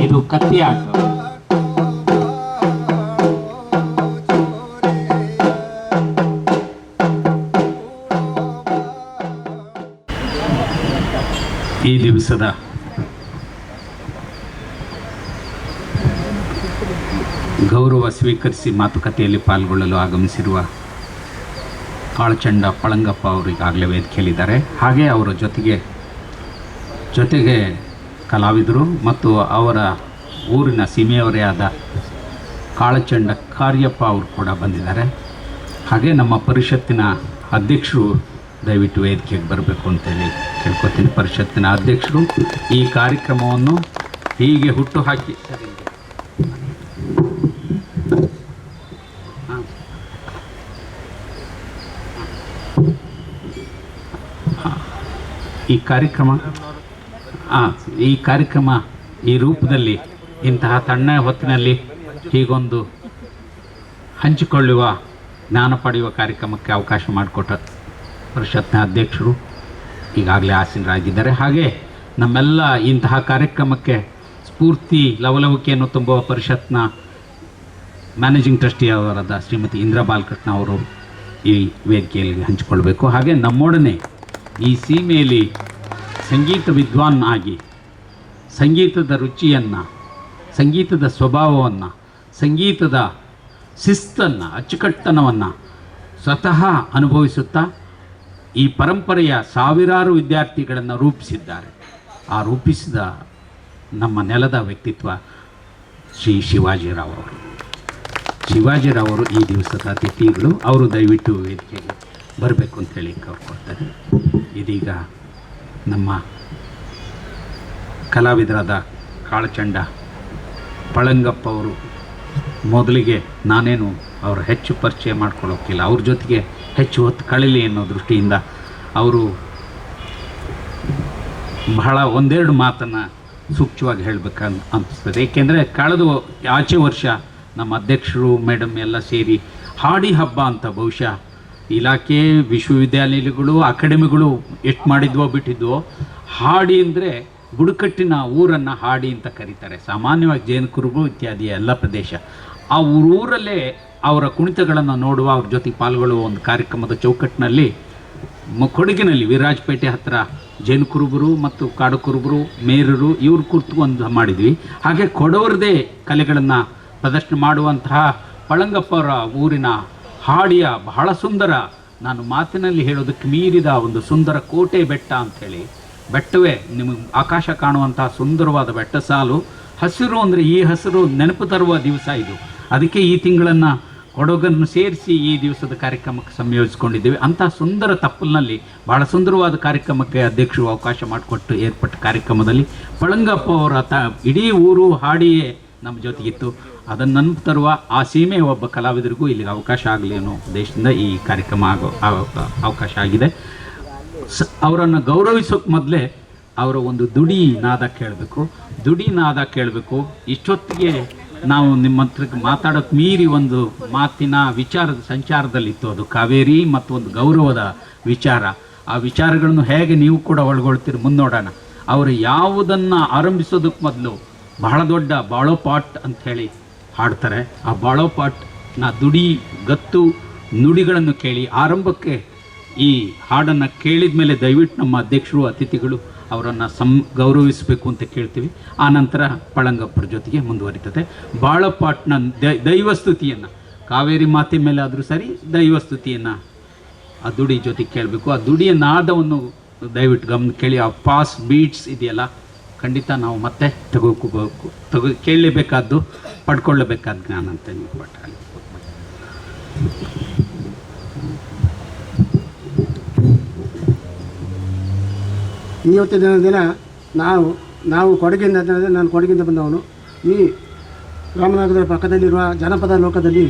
ಇದು ಕತ್ತಿ ಆಟ. ಈ ದಿವಸದ ಗೌರವ ಸ್ವೀಕರಿಸಿ ಮಾತುಕತೆಯಲ್ಲಿ ಪಾಲ್ಗೊಳ್ಳಲು ಆಗಮಿಸಿರುವ ಕಾಳಚಂಡ ಪಳಂಗಪ್ಪ ಅವರು ಈಗಾಗಲೇ ವೇದಿಕೆಯಲ್ಲಿದ್ದಾರೆ. ಹಾಗೆ ಅವರ ಜೊತೆಗೆ ಕಲಾವಿದರು ಮತ್ತು ಅವರ ಊರಿನ ಸೀಮೆಯವರೇ ಆದ ಕಾಳಚಂಡ ಕಾರ್ಯಪ್ಪ ಅವರು ಕೂಡ ಬಂದಿದ್ದಾರೆ. ಹಾಗೆ ನಮ್ಮ ಪರಿಷತ್ತಿನ ಅಧ್ಯಕ್ಷರು ದಯವಿಟ್ಟು ವೇದಿಕೆಗೆ ಬರಬೇಕು ಅಂತೇಳಿ ಕೇಳ್ಕೊತೀನಿ. ಪರಿಷತ್ತಿನ ಅಧ್ಯಕ್ಷರು ಈ ಕಾರ್ಯಕ್ರಮವನ್ನು ಹೀಗೆ ಹುಟ್ಟು ಹಾಕಿ ಈ ಕಾರ್ಯಕ್ರಮ ಈ ರೂಪದಲ್ಲಿ ಇಂತಹ ತಣ್ಣ ಹೊತ್ತಿನಲ್ಲಿ ಹೀಗೊಂದು ಹಂಚಿಕೊಳ್ಳುವ ಜ್ಞಾನ ಪಡೆಯುವ ಕಾರ್ಯಕ್ರಮಕ್ಕೆ ಅವಕಾಶ ಮಾಡಿಕೊಟ್ಟ ಪರಿಷತ್ನ ಅಧ್ಯಕ್ಷರು ಈಗಾಗಲೇ ಆಸೀನರಾಗಿದ್ದಾರೆ. ಹಾಗೆ ನಮ್ಮೆಲ್ಲ ಇಂತಹ ಕಾರ್ಯಕ್ರಮಕ್ಕೆ ಸ್ಫೂರ್ತಿ ಲವಲವಿಕೆಯನ್ನು ತುಂಬುವ ಪರಿಷತ್ನ ಮ್ಯಾನೇಜಿಂಗ್ ಟ್ರಸ್ಟಿಯವರಾದ ಶ್ರೀಮತಿ ಇಂದಿರಾ ಬಾಲಕೃಷ್ಣ ಅವರು ಈ ವೇದಿಕೆಯಲ್ಲಿ ಹಂಚಿಕೊಳ್ಬೇಕು. ಹಾಗೆ ನಮ್ಮೊಡನೆ ಈ ಸೀಮೆಯಲ್ಲಿ ಸಂಗೀತ ವಿದ್ವಾನ್ ಆಗಿ ಸಂಗೀತದ ರುಚಿಯನ್ನು, ಸಂಗೀತದ ಸ್ವಭಾವವನ್ನು, ಸಂಗೀತದ ಶಿಸ್ತನ್ನು, ಅಚ್ಚುಕಟ್ಟತನವನ್ನು ಸ್ವತಃ ಅನುಭವಿಸುತ್ತಾ ಈ ಪರಂಪರೆಯ ಸಾವಿರಾರು ವಿದ್ಯಾರ್ಥಿಗಳನ್ನು ರೂಪಿಸಿದ್ದಾರೆ. ಆ ರೂಪಿಸಿದ ನಮ್ಮ ನೆಲದ ವ್ಯಕ್ತಿತ್ವ ಶ್ರೀ ಶಿವಾಜಿರಾವ್ ಅವರು. ಶಿವಾಜಿರಾವ್ ಅವರು ಈ ದಿವಸದ ಅತಿಥಿಗಳು. ಅವರು ದಯವಿಟ್ಟು ವೇದಿಕೆಗೆ ಬರಬೇಕು ಅಂತೇಳಿ ಕೋರ್ಕೊಳ್ತಾರೆ. ಇದೀಗ ನಮ್ಮ ಕಲಾವಿದರಾದ ಕಾಳಚಂಡ ಪಳಂಗಪ್ಪ ಅವರು, ಮೊದಲಿಗೆ ನಾನೇನು ಅವರ ಹೆಚ್ಚು ಪರಿಚಯ ಮಾಡ್ಕೊಳ್ಳೋಕ್ಕಿಲ್ಲ, ಅವ್ರ ಜೊತೆಗೆ ಹೆಚ್ಚು ಹೊತ್ತು ಕಳೀಲಿ ಅನ್ನೋ ದೃಷ್ಟಿಯಿಂದ ಅವರು ಬಹಳ ಒಂದೆರಡು ಮಾತನ್ನು ಸೂಕ್ಷ್ಮವಾಗಿ ಹೇಳಬೇಕಂತ ಅನಿಸ್ತದೆ. ಏಕೆಂದರೆ ಕಳೆದ ಆಚೆ ವರ್ಷ ನಮ್ಮ ಅಧ್ಯಕ್ಷರು ಮೇಡಮ್ ಎಲ್ಲ ಸೇರಿ ಹಾಡಿ ಹಬ್ಬ ಅಂತ ಬಹುಶಃ ಇಲಾಖೆ, ವಿಶ್ವವಿದ್ಯಾಲಯಗಳು, ಅಕಾಡೆಮಿಗಳು ಎಷ್ಟು ಮಾಡಿದ್ವೋ ಬಿಟ್ಟಿದ್ವೋ. ಹಾಡಿ ಅಂದರೆ ಬುಡಕಟ್ಟಿನ ಊರನ್ನು ಹಾಡಿ ಅಂತ ಕರೀತಾರೆ. ಸಾಮಾನ್ಯವಾಗಿ ಜೇನುಕುರುಬು ಇತ್ಯಾದಿ ಎಲ್ಲ ಪ್ರದೇಶ ಆ ಊರಲ್ಲೇ ಅವರ ಕುಣಿತಗಳನ್ನು ನೋಡುವ, ಅವ್ರ ಜೊತೆಗೆ ಪಾಲ್ಗೊಳ್ಳುವ ಒಂದು ಕಾರ್ಯಕ್ರಮದ ಚೌಕಟ್ಟಿನಲ್ಲಿ ಕೊಡಗಿನಲ್ಲಿ ವಿರಾಜಪೇಟೆ ಹತ್ತಿರ ಜೇನುಕುರುಬರು ಮತ್ತು ಕಾಡುಕುರುಬರು, ಮೇರರು ಇವ್ರ ಕುರಿತು ಒಂದು ಮಾಡಿದ್ವಿ. ಹಾಗೆ ಕೊಡವರದೇ ಕಲೆಗಳನ್ನು ಪ್ರದರ್ಶನ ಮಾಡುವಂತಹ ಪಳಂಗಪ್ಪರ ಊರಿನ ಹಾಡಿಯ ಬಹಳ ಸುಂದರ, ನಾನು ಮಾತಿನಲ್ಲಿ ಹೇಳೋದಕ್ಕೆ ಮೀರಿದ ಒಂದು ಸುಂದರ ಕೋಟೆ ಬೆಟ್ಟ ಅಂಥೇಳಿ, ಬೆಟ್ಟವೇ ನಿಮಗೆ ಆಕಾಶ ಕಾಣುವಂತಹ ಸುಂದರವಾದ ಬೆಟ್ಟ ಸಾಲು. ಹಸಿರು ಅಂದರೆ ಈ ಹಸಿರು ನೆನಪು ತರುವ ದಿವಸ ಇದು. ಅದಕ್ಕೆ ಈ ತಿಂಗಳನ್ನು ಕೊಡಗನ್ನು ಸೇರಿಸಿ ಈ ದಿವಸದ ಕಾರ್ಯಕ್ರಮಕ್ಕೆ ಸಂಯೋಜಿಸಿಕೊಂಡಿದ್ದೇವೆ. ಅಂತಹ ಸುಂದರ ತಪ್ಪಲಿನಲ್ಲಿ ಬಹಳ ಸುಂದರವಾದ ಕಾರ್ಯಕ್ರಮಕ್ಕೆ ಅಧ್ಯಕ್ಷರು ಅವಕಾಶ ಮಾಡಿಕೊಟ್ಟು ಏರ್ಪಟ್ಟ ಕಾರ್ಯಕ್ರಮದಲ್ಲಿ ಪಳಂಗಪ್ಪ ಅವರ ಇಡೀ ಊರು ಹಾಡಿಯೇ ನಮ್ಮ ಜೊತೆಗಿತ್ತು. ಅದನ್ನು ನೆನಪು ತರುವ ಆ ಸೀಮೆ ಒಬ್ಬ ಕಲಾವಿದರಿಗೂ ಇಲ್ಲಿಗೆ ಅವಕಾಶ ಆಗಲಿ ಅನ್ನೋ ಉದ್ದೇಶದಿಂದ ಈ ಕಾರ್ಯಕ್ರಮ ಅವಕಾಶ ಆಗಿದೆ. ಅವರನ್ನು ಗೌರವಿಸೋಕೆ ಮೊದಲೇ ಅವರ ಒಂದು ದುಡಿ ನಾದ ಕೇಳಬೇಕು. ಇಷ್ಟೊತ್ತಿಗೆ ನಾವು ನಿಮ್ಮ ಹತ್ರ ಮಾತಾಡೋಕ್ಕೆ ಮೀರಿ ಒಂದು ಮಾತಿನ ವಿಚಾರದ ಸಂಚಾರದಲ್ಲಿತ್ತು. ಅದು ಕಾವೇರಿ ಮತ್ತು ಒಂದು ಗೌರವದ ವಿಚಾರ. ಆ ವಿಚಾರಗಳನ್ನು ಹೇಗೆ ನೀವು ಕೂಡ ಒಳಗೊಳ್ತೀರಿ ಮುನ್ನೋಡೋಣ. ಅವರು ಯಾವುದನ್ನು ಆರಂಭಿಸೋದಕ್ಕೆ ಮೊದಲು ಬಹಳ ದೊಡ್ಡ ಬಾಳೋಪಾಟ್ ಅಂಥೇಳಿ ಹಾಡ್ತಾರೆ. ಆ ಬಾಳೋಪಾಟ್ನ ದುಡಿ ಗತ್ತು ನುಡಿಗಳನ್ನು ಕೇಳಿ ಆರಂಭಕ್ಕೆ ಈ ಹಾಡನ್ನು ಕೇಳಿದ ಮೇಲೆ ದಯವಿಟ್ಟು ನಮ್ಮ ಅಧ್ಯಕ್ಷರು ಅತಿಥಿಗಳು ಅವರನ್ನು ಗೌರವಿಸಬೇಕು ಅಂತ ಕೇಳ್ತೀವಿ. ಆನಂತರ ಪಳಂಗಪ್ಪರ ಜೊತೆಗೆ ಮುಂದುವರಿತದೆ. ಬಾಳೋಪಾಟ್ನ ದೈವಸ್ತುತಿಯನ್ನು, ಕಾವೇರಿ ಮಾತೆ ಮೇಲೆ ಆದರೂ ಸರಿ, ದೈವಸ್ತುತಿಯನ್ನು ಆ ದುಡಿ ಜೊತೆಗೆ ಕೇಳಬೇಕು. ಆ ದುಡಿಯ ನಾದವನ್ನು ದಯವಿಟ್ಟು ಗಮನ ಕೇಳಿ. ಆ ಪಾಸ್ ಬೀಟ್ಸ್ ಇದೆಯಲ್ಲ, ಖಂಡಿತ ನಾವು ಮತ್ತೆ ಕೇಳಲೇಬೇಕಾದ್ದು, ಪಡ್ಕೊಳ್ಳಬೇಕಾದ ಜ್ಞಾನ ಅಂತ ನೀವು ಪಟ್ಟಾలి. ಇವತ್ತಿನ ದಿನ ನಾವು ಕೊಡಗಿಂದ, ನಾನು ಕೊಡಗಿಂದ ಬಂದವನು. ಈ ರಾಮನಗರದ ಪಕ್ಕದಲ್ಲಿರುವ ಜನಪದ ಲೋಕದಲ್ಲಿ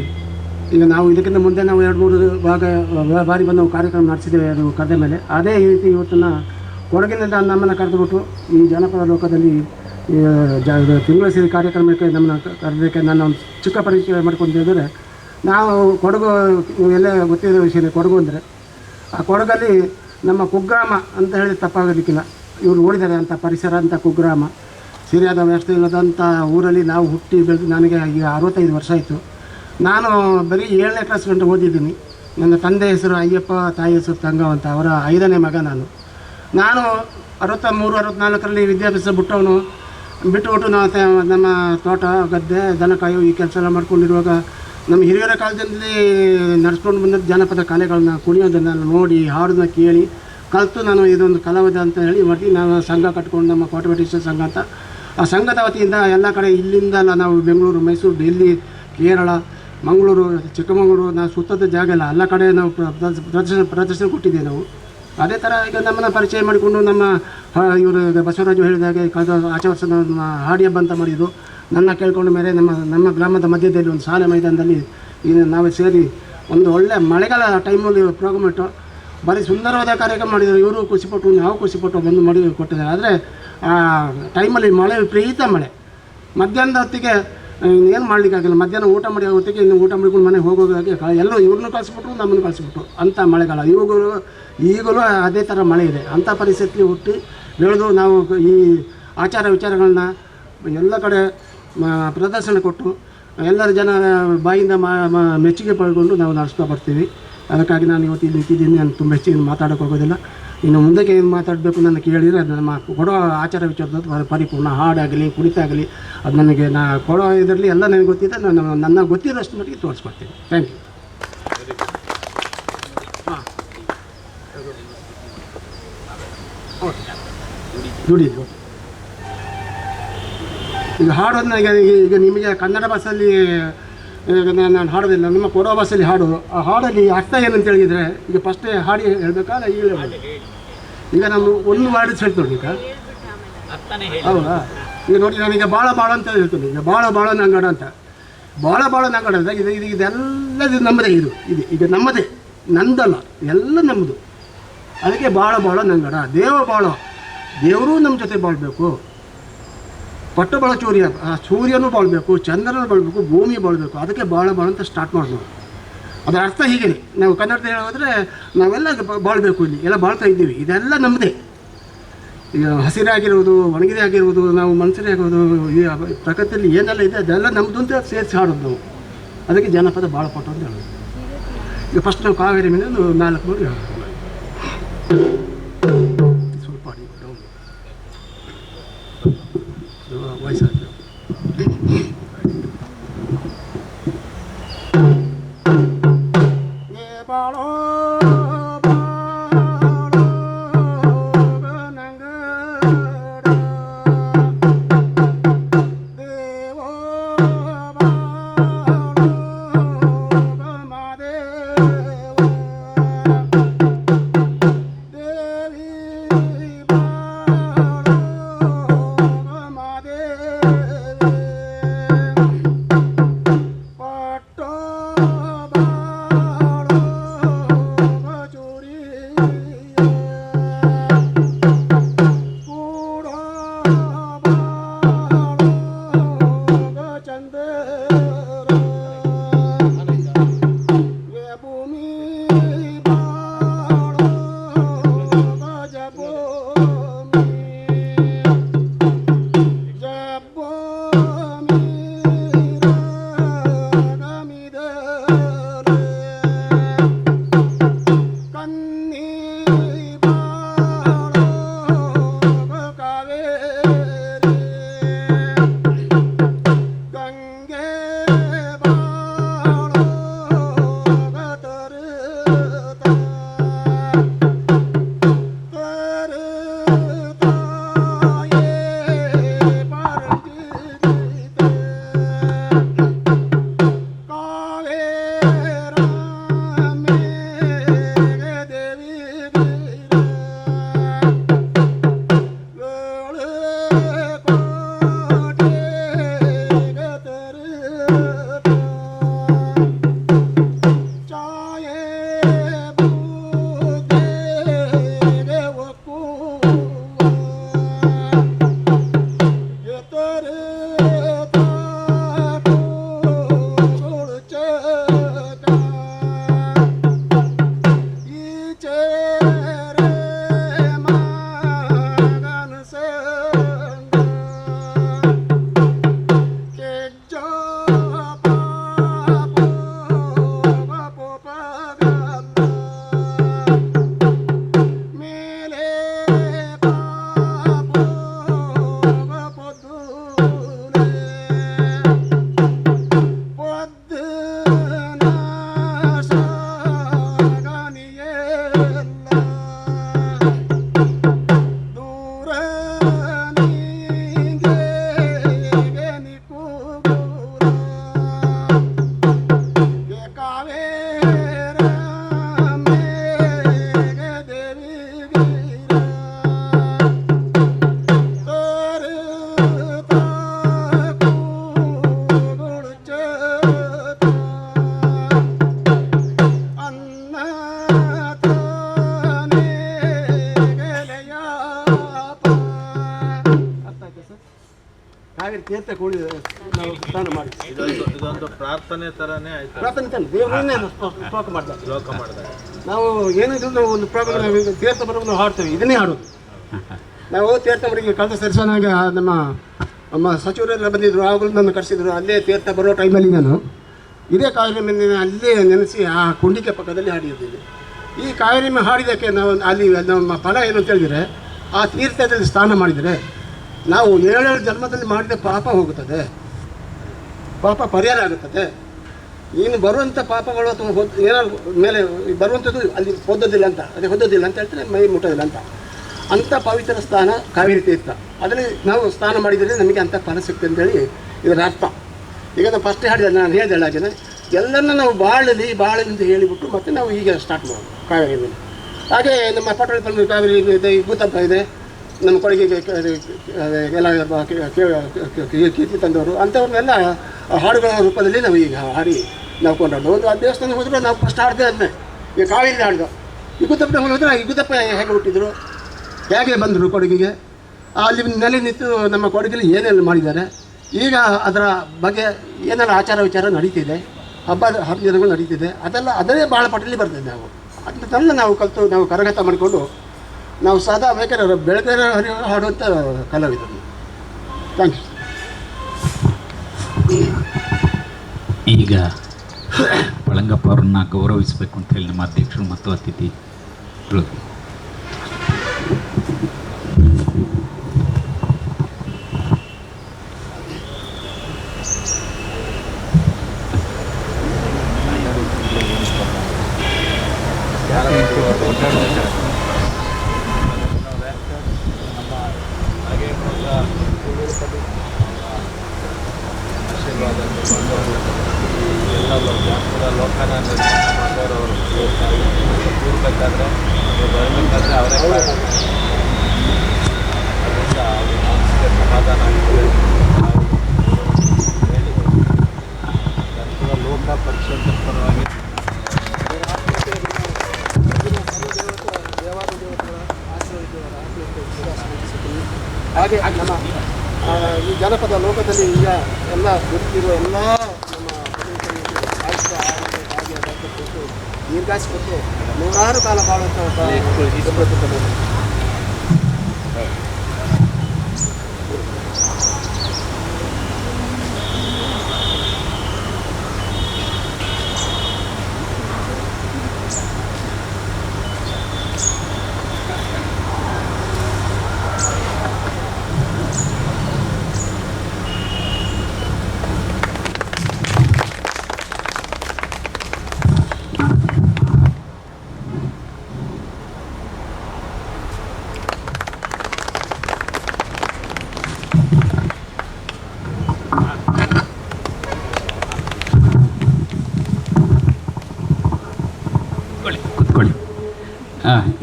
ಈಗ ನಾವು ಇದಕ್ಕಿಂತ ಮುಂದೆ ನಾವು 2-3 ಬಾರಿ ಬಂದು ಕಾರ್ಯಕ್ರಮ ನಡೆಸಿದ್ದೇವೆ. ಅದು ಕರೆದ ಮೇಲೆ ಅದೇ ರೀತಿ ಇವತ್ತನ್ನು ಕೊಡಗಿನಿಂದ ನಮ್ಮನ್ನು ಕರೆದುಬಿಟ್ಟು ಈ ಜನಪದ ಲೋಕದಲ್ಲಿ ತಿಂಗಳ ಸೇರಿ ಕಾರ್ಯಕ್ರಮಕ್ಕೆ ನಮ್ಮನ್ನು ಕರೆದಕ್ಕೆ ನನ್ನ ಒಂದು ಚಿಕ್ಕ ಪರಿಚಯ ಮಾಡ್ಕೊಂಡಿದ್ದರೆ, ನಾವು ಕೊಡಗು ಎಲ್ಲ ಗೊತ್ತಿರೋ ವಿಷಯ. ಕೊಡಗು ಅಂದರೆ ಆ ಕೊಡಗಲ್ಲಿ ನಮ್ಮ ಕುಗ್ರಾಮ ಅಂತ ಹೇಳಿ ತಪ್ಪಾಗೋದಕ್ಕಿಲ್ಲ. ಇವರು ನೋಡಿದ್ದಾರೆ ಅಂಥ ಪರಿಸರ ಅಂತ ಕುಗ್ರಾಮ, ಸರಿಯಾದ ವ್ಯವಸ್ಥೆ ಇಲ್ಲದಂಥ ಊರಲ್ಲಿ ನಾವು ಹುಟ್ಟಿ ಬೆಳೆದು ನನಗೆ ಈಗ 65 ವರ್ಷ ಆಯಿತು. ನಾನು ಬರೀ 7ನೇ ಕ್ಲಾಸ್ ಗಂಟೆ ಓದಿದ್ದೀನಿ. ನನ್ನ ತಂದೆ ಹೆಸರು ಅಯ್ಯಪ್ಪ, ತಾಯಿ ಹೆಸರು ತಂಗವಂತ, ಅವರ 5ನೇ ಮಗ ನಾನು. 63-64ರಲ್ಲಿ ವಿದ್ಯಾಭ್ಯಾಸ ಬಿಟ್ಟುಬಿಟ್ಟು ನಾವು ನಮ್ಮ ತೋಟ ಗದ್ದೆ ದನ ಕಾಯೋ ಈ ಕೆಲಸ ಎಲ್ಲ ಮಾಡ್ಕೊಂಡಿರುವಾಗ ನಮ್ಮ ಹಿರಿಯರ ಕಾಲದಲ್ಲಿ ನಡೆಸ್ಕೊಂಡು ಬಂದ ಜಾನಪದ ಕಲೆಗಳನ್ನ ಕುಣಿಯೋದನ್ನು ನೋಡಿ ಹಾಡನ್ನ ಕೇಳಿ ಕಲಿತು ನಾನು ಇದೊಂದು ಕಲಾವಿದ ಅಂತ ಹೇಳಿ ಮಾಡಿ ನಾನು ಸಂಘ ಕಟ್ಕೊಂಡು ನಮ್ಮ ಕೋಟೆ ಸಂಘ ಅಂತ ಆ ಸಂಘದ ವತಿಯಿಂದ ಎಲ್ಲ ಕಡೆ ಇಲ್ಲಿಂದಲ್ಲ ನಾವು ಬೆಂಗಳೂರು, ಮೈಸೂರು, ಡೆಲ್ಲಿ, ಕೇರಳ, ಮಂಗಳೂರು, ಚಿಕ್ಕಮಗಳೂರು, ನಾವು ಸುತ್ತದ ಜಾಗ ಎಲ್ಲ ಕಡೆ ನಾವು ಪ್ರದರ್ಶನ ಕೊಟ್ಟಿದ್ದೇವೆ ನಾವು. ಅದೇ ಥರ ಈಗ ನಮ್ಮನ್ನು ಪರಿಚಯ ಮಾಡಿಕೊಂಡು ನಮ್ಮ ಇವರು ಬಸವರಾಜು ಹೇಳಿದಾಗೆ ಕಳೆದ ಆಚೆ ವರ್ಷ ಹಾಡಿ ಹಬ್ಬ ಅಂತ ಮಾಡಿದ್ದು ನನ್ನ ಕೇಳ್ಕೊಂಡ ಮೇಲೆ ನಮ್ಮ ಗ್ರಾಮದ ಮಧ್ಯದಲ್ಲಿ ಒಂದು ಶಾಲೆ ಮೈದಾನದಲ್ಲಿ ಇನ್ನು ನಾವು ಸೇರಿ ಒಂದು ಒಳ್ಳೆಯ ಮಳೆಗಾಲ ಟೈಮಲ್ಲಿ ಪ್ರೋಗ್ರಾಮ್ ಇಟ್ಟು ಭಾರಿ ಸುಂದರವಾದ ಕಾರ್ಯಕ್ರಮ ಮಾಡಿದರು. ಇವರು ಖುಷಿಪಟ್ಟು, ನಾವು ಖುಷಿಪಟ್ಟು ಬಂದು ಮಾಡಿ ಕೊಟ್ಟಿದ್ದಾರೆ. ಆದರೆ ಆ ಟೈಮಲ್ಲಿ ಮಳೆ, ವಿಪರೀತ ಮಳೆ. ಮಧ್ಯಾಹ್ನದ ಹೊತ್ತಿಗೆ ಏನು ಮಾಡಲಿಕ್ಕಾಗಿಲ್ಲ. ಮಧ್ಯಾಹ್ನ ಊಟ ಮಾಡಿ ಹೊತ್ತಿಗೆ ಇನ್ನು ಊಟ ಮಾಡಿಕೊಂಡು ಮನೆಗೆ ಹೋಗೋದಾಗೆ ಎಲ್ಲರೂ ಇವ್ರನ್ನೂ ಕಳಿಸ್ಬಿಟ್ರು, ನಮ್ಮನ್ನು ಕಳಿಸ್ಬಿಟ್ರು. ಅಂಥ ಮಳೆಗಾಲ ಈಗಲೂ ಅದೇ ಥರ ಮಳೆ ಇದೆ. ಅಂಥ ಪರಿಸ್ಥಿತಿ ಹುಟ್ಟಿ ಬೆಳೆದು ನಾವು ಈ ಆಚಾರ ವಿಚಾರಗಳನ್ನ ಎಲ್ಲ ಕಡೆ ಪ್ರದರ್ಶನ ಕೊಟ್ಟು ಎಲ್ಲರ ಜನ ಬಾಯಿಂದ ಮೆಚ್ಚುಗೆ ಪಡ್ಕೊಂಡು ನಾವು ನಡೆಸ್ತಾ ಬರ್ತೀವಿ. ಅದಕ್ಕಾಗಿ ನಾನು ಇವತ್ತು ಇಲ್ಲಿ ನಿಂತಿದ್ದೀನಿ. ನಾನು ತುಂಬ ಹೆಚ್ಚಿಗೆ ಮಾತಾಡೋಕ್ಕೆ ಹೋಗೋದಿಲ್ಲ. ಇನ್ನು ಮುಂದಕ್ಕೆ ಏನು ಮಾತಾಡಬೇಕು ನನ್ನ ಕೇಳಿದರೆ ನಮ್ಮ ಕೊಡೋ ಆಚಾರ ವಿಚಾರದ ಪರಿಪೂರ್ಣ ಹಾಡಾಗಲಿ ಕುಣಿತಾಗಲಿ ಅದು ನನಗೆ ಕೊಡೋ ಇದರಲ್ಲಿ ಎಲ್ಲ ನನಗೆ ಗೊತ್ತಿದೆ. ನನ್ನ ಗೊತ್ತಿರೋಷ್ಟು ಮಟ್ಟಿಗೆ ತೋರಿಸ್ಕೊಡ್ತೀನಿ. Thank you. ದುಡಿದು ಈಗ ಹಾಡೋದು ನನಗೆ ಈಗ ನಿಮಗೆ ಕನ್ನಡ ಭಾಷೆಯಲ್ಲಿ ನಾನು ಹಾಡೋದಿಲ್ಲ, ನಮ್ಮ ಕೊಡೋ ಭಾಷೆಯಲ್ಲಿ ಹಾಡೋದು. ಆ ಹಾಡಲ್ಲಿ ಅರ್ಥ ಏನಂತ ಹೇಳಿದರೆ ಈಗ ಫಸ್ಟೇ ಹಾಡಿ ಹೇಳಬೇಕಾದ್ರೆ ಈಗ ನಾನು ಒಂದು ವರ್ಡ್ಸ್ ಹೇಳ್ತೀನಿ. ಈಗ ಹೌದಾ? ಈಗ ನೋಡಿ ನಾನೀಗ ಭಾಳ ಅಂತ ಹೇಳ್ತೀನಿ. ಈಗ ಭಾಳ ನಂಗಡ ಅಂತ ಭಾಳ ನಂಗಡ ಅಂತ ಇದೆಲ್ಲ ನಮ್ಮದೇ. ಈಗ ನಮ್ಮದೇ, ನಂದಲ್ಲ, ಎಲ್ಲ ನಮ್ಮದು. ಅದಕ್ಕೆ ಭಾಳ ನಂಗಡ. ದೇವರು ನಮ್ಮ ಜೊತೆ ಬಾಳಬೇಕು. ಪಟ್ಟು ಬಾಳ ಸೂರ್ಯನೂ ಬಾಳಬೇಕು, ಚಂದ್ರನೂ ಬಾಳಬೇಕು, ಭೂಮಿ ಬಾಳಬೇಕು. ಅದಕ್ಕೆ ಭಾಳ ಅಂತ ಸ್ಟಾರ್ಟ್ ಮಾಡ್ಬೋದು. ಅದರ ಅರ್ಥ ಹೀಗೆ. ನಾವು ಕನ್ನಡದಲ್ಲಿ ಹೇಳೋದ್ರೆ ನಾವೆಲ್ಲ ಬಾಳಬೇಕು, ಇಲ್ಲಿ ಎಲ್ಲ ಬಾಳ್ತಾ ಇದ್ದೀವಿ. ಇದೆಲ್ಲ ನಮ್ಮದೇ. ಈಗ ಹಸಿರಾಗಿರ್ಬೋದು, ಒಣಗಿದೆ ಆಗಿರ್ಬೋದು, ನಾವು ಮನುಷ್ಯರೇ ಆಗೋದು, ಈ ಪ್ರಕೃತಿಯಲ್ಲಿ ಏನೆಲ್ಲ ಇದೆ ಅದೆಲ್ಲ ನಮ್ಮದು ಅಂತ ಸೇರಿಸಿ ಹಾಡೋದು ನಾವು. ಅದಕ್ಕೆ ಜನಪದ ಭಾಳ ಪಟ್ಟು ಅಂತ ಹೇಳೋದು. ಈಗ ಫಸ್ಟ್ ನಾವು ಕಾವೇರಿ ಮೇಲೆ ಒಂದು 4 ನೋಡಿ ಹೇಳೋದು. ಸ್ವಲ್ಪ ವಯಸ್ಸಾಗ್ತದೆ. ತೀರ್ಥ ಕೂಡಿ ನಾವು ಸ್ನಾನ ಮಾಡಿ ಇದೊಂದು ಪ್ರಾರ್ಥನೆ ಥರನೇ ಆಯ್ತು. ಪ್ರಾರ್ಥನೆ ತಾನೆ ದೇವರನ್ನೇ ಶ್ಲೋಕ ಮಾಡ್ತಾರೆ. ಶ್ಲೋಕ ಮಾಡಿದಾಗ ನಾವು ಏನಿದ್ರು ನಾವು ಒಂದು ಪ್ರೋಗ್ರಾಮ್ ನಾವು ಈಗ ತೀರ್ಥ ಬರೋದು ನಾವು ಹಾಡ್ತೇವೆ, ಇದನ್ನೇ ಹಾಡೋದು ನಾವು. ತೀರ್ಥ ಬರಿಗೆ ಕಳೆದ ಸರಿಸೋನಾಗ ನಮ್ಮ ಸಚಿವರೆಲ್ಲ ಬಂದಿದ್ದರು, ಆವಾಗಲೂ ನನ್ನ ಕರೆಸಿದ್ರು. ಅಲ್ಲೇ ತೀರ್ಥ ಬರೋ ಟೈಮಲ್ಲಿ ನಾನು ಇದೇ ಕಾವೇರಿ ಅಲ್ಲೇ ನೆನೆಸಿ ಆ ಕುಂಡಿಕೆ ಪಕ್ಕದಲ್ಲಿ ಹಾಡಿರ್ತೀವಿ. ಈ ಕಾವೇರಿ ಹಾಡಿದ್ದಕ್ಕೆ ನಾವು ಅಲ್ಲಿ ನಮ್ಮ ಫಲ ಏನು ಅಂತ ಹೇಳಿದರೆ, ಆ ತೀರ್ಥದಲ್ಲಿ ಸ್ನಾನ ಮಾಡಿದರೆ ನಾವು 7 ಜನ್ಮದಲ್ಲಿ ಮಾಡಿದ ಪಾಪ ಹೋಗುತ್ತದೆ, ಪಾಪ ಪರಿಹಾರ ಆಗುತ್ತದೆ. ಇನ್ನು ಬರುವಂಥ ಪಾಪಗಳು ಅಥವಾ ಏನಾದ್ರು ಮೇಲೆ ಬರುವಂಥದ್ದು ಅಲ್ಲಿ ಹೊದ್ದೋದಿಲ್ಲ ಅಂತ, ಅದೇ ಹೊದ್ದೋದಿಲ್ಲ ಅಂತ ಹೇಳ್ತಾರೆ, ಮೈ ಮುಟ್ಟೋದಿಲ್ಲ ಅಂತ. ಅಂಥ ಪವಿತ್ರ ಸ್ಥಾನ ಕಾವೇರಿ ತೀರ್ಥ. ಅದರಲ್ಲಿ ನಾವು ಸ್ನಾನ ಮಾಡಿದರೆ ನಮಗೆ ಅಂಥ ಫಲ ಸಿಗ್ತದೆ ಅಂತೇಳಿ ಇದರ ಅರ್ಥ. ಈಗ ನಾವು ಫಸ್ಟ್ ಹಾಡಿದ ನಾನು ಹೇಳಿದೆ ಹಾಗೆಯೇ ಎಲ್ಲರನ್ನ ನಾವು ಬಾಳಲಿ ಅಂತ ಹೇಳಿಬಿಟ್ಟು ಮತ್ತೆ ನಾವು ಈಗ ಸ್ಟಾರ್ಟ್ ಮಾಡೋದು ಕಾವೇರಿ ಮೇಲೆ. ಹಾಗೆ ನಮ್ಮ ಪಟ್ಟಣ ಕಾವೇರಿ ಇದೆ, ಭೂತಪ್ಪ ಇದೆ, ನಮ್ಮ ಕೊಡುಗೆಗೆ ಎಲ್ಲ ಕೀರ್ತಿ ತಂದವರು ಅಂಥವ್ರನ್ನೆಲ್ಲ ಹಾಡುಗಳ ರೂಪದಲ್ಲಿ ನಾವು ಈಗ ಹಾಡಿ ನಾವು ಕೊಂಡಾಡು. ಒಂದು ಆ ದೇವಸ್ಥಾನಕ್ಕೆ ಹೋದ್ರೆ ನಾವು ಫಸ್ಟ್ ಹಾಡ್ದೆ ಅದನ್ನೇ. ಈಗ ಕಾವೇರಿ ಹಾಡ್ದು ಇಗುತ್ತಪ್ಪನ ಹೋದ್ರೆ ಇಗುತ್ತಪ್ಪ ಹೇಗೆ ಹುಟ್ಟಿದ್ರು, ಹೇಗೆ ಬಂದರು ಕೊಡಗಿಗೆ, ಅಲ್ಲಿ ನೆಲೆ ನಿಂತು ನಮ್ಮ ಕೊಡಗಿಲಿ ಏನೆಲ್ಲ ಮಾಡಿದ್ದಾರೆ, ಈಗ ಅದರ ಬಗ್ಗೆ ಏನೆಲ್ಲ ಆಚಾರ ವಿಚಾರ ನಡೀತಿದೆ, ಹಬ್ಬಗಳು ನಡೀತಿದೆ, ಅದನ್ನೇ ಭಾಳ ಪಟ್ಟಲ್ಲಿ ಬರ್ತದೆ. ನಾವು ಅದನ್ನೆಲ್ಲ ನಾವು ಕಲಿತು ನಾವು ಕರಗತ ಮಾಡಿಕೊಂಡು ನಾವು ಸದಾ ಬೇಕಾದ್ರೆ ಬೆಳಗ್ಗೆ ಹಾಡುವಂಥ ಕಲಾವಿದರು. Thank you. ಈಗ ಪಳಂಗಪ್ಪ ಅವ್ರನ್ನ ಗೌರವಿಸಬೇಕು ಅಂತ ಹೇಳಿ ನಮ್ಮ ಅಧ್ಯಕ್ಷರು ಮತ್ತು ಅತಿಥಿ ಎಲ್ಲ ಲೋಕನ ನಿರ್ಮಾಣ ಮಾಡೋರು ಅವರು ಕೂರ್ಬೇಕಾದ್ರೆ ಬರಬೇಕಾದ್ರೆ ಅವರೇ ಅದರಿಂದ ಅವ್ರ ಮನಸ್ಸಿಗೆ ಸಮಾಧಾನ ಆಗ್ತದೆ ಹೇಳಿ ಲೋಕ ಪರಿಷತ್ ಪರವಾಗಿ ಹಾಗೆ ನಮ್ಮ ಈ ಜನಪದ ಲೋಕದಲ್ಲಿ ಈಗ ಎಲ್ಲ ಗುರುತಿರುವ ಎಲ್ಲ ನಮ್ಮ ದೀರ್ಘಾಯಿಸಿಕೊಟ್ಟು ನೂರಾರು ಕಾಲ ಬಾಳುವಂಥ ಕೂತ್ಕೊಳ್ಳಿ.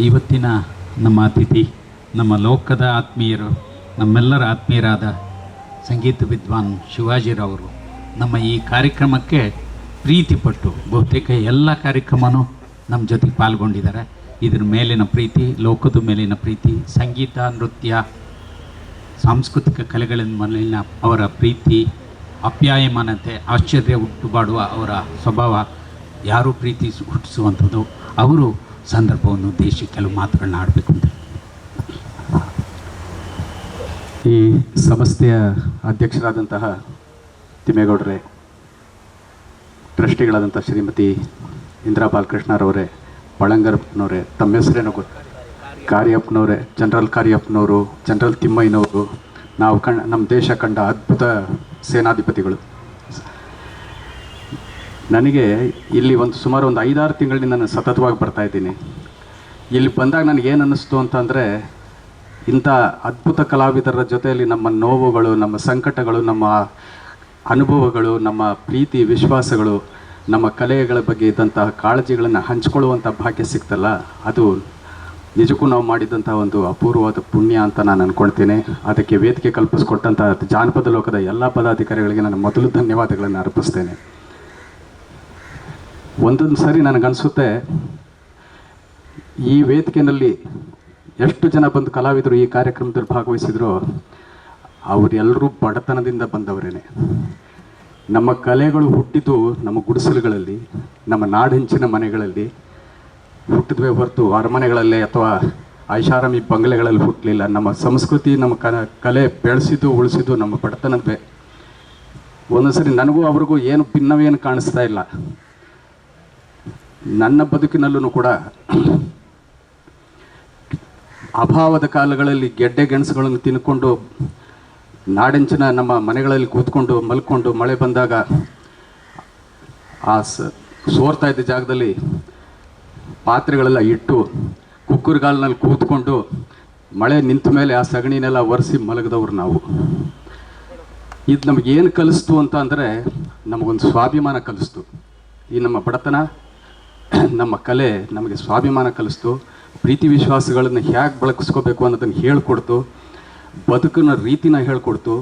ಇವತ್ತಿನ ನಮ್ಮ ಅತಿಥಿ ನಮ್ಮ ಲೋಕದ ಆತ್ಮೀಯರು, ನಮ್ಮೆಲ್ಲರ ಆತ್ಮೀಯರಾದ ಸಂಗೀತ ವಿದ್ವಾನ್ ಶಿವಾಜಿರವರು ನಮ್ಮ ಈ ಕಾರ್ಯಕ್ರಮಕ್ಕೆ ಪ್ರೀತಿಪಟ್ಟು ಬಹುತೇಕ ಎಲ್ಲ ಕಾರ್ಯಕ್ರಮನೂ ನಮ್ಮ ಜೊತೆಗೆ ಪಾಲ್ಗೊಂಡಿದ್ದಾರೆ. ಇದ್ರ ಮೇಲಿನ ಪ್ರೀತಿ, ಲೋಕದ ಮೇಲಿನ ಪ್ರೀತಿ, ಸಂಗೀತ, ನೃತ್ಯ, ಸಾಂಸ್ಕೃತಿಕ ಕಲೆಗಳ ಮೇಲಿನ ಅವರ ಪ್ರೀತಿ, ಅಪ್ಯಾಯಮಾನತೆ, ಆಶ್ಚರ್ಯ ಹುಟ್ಟುಬಾಡುವ ಅವರ ಸ್ವಭಾವ ಯಾರೂ ಪ್ರೀತಿ ಹುಟ್ಟಿಸುವಂಥದ್ದು. ಅವರು ಸಂದರ್ಭವನ್ನು ಉದ್ದೇಶಿ ಕೆಲವು ಮಾತುಗಳನ್ನ ಆಡಬೇಕು ಅಂತ. ಈ ಸಂಸ್ಥೆಯ ಅಧ್ಯಕ್ಷರಾದಂತಹ ತಿಮ್ಮೇಗೌಡರೇ, ಟ್ರಸ್ಟಿಗಳಾದಂಥ ಶ್ರೀಮತಿ ಇಂದಿರಾ ಬಾಲಕೃಷ್ಣರವರೇ, ಪಳಂಗರಪ್ಪನವರೇ, ತಮ್ಮ ಹೆಸರೇನೋ ಗೊತ್ತು, ಕಾರ್ಯಪ್ಪನವರೇ, ಜನರಲ್ ಕಾರ್ಯಪ್ಪನವರು, ಜನರಲ್ ತಿಮ್ಮಯ್ಯನವರು, ನಾವು ನಮ್ಮ ದೇಶ ಕಂಡ ಅದ್ಭುತ ಸೇನಾಧಿಪತಿಗಳು. ನನಗೆ ಇಲ್ಲಿ ಸುಮಾರು ಒಂದು 5-6 ತಿಂಗಳಿಂದ ನಾನು ಸತತವಾಗಿ ಬರ್ತಾಯಿದ್ದೀನಿ. ಇಲ್ಲಿ ಬಂದಾಗ ನನಗೇನು ಅನ್ನಿಸ್ತು ಅಂತಂದರೆ, ಇಂಥ ಅದ್ಭುತ ಕಲಾವಿದರ ಜೊತೆಯಲ್ಲಿ ನಮ್ಮ ನೋವುಗಳು, ನಮ್ಮ ಸಂಕಟಗಳು, ನಮ್ಮ ಅನುಭವಗಳು, ನಮ್ಮ ಪ್ರೀತಿ ವಿಶ್ವಾಸಗಳು, ನಮ್ಮ ಕಲೆಗಳ ಬಗ್ಗೆ ಇದ್ದಂತಹ ಕಾಳಜಿಗಳನ್ನು ಹಂಚ್ಕೊಳ್ಳುವಂಥ ಭಾಗ್ಯ ಸಿಗ್ತಲ್ಲ, ಅದು ನಿಜಕ್ಕೂ ನಾವು ಮಾಡಿದಂಥ ಒಂದು ಅಪೂರ್ವವಾದ ಪುಣ್ಯ ಅಂತ ನಾನು ಅಂದ್ಕೊಳ್ತೇನೆ. ಅದಕ್ಕೆ ವೇದಿಕೆ ಕಲ್ಪಿಸ್ಕೊಟ್ಟಂಥ ಜಾನಪದ ಲೋಕದ ಎಲ್ಲ ಪದಾಧಿಕಾರಿಗಳಿಗೆ ನಾನು ಮೊದಲು ಧನ್ಯವಾದಗಳನ್ನು ಅರ್ಪಿಸ್ತೇನೆ. ಒಂದೊಂದು ಸಾರಿ ನನಗನ್ಸುತ್ತೆ, ಈ ವೇದಿಕೆಯಲ್ಲಿ ಎಷ್ಟು ಜನ ಬಂದು ಕಲಾವಿದರು ಈ ಕಾರ್ಯಕ್ರಮದಲ್ಲಿ ಭಾಗವಹಿಸಿದ್ರು ಅವರೆಲ್ಲರೂ ಬಡತನದಿಂದ ಬಂದವರೇನೆ. ನಮ್ಮ ಕಲೆಗಳು ಹುಟ್ಟಿದ್ದು ನಮ್ಮ ಗುಡಿಸಲುಗಳಲ್ಲಿ, ನಮ್ಮ ನಾಡಂಚಿನ ಮನೆಗಳಲ್ಲಿ ಹುಟ್ಟಿದ್ವೇ ಹೊರತು ಅರಮನೆಗಳಲ್ಲೇ ಅಥವಾ ಐಷಾರಾಮಿ ಬಂಗಲೆಗಳಲ್ಲಿ ಹುಟ್ಟಲಿಲ್ಲ. ನಮ್ಮ ಸಂಸ್ಕೃತಿ, ನಮ್ಮ ಕಲೆ ಬೆಳೆಸಿದ್ದು ಉಳಿಸಿದ್ದು ನಮ್ಮ ಬಡತನದ್ವೇ. ಒಂದೊಂದ್ಸರಿ ನನಗೂ ಅವ್ರಿಗೂ ಏನು ಭಿನ್ನವೇನು ಕಾಣಿಸ್ತಾ ಇಲ್ಲ. ನನ್ನ ಬದುಕಿನಲ್ಲೂ ಕೂಡ ಅಭಾವದ ಕಾಲಗಳಲ್ಲಿ ಗೆಡ್ಡೆ ಗೆಣಸುಗಳನ್ನು ತಿನ್ಕೊಂಡು ನಾಡೆಂಚಿನ ನಮ್ಮ ಮನೆಗಳಲ್ಲಿ ಕೂತ್ಕೊಂಡು ಮಲ್ಕೊಂಡು ಮಳೆ ಬಂದಾಗ ಆ ಸೋರ್ತಾ ಇದ್ದ ಜಾಗದಲ್ಲಿ ಪಾತ್ರೆಗಳೆಲ್ಲ ಇಟ್ಟು ಕುಕ್ಕರ್ಗಾಲ್ನಲ್ಲಿ ಕೂತ್ಕೊಂಡು ಮಳೆ ನಿಂತ ಮೇಲೆ ಆ ಸಗಣಿನೆಲ್ಲ ಒರೆಸಿ ಮಲಗಿದವ್ರು ನಾವು. ಇದು ನಮಗೇನು ಕಲಿಸ್ತು ಅಂತ ಅಂದರೆ ನಮಗೊಂದು ಸ್ವಾಭಿಮಾನ ಕಲಿಸ್ತು. ಈ ನಮ್ಮ ಬಡತನ, ನಮ್ಮ ಕಲೆ ನಮಗೆ ಸ್ವಾಭಿಮಾನ ಕಲಿಸ್ತು. ಪ್ರೀತಿ ವಿಶ್ವಾಸಗಳನ್ನು ಹೇಗೆ ಬಳಕಿಸ್ಕೋಬೇಕು ಅನ್ನೋದನ್ನು ಹೇಳ್ಕೊಡ್ತು. ಬದುಕಿನ ರೀತಿನ ಹೇಳ್ಕೊಡ್ತು.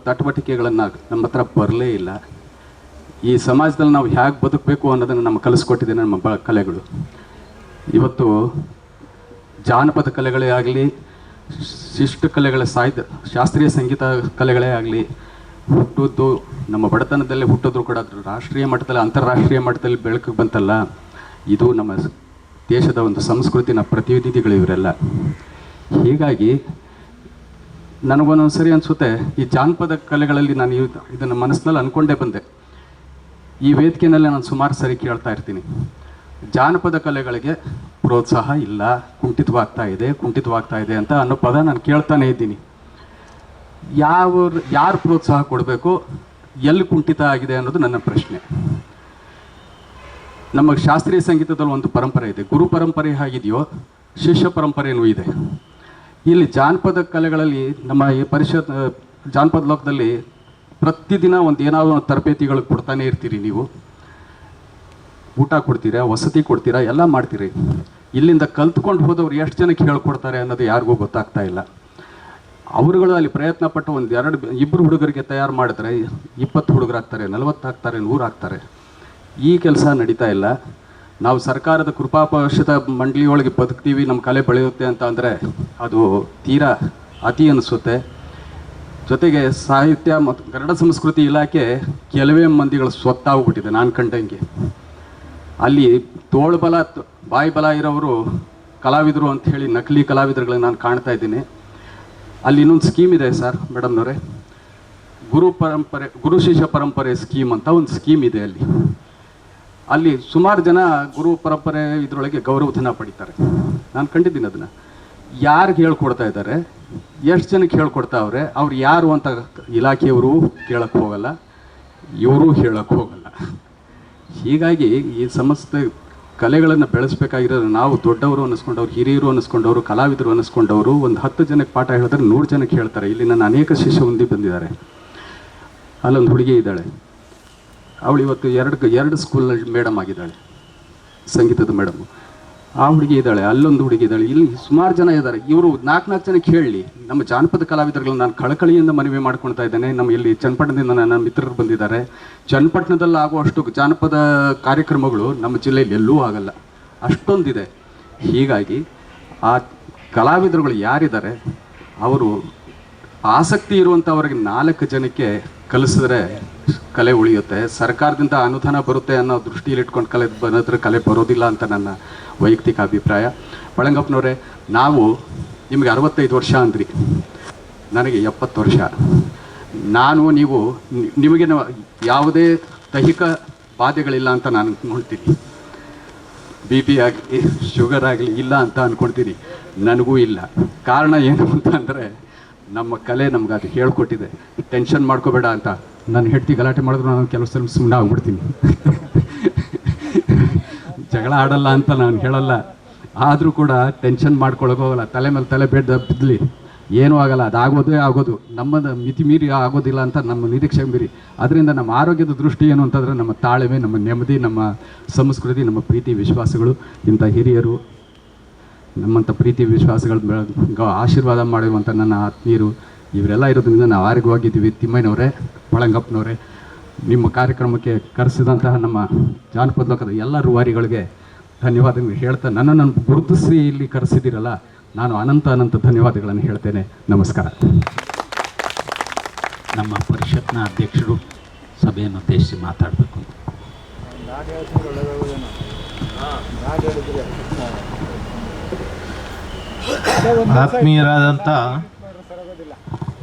ತಟವಟಿಕೆಗಳನ್ನು ನಮ್ಮ ಹತ್ರ ಬರಲೇ ಇಲ್ಲ. ಈ ಸಮಾಜದಲ್ಲಿ ನಾವು ಹೇಗೆ ಬದುಕಬೇಕು ಅನ್ನೋದನ್ನು ನಮಗೆ ಕಲಿಸ್ಕೊಟ್ಟಿದೆ ನಮ್ಮ ಕಲೆಗಳು. ಇವತ್ತು ಜಾನಪದ ಕಲೆಗಳೇ ಆಗಲಿ, ಶಿಷ್ಟ ಕಲೆಗಳ ಶಾಸ್ತ್ರೀಯ ಸಂಗೀತ ಕಲೆಗಳೇ ಆಗಲಿ ಹುಟ್ಟಿದ್ದು ನಮ್ಮ ಬಡತನದಲ್ಲೇ ಹುಟ್ಟಿದ್ರು ಕೂಡ ಅದ್ರ ರಾಷ್ಟ್ರೀಯ ಮಟ್ಟದಲ್ಲಿ, ಅಂತಾರಾಷ್ಟ್ರೀಯ ಮಟ್ಟದಲ್ಲಿ ಬೆಳಕಿಗೆ ಬಂತಲ್ಲ, ಇದು ನಮ್ಮ ದೇಶದ ಒಂದು ಸಂಸ್ಕೃತಿನ ಪ್ರತಿನಿಧಿಗಳು ಇವರೆಲ್ಲ. ಹೀಗಾಗಿ ನನಗೊಂದೊಂದು ಸರಿ ಅನಿಸುತ್ತೆ, ಈ ಜಾನಪದ ಕಲೆಗಳಲ್ಲಿ ನಾನು ಇದನ್ನು ಮನಸ್ಸಿನಲ್ಲಿ ಅಂದ್ಕೊಂಡೇ ಬಂದೆ. ಈ ವೇದಿಕೆಯಲ್ಲೇ ನಾನು ಸುಮಾರು ಸರಿ ಕೇಳ್ತಾ ಇರ್ತೀನಿ, ಜಾನಪದ ಕಲೆಗಳಿಗೆ ಪ್ರೋತ್ಸಾಹ ಇಲ್ಲ, ಕುಂಠಿತವಾಗ್ತಾ ಇದೆ ಅಂತ ಅನ್ನೋ ಪದ ನಾನು ಕೇಳ್ತಾನೆ ಇದ್ದೀನಿ. ಯಾರು ಪ್ರೋತ್ಸಾಹ ಕೊಡಬೇಕು, ಎಲ್ಲಿ ಕುಂಠಿತ ಆಗಿದೆ ಅನ್ನೋದು ನನ್ನ ಪ್ರಶ್ನೆ. ನಮ್ಮ ಶಾಸ್ತ್ರೀಯ ಸಂಗೀತದಲ್ಲಿ ಒಂದು ಪರಂಪರೆ ಇದೆ. ಗುರು ಪರಂಪರೆ ಹೇಗಿದೆಯೋ ಶಿಷ್ಯ ಪರಂಪರೆಯೂ ಇದೆ. ಇಲ್ಲಿ ಜಾನಪದ ಕಲೆಗಳಲ್ಲಿ ನಮ್ಮ ಈ ಜಾನಪದ ಲೋಕದಲ್ಲಿ ಪ್ರತಿದಿನ ಏನಾದರೂ ಒಂದು ತರಬೇತಿಗಳು ಕೊಡ್ತಾನೆ ಇರ್ತೀರಿ. ನೀವು ಊಟ ಕೊಡ್ತೀರಾ, ವಸತಿ ಕೊಡ್ತೀರಾ, ಎಲ್ಲ ಮಾಡ್ತೀರಿ. ಇಲ್ಲಿಂದ ಕಲ್ತ್ಕೊಂಡು ಹೋದವ್ರು ಎಷ್ಟು ಜನಕ್ಕೆ ಹೇಳ್ಕೊಡ್ತಾರೆ ಅನ್ನೋದು ಯಾರಿಗೂ ಗೊತ್ತಾಗ್ತಾ ಇಲ್ಲ. ಅವರುಗಳು ಅಲ್ಲಿ ಪ್ರಯತ್ನ ಪಟ್ಟು ಇಬ್ಬರು ಹುಡುಗರಿಗೆ ತಯಾರು ಮಾಡಿದ್ರೆ 20 ಹುಡುಗರಾಗ್ತಾರೆ, 40 ಆಗ್ತಾರೆ, 100 ಆಗ್ತಾರೆ. ಈ ಕೆಲಸ ನಡೀತಾ ಇಲ್ಲ. ನಾವು ಸರ್ಕಾರದ ಕೃಪಾಪೋಷಿತ ಮಂಡಳಿಯೊಳಗೆ ಬದುಕ್ತೀವಿ, ನಮ್ಮ ಕಲೆ ಬೆಳೆಯುತ್ತೆ ಅಂತ ಅಂದರೆ ಅದು ತೀರಾ ಅತಿ ಅನಿಸುತ್ತೆ. ಜೊತೆಗೆ ಸಾಹಿತ್ಯ ಮತ್ತು ಕನ್ನಡ ಸಂಸ್ಕೃತಿ ಇಲಾಖೆ ಕೆಲವೇ ಮಂದಿಗಳು ಸ್ವತ್ತಾಗ್ಬಿಟ್ಟಿದೆ ನಾನು ಕಂಡಂಗೆ. ಅಲ್ಲಿ ತೋಳ್ಬಲ ಬಾಯಿ ಬಲ ಇರೋರು ಕಲಾವಿದರು ಅಂತ ಹೇಳಿ ನಕಲಿ ಕಲಾವಿದರುಗಳನ್ನ ನಾನು ಕಾಣ್ತಾ ಇದ್ದೀನಿ. ಅಲ್ಲಿ ಇನ್ನೊಂದು ಸ್ಕೀಮ್ ಇದೆ ಸರ್ ಮೇಡಮ್ನವರೇ, ಗುರು ಶಿಷ್ಯ ಪರಂಪರೆ ಸ್ಕೀಮ್ ಅಂತ ಒಂದು ಸ್ಕೀಮ್ ಇದೆ. ಅಲ್ಲಿ ಸುಮಾರು ಜನ ಗುರು ಪರಂಪರೆ ಇದರೊಳಗೆ ಗೌರವಧನ ಪಡಿತಾರೆ. ನಾನು ಕಂಡಿದ್ದೀನಿ ಅದನ್ನು. ಯಾರಿಗೆ ಹೇಳ್ಕೊಡ್ತಾ ಇದ್ದಾರೆ, ಎಷ್ಟು ಜನಕ್ಕೆ ಹೇಳ್ಕೊಡ್ತಾವ್ರೆ, ಅವ್ರು ಯಾರು ಅಂತ ಇಲಾಖೆಯವರು ಕೇಳಕ್ಕೆ ಹೋಗಲ್ಲ, ಇವರು ಹೇಳಕ್ಕೆ ಹೋಗಲ್ಲ. ಹೀಗಾಗಿ ಈ ಸಮಸ್ತ ಕಲೆಗಳನ್ನು ಬೆಳೆಸಬೇಕಾಗಿರೋದು ನಾವು ದೊಡ್ಡವರು ಅನ್ನಿಸ್ಕೊಂಡವ್ರು, ಹಿರಿಯರು ಅನ್ನಿಸ್ಕೊಂಡವರು, ಕಲಾವಿದರು ಅನ್ನಿಸ್ಕೊಂಡವರು ಒಂದು 10 ಜನಕ್ಕೆ ಪಾಠ ಹೇಳಿದ್ರೆ 100 ಜನಕ್ಕೆ ಹೇಳ್ತಾರೆ. ಇಲ್ಲಿ ನನ್ನ ಅನೇಕ ಶಿಷ್ಯ ಹೊಂದಿ ಬಂದಿದ್ದಾರೆ. ಅಲ್ಲೊಂದು ಹುಡುಗಿ ಇದ್ದಾಳೆ, ಅವಳು ಇವತ್ತು ಎರಡು ಸ್ಕೂಲ್ನಲ್ಲಿ ಮೇಡಮ್ ಆಗಿದ್ದಾಳೆ, ಸಂಗೀತದ ಮೇಡಮು. ಆ ಹುಡುಗಿ ಇದ್ದಾಳೆ, ಅಲ್ಲೊಂದು ಹುಡುಗಿ ಇದ್ದಾಳೆ, ಇಲ್ಲಿ ಸುಮಾರು ಜನ ಇದ್ದಾರೆ. ಇವರು 4 ಜನಕ್ಕೆ ಹೇಳಿ ನಮ್ಮ ಜಾನಪದ ಕಲಾವಿದರುಗಳನ್ನ ನಾನು ಕಳಕಳಿಯಿಂದ ಮನವಿ ಮಾಡ್ಕೊಳ್ತಾ ಇದ್ದೇನೆ. ನಮ್ಮ ಇಲ್ಲಿ ಚನ್ನಪಟ್ಟಣದಿಂದ ನನ್ನ ಮಿತ್ರರು ಬಂದಿದ್ದಾರೆ. ಚನ್ನಪಟ್ಟಣದಲ್ಲಿ ಆಗುವಷ್ಟು ಜಾನಪದ ಕಾರ್ಯಕ್ರಮಗಳು ನಮ್ಮ ಜಿಲ್ಲೆಯಲ್ಲಿ ಎಲ್ಲೂ ಆಗಲ್ಲ, ಅಷ್ಟೊಂದಿದೆ. ಹೀಗಾಗಿ ಆ ಕಲಾವಿದರುಗಳು ಯಾರಿದ್ದಾರೆ ಅವರು ಆಸಕ್ತಿ ಇರುವಂಥವ್ರಿಗೆ 4 ಜನಕ್ಕೆ ಕಲಿಸಿದ್ರೆ ಕಲೆ ಉಳಿಯುತ್ತೆ. ಸರ್ಕಾರದಿಂದ ಅನುದಾನ ಬರುತ್ತೆ ಅನ್ನೋ ದೃಷ್ಟಿಯಲ್ಲಿ ಇಟ್ಕೊಂಡು ಕಲೆ ಬರೋದಿಲ್ಲ ಅಂತ ನನ್ನ ವೈಯಕ್ತಿಕ ಅಭಿಪ್ರಾಯ. ಪಳಂಗಪ್ಪನವರೇ, ನಿಮಗೆ 65 ವರ್ಷ ಅಂದ್ರಿ, ನನಗೆ 70 ವರ್ಷ. ನಿಮಗೆ ಯಾವುದೇ ದೈಹಿಕ ಬಾಧೆಗಳಿಲ್ಲ ಅಂತ ನಾನು ಅಂದ್ಕೊಳ್ತೀನಿ. BP ಆಗಲಿ ಶುಗರ್ ಆಗಲಿ ಇಲ್ಲ ಅಂತ ಅಂದ್ಕೊಳ್ತೀನಿ. ನನಗೂ ಇಲ್ಲ. ಕಾರಣ ಏನು ಅಂತ ಅಂದರೆ ನಮ್ಮ ಕಲೆ ನಮ್ಗೆ ಅದು ಹೇಳ್ಕೊಟ್ಟಿದೆ. ಟೆನ್ಷನ್ ಮಾಡ್ಕೋಬೇಡ ಅಂತ ನಾನು ಹೆಂಡ್ತಿ ಗಲಾಟೆ ಮಾಡಿದ್ರು ನಾನು ಕೆಲವು ಸಲ ಸುಮ್ಮನೆ ಆಗ್ಬಿಡ್ತೀನಿ. ಜಗಳ ಆಡಲ್ಲ ಅಂತ ನಾನು ಹೇಳಲ್ಲ, ಆದರೂ ಕೂಡ ಟೆನ್ಷನ್ ಮಾಡ್ಕೊಳಗೋಗಲ್ಲ. ತಲೆ ಮೇಲೆ ತಲೆ ಬಿದ್ದಲಿ ಏನೂ ಆಗಲ್ಲ, ಅದಾಗೋದೇ ಆಗೋದು. ನಮ್ಮದು ಮಿತಿ ಮೀರಿ ಆಗೋದಿಲ್ಲ ಅಂತ ನಮ್ಮ ನಿರೀಕ್ಷೆ ಮೀರಿ. ಅದರಿಂದ ನಮ್ಮ ಆರೋಗ್ಯದ ದೃಷ್ಟಿ ಏನು ಅಂತಂದರೆ ನಮ್ಮ ತಾಳ್ಮೆ, ನಮ್ಮ ನೆಮ್ಮದಿ, ನಮ್ಮ ಸಂಸ್ಕೃತಿ, ನಮ್ಮ ಪ್ರೀತಿ ವಿಶ್ವಾಸಗಳು. ಇಂಥ ಹಿರಿಯರು ನಮ್ಮಂಥ ಪ್ರೀತಿ ವಿಶ್ವಾಸಗಳ ಆಶೀರ್ವಾದ ಮಾಡುವಂಥ ನನ್ನ ಆತ್ಮೀಯರು ಇವರೆಲ್ಲ ಇರೋದ್ರಿಂದ ನಾವು ಆರೋಗ್ಯವಾಗಿದ್ದೀವಿ. ತಿಮ್ಮಯ್ಯನವರೇ, ಪಳಂಗಪ್ಪನವರೇ, ನಿಮ್ಮ ಕಾರ್ಯಕ್ರಮಕ್ಕೆ ಕರೆಸಿದಂತಹ ನಮ್ಮ ಜಾನಪದ ಲೋಕದ ಎಲ್ಲ ರೂವಾರಿಗಳಿಗೆ ಧನ್ಯವಾದಗಳು ಹೇಳ್ತಾ, ನನ್ನನ್ನು ಗುರುತಿಸಿ ಇಲ್ಲಿ ಕರೆಸಿದ್ದೀರಲ್ಲ ನಾನು ಅನಂತ ಧನ್ಯವಾದಗಳನ್ನು ಹೇಳ್ತೇನೆ. ನಮಸ್ಕಾರ. ನಮ್ಮ ಪರಿಷತ್ನ ಅಧ್ಯಕ್ಷರು ಸಭೆಯನ್ನು ಉದ್ದೇಶಿಸಿ ಮಾತಾಡಬೇಕು. ಆತ್ಮೀಯರಾದಂಥ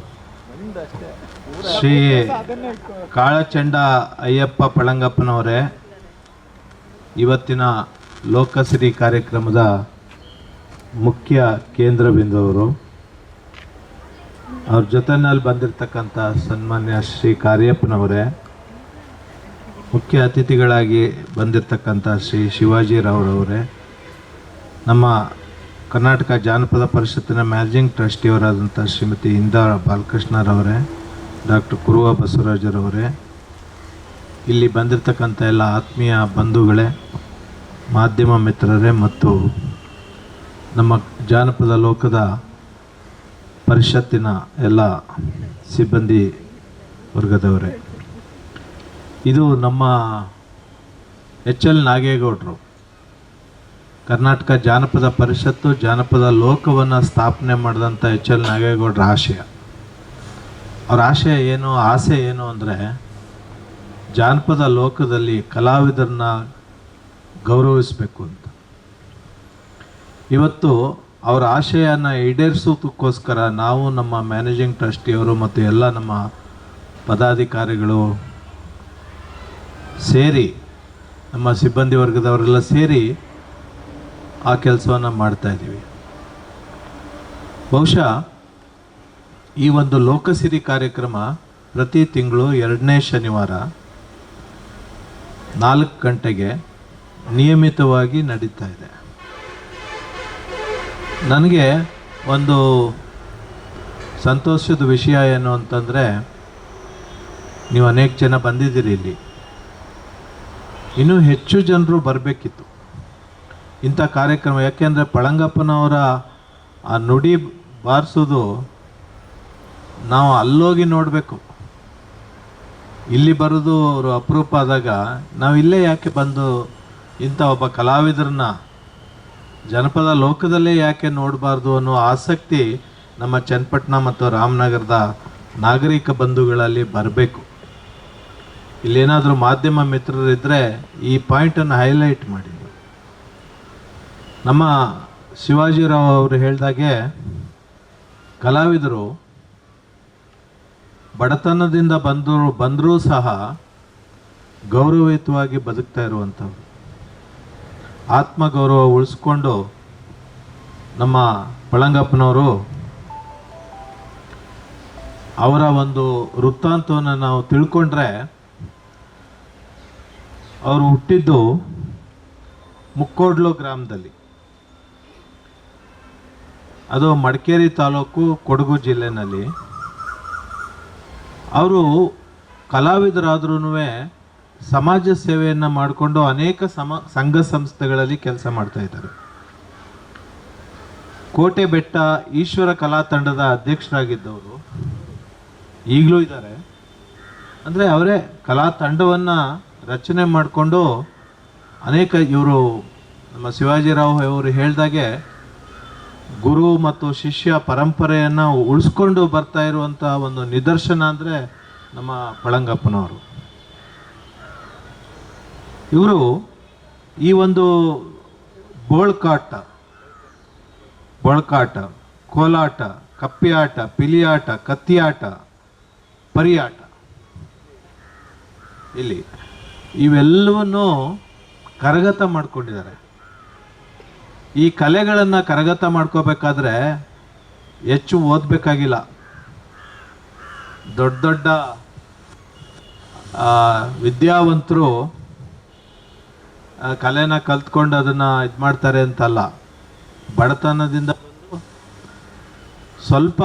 ಶ್ರೀ ಕಾಳಚಂಡ ಅಯ್ಯಪ್ಪ ಪಳಂಗಪ್ಪನವರೇ, ಇವತ್ತಿನ ಲೋಕಸಿರಿ ಕಾರ್ಯಕ್ರಮದ ಮುಖ್ಯ ಕೇಂದ್ರ ಬಿಂದುವರು, ಅವ್ರ ಜೊತೆನಲ್ಲಿ ಬಂದಿರತಕ್ಕಂಥ ಸನ್ಮಾನ್ಯ ಶ್ರೀ ಕಾರ್ಯಪ್ಪನವರೇ, ಮುಖ್ಯ ಅತಿಥಿಗಳಾಗಿ ಬಂದಿರತಕ್ಕಂಥ ಶ್ರೀ ಶಿವಾಜಿರಾವ್ರವರೇ, ನಮ್ಮ ಕರ್ನಾಟಕ ಜಾನಪದ ಪರಿಷತ್ತಿನ ಮ್ಯಾನೇಜಿಂಗ್ ಟ್ರಸ್ಟಿಯವರಾದಂಥ ಶ್ರೀಮತಿ ಇಂದಾ ಬಾಲಕೃಷ್ಣರವರೇ, ಡಾಕ್ಟರ್ ಕುರುವ ಬಸವರಾಜರವರೇ, ಇಲ್ಲಿ ಬಂದಿರತಕ್ಕಂಥ ಎಲ್ಲ ಆತ್ಮೀಯ ಬಂಧುಗಳೇ, ಮಾಧ್ಯಮ ಮಿತ್ರರೇ ಮತ್ತು ನಮ್ಮ ಜಾನಪದ ಲೋಕದ ಪರಿಷತ್ತಿನ ಎಲ್ಲ ಸಿಬ್ಬಂದಿ ವರ್ಗದವರೇ, ಇದು ನಮ್ಮ HL ನಾಗೇಗೌಡರು ಕರ್ನಾಟಕ ಜಾನಪದ ಪರಿಷತ್ತು ಜಾನಪದ ಲೋಕವನ್ನು ಸ್ಥಾಪನೆ ಮಾಡಿದಂಥ HL ನಾಗೇಗೌಡರ ಆಶಯ. ಅವ್ರ ಆಶಯ ಏನು, ಆಸೆ ಏನು ಅಂದರೆ ಜಾನಪದ ಲೋಕದಲ್ಲಿ ಕಲಾವಿದರನ್ನ ಗೌರವಿಸಬೇಕು ಅಂತ. ಇವತ್ತು ಅವರ ಆಶಯನ ಈಡೇರಿಸೋದಕ್ಕೋಸ್ಕರ ನಾವು ನಮ್ಮ ಮ್ಯಾನೇಜಿಂಗ್ ಟ್ರಸ್ಟಿಯವರು ಮತ್ತು ಎಲ್ಲ ನಮ್ಮ ಪದಾಧಿಕಾರಿಗಳು ಸೇರಿ, ನಮ್ಮ ಸಿಬ್ಬಂದಿ ವರ್ಗದವರೆಲ್ಲ ಸೇರಿ ಆ ಕೆಲಸವನ್ನು ಮಾಡ್ತಾಯಿದ್ದೀವಿ. ಬಹುಶಃ ಈ ಒಂದು ಲೋಕಸಿರಿ ಕಾರ್ಯಕ್ರಮ ಪ್ರತಿ ತಿಂಗಳು 2ನೇ ಶನಿವಾರ 4 ಗಂಟೆಗೆ ನಿಯಮಿತವಾಗಿ ನಡೀತಾ ಇದೆ. ನನಗೆ ಒಂದು ಸಂತೋಷದ ವಿಷಯ ಏನು ಅಂತಂದರೆ, ನೀವು ಅನೇಕ ಜನ ಬಂದಿದ್ದೀರಿ ಇಲ್ಲಿ, ಇನ್ನೂ ಹೆಚ್ಚು ಜನರು ಬರಬೇಕಿತ್ತು ಇಂಥ ಕಾರ್ಯಕ್ರಮ. ಯಾಕೆಂದರೆ ಪಳಂಗಪ್ಪನವರ ಆ ನುಡಿ ಬಾರಿಸೋದು ನಾವು ಅಲ್ಲೋಗಿ ನೋಡಬೇಕು. ಇಲ್ಲಿ ಬರೋದು ಅವರು ಅಪರೂಪ ಆದಾಗ ನಾವು ಇಲ್ಲೇ ಯಾಕೆ ಬಂದು ಇಂಥ ಒಬ್ಬ ಕಲಾವಿದರನ್ನ ಜನಪದ ಲೋಕದಲ್ಲೇ ಯಾಕೆ ನೋಡಬಾರ್ದು ಅನ್ನೋ ಆಸಕ್ತಿ ನಮ್ಮ ಚನ್ನಪಟ್ಟಣ ಮತ್ತು ರಾಮನಗರದ ನಾಗರಿಕ ಬಂಧುಗಳಲ್ಲಿ ಬರಬೇಕು. ಇಲ್ಲೇನಾದರೂ ಮಾಧ್ಯಮ ಮಿತ್ರರಿದ್ದರೆ ಈ ಪಾಯಿಂಟನ್ನು ಹೈಲೈಟ್ ಮಾಡಿ. ನಮ್ಮ ಶಿವಾಜಿರಾವ್ ಅವರು ಹೇಳಿದಾಗೆ ಕಲಾವಿದರು ಬಡತನದಿಂದ ಬಂದರೂ ಸಹ ಗೌರವಯುತವಾಗಿ ಬದುಕ್ತಾ ಇರುವಂಥವ್ರು, ಆತ್ಮಗೌರವ ಉಳಿಸ್ಕೊಂಡು ನಮ್ಮ ಪಳಂಗಪ್ಪನವರು ಅವರ ಒಂದು ವೃತ್ತಾಂತವನ್ನು ನಾವು ತಿಳ್ಕೊಂಡ್ರೆ, ಅವರು ಹುಟ್ಟಿದ್ದು ಮುಕ್ಕೋಡ್ಲು ಗ್ರಾಮದಲ್ಲಿ, ಅದು ಮಡಿಕೇರಿ ತಾಲೂಕು ಕೊಡಗು ಜಿಲ್ಲೆನಲ್ಲಿ. ಅವರು ಕಲಾವಿದರಾದ್ರೂ ಸಮಾಜ ಸೇವೆಯನ್ನು ಮಾಡಿಕೊಂಡು ಅನೇಕ ಸಂಘ ಸಂಸ್ಥೆಗಳಲ್ಲಿ ಕೆಲಸ ಮಾಡ್ತಾ ಇದ್ದಾರೆ. ಕೋಟೆ ಬೆಟ್ಟ ಈಶ್ವರ ಕಲಾ ತಂಡದ ಅಧ್ಯಕ್ಷರಾಗಿದ್ದವರು ಈಗಲೂ ಇದ್ದಾರೆ. ಅಂದರೆ ಅವರೇ ಕಲಾ ತಂಡವನ್ನು ರಚನೆ ಮಾಡಿಕೊಂಡು ಅನೇಕ, ಇವರು ನಮ್ಮ ಶಿವಾಜಿರಾವ್ ಅವರು ಹೇಳಿದಾಗೆ ಗುರು ಮತ್ತು ಶಿಷ್ಯ ಪರಂಪರೆಯನ್ನು ಉಳಿಸ್ಕೊಂಡು ಬರ್ತಾ ಇರುವಂಥ ಒಂದು ನಿದರ್ಶನ ಅಂದರೆ ನಮ್ಮ ಪಳಂಗಪ್ಪನವರು. ಇವರು ಈ ಒಂದು ಬೋಳ್ಕಾಟ, ಕೋಲಾಟ, ಕಪ್ಪಿಯಾಟ, ಪಿಲಿಯಾಟ, ಕತ್ತಿಯಾಟ, ಪರಿಯಾಟ, ಇಲ್ಲಿ ಇವೆಲ್ಲವನ್ನು ಕರಗತ ಮಾಡ್ಕೊಂಡಿದ್ದಾರೆ. ಈ ಕಲೆಗಳನ್ನು ಕರಗತ ಮಾಡ್ಕೋಬೇಕಾದ್ರೆ ಹೆಚ್ಚು ಓದಬೇಕಾಗಿಲ್ಲ. ದೊಡ್ಡ ದೊಡ್ಡ ವಿದ್ಯಾವಂತರು ಕಲೆನ ಕಲ್ತ್ಕೊಂಡು ಅದನ್ನು ಇದು ಮಾಡ್ತಾರೆ ಅಂತಲ್ಲ. ಬಡತನದಿಂದ ಬಂದು ಸ್ವಲ್ಪ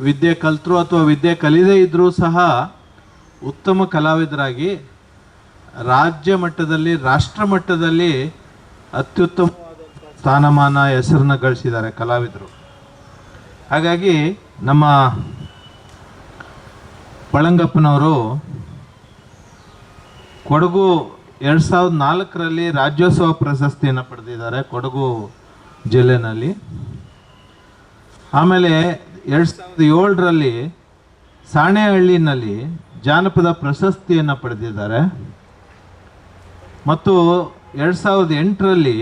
ವಿದ್ಯೆ ಕಲ್ತರು ಅಥವಾ ವಿದ್ಯೆ ಕಲಿದೇ ಇದ್ದರೂ ಸಹ ಉತ್ತಮ ಕಲಾವಿದರಾಗಿ ರಾಜ್ಯ ಮಟ್ಟದಲ್ಲಿ, ರಾಷ್ಟ್ರ ಮಟ್ಟದಲ್ಲಿ ಅತ್ಯುತ್ತಮ ಸ್ಥಾನಮಾನ, ಹೆಸರನ್ನ ಗಳಿಸಿದ್ದಾರೆ ಕಲಾವಿದರು. ಹಾಗಾಗಿ ನಮ್ಮ ಪಳಂಗಪ್ಪನವರು ಕೊಡಗು 2004ರಲ್ಲಿ ರಾಜ್ಯೋತ್ಸವ ಪ್ರಶಸ್ತಿಯನ್ನು ಪಡೆದಿದ್ದಾರೆ ಕೊಡಗು ಜಿಲ್ಲೆನಲ್ಲಿ. ಆಮೇಲೆ 2007ರಲ್ಲಿ ಸಾಣೆಹಳ್ಳಿನಲ್ಲಿ ಜಾನಪದ ಪ್ರಶಸ್ತಿಯನ್ನು ಪಡೆದಿದ್ದಾರೆ ಮತ್ತು 2008ರಲ್ಲಿ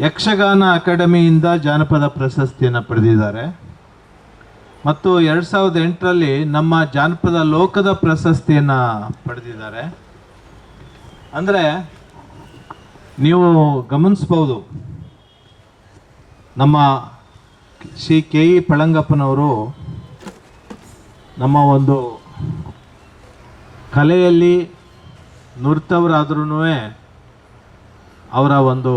ಯಕ್ಷಗಾನ ಅಕಾಡೆಮಿಯಿಂದ ಜಾನಪದ ಪ್ರಶಸ್ತಿಯನ್ನು ಪಡೆದಿದ್ದಾರೆ ಮತ್ತು 2008ರಲ್ಲಿ ನಮ್ಮ ಜಾನಪದ ಲೋಕದ ಪ್ರಶಸ್ತಿಯನ್ನು ಪಡೆದಿದ್ದಾರೆ. ಅಂದರೆ ನೀವು ಗಮನಿಸ್ಬೋದು, ನಮ್ಮ ಶ್ರೀ ಕೆ ಇ ಪಳಂಗಪ್ಪನವರು ನಮ್ಮ ಒಂದು ಕಲೆಯಲ್ಲಿ ನುರಿತವರಾದ್ರೂ ಅವರ ಒಂದು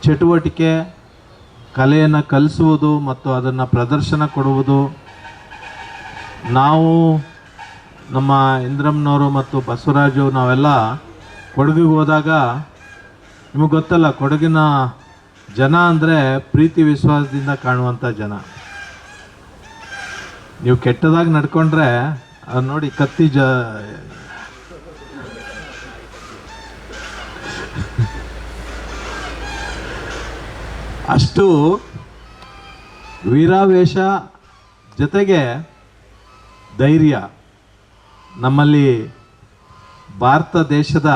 ಚಟುವಟಿಕೆ, ಕಲೆಯನ್ನು ಕಲಿಸುವುದು ಮತ್ತು ಅದನ್ನು ಪ್ರದರ್ಶನ ಕೊಡುವುದು, ನಾವು ನಮ್ಮ ಇಂದ್ರಮ್ಮನವರು ಮತ್ತು ಬಸವರಾಜು ನಾವೆಲ್ಲ ಕೊಡಗಿಗೆ ಹೋದಾಗ ನಿಮಗೆ ಗೊತ್ತಲ್ಲ, ಕೊಡಗಿನ ಜನ ಅಂದರೆ ಪ್ರೀತಿ ವಿಶ್ವಾಸದಿಂದ ಕಾಣುವಂಥ ಜನ. ನೀವು ಕೆಟ್ಟದಾಗಿ ನಡ್ಕೊಂಡ್ರೆ ಅದು ನೋಡಿ ಕತ್ತಿ ಅಷ್ಟು ವೀರಾವೇಶ ಜೊತೆಗೆ ಧೈರ್ಯ. ನಮ್ಮಲ್ಲಿ ಭಾರತ ದೇಶದ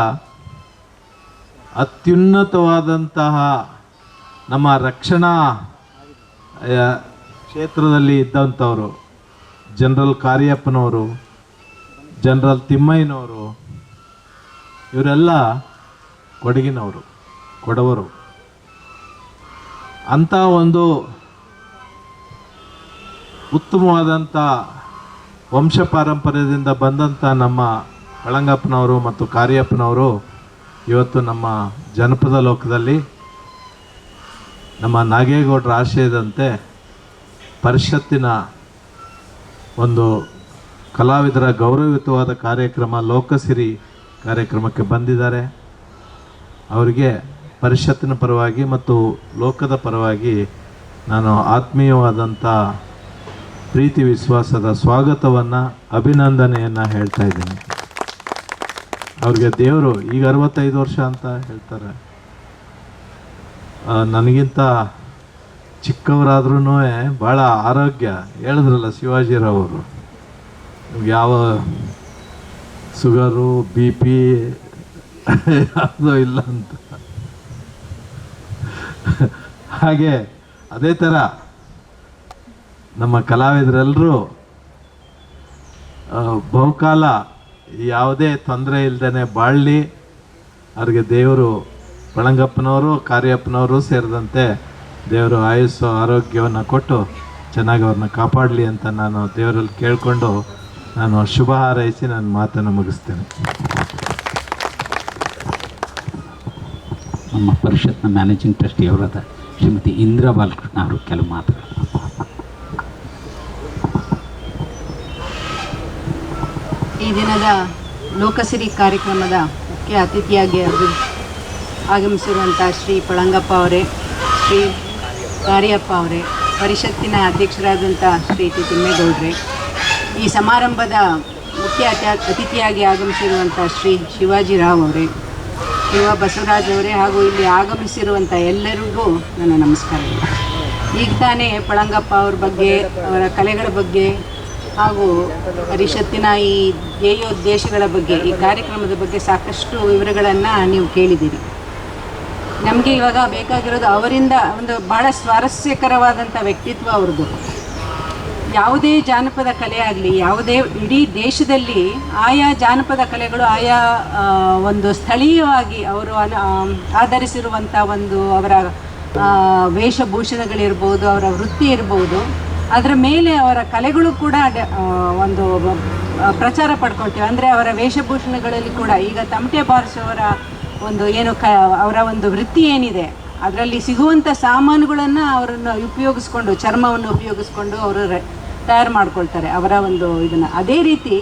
ಅತ್ಯುನ್ನತವಾದಂತಹ ನಮ್ಮ ರಕ್ಷಣಾ ಕ್ಷೇತ್ರದಲ್ಲಿ ಇದ್ದಂಥವರು ಜನರಲ್ ಕಾರ್ಯಪ್ಪನವರು, ಜನರಲ್ ತಿಮ್ಮಯ್ಯನವರು, ಇವರೆಲ್ಲ ಕೊಡಗಿನವರು, ಕೊಡವರು. ಅಂಥ ಒಂದು ಉತ್ತಮವಾದಂಥ ವಂಶ ಪಾರಂಪರ್ಯದಿಂದ ಬಂದಂಥ ನಮ್ಮ ಪಳಂಗಪ್ಪನವರು ಮತ್ತು ಕಾರ್ಯಪ್ಪನವರು ಇವತ್ತು ನಮ್ಮ ಜನಪದ ಲೋಕದಲ್ಲಿ ನಮ್ಮ ನಾಗೇಗೌಡರ ಆಶಯದಂತೆ ಪರಿಷತ್ತಿನ ಒಂದು ಕಲಾವಿದರ ಗೌರವಯುತವಾದ ಕಾರ್ಯಕ್ರಮ ಲೋಕಸಿರಿ ಕಾರ್ಯಕ್ರಮಕ್ಕೆ ಬಂದಿದ್ದಾರೆ. ಅವರಿಗೆ ಪರಿಷತ್ತಿನ ಪರವಾಗಿ ಮತ್ತು ಲೋಕದ ಪರವಾಗಿ ನಾನು ಆತ್ಮೀಯವಾದಂಥ ಪ್ರೀತಿ ವಿಶ್ವಾಸದ ಸ್ವಾಗತವನ್ನು, ಅಭಿನಂದನೆಯನ್ನು ಹೇಳ್ತಾ ಇದ್ದೀನಿ. ಅವ್ರಿಗೆ ದೇವರು ಈಗ 65 ವರ್ಷ ಅಂತ ಹೇಳ್ತಾರೆ. ನನಗಿಂತ ಚಿಕ್ಕವರಾದ್ರೂ ಭಾಳ ಆರೋಗ್ಯ. ಹೇಳಿದ್ರಲ್ಲ ಶಿವಾಜಿರವರು, ಯಾವ ಶುಗರು ಬಿ ಪಿ ಯಾವುದೋ ಇಲ್ಲ ಅಂತ. ಹಾಗೆ ಅದೇ ಥರ ನಮ್ಮ ಕಲಾವಿದರೆಲ್ಲರೂ ಬಹುಕಾಲ ಯಾವುದೇ ತೊಂದರೆ ಇಲ್ಲದೇ ಬಾಳಲಿ. ಅವ್ರಿಗೆ ದೇವರು ಪಳಂಗಪ್ಪನವರು ಕಾರ್ಯಪ್ಪನವರು ಸೇರಿದಂತೆ ದೇವರು ಆಯುಸ್ಸು ಆರೋಗ್ಯವನ್ನು ಕೊಟ್ಟು ಚೆನ್ನಾಗಿ ಅವ್ರನ್ನ ಕಾಪಾಡಲಿ ಅಂತ ನಾನು ದೇವರಲ್ಲಿ ಕೇಳಿಕೊಂಡು ನಾನು ಶುಭ ಹಾರೈಸಿ ನನ್ನ ಮಾತನ್ನು ಮುಗಿಸ್ತೇನೆ. ನಮ್ಮ ಪರಿಷತ್ನ ಮ್ಯಾನೇಜಿಂಗ್ ಟ್ರಸ್ಟಿಯವರಾದ ಶ್ರೀಮತಿ ಇಂದಿರಾ ಬಾಲಕೃಷ್ಣ ಅವರು ಕೆಲವು ಮಾತುಗಳು. ಈ ದಿನದ ಲೋಕಸಿರಿ ಕಾರ್ಯಕ್ರಮದ ಮುಖ್ಯ ಅತಿಥಿಯಾಗಿ ಆಗಮಿಸಿರುವಂಥ ಶ್ರೀ ಪಳಂಗಪ್ಪ ಅವರೇ, ಶ್ರೀ ಕಾರ್ಯಪ್ಪ ಅವರೇ, ಪರಿಷತ್ತಿನ ಅಧ್ಯಕ್ಷರಾದಂಥ ಶ್ರೀ ತಿಮ್ಮೇಗೌಡ್ರೆ, ಈ ಸಮಾರಂಭದ ಮುಖ್ಯ ಅತಿಥಿಯಾಗಿ ಆಗಮಿಸಿರುವಂಥ ಶ್ರೀ ಶಿವಾಜಿರಾವ್ ಅವರೇ, ಯುವ ಬಸವರಾಜ್ ಅವರೇ, ಹಾಗೂ ಇಲ್ಲಿ ಆಗಮಿಸಿರುವಂಥ ಎಲ್ಲರಿಗೂ ನನ್ನ ನಮಸ್ಕಾರಗಳು. ಈಗ ತಾನೇ ಪಳಂಗಪ್ಪ ಅವ್ರ ಬಗ್ಗೆ, ಅವರ ಕಲೆಗಳ ಬಗ್ಗೆ ಹಾಗೂ ಪರಿಷತ್ತಿನ ಈ ಧ್ಯೇಯೋದ್ದೇಶಗಳ ಬಗ್ಗೆ, ಈ ಕಾರ್ಯಕ್ರಮದ ಬಗ್ಗೆ ಸಾಕಷ್ಟು ವಿವರಗಳನ್ನು ನೀವು ಕೇಳಿದ್ದೀರಿ. ನಮಗೆ ಇವಾಗ ಬೇಕಾಗಿರೋದು ಅವರಿಂದ ಒಂದು ಭಾಳ ಸ್ವಾರಸ್ಯಕರವಾದಂಥ ವ್ಯಕ್ತಿತ್ವ ಅವ್ರದ್ದು. ಯಾವುದೇ ಜಾನಪದ ಕಲೆ ಆಗಲಿ, ಯಾವುದೇ ಇಡೀ ದೇಶದಲ್ಲಿ ಆಯಾ ಜಾನಪದ ಕಲೆಗಳು ಆಯಾ ಒಂದು ಸ್ಥಳೀಯವಾಗಿ ಅವರು ಆಧರಿಸಿರುವಂಥ ಒಂದು ಅವರ ವೇಷಭೂಷಣಗಳಿರ್ಬೋದು, ಅವರ ವೃತ್ತಿ ಇರ್ಬೋದು, ಅದರ ಮೇಲೆ ಅವರ ಕಲೆಗಳು ಕೂಡ ಒಂದು ಪ್ರಚಾರ ಪಡ್ಕೊಳ್ತೀವಿ. ಅಂದರೆ ಅವರ ವೇಷಭೂಷಣಗಳಲ್ಲಿ ಕೂಡ ಈಗ ತಮಟೆ ಬಾರಿಸುವವರ ಒಂದು ಏನು ಅವರ ಒಂದು ವೃತ್ತಿ ಏನಿದೆ, ಅದರಲ್ಲಿ ಸಿಗುವಂಥ ಸಾಮಾನುಗಳನ್ನು ಅವರನ್ನು ಉಪಯೋಗಿಸ್ಕೊಂಡು, ಚರ್ಮವನ್ನು ಉಪಯೋಗಿಸ್ಕೊಂಡು ಅವರು ತಯಾರು ಮಾಡ್ಕೊಳ್ತಾರೆ ಅವರ ಒಂದು ಇದನ್ನು. ಅದೇ ರೀತಿ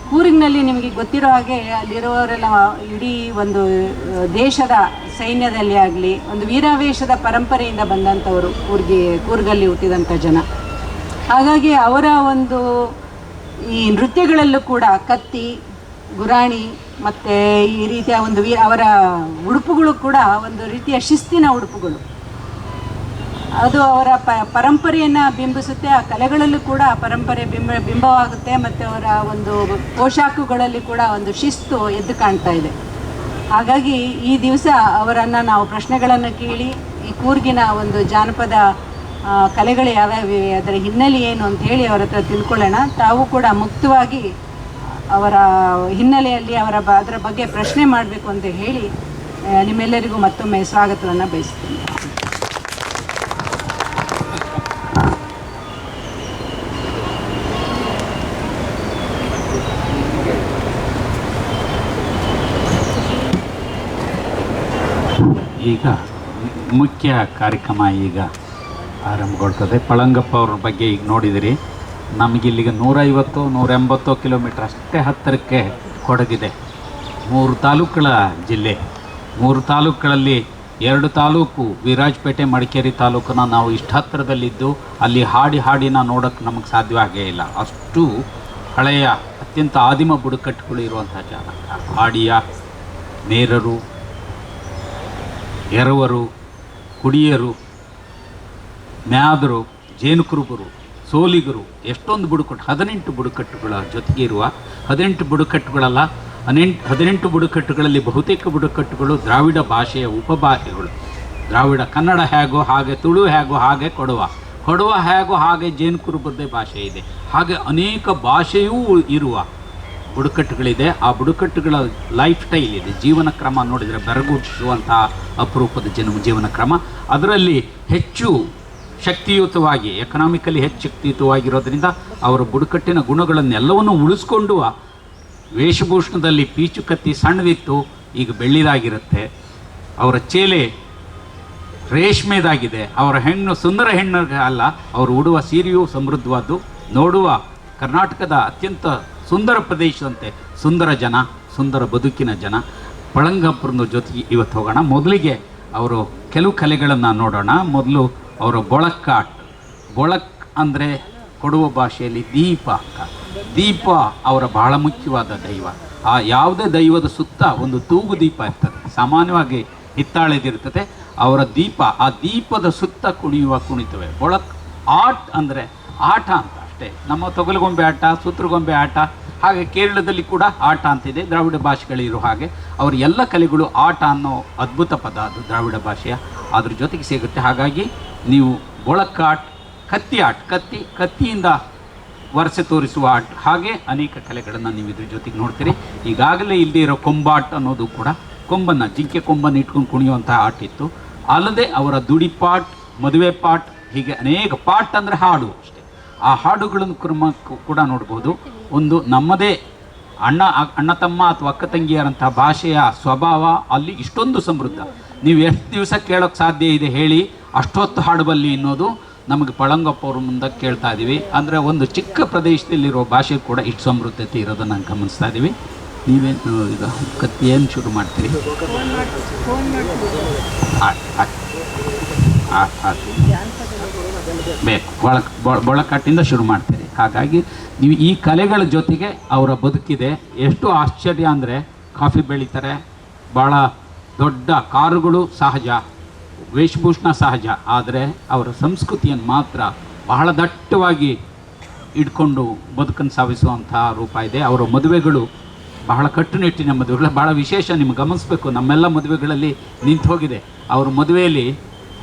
ಕೂರ್ಗ್ನಲ್ಲಿ ನಿಮಗೆ ಗೊತ್ತಿರೋ ಹಾಗೆ ಅಲ್ಲಿರುವವರೆಲ್ಲ ಇಡೀ ಒಂದು ದೇಶದ ಸೈನ್ಯದಲ್ಲಿ ಆಗಲಿ ಒಂದು ವೀರಾವೇಶದ ಪರಂಪರೆಯಿಂದ ಬಂದಂಥವರು, ಕೂರ್ಗಲ್ಲಿ ಹುಟ್ಟಿದಂಥ ಜನ. ಹಾಗಾಗಿ ಅವರ ಒಂದು ಈ ನೃತ್ಯಗಳಲ್ಲೂ ಕೂಡ ಕತ್ತಿ, ಗುರಾಣಿ ಮತ್ತು ಈ ರೀತಿಯ ಒಂದು ಅವರ ಉಡುಪುಗಳು ಕೂಡ ಒಂದು ರೀತಿಯ ಶಿಸ್ತಿನ ಉಡುಪುಗಳು. ಅದು ಅವರ ಪರಂಪರೆಯನ್ನು ಬಿಂಬಿಸುತ್ತೆ. ಆ ಕಲೆಗಳಲ್ಲೂ ಕೂಡ ಪರಂಪರೆ ಬಿಂಬವಾಗುತ್ತೆ ಮತ್ತು ಅವರ ಒಂದು ಪೋಷಾಕುಗಳಲ್ಲಿ ಕೂಡ ಒಂದು ಶಿಸ್ತು ಎದ್ದು ಕಾಣ್ತಾ ಇದೆ. ಹಾಗಾಗಿ ಈ ದಿವಸ ಅವರನ್ನು ನಾವು ಪ್ರಶ್ನೆಗಳನ್ನು ಕೇಳಿ ಈ ಕೂರ್ಗಿನ ಒಂದು ಜಾನಪದ ಕಲೆಗಳು ಯಾವ್ಯಾವಿವೆ, ಅದರ ಹಿನ್ನೆಲೆ ಏನು ಅಂತ ಹೇಳಿ ಅವರ ಹತ್ರ ತಿಳ್ಕೊಳ್ಳೋಣ. ತಾವು ಕೂಡ ಮುಕ್ತವಾಗಿ ಅವರ ಹಿನ್ನೆಲೆಯಲ್ಲಿ ಅದರ ಬಗ್ಗೆ ಪ್ರಶ್ನೆ ಮಾಡಬೇಕು ಅಂತ ಹೇಳಿ ನಿಮ್ಮೆಲ್ಲರಿಗೂ ಮತ್ತೊಮ್ಮೆ ಸ್ವಾಗತವನ್ನು ಬಯಸ್ತೀನಿ. ಈಗ ಮುಖ್ಯ ಕಾರ್ಯಕ್ರಮ ಈಗ ಆರಂಭಗೊಳ್ತದೆ. ಪಳಂಗಪ್ಪ ಅವ್ರ ಬಗ್ಗೆ ಈಗ ನೋಡಿದಿರಿ. ನಮಗಿಲ್ಲಿಗೆ 150-180 ಕಿಲೋಮೀಟ್ರ್ ಅಷ್ಟೇ ಹತ್ತಿರಕ್ಕೆ ಕೊಡಗಿದೆ. 3 ತಾಲೂಕುಗಳ ಜಿಲ್ಲೆ. 3 ತಾಲೂಕುಗಳಲ್ಲಿ 2 ತಾಲೂಕು ವಿರಾಜಪೇಟೆ, ಮಡಿಕೇರಿ ತಾಲೂಕನ್ನ ನಾವು ಇಷ್ಟು ಹತ್ತಿರದಲ್ಲಿದ್ದು ಅಲ್ಲಿ ಹಾಡಿನ ನೋಡೋಕ್ಕೆ ನಮಗೆ ಸಾಧ್ಯವಾಗೇ ಇಲ್ಲ. ಅಷ್ಟು ಹಳೆಯ ಅತ್ಯಂತ ಆದಿಮ ಬುಡಕಟ್ಟುಗಳು ಇರುವಂಥ ಜಾಗ. ಹಾಡಿಯ, ನೇರರು, ಎರವರು, ಕುಡಿಯರು, ಮ್ಯಾದರು, ಜೇನುಕುರುಬರು, ಸೋಲಿಗರು, ಎಷ್ಟೊಂದು ಬುಡಕಟ್ಟು 18 ಬುಡಕಟ್ಟುಗಳ ಜೊತೆಗೆ ಇರುವ 18 ಬುಡಕಟ್ಟುಗಳಲ್ಲ 18 ಬುಡಕಟ್ಟುಗಳಲ್ಲಿ ಬಹುತೇಕ ಬುಡಕಟ್ಟುಗಳು ದ್ರಾವಿಡ ಭಾಷೆಯ ಉಪಭಾಷೆಗಳು. ದ್ರಾವಿಡ ಕನ್ನಡ ಹೇಗೋ ಹಾಗೆ ತುಳು ಹೇಗೋ ಹಾಗೆ ಕೊಡವ ಹೇಗೋ ಹಾಗೆ ಜೇನುಕುರುಬರದೇ ಭಾಷೆ ಇದೆ. ಹಾಗೆ ಅನೇಕ ಭಾಷೆಯೂ ಇರುವ ಬುಡಕಟ್ಟುಗಳಿದೆ. ಆ ಬುಡಕಟ್ಟುಗಳ ಲೈಫ್ ಸ್ಟೈಲ್ ಇದೆ, ಜೀವನ ಕ್ರಮ ನೋಡಿದರೆ ಬೆರಗುಡಿಸುವಂತಹ ಅಪರೂಪದ ಜೀವನ ಕ್ರಮ. ಅದರಲ್ಲಿ ಹೆಚ್ಚು ಶಕ್ತಿಯುತವಾಗಿ, ಎಕನಾಮಿಕಲಿ ಹೆಚ್ಚು ಶಕ್ತಿಯುತವಾಗಿರೋದ್ರಿಂದ ಅವರ ಬುಡಕಟ್ಟಿನ ಗುಣಗಳನ್ನೆಲ್ಲವನ್ನೂ ಉಳಿಸ್ಕೊಂಡು ವೇಷಭೂಷಣದಲ್ಲಿ ಪೀಚು ಕತ್ತಿ ಸಣ್ಣದಿತ್ತು, ಈಗ ಬೆಳ್ಳಿದಾಗಿರುತ್ತೆ. ಅವರ ಚೇಲೆ ರೇಷ್ಮೆದಾಗಿದೆ. ಅವರ ಹೆಣ್ಣು ಸುಂದರ ಹೆಣ್ಣು ಅಲ್ಲ, ಅವರು ಉಡುವ ಸೀರೆಯೂ ಸಮೃದ್ಧವಾದ್ದು. ನೋಡುವ ಕರ್ನಾಟಕದ ಅತ್ಯಂತ ಸುಂದರ ಪ್ರದೇಶದಂತೆ ಸುಂದರ ಜನ, ಸುಂದರ ಬದುಕಿನ ಜನ. ಪಳಂಗಪ್ಪನ ಜೊತೆಗೆ ಇವತ್ತು ಹೋಗೋಣ. ಮೊದಲಿಗೆ ಅವರು ಕೆಲವು ಕಲೆಗಳನ್ನು ನೋಡೋಣ. ಮೊದಲು ಅವರ ಬೊಳಕ್ ಅಂದರೆ ಕೊಡುವ ಭಾಷೆಯಲ್ಲಿ ದೀಪ ಅಂತ. ದೀಪ ಅವರ ಬಹಳ ಮುಖ್ಯವಾದ ದೈವ. ಆ ಯಾವುದೇ ದೈವದ ಸುತ್ತ ಒಂದು ತೂಗು ದೀಪ ಇರ್ತದೆ, ಸಾಮಾನ್ಯವಾಗಿ ಹಿತ್ತಾಳೆದಿರ್ತದೆ. ಅವರ ದೀಪ, ಆ ದೀಪದ ಸುತ್ತ ಕುಣಿತವೆ. ಬೊಳಕ್ ಆರ್ಟ್ ಅಂದರೆ ಆಟ ಅಂತ ಅಷ್ಟೇ. ನಮ್ಮ ತೊಗಲುಗೊಂಬೆ ಆಟ, ಸೂತ್ರಗೊಂಬೆ ಆಟ, ಹಾಗೆ ಕೇರಳದಲ್ಲಿ ಕೂಡ ಆಟ ಅಂತಿದೆ, ದ್ರಾವಿಡ ಭಾಷೆಗಳಿರೋ ಹಾಗೆ. ಅವರ ಎಲ್ಲ ಕಲೆಗಳು ಆಟ ಅನ್ನೋ ಅದ್ಭುತ ಪದ, ಅದು ದ್ರಾವಿಡ ಭಾಷೆಯ, ಅದ್ರ ಜೊತೆಗೆ ಸಿಗುತ್ತೆ. ಹಾಗಾಗಿ ನೀವು ಬೊಳಕ್ ಆರ್ಟ್, ಕತ್ತಿ ಆರ್ಟ್, ಕತ್ತಿಯಿಂದ ವರ್ಷೆ ತೋರಿಸುವ ಆರ್ಟ್, ಹಾಗೆ ಅನೇಕ ಕಲೆಗಳನ್ನು ನೀವು ಇದ್ರ ಜೊತೆಗೆ ನೋಡ್ತೀರಿ. ಈಗಾಗಲೇ ಇಲ್ಲದೆ ಇರೋ ಕೊಂಬಾಟ್ ಅನ್ನೋದು ಕೂಡ, ಜಿಂಕೆ ಕೊಂಬನ್ನು ಇಟ್ಕೊಂಡು ಕುಣಿಯುವಂಥ ಆರ್ಟ್ ಇತ್ತು. ಅಲ್ಲದೆ ಅವರ ದುಡಿ ಪಾಟ್, ಮದುವೆ ಪಾಟ್, ಹೀಗೆ ಅನೇಕ ಪಾಟ್ ಅಂದರೆ ಹಾಡು ಅಷ್ಟೇ. ಆ ಹಾಡುಗಳನ್ನು ಕೂಡ ನೋಡ್ಬೋದು. ಒಂದು ನಮ್ಮದೇ ಅಣ್ಣ ತಮ್ಮ ಅಥವಾ ಅಕ್ಕ ತಂಗಿಯರಂಥ ಭಾಷೆಯ ಸ್ವಭಾವ ಅಲ್ಲಿ ಇಷ್ಟೊಂದು ಸಮೃದ್ಧ. ನೀವು ಎಷ್ಟು ದಿವಸ ಕೇಳೋಕ್ಕೆ ಸಾಧ್ಯ ಇದೆ ಹೇಳಿ, ಅಷ್ಟೊತ್ತು ಹಾಡಬಲ್ಲಿ ಅನ್ನೋದು ನಮಗೆ ಪಳಂಗಪ್ಪ ಅವ್ರ ಮುಂದೆ ಕೇಳ್ತಾ ಇದ್ದೀವಿ. ಅಂದರೆ ಒಂದು ಚಿಕ್ಕ ಪ್ರದೇಶದಲ್ಲಿರೋ ಭಾಷೆ ಕೂಡ ಇಷ್ಟು ಸಮೃದ್ಧತೆ ಇರೋದನ್ನು ಗಮನಿಸ್ತಾ ಇದ್ದೀವಿ. ನೀವೇನು ಈಗ ಕತ್ತಿ ಏನು ಶುರು ಮಾಡ್ತೀರಿ? ಬೇಕು, ಬೊಳಕಾಟಿಂದ ಶುರು ಮಾಡ್ತೀರಿ. ಹಾಗಾಗಿ ನೀವು ಈ ಕಲೆಗಳ ಜೊತೆಗೆ ಅವರ ಬದುಕಿದೆ. ಎಷ್ಟು ಆಶ್ಚರ್ಯ ಅಂದರೆ, ಕಾಫಿ ಬೆಳೀತಾರೆ, ಭಾಳ ದೊಡ್ಡ ಕಾರುಗಳು ಸಹಜ, ವೇಷಭೂಷಣ ಸಹಜ, ಆದರೆ ಅವರ ಸಂಸ್ಕೃತಿಯನ್ನು ಮಾತ್ರ ಬಹಳ ದಟ್ಟವಾಗಿ ಇಟ್ಕೊಂಡು ಬದುಕನ್ನು ಸಾಗಿಸುವಂಥ ರೂಪ ಇದೆ. ಅವರ ಮದುವೆಗಳು ಬಹಳ ಕಟ್ಟುನಿಟ್ಟಿನ ಮದುವೆಗಳು, ಭಾಳ ವಿಶೇಷ. ನಿಮ್ಗೆ ಗಮನಿಸಬೇಕು, ನಮ್ಮೆಲ್ಲ ಮದುವೆಗಳಲ್ಲಿ ನಿಂತು ಹೋಗಿದೆ. ಅವ್ರ ಮದುವೆಯಲ್ಲಿ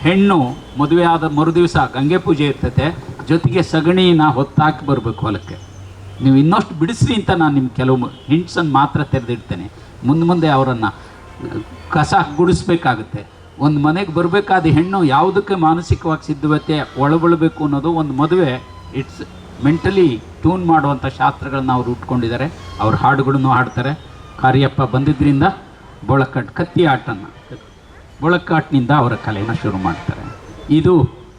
ಹೆಣ್ಣು ಮದುವೆ ಆದ ಮರುದಿವಸ ಗಂಗೆ ಪೂಜೆ ಇರ್ತೈತೆ, ಜೊತೆಗೆ ಸಗಣಿನ ಹೊತ್ತಾಕಿ ಬರಬೇಕು ಹೊಲಕ್ಕೆ. ನೀವು ಇನ್ನಷ್ಟು ಬಿಡಿಸ್ರಿ ಅಂತ ನಾನು ನಿಮ್ಮ ಕೆಲವು ಹಿಂಟ್ಸನ್ನು ಮಾತ್ರ ತೆರೆದಿಡ್ತೇನೆ. ಮುಂದೆ ಅವರನ್ನು ಕಸ ಗುಡಿಸ್ಬೇಕಾಗುತ್ತೆ. ಒಂದು ಮನೆಗೆ ಬರಬೇಕಾದ ಹೆಣ್ಣು ಯಾವುದಕ್ಕೆ ಮಾನಸಿಕವಾಗಿ ಸಿದ್ಧತೆ ಒಳಗೊಳ್ಳಬೇಕು ಅನ್ನೋದು ಒಂದು ಮದುವೆ, ಇಟ್ಸ್ ಮೆಂಟಲಿ ಟ್ಯೂನ್ ಮಾಡುವಂಥ ಶಾಸ್ತ್ರಗಳನ್ನ ಅವರು ಉಟ್ಕೊಂಡಿದ್ದಾರೆ. ಅವ್ರ ಹಾಡುಗಳನ್ನು ಹಾಡ್ತಾರೆ. ಕಾರ್ಯಪ್ಪ ಬಂದಿದ್ದರಿಂದ ಕತ್ತಿ ಆಟನ್ನು, ಬೊಳಕಾಟ್ನಿಂದ ಅವರ ಕಲೆಯನ್ನು ಶುರು ಮಾಡ್ತಾರೆ. ಇದು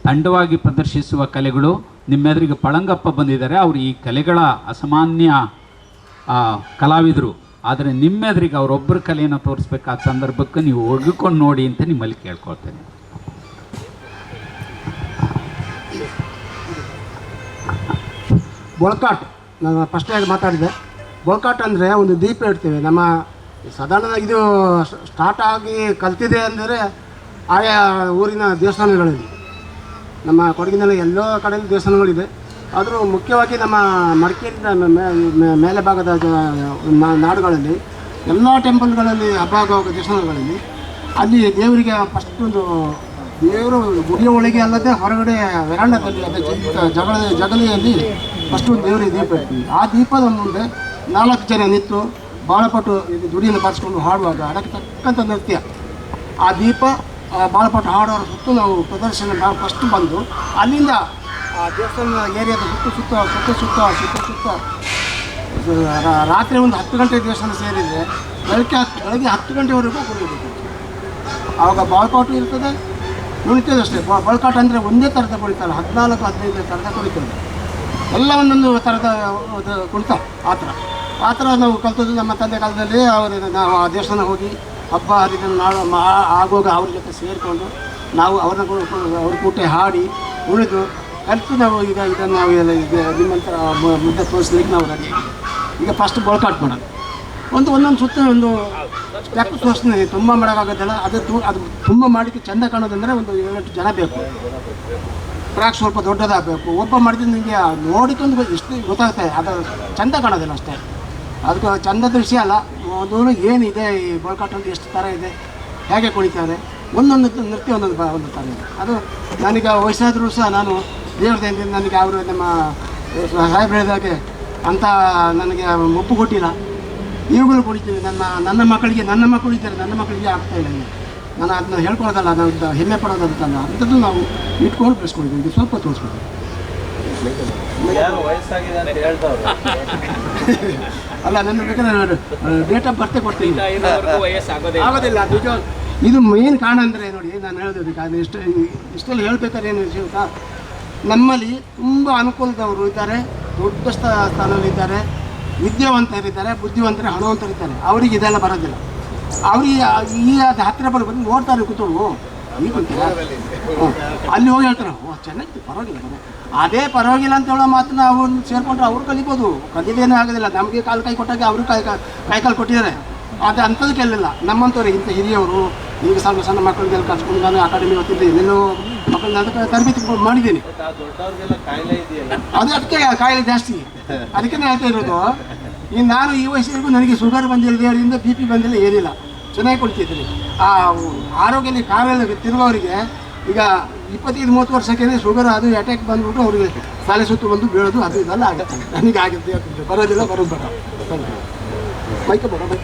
ತಂಡವಾಗಿ ಪ್ರದರ್ಶಿಸುವ ಕಲೆಗಳು. ನಿಮ್ಮೆದುರಿಗೆ ಪಳಂಗಪ್ಪ ಬಂದಿದ್ದಾರೆ. ಅವರು ಈ ಕಲೆಗಳ ಅಸಾಮಾನ್ಯ ಕಲಾವಿದರು. ಆದರೆ ನಿಮ್ಮೆದುರಿಗೆ ಅವರೊಬ್ಬರ ಕಲೆಯನ್ನು ತೋರಿಸ್ಬೇಕಾದ ಸಂದರ್ಭಕ್ಕೆ ನೀವು ಒಗ್ಗಿಕೊಂಡು ನೋಡಿ ಅಂತ ನಿಮ್ಮಲ್ಲಿ ಕೇಳ್ಕೊಳ್ತೇನೆ. ಬೊಳಕಾಟ್ ನಾನು ಫಸ್ಟಾಗಿ ಮಾತಾಡಿದೆ. ಗೋಕಾಟ್ ಅಂದರೆ ಒಂದು ದೀಪ ಇಡ್ತೇವೆ. ನಮ್ಮ ಸಾಧಾರಣ ಇದು ಸ್ಟಾರ್ಟ್ ಆಗಿ ಕಲ್ತಿದೆ ಅಂದರೆ ಆಯಾ ಊರಿನ ದೇವಸ್ಥಾನಗಳಲ್ಲಿ, ನಮ್ಮ ಕೊಡಗಿನಲ್ಲಿ ಎಲ್ಲೋ ಕಡೆಯಲ್ಲಿ ದೇವಸ್ಥಾನಗಳಿದೆ. ಆದರೂ ಮುಖ್ಯವಾಗಿ ನಮ್ಮ ಮಡಿಕೇರಿಯಿಂದ ಮೇಲೆ ಭಾಗದ ನಾಡುಗಳಲ್ಲಿ ಎಲ್ಲ ಟೆಂಪಲ್ಗಳಲ್ಲಿ ಹಬ್ಬ ಆಗುವ ದೇವಸ್ಥಾನಗಳಲ್ಲಿ ಅಲ್ಲಿ ದೇವರಿಗೆ ಫಸ್ಟ್ ಒಂದು ದೇವರು ಗುಡಿಯ ಒಳಗೆ ಅಲ್ಲದೆ ಹೊರಗಡೆ ವೆರಾಂಡದಲ್ಲಿ ಜಗಲಿಯಲ್ಲಿ ಫಸ್ಟು ದೇವರಿಗೆ ದೀಪ ಇಡ್ತೀವಿ. ಆ ದೀಪದ ಮುಂದೆ 4 ಜನ ನಿಂತು ಬಾಳಪಟ್ಟು ಇದು ದುಡಿಯನ್ನು ಬಾರಿಸ್ಕೊಂಡು ಹಾಡುವಾಗ ಅದಕ್ಕೆ ತಕ್ಕಂಥ ನೃತ್ಯ. ಆ ದೀಪ ಬಾಳಪಟ್ಟು ಹಾಡೋರ ಸುತ್ತು ನಾವು ಪ್ರದರ್ಶನ ನಾವು ಫಸ್ಟ್ ಬಂದು ಅಲ್ಲಿಂದ ಆ ದೇವಸ್ಥಾನದ ಏರಿಯಾದ ಸುತ್ತ ರಾತ್ರಿ ಒಂದು 10 ಗಂಟೆ ದೇವಸ್ಥಾನ ಸೇರಿದರೆ ಬೆಳಗ್ಗೆ 10 ಗಂಟೆವರೆಗೂ ಕುಡಿಯಬೇಕು. ಆವಾಗ ಬಾಳ್ಪಾಟು ಇರ್ತದೆ, ಕುಣಿತದೆ ಅಷ್ಟೇ. ಬಾಳ್ಕಾಟ ಅಂದರೆ ಒಂದೇ ಥರದ ಕುಣಿತಾರೆ, 14-15 ಥರದ ಕುಣಿತದೆ, ಎಲ್ಲ ಒಂದೊಂದು ಥರದ ಕುಣಿತ. ಆ ಥರ ನಾವು ಕಲ್ತದ್ದು ನಮ್ಮ ತಂದೆ ಕಾಲದಲ್ಲಿ. ನಾವು ಆ ದೇವಸ್ಥಾನ ಹೋಗಿ ಹಬ್ಬ ಹರಿದಿನ ಆಗುವಾಗ ಅವ್ರ ಜೊತೆ ಸೇರಿಕೊಂಡು ನಾವು ಅವ್ರ ಕೂಟೆ ಹಾಡಿ ಉಳಿದು ಕಲಿತು ನಾವು ಈಗ ಇದನ್ನು ನಾವು ನಿಮ್ಮಂಥ ಮುದ್ದೆ ತೋರಿಸ್ಲಿಕ್ಕೆ ನಾವು ರೆಡಿ. ಈಗ ಫಸ್ಟ್ ಬಾಳ್ಕಾಟ್ ಮಾಡೋದು ಒಂದೊಂದು ಸುತ್ತ ಒಂದು ಸ್ಟೆಪ್ ತೋರಿಸ್ತೀನಿ. ತುಂಬ ಮಾಡೋಕ್ಕಾಗೋದಿಲ್ಲ. ಅದು ತುಂಬ ಮಾಡಲಿಕ್ಕೆ ಚೆಂದ ಕಾಣೋದಂದರೆ ಒಂದು 7-8 ಜನ ಬೇಕು. ಟ್ರ್ಯಾಕ್ ಸ್ವಲ್ಪ ದೊಡ್ಡದಾಗಬೇಕು. ಒಬ್ಬ ಮಾಡಿದ್ರೆ ನಿಮಗೆ ನೋಡಿಕೊಂಡು ಎಷ್ಟು ಗೊತ್ತಾಗ್ತದೆ, ಅದು ಚೆಂದ ಕಾಣೋದಿಲ್ಲ ಅಷ್ಟೇ. ಅದಕ್ಕೆ ಚಂದದ ವಿಷಯ ಅಲ್ಲ, ಒಂದು ಏನಿದೆ ಈ ಬಾಳ್ಕಾಟಲ್ಲಿ, ಎಷ್ಟು ಥರ ಇದೆ, ಹೇಗೆ ಕುಣಿತಾರೆ, ಒಂದೊಂದು ನೃತ್ಯ ಒಂದು ಥರ ಇದೆ. ಅದು ನನಗೆ ವಯಸ್ಸಾದರೂ ಸಹ ನಾನು ದೇವ್ರದಿಂದ ನನಗೆ ಅವರು ನಮ್ಮ ಸಾಹೇಬ್ರು ಹೇಳಿದಾಗೆ ಅಂತ ನನಗೆ ಒಪ್ಪು ಕೊಟ್ಟಿಲ್ಲ. ಇವುಗಳು ಕುಣಿತೀವಿ. ನನ್ನ ಮಕ್ಕಳಿಗೆ ಇದ್ದಾರೆ, ನನ್ನ ಮಕ್ಕಳಿಗೆ ಆಗ್ತಾಯಿಲ್ಲ. ನಾನು ಅದನ್ನ ಹೇಳ್ಕೊಳ್ಳೋದಲ್ಲ, ನಾನು ಹೆಮ್ಮೆ ಪಡೋದಂತಲ್ಲ, ಅಂಥದ್ದು ನಾವು ಇಟ್ಕೊಂಡು ಬೆಳೆಸ್ಕೊಂಡಿದ್ದೀವಿ. ಇದು ಸ್ವಲ್ಪ ತೋರಿಸ್ಬೇಕು. ಅಲ್ಲ, ನನ್ನ ಬೇಕಾದ್ರೆ ಡೇಟ್ ಆಫ್ ಬರ್ತೆ ಕೊಡ್ತೀನಿ. ಆಗೋದಿಲ್ಲ ನಿಜ. ಇದು ಮೇನ್ ಕಾರಣ ಅಂದರೆ ನೋಡಿ, ನಾನು ಹೇಳೋದಕ್ಕೆ ಅದು ಇಷ್ಟೆಲ್ಲ ಹೇಳ್ಬೇಕಾದ್ರೆ ಏನು ವಿಷಯ, ನಮ್ಮಲ್ಲಿ ತುಂಬ ಅನುಕೂಲದವರು ಇದ್ದಾರೆ, ದೊಡ್ಡ ಸ್ಥಾನದಲ್ಲಿದ್ದಾರೆ, ವಿದ್ಯಾವಂತರಿದ್ದಾರೆ, ಬುದ್ಧಿವಂತರು, ಹಣವಂತರಿದ್ದಾರೆ. ಅವರಿಗೆ ಇದೆಲ್ಲ ಬರೋದಿಲ್ಲ. ಅವರಿಗೆ ಈ ಅದು ಹತ್ತಿರ ಬಂದು ನೋಡ್ತಾರೆ ಕೂತ್ಕೊಂಡು, ಈಗ ಅಲ್ಲಿ ಹೋಗಿ ಹೇಳ್ತಾರೆ, ಚೆನ್ನಾಗಿ ಪರವಾಗಿಲ್ಲ ಅದೇ ಪರವಾಗಿಲ್ಲ ಅಂತ ಹೇಳೋ ಮಾತನ್ನ ಅವ್ರನ್ನ ಸೇರಿಕೊಂಡ್ರೆ ಅವ್ರು ಕಲಿಬೋದು. ಕಲಿದೇನೇ ಆಗೋದಿಲ್ಲ. ನಮಗೆ ಕೈ ಕೊಟ್ಟಾಗ ಅವರು ಕಾಲು ಕೊಟ್ಟಿದ್ದಾರೆ. ಅದು ಅಂಥದ್ದು ಕೇಳಲಿಲ್ಲ. ನಮ್ಮಂಥವ್ರಿಗೆ ಇಂಥ ಹಿರಿಯವರು ಈಗ ಸಣ್ಣ ಮಕ್ಕಳಿಗೆಲ್ಲ ಕಲ್ಸ್ಕೊಂಡು ನಾನು ಅಕಾಡೆಮಿ ಓದ್ತಿದ್ದೆ, ಎಲ್ಲೆಲ್ಲೋ ಮಕ್ಕಳನ್ನ ಅದಕ್ಕೆ ತರಬೇತಿ ಮಾಡಿದ್ದೀನಿ. ಅದು ಅದಕ್ಕೆ ಕಾಯಿಲೆ ಜಾಸ್ತಿ. ಅದಕ್ಕೆ ನಾನು ಹೇಳ್ತಾ ಇರೋದು, ಈಗ ನಾನು ಈ ವಯಸ್ಸಿಗೂ ನನಗೆ ಶುಗರ್ ಬಂದಿಲ್ಲ, ದೇವರಿಂದ BP ಬಂದಿಲ್ಲ, ಏನಿಲ್ಲ, ಚೆನ್ನಾಗಿ ಕೊಡ್ತಿದ್ದೀನಿ. ಆ ಆರೋಗ್ಯದಲ್ಲಿ ಕಾರಲ್ಲಿ ತಿರುಗೋರಿಗೆ ಈಗ 25-30 ವರ್ಷಕ್ಕೆ ಶುಗರ್ ಅದು ಅಟ್ಯಾಕ್ ಬಂದ್ಬಿಟ್ಟು ಅವ್ರಿಗೆ ತಲೆ ಸುತ್ತು ಬಂದು ಬೀಳೋದು ಅದು ಇದೆಲ್ಲ ಆಗುತ್ತೆ. ನನಗೆ ಆಗುತ್ತೆ, ಬರೋದಿಲ್ಲ, ಬರೋದು ಬೇಡ. ಮೈಕ ಬೇಡ, ಮೈಕ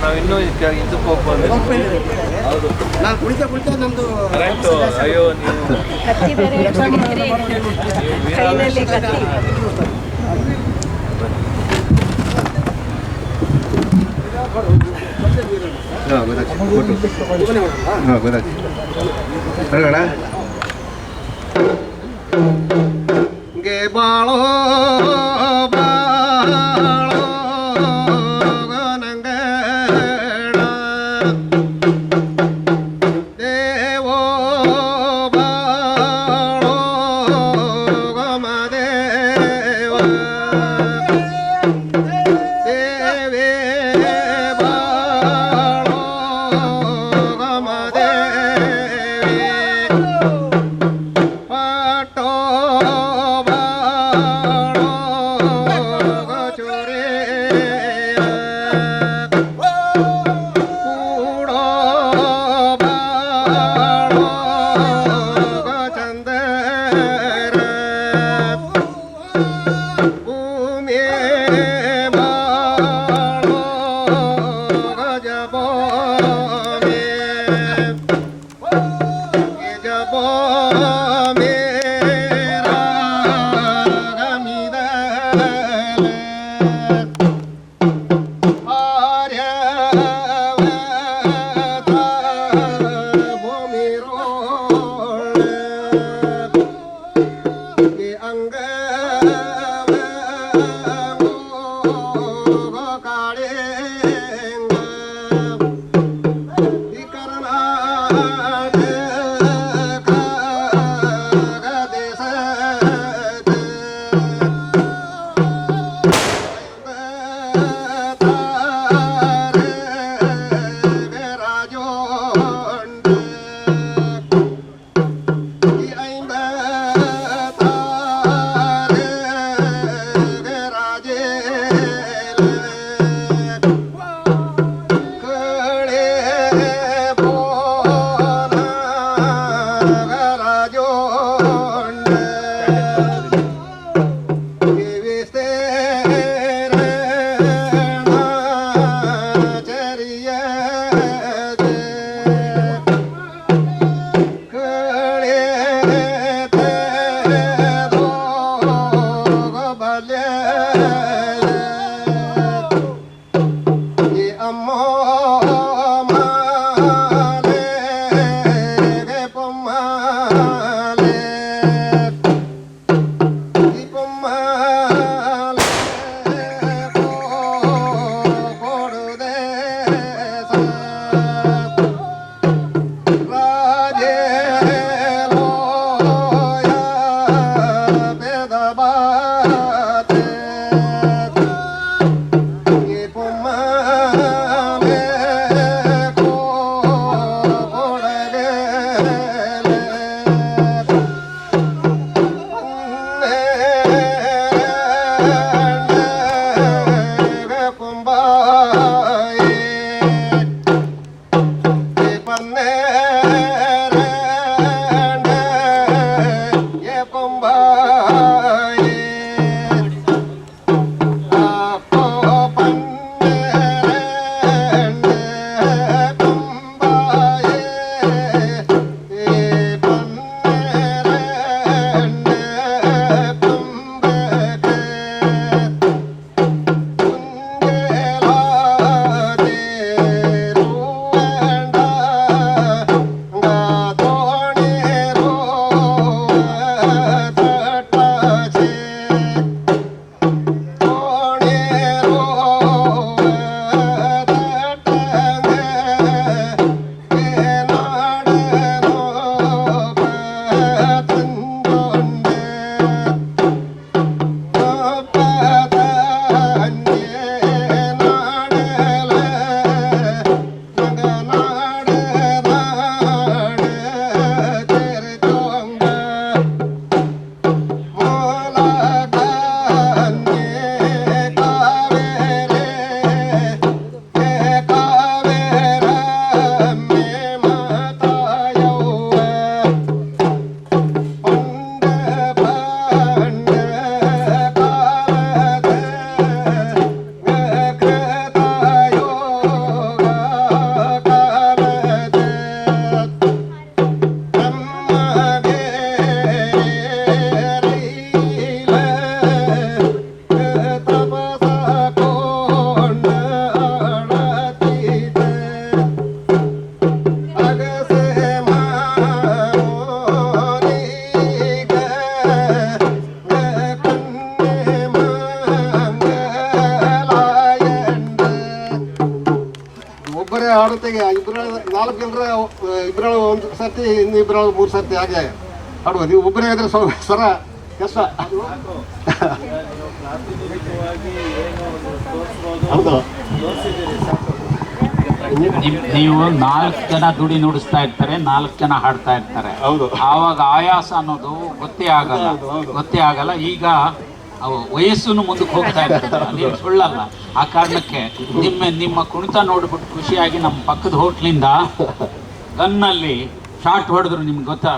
ನಾವಿನ್ನೂ ಇದಕ್ಕೆ ಹೋಗ್ಬೋದು. ನಾನು ಕುಳಿತ ನಮ್ಮದು ಅಯ್ಯೋ ನೀವು ಗೆ ಬಾಳೋ ಆಡುತ್ತೆಗೆ ನಾಲ್ಕು ಜನರ ಇಬ್ಬರು ಒಂದು ಸರ್ತಿ ಇನ್ನು ಇಬ್ಬರು 3 ಸರ್ತಿ ಹಾಗೆ ಆಡುವುದು. ನೀವು ಒಬ್ಬರೇ ಆದರೆ ಸ್ವರ ಕಷ್ಟ. ಹೌದು, ನೀವು 4 ಜನ ದುಡಿ ನುಡಿಸ್ತಾ ಇರ್ತಾರೆ, 4 ಜನ ಹಾಡ್ತಾ ಇರ್ತಾರೆ. ಹೌದು, ಆವಾಗ ಆಯಾಸ ಅನ್ನೋದು ಗೊತ್ತೇ ಆಗಲ್ಲ. ಈಗ ವಯಸ್ಸನ್ನು ಮುಂದಕ್ಕೆ ಹೋಗ್ತಾ ಇರ್ತದೆ, ಅದೇನು ಸುಳ್ಳಲ್ಲ. ಆ ಕಾರಣಕ್ಕೆ ನಿಮ್ಮ ಕುಣಿತ ನೋಡ್ಬಿಟ್ಟು ಖುಷಿಯಾಗಿ ನಮ್ಮ ಪಕ್ಕದ ಹೋಟ್ಲಿಂದ ಗನ್ನಲ್ಲಿ ಶಾಟ್ ಹೊಡೆದ್ರು. ನಿಮ್ಗೆ ಗೊತ್ತಾ?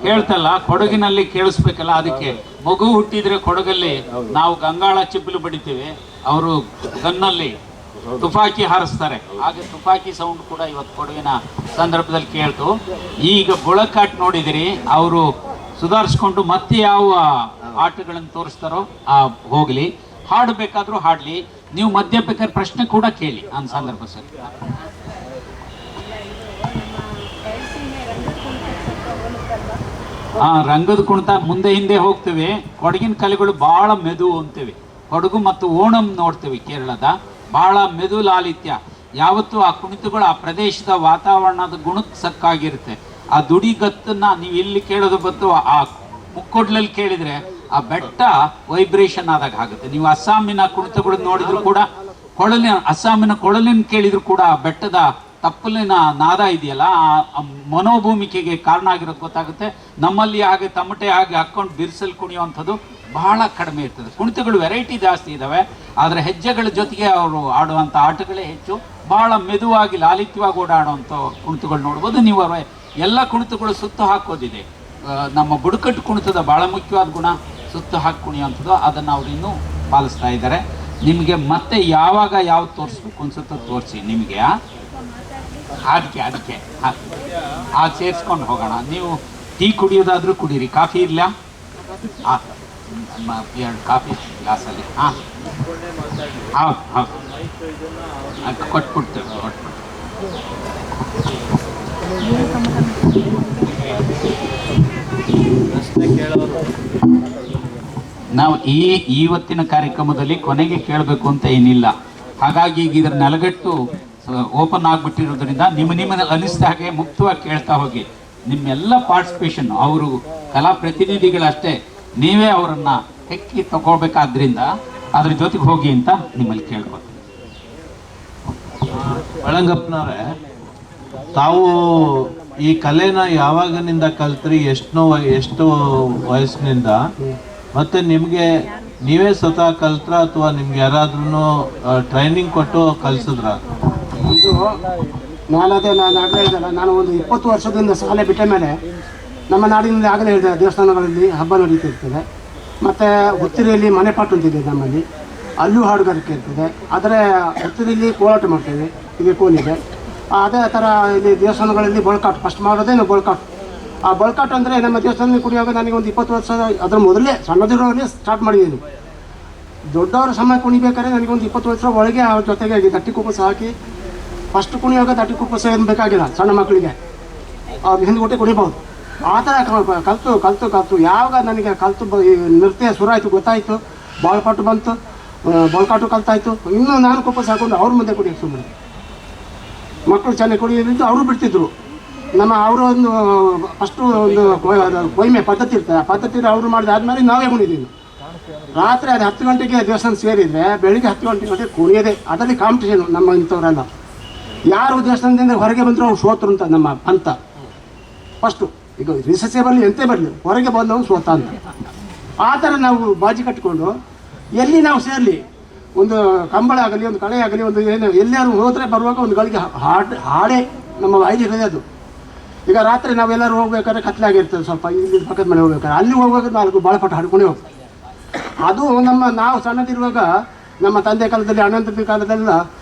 ಕೇಳ್ತಲ್ಲ, ಕೊಡಗಿನಲ್ಲಿ ಕೇಳಿಸ್ಬೇಕಲ್ಲ. ಅದಕ್ಕೆ ಮಗು ಹುಟ್ಟಿದ್ರೆ ಕೊಡಗಲ್ಲಿ ನಾವು ಗಂಗಾಳ ಚಿಪ್ಪಲು ಬಡಿತೀವಿ, ಅವರು ಗನ್ನಲ್ಲಿ ತುಫಾಕಿ ಹಾರಿಸ್ತಾರೆ. ಹಾಗೆ ತುಫಾಕಿ ಸೌಂಡ್ ಕೂಡ ಇವತ್ತು ಕೊಡಗಿನ ಸಂದರ್ಭದಲ್ಲಿ ಕೇಳ್ತು. ಈಗ ಬುಳಕಾಟ್ ನೋಡಿದಿರಿ, ಅವರು ಸುಧಾರಿಸ್ಕೊಂಡು ಮತ್ತೆ ಯಾವ ಆಟಗಳನ್ನು ತೋರಿಸ್ತಾರೋ ಹೋಗ್ಲಿ, ಹಾಡಬೇಕಾದ್ರೂ ಹಾಡ್ಲಿ. ನೀವು ಮಧ್ಯ ಬೇಕಾದ್ರೆ ಪ್ರಶ್ನೆ ಕೂಡ ಕೇಳಿ ಆ ಸಂದರ್ಭ ಸರ್. ರಂಗದ ಕುಣಿತ ಮುಂದೆ ಹಿಂದೆ ಹೋಗ್ತೇವೆ. ಕೊಡಗಿನ ಕಲೆಗಳು ಬಹಳ ಮೆದು ಅಂತೀವಿ. ಕೊಡಗು ಮತ್ತು ಓಣಂ ನೋಡ್ತೀವಿ ಕೇರಳದ. ಭಾಳ ಮೆದು ಲಾಲಿತ್ಯ. ಯಾವತ್ತೂ ಆ ಕುಣಿತಗಳು ಆ ಪ್ರದೇಶದ ವಾತಾವರಣದ ಗುಣಕ್ಕೆ ಸಕ್ಕಾಗಿರುತ್ತೆ. ಆ ದುಡಿಗತ್ತನ್ನು ನೀವು ಇಲ್ಲಿ ಕೇಳೋದು ಬತ್ತು ಆ ಮುಕ್ಕೊಡ್ಲಲ್ಲಿ ಕೇಳಿದರೆ ಆ ಬೆಟ್ಟ ವೈಬ್ರೇಷನ್ ಆದಾಗ ಆಗುತ್ತೆ. ನೀವು ಅಸ್ಸಾಮಿನ ಕುಣಿತಗಳನ್ನ ನೋಡಿದ್ರು ಕೂಡ ಅಸ್ಸಾಮಿನ ಕೊಳಲಿನ ಕೇಳಿದ್ರು ಕೂಡ ಆ ಬೆಟ್ಟದ ತಪ್ಪಲಿನ ನಾದ ಇದೆಯಲ್ಲ, ಆ ಮನೋಭೂಮಿಕೆಗೆ ಕಾರಣ ಆಗಿರೋದು ಗೊತ್ತಾಗುತ್ತೆ. ನಮ್ಮಲ್ಲಿ ಹಾಗೆ ತಮಟೆ ಹಾಗೆ ಹಾಕ್ಕೊಂಡು ಬಿರ್ಸಲ್ಲಿ ಕುಣಿಯುವಂಥದ್ದು ಬಹಳ ಕಡಿಮೆ ಇರ್ತದೆ. ಕುಣಿತಗಳು ವೆರೈಟಿ ಜಾಸ್ತಿ ಇದ್ದಾವೆ, ಆದರೆ ಹೆಜ್ಜೆಗಳ ಜೊತೆಗೆ ಅವರು ಆಡುವಂಥ ಆಟಗಳೇ ಹೆಚ್ಚು. ಭಾಳ ಮೆದುವಾಗಿ ಲಾಲಿತ್ಯವಾಗಿ ಓಡಾಡುವಂಥ ಕುಣಿತಗಳು ನೋಡ್ಬೋದು. ನೀವು ಎಲ್ಲ ಕುಣಿತಗಳು ಸುತ್ತು ಹಾಕೋದಿದೆ. ನಮ್ಮ ಬುಡಕಟ್ಟು ಕುಣಿತದ ಭಾಳ ಮುಖ್ಯವಾದ ಗುಣ ಸುತ್ತು ಹಾಕಿ ಕುಣಿಯುವಂಥದ್ದು. ಅದನ್ನು ಅವ್ರು ಇನ್ನೂ ಪಾಲಿಸ್ತಾ ಇದ್ದಾರೆ. ನಿಮಗೆ ಮತ್ತೆ ಯಾವಾಗ ಯಾವ್ದು ತೋರಿಸ್ಬೇಕು ಅನ್ಸುತ್ತೋ ತೋರಿಸಿ. ನಿಮಗೆ ಅದಕ್ಕೆ ಸೇರಿಸ್ಕೊಂಡು ಹೋಗೋಣ. ನೀವು ಟೀ ಕುಡಿಯೋದಾದರೂ ಕುಡೀರಿ. ಕಾಫಿ ಇರಲ್ಲ? ಎರಡು ಕಾಫಿ ಗ್ಲಾಸಲ್ಲಿ. ಹೌದು ಕೊಟ್ಬಿಡ್ತೇವೆ. ನಾವು ಇವತ್ತಿನ ಕಾರ್ಯಕ್ರಮದಲ್ಲಿ ಕೊನೆಗೆ ಕೇಳಬೇಕು ಅಂತ ಏನಿಲ್ಲ. ಹಾಗಾಗಿ ಈಗ ಇದರ ನೆಲಗಟ್ಟು ಓಪನ್ ಆಗಿಬಿಟ್ಟಿರೋದ್ರಿಂದ ನಿಮ್ಮ ಅನಿಸಿದ ಹಾಗೆ ಮುಕ್ತವಾಗಿ ಕೇಳ್ತಾ ಹೋಗಿ. ನಿಮ್ಮೆಲ್ಲ ಪಾರ್ಟಿಸಿಪೇಷನ್, ಅವರು ಕಲಾ ಪ್ರತಿನಿಧಿಗಳಷ್ಟೇ, ನೀವೇ ಅವರನ್ನು ಹೆಕ್ಕಿ ತಗೊಳ್ಬೇಕಾದ್ರಿಂದ ಅದ್ರ ಜೊತೆಗೆ ಹೋಗಿ ಅಂತ ನಿಮ್ಮಲ್ಲಿ ಕೇಳ್ಕೊತೀನಿ. ಪಳಂಗಪ್ಪನವ್ರೆ, ತಾವು ಈ ಕಲೆನ ಯಾವಾಗಿನಿಂದ ಕಲ್ತ್ರಿ? ಎಷ್ಟು ವಯಸ್ಸಿನಿಂದ? ಮತ್ತೆ ನಿಮಗೆ ನೀವೇ ಸ್ವತಃ ಕಲ್ತ್ರ ಅಥವಾ ನಿಮ್ಗೆ ಯಾರಾದ್ರೂ ಟ್ರೈನಿಂಗ್ ಕೊಟ್ಟು ಕಲಿಸಿದ್ರ? ಇದು ನಾನು ಆಗಲೇ ಹೇಳಿದಲ್ಲ, ನಾನು ಒಂದು 20 ವರ್ಷದಿಂದ ಶಾಲೆ ಬಿಟ್ಟ ಮೇಲೆ ನಮ್ಮ ನಾಡಿನಲ್ಲಿ ಆಗಲೇ ಹೇಳಿದೆ, ದೇವಸ್ಥಾನಗಳಲ್ಲಿ ಹಬ್ಬ ನಡೀತಿರ್ತದೆ. ಮತ್ತು ಹುತ್ತೂರಿಯಲ್ಲಿ ಮನೆಪಾಟು ಅಂತಿದೆ ನಮ್ಮಲ್ಲಿ, ಅಲ್ಲೂ ಹಾಡುಗಾರಿಕೆ ಇರ್ತದೆ. ಆದರೆ ಹುತ್ತೂರಿಯಲ್ಲಿ ಕೋಲಾಟ ಮಾಡ್ತೇವೆ, ಈಗ ಕೋಲಿದೆ. ಅದೇ ಥರ ಇಲ್ಲಿ ದೇವಸ್ಥಾನಗಳಲ್ಲಿ ಬಳ್ಕಾಟು ಫಸ್ಟ್ ಮಾಡೋದೇ ನಾವು ಬಳ್ಕಾಟು. ಆ ಬಳ್ಕಾಟು ಅಂದರೆ ನಮ್ಮ ದೇವಸ್ಥಾನದಲ್ಲಿ ಕುಡಿಯುವಾಗ ನನಗೆ ಒಂದು 20 ವರ್ಷ, ಅದರ ಮೊದಲೇ ಸಣ್ಣದಿರೋವಾಗಲೇ ಸ್ಟಾರ್ಟ್ ಮಾಡಿದ್ದೀನಿ. ದೊಡ್ಡವರ ಸಮಯ ಕುಣಿಬೇಕಾದ್ರೆ ನನಗೊಂದು 20 ವರ್ಷ ಒಳಗೆ ಅವ್ರ ಜೊತೆಗೆ ದಟ್ಟಿ ಕುಪ್ಪಸ ಹಾಕಿ ಫಸ್ಟ್ ಕುಣಿಯುವಾಗ ದಟ್ಟಿ ಕುಪ್ಪಸ ಏನು ಬೇಕಾಗಿಲ್ಲ, ಸಣ್ಣ ಮಕ್ಕಳಿಗೆ ಅವ್ರು ಹಿಂದ್ಗೊಟ್ಟೆ ಕುಣಿಬೋದು. ಆ ಥರ ಕಲಿತು ಯಾವಾಗ ನನಗೆ ಈ ನೃತ್ಯ ಶುರು ಆಯಿತು, ಗೊತ್ತಾಯಿತು, ಬಾಳ್ಪಾಟು ಬಂತು, ಬಳ್ಕಾಟು ಕಲ್ತಾಯಿತು. ಇನ್ನೂ ನಾನು ಕುಪ್ಪಸ ಹಾಕೊಂಡು ಅವ್ರ ಮುಂದೆ ಕುಡಿಯೋಕ್ಕೆ ಸುಮ್ಮನೆ. ಮಕ್ಕಳು ಚೆನ್ನಾಗಿ ಕುಡಿಯೋದ್ರಿಂದ ಅವರು ಬಿಡ್ತಿದ್ರು. ಅವರು ಒಂದು ಫಸ್ಟು ಒಂದು ಕೊಯ್ಮೆ ಪದ್ಧತಿ ಇರ್ತದೆ, ಆ ಪದ್ಧತಿ ಅವರು ಮಾಡಿದಾದ್ಮೇಲೆ ನಾವೇ ಕುಣಿದೀವಿ. ರಾತ್ರಿ ಅದು 10 ಗಂಟೆಗೆ ದೇವಸ್ಥಾನ ಸೇರಿದರೆ ಬೆಳಿಗ್ಗೆ 10 ಗಂಟೆ ಕುಣಿಯೋದೆ. ಅದರಲ್ಲಿ ಕಾಂಪಿಟೇಷನು. ನಮ್ಮ ಇಂಥವರೆಲ್ಲ ಯಾರು ದೇವಸ್ಥಾನದಿಂದ ಹೊರಗೆ ಬಂದರೂ ಅವ್ರು ಸೋತರು ಅಂತ ನಮ್ಮ ಅಂತ ಫಸ್ಟು. ಈಗ ರಿಸರ್ಚೇ ಬರಲಿ ಎಂತೇ ಬರಲಿ, ಹೊರಗೆ ಬಂದವನು ಸೋತ ಅಂತ. ಆ ಥರ ನಾವು ಬಾಜಿ ಕಟ್ಟಿಕೊಂಡು ಎಲ್ಲಿ ನಾವು ಸೇರಲಿ, ಒಂದು ಕಂಬಳ ಆಗಲಿ, ಒಂದು ಕಳೆ ಆಗಲಿ, ಒಂದು ಏನು ಎಲ್ಲರೂ ಹೋದರೆ ಬರುವಾಗ ಒಂದು ಗಳಿಗೆ ಹಾಡೇ ನಮ್ಮ ವಾಯಿದೆ ಅದು. ಈಗ ರಾತ್ರಿ ನಾವೆಲ್ಲರೂ ಹೋಗ್ಬೇಕಾದ್ರೆ ಕತ್ಲಾಗಿರ್ತದೆ, ಸ್ವಲ್ಪ ಇಲ್ಲಿ ಪಕ್ಕದ ಮನೆ ಹೋಗ್ಬೇಕಾದ್ರೆ ಅಲ್ಲಿ ಹೋಗುವಾಗ 4 ಬಾಳಪಾಠ ಹಾಡ್ಕೊಂಡೇ ಹೋಗ್ತೀವಿ. ಅದು ನಾವು ಸಣ್ಣದಿರುವಾಗ ನಮ್ಮ ತಂದೆ ಕಾಲದಲ್ಲಿ, ಅಣ್ಣಂತರ ಕಾಲದೆಲ್ಲ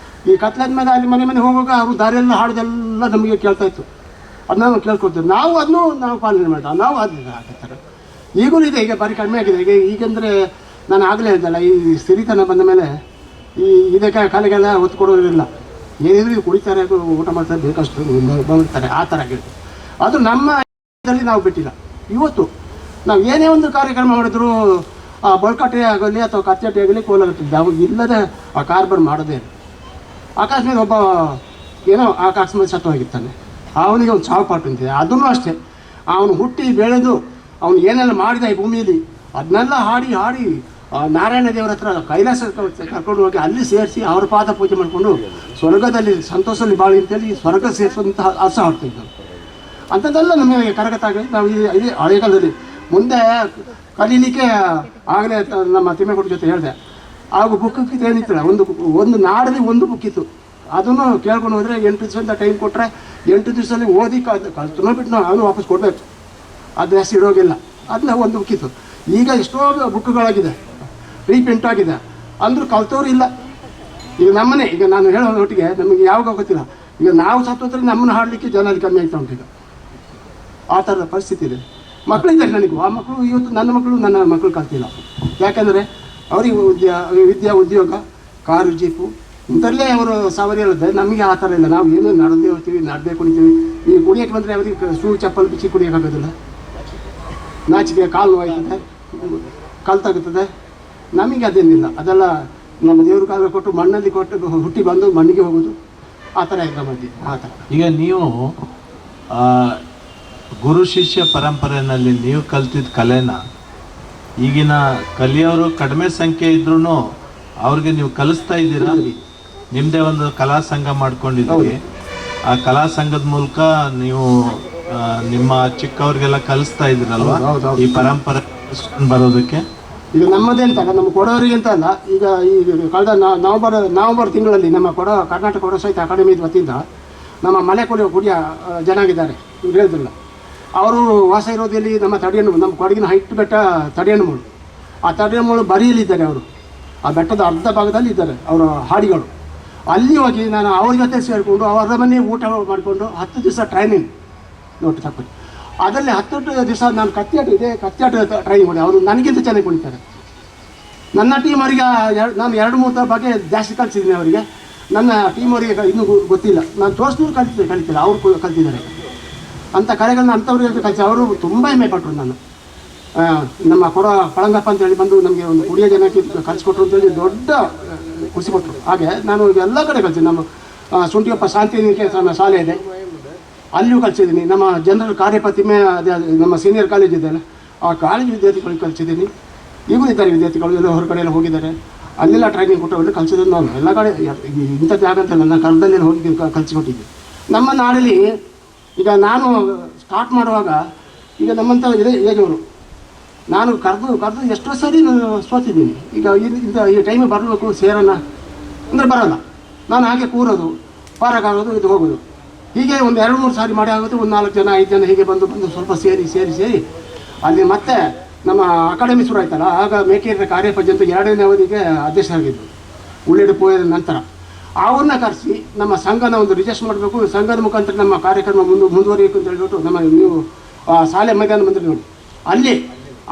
ಈ ಕತ್ಲಾದ ಮೇಲೆ ಅಲ್ಲಿ ಮನೆ ಹೋಗುವಾಗ ಅವರು ದಾರಿಯೆಲ್ಲ ಹಾಡೋದೆಲ್ಲ ನಮಗೆ ಕೇಳ್ತಾಯಿತ್ತು. ಅದನ್ನ ನಾವು ಕೇಳ್ಕೊಡ್ತೀವಿ. ನಾವು ಪಾಲನೆ ಮಾಡ್ತಾ ನಾವು ಥರ ಈಗಲೂ ಇದೆ. ಈಗ ಭಾರಿ ಕಡಿಮೆ ಆಗಿದೆ. ಈಗಂದರೆ ನಾನು ಆಗಲೇ ಹೇಳ್ದಲ್ಲ, ಈ ಸಿರಿತನ ಬಂದ ಮೇಲೆ ಇದಕ್ಕೆ ಕಾಲಿಗೆಲ್ಲ ಒತ್ತು ಕೊಡೋದಿಲ್ಲ. ಏನಿದ್ರು ಕುಡಿತಾರೆ, ಊಟ ಮಾಡ್ತಾರೆ, ಬೇಕಷ್ಟು ಬರ್ತಾರೆ, ಆ ಥರ ಆಗಿದೆ. ಅದು ನಮ್ಮ ಇದರಲ್ಲಿ ನಾವು ಬಿಟ್ಟಿಲ್ಲ. ಇವತ್ತು ನಾವು ಏನೇ ಒಂದು ಕಾರ್ಯಕ್ರಮ ಮಾಡಿದ್ರು, ಆ ಬಳ್ಕಾಟೆ ಆಗಲಿ ಅಥವಾ ಕಚ್ಚಟೆ ಆಗಲಿ, ಕೋಲಾಗುತ್ತಿದ್ದೆ ಅವಾಗ ಇಲ್ಲದೆ ಆ ಕಾರ್ಬಾರ್ ಮಾಡೋದೇ. ಅಕಸ್ಮಾತ್ ಒಬ್ಬ ಏನೋ ಅಕಸ್ಮಾತ್ ಸತ್ತು ಹೋಗಿರ್ತಾನೆ, ಅವನಿಗೆ ಒಂದು ಸಾವು ಪಾಟು ಅಂತಿದೆ. ಅದನ್ನು ಅಷ್ಟೇ, ಅವನು ಹುಟ್ಟಿ ಬೆಳೆದು ಅವನು ಏನೆಲ್ಲ ಮಾಡಿದ ಈ ಭೂಮಿಯಲ್ಲಿ ಅದನ್ನೆಲ್ಲ ಹಾಡಿ ನಾರಾಯಣ ದೇವರ ಹತ್ರ ಕೈಲಾಸ ಕರ್ಕೊಂಡು ಹೋಗಿ ಅಲ್ಲಿ ಸೇರಿಸಿ ಅವರ ಪಾದ ಪೂಜೆ ಮಾಡಿಕೊಂಡು ಸ್ವರ್ಗದಲ್ಲಿ ಸಂತೋಷದಲ್ಲಿ ಬಾಳಿ ಅಂತೇಳಿ ಸ್ವರ್ಗ ಸೇರಿಸುವಂತಹ ಆಸೆ ಹಾಡ್ತಿದ್ದವು. ಅಂಥದ್ದೆಲ್ಲ ನಮಗೆ ಕರಗತಾಗಿ ನಾವು ಇದೇ ಹಳೆಗಾಲದಲ್ಲಿ ಮುಂದೆ ಕಲೀಲಿಕ್ಕೆ ಆಗಲೇ ನಮ್ಮ ತಿಮ್ಮೇಗೌಡ ಜೊತೆ ಹೇಳಿದೆ. ಆಗ ಬುಕ್ಕಿತ್ತು ಏನಿತ್ತು, ಒಂದು ನಾಡಲ್ಲಿ ಒಂದು ಬುಕ್ಕಿತ್ತು. ಅದನ್ನು ಕೇಳ್ಕೊಂಡು ಹೋದರೆ 8 ದಿವಸದಿಂದ ಟೈಮ್ ಕೊಟ್ಟರೆ 8 ದಿವಸದಲ್ಲಿ ಓದಿ ಕಲ್ತನೋ ಬಿಟ್ಟು ಅವನು ವಾಪಸ್ ಕೊಡಬೇಕು. ಅದು ಜಾಸ್ತಿ ಇಡೋಗಿಲ್ಲ. ಅದನ್ನ ಒಂದು ಬುಕ್ಕಿತ್ತು. ಈಗ ಎಷ್ಟೋ ಬುಕ್ಗಳಾಗಿದೆ, ರೀಪ್ರಿಂಟ್ ಆಗಿದೆ, ಅಂದರೂ ಕಲ್ತವ್ರು ಇಲ್ಲ. ಈಗ ನಮ್ಮನೆ, ಈಗ ನಾನು ಹೇಳೋ ಒಟ್ಟಿಗೆ ನಮಗೆ ಯಾವಾಗ ಗೊತ್ತಿಲ್ಲ. ಈಗ ನಾವು ಸತ್ತೋದ್ರೆ ನಮ್ಮನ್ನು ಹಾಡಲಿಕ್ಕೆ ಜನ ಅಲ್ಲಿ ಕಮ್ಮಿ ಆಗ್ತಾ ಉಂಟು. ಈಗ ಆ ಥರದ ಪರಿಸ್ಥಿತಿ ಇದೆ. ಮಕ್ಕಳಿದ್ದಾರೆ ನನಗೂ. ಆ ಮಕ್ಕಳು ಇವತ್ತು ನನ್ನ ಮಕ್ಕಳು ಕಲ್ತಿಲ್ಲ. ಯಾಕೆಂದರೆ ಅವರಿಗೆ ವಿದ್ಯಾ ಉದ್ಯೋಗ, ಕಾರು ಜೀಪು ಇಂಥಲ್ಲೇ ಅವರು ಸವಾರಿ ಇರುತ್ತೆ. ನಮಗೆ ಆ ಥರ ಇಲ್ಲ. ನಾವು ಏನು ನಡೆದೇ ಹೋಗ್ತೀವಿ, ನಡೆದೇ ಕುಣಿತೀವಿ. ಈ ಕುಣಿಯೋಕ್ಕೆ ಬಂದರೆ ಅವರಿಗೆ ಶೂ ಚಪ್ಪಲ್ ಬಿಚ್ಚಿ ಕುಣಿಯೋಕ್ಕಾಗೋದಿಲ್ಲ. ನಾಚಿಕೆ, ಕಾಲು ನೋವಾಯ್ತದೆ, ಕಲ್ತಾಗುತ್ತದೆ. ನಮಗೆ ಅದೇನಿಲ್ಲ. ಅದೆಲ್ಲ ನಮ್ಮ ದೇವ್ರ ಕಾಲ ಕೊಟ್ಟು ಮಣ್ಣಲ್ಲಿ ಕೊಟ್ಟು ಹುಟ್ಟಿ ಬಂದು ಮಣ್ಣಿಗೆ ಹೋಗೋದು, ಆ ಥರ ಎಕ್ಸಾಮ್ ಮಾಡಿದ್ವಿ. ಆ ಥರ ಈಗ ನೀವು ಗುರು ಶಿಷ್ಯ ಪರಂಪರೆಯಲ್ಲಿ ನೀವು ಕಲ್ತಿದ್ದ ಕಲೆನ ಈಗಿನ ಕಲಿಯೋರು ಕಡಿಮೆ ಸಂಖ್ಯೆ ಇದ್ರೂ ಅವ್ರಿಗೆ ನೀವು ಕಲಿಸ್ತಾ ಇದ್ದೀರಾ. ನಿಮ್ಮದೇ ಒಂದು ಕಲಾ ಸಂಘ ಮಾಡ್ಕೊಂಡಿದ್ದೀರಿ. ಆ ಕಲಾ ಸಂಘದ ಮೂಲಕ ನೀವು ನಿಮ್ಮ ಚಿಕ್ಕವ್ರಿಗೆಲ್ಲ ಕಲಿಸ್ತಾ ಇದ್ದೀರಲ್ವಾ ಈ ಪರಂಪರೆ ಬರೋದಕ್ಕೆ. ಈಗ ನಮ್ಮದೇ ಅಂತಲ್ಲ, ನಮ್ಮ ಕೊಡೋರಿಗೆ ಅಂತ ಅಲ್ಲ. ಈಗ ಈ ಕಳೆದ ನವಂಬರ್ ತಿಂಗಳಲ್ಲಿ ನಮ್ಮ ಕರ್ನಾಟಕ ಕೊಡೋ ಸಾಹಿತ್ಯ ಅಕಾಡೆಮಿ ವತಿಯಿಂದ ನಮ್ಮ ಮಲೆ ಕುಡಿಯ ಜನ ಆಗಿದ್ದಾರೆ, ಇವ್ರು ಹೇಳಿದ್ರಲ್ಲ, ಅವರು ವಾಸ ಇರೋದಲ್ಲಿ ನಮ್ಮ ನಮ್ಮ ಕೊಡಗಿನ ಹೈಟ್ ಬೆಟ್ಟ ತಡಿಯಣ್ಣಮೂಳು. ಆ ತಡಿಯಣ್ಣಮೂಳು ಬರಿಯಲ್ಲಿದ್ದಾರೆ ಅವರು. ಆ ಬೆಟ್ಟದ ಅರ್ಧ ಭಾಗದಲ್ಲಿ ಇದ್ದಾರೆ ಅವರ ಹಾಡಿಗಳು. ಅಲ್ಲಿ ಹೋಗಿ ನಾನು ಅವ್ರ ಜೊತೆ ಸೇರಿಕೊಂಡು ಅವರ ಮನೆ ಊಟ ಮಾಡಿಕೊಂಡು 10 ದಿವಸ ಟ್ರೈನಿಂಗ್ ನೋಡಿ ತಪ್ಪು. ಅದರಲ್ಲಿ 10 ದಿವಸ ನಾನು ಕತ್ತಿಯಾಟ ಟ್ರೈನಿಂಗ್ ಮಾಡಿ. ಅವರು ನನಗಿಂತ ಚೆನ್ನಾಗಿ ಕುಣಿತಾರೆ. ನನ್ನ ಟೀಮ್ ಅವರಿಗೆ ನಾನು 2-3 ಬಗ್ಗೆ ಜಾಸ್ತಿ ಕಲಿಸಿದ್ದೀನಿ ಅವರಿಗೆ. ನನ್ನ ಟೀಮ್ ಅವರಿಗೆ ಇನ್ನೂ ಗೊತ್ತಿಲ್ಲ. ನಾನು ತೋರಿಸಿದ್ರು ಕಲಿತಿಲ್ಲ, ಅವರು ಕಲ್ತಿದ್ದಾರೆ. ಅಂಥ ಕಲೆಗಳನ್ನ ಅಂಥವ್ರಿಗೆ ಕಲಿಸಿ ಅವರು ತುಂಬ ಹೆಮ್ಮೆ ಪಟ್ಟರು. ನಾನು ನಮ್ಮ ಪಳಂಗಪ್ಪ ಅಂತೇಳಿ ಬಂದು ನಮಗೆ ಒಂದು ಕುಡಿಯೋ ಜನಕ್ಕೆ ಕಲಿಸ್ಕೊಟ್ರು ಅಂತೇಳಿ ದೊಡ್ಡ ಖುಷಿ ಕೊಟ್ಟರು. ಹಾಗೆ ನಾನು ಎಲ್ಲ ಕಡೆ ಕಲಿಸಿದ್ದೀನಿ. ನಮ್ಮ ಶುಂಠಿಯಪ್ಪ ಶಾಂತಿನಿಕೇತನ ಶಾಲೆ ಇದೆ, ಅಲ್ಲಿಯೂ ಕಲಿಸಿದ್ದೀನಿ. ನಮ್ಮ ಜನರಲ್ ಕಾರ್ಯಪ್ರತಿಮೆ ಅದೇ ನಮ್ಮ ಸೀನಿಯರ್ ಕಾಲೇಜ್ ಇದೆಯಲ್ಲ, ಆ ಕಾಲೇಜ್ ವಿದ್ಯಾರ್ಥಿಗಳಿಗೆ ಕಲಿಸಿದ್ದೀನಿ. ಈಗೂ ಇದ್ದಾರೆ ವಿದ್ಯಾರ್ಥಿಗಳು, ಎಲ್ಲ ಹೊರಗಡೆ ಎಲ್ಲ ಹೋಗಿದ್ದಾರೆ. ಅಲ್ಲೆಲ್ಲ ಟ್ರೈನಿಂಗ್ ಕೊಟ್ಟವರೆಲ್ಲ ಕಲಿಸಿದ್ರು. ನಾವು ಎಲ್ಲ ಕಡೆ ಇಂಥ ಜಾಗ ಅಂತ ನನ್ನ ಕರ್ದಲ್ಲಿ ಹೋಗಿ ಕಲಿಸಿಕೊಟ್ಟಿದ್ವಿ. ನಮ್ಮ ನಾಡಲ್ಲಿ ಈಗ ನಾನು ಸ್ಟಾರ್ಟ್ ಮಾಡುವಾಗ ಈಗ ನಮ್ಮಂಥ ಏಜವರು ನಾನು ಕರೆದು ಎಷ್ಟೋ ಸರಿ ನಾನು ಸೋತಿದ್ದೀನಿ. ಈಗ ಈ ಟೈಮಿಗೆ ಬರಬೇಕು ಸೇರೋಣ ಅಂದರೆ ಬರೋಲ್ಲ. ನಾನು ಹಾಗೆ ಕೂರೋದು, ಪಾರಾಗೋದು, ಇದು ಹೋಗೋದು. ಹೀಗೆ ಒಂದು 2-3 ಸಾರಿ ಮಾಡಿ ಆಗುತ್ತೆ. ಒಂದು 4 ಜನ 5 ಜನ ಹೀಗೆ ಬಂದು ಸ್ವಲ್ಪ ಸೇರಿ ಅಲ್ಲಿ ಮತ್ತೆ ನಮ್ಮ ಅಕಾಡೆಮಿ ಶುರು ಆಯ್ತಲ್ಲ, ಆಗ ಮೇಕೆರಿಯ ಕಾರ್ಯಪದ್ಯ ಅಂತ 2ನೇ ಅವಧಿಗೆ ಅಧ್ಯಕ್ಷರಾಗಿದ್ದರು ಉಳ್ಳೇಡು ಪೋಯದ ನಂತರ. ಅವ್ರನ್ನ ಕರೆಸಿ ನಮ್ಮ ಸಂಘನ ಒಂದು ರಿಜಿಸ್ಟರ್ ಮಾಡಬೇಕು, ಸಂಘದ ಮುಖಾಂತರ ನಮ್ಮ ಕಾರ್ಯಕ್ರಮ ಮುಂದುವರಿಯಬೇಕು ಅಂತ ಹೇಳ್ಬಿಟ್ಟು ನಮ್ಮ ನೀವು ಶಾಲೆ ಮೈದಾನ ಬಂದರೆ ನೋಡಿ, ಅಲ್ಲಿ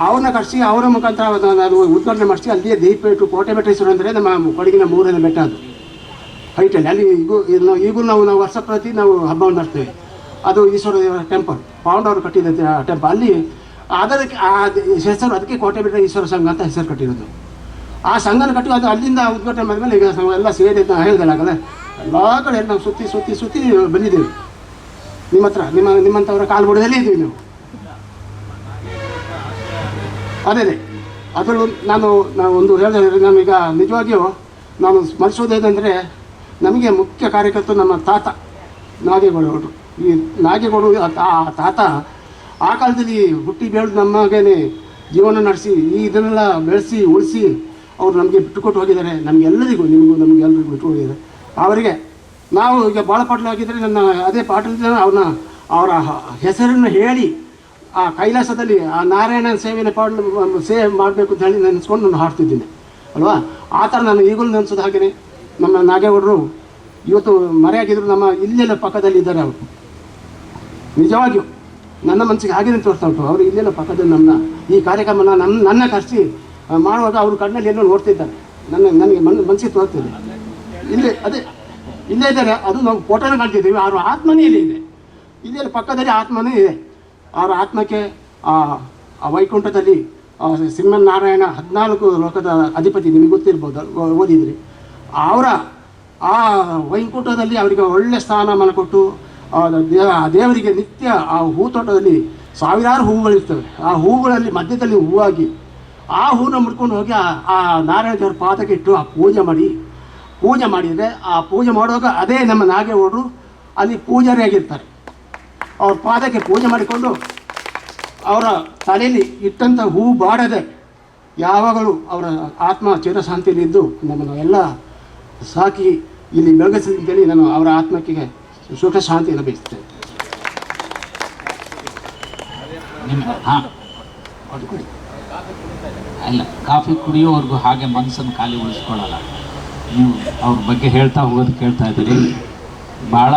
ಅವ್ರನ್ನ ಕರೆಸಿ ಅವರ ಮುಖಾಂತರ ಅದು ಉದ್ಘಾಟನೆ ಮಾಡಿಸಿ ಅಲ್ಲಿಯೇ ದೀಪೇಟು ಕೋಟೆಬೆಟ್ಟೇಶ್ವರ ಅಂದರೆ ನಮ್ಮ ಕೊಡಗಿನ 3ನೇ ಬೆಟ್ಟ ಅದು ಹೈಟಲ್ಲಿ. ಅಲ್ಲಿ ಈಗೂ ನಾವು ವರ್ಷ ಪ್ರತಿ ನಾವು ಹಬ್ಬವನ್ನು ಮಾಡ್ತೇವೆ. ಅದು ಈಶ್ವರ ದೇವರ ಟೆಂಪಲ್, ಪಾಂಡವರು ಕಟ್ಟಿದ ಟೆಂಪಲ್. ಅಲ್ಲಿ ಅದಕ್ಕೆ ಆ ಹೆಸರು, ಅದಕ್ಕೆ ಕೋಟೆಬೆಟ್ಟ ಈಶ್ವರ ಸಂಘ ಅಂತ ಹೆಸರು ಕಟ್ಟಿರೋದು. ಆ ಸಂಘನ ಕಟ್ಟಿ ಅದು ಅಲ್ಲಿಂದ ಉದ್ಘಾಟನೆ ಮಾಡಿದ್ಮೇಲೆ ಈಗ ಎಲ್ಲ ಸೇರಿ ಅಂತ ಹೇಳ್ದಲ್ಲಾಗಲ್ಲ, ಎಲ್ಲ ಕಡೆ ನಾವು ಸುತ್ತಿ ಬಂದಿದ್ದೀವಿ. ನಿಮ್ಮ ಹತ್ರ ನಿಮ್ಮಂಥವರ ಕಾಲ್ಬುಡದಲ್ಲೇ ಇದ್ದೀವಿ ನಾವು. ಅದೇ ಅದರಲ್ಲೂ ನಾನು ಒಂದು ಹೇಳಿದ್ರೆ, ನಾನೀಗ ನಿಜವಾಗಿಯೂ ನಾನು ಸ್ಮರಿಸೋದೇನೆಂದರೆ, ನಮಗೆ ಮುಖ್ಯ ಕಾರ್ಯಕರ್ತರು ನಮ್ಮ ತಾತ ನಾಗೇಗೌಡರು. ಈ ನಾಗೇಗೌಡರು ಆ ತಾತ ಆ ಕಾಲದಲ್ಲಿ ಹುಟ್ಟಿ ಬೆಳೆದು ನಮಗೇನೆ ಜೀವನ ನಡೆಸಿ ಇದನ್ನೆಲ್ಲ ಬೆಳೆಸಿ ಉಳಿಸಿ ಅವರು ನಮಗೆ ಬಿಟ್ಟುಕೊಟ್ಟು ಹೋಗಿದ್ದಾರೆ. ನಮಗೆಲ್ಲರಿಗೂ, ನಮಗೆಲ್ಲರಿಗೂ ಬಿಟ್ಟು ಹೋಗಿದ್ದಾರೆ. ಅವರಿಗೆ ನಾವು ಈಗ ಭಾಳ ಪಾಟಲು ಆಗಿದ್ದರೆ ನನ್ನ ಅದೇ ಪಾಟಲಿಂದ ಅವರ ಹೆಸರನ್ನು ಹೇಳಿ ಆ ಕೈಲಾಸದಲ್ಲಿ ಆ ನಾರಾಯಣನ ಸೇವೆಯನ್ನು ಸೇವೆ ಮಾಡಬೇಕು ಅಂತ ಹೇಳಿ ನೆನೆಸ್ಕೊಂಡು ನಾನು ಹಾಡ್ತಿದ್ದೀನಿ ಅಲ್ವಾ. ಆ ಥರ ನಾನು ಈಗಲೂ ನೆನೆಸೋದು. ಹಾಗೆಯೇ ನಮ್ಮ ನಾಗೇಗೌಡರು ಇವತ್ತು ಮರೆಯಾಗಿದ್ದರು, ನಮ್ಮ ಇಲ್ಲೆಲ್ಲ ಪಕ್ಕದಲ್ಲಿ ಇದ್ದಾರೆ. ಅವರು ನಿಜವಾಗಿಯೂ ನನ್ನ ಮನಸ್ಸಿಗೆ ಹಾಗೇನೆ ತೋರಿಸ್ತಾ ಉಂಟು. ಅವರು ಇಲ್ಲೆಲ್ಲ ಪಕ್ಕದಲ್ಲಿ ಈ ಕಾರ್ಯಕ್ರಮನ ನನ್ನ ಕರೆಸಿ ಮಾಡುವಾಗ ಅವರು ಕಣ್ಣಲ್ಲಿ ಏನೋ ನೋಡ್ತಿದ್ದಾರೆ. ನನಗೆ ಮನಸ್ಸಿಗೆ ತೋರ್ತಿದೆ. ಇಲ್ಲೇ ಇದ್ದಾರೆ. ಅದು ನಾವು ಫೋಟೋನ ಕಾಣ್ತಿದ್ದೀವಿ. ಅವರ ಆತ್ಮನೇ ಇಲ್ಲಿ ಇದೆ, ಇಲ್ಲೆಲ್ಲ ಪಕ್ಕದಲ್ಲಿ ಆತ್ಮನೇ ಇದೆ. ಅವರ ಆತ್ಮಕ್ಕೆ ಆ ವೈಕುಂಠದಲ್ಲಿ ಶ್ರೀಮನ್ನಾರಾಯಣ 14 ಲೋಕದ ಅಧಿಪತಿ, ನಿಮಗೆ ಗೊತ್ತಿರ್ಬೋದು, ಓದಿದ್ರಿ. ಅವರ ಆ ವೈಕುಂಠದಲ್ಲಿ ಅವರಿಗೆ ಒಳ್ಳೆ ಸ್ಥಾನಮಾನ ಕೊಟ್ಟು ದೇವರಿಗೆ ನಿತ್ಯ ಆ ಹೂತೋಟದಲ್ಲಿ ಸಾವಿರಾರು ಹೂವುಗಳಿರ್ತವೆ. ಆ ಹೂವುಗಳಲ್ಲಿ ಮಧ್ಯದಲ್ಲಿ ಹೂವಾಗಿ ಆ ಹೂವನ್ನ ಮುಡ್ಕೊಂಡು ಹೋಗಿ ಆ ನಾರಾಯಣ ದೇವರ ಪಾದಕ್ಕೆ ಇಟ್ಟು ಆ ಪೂಜೆ ಮಾಡಿದರೆ, ಆ ಪೂಜೆ ಮಾಡುವಾಗ ಅದೇ ನಮ್ಮ ನಾಗೇಗೌಡರು ಅಲ್ಲಿ ಪೂಜಾರಿಯಾಗಿರ್ತಾರೆ. ಅವ್ರ ಪಾದಕ್ಕೆ ಪೂಜೆ ಮಾಡಿಕೊಂಡು ಅವರ ತಲೆಯಲ್ಲಿ ಇಟ್ಟಂಥ ಹೂ ಬಾಡದೆ ಯಾವಾಗಲೂ ಅವರ ಆತ್ಮ ಚಿರಶಾಂತಿಯಲ್ಲಿದ್ದು ನಮ್ಮನ್ನು ಎಲ್ಲ ಸಾಕಿ ಇಲ್ಲಿ ಬೆಳಗಿಸಿದ್ದೇಳಿ ನಾನು ಅವರ ಆತ್ಮಕ್ಕೆ ಸುಖ ಶಾಂತಿಯನ್ನು ಬಯಸ್ತೇನೆ. ಅಲ್ಲ, ಕಾಫಿ ಕುಡಿಯೋವರೆಗೂ ಹಾಗೆ ಮನಸ್ಸನ್ನು ಖಾಲಿ ಉಳಿಸ್ಕೊಳ್ಳಲ್ಲ. ನೀವು ಅವ್ರ ಬಗ್ಗೆ ಹೇಳ್ತಾ ಹೋಗೋದು ಕೇಳ್ತಾ ಇದ್ದೀರಿ. ಭಾಳ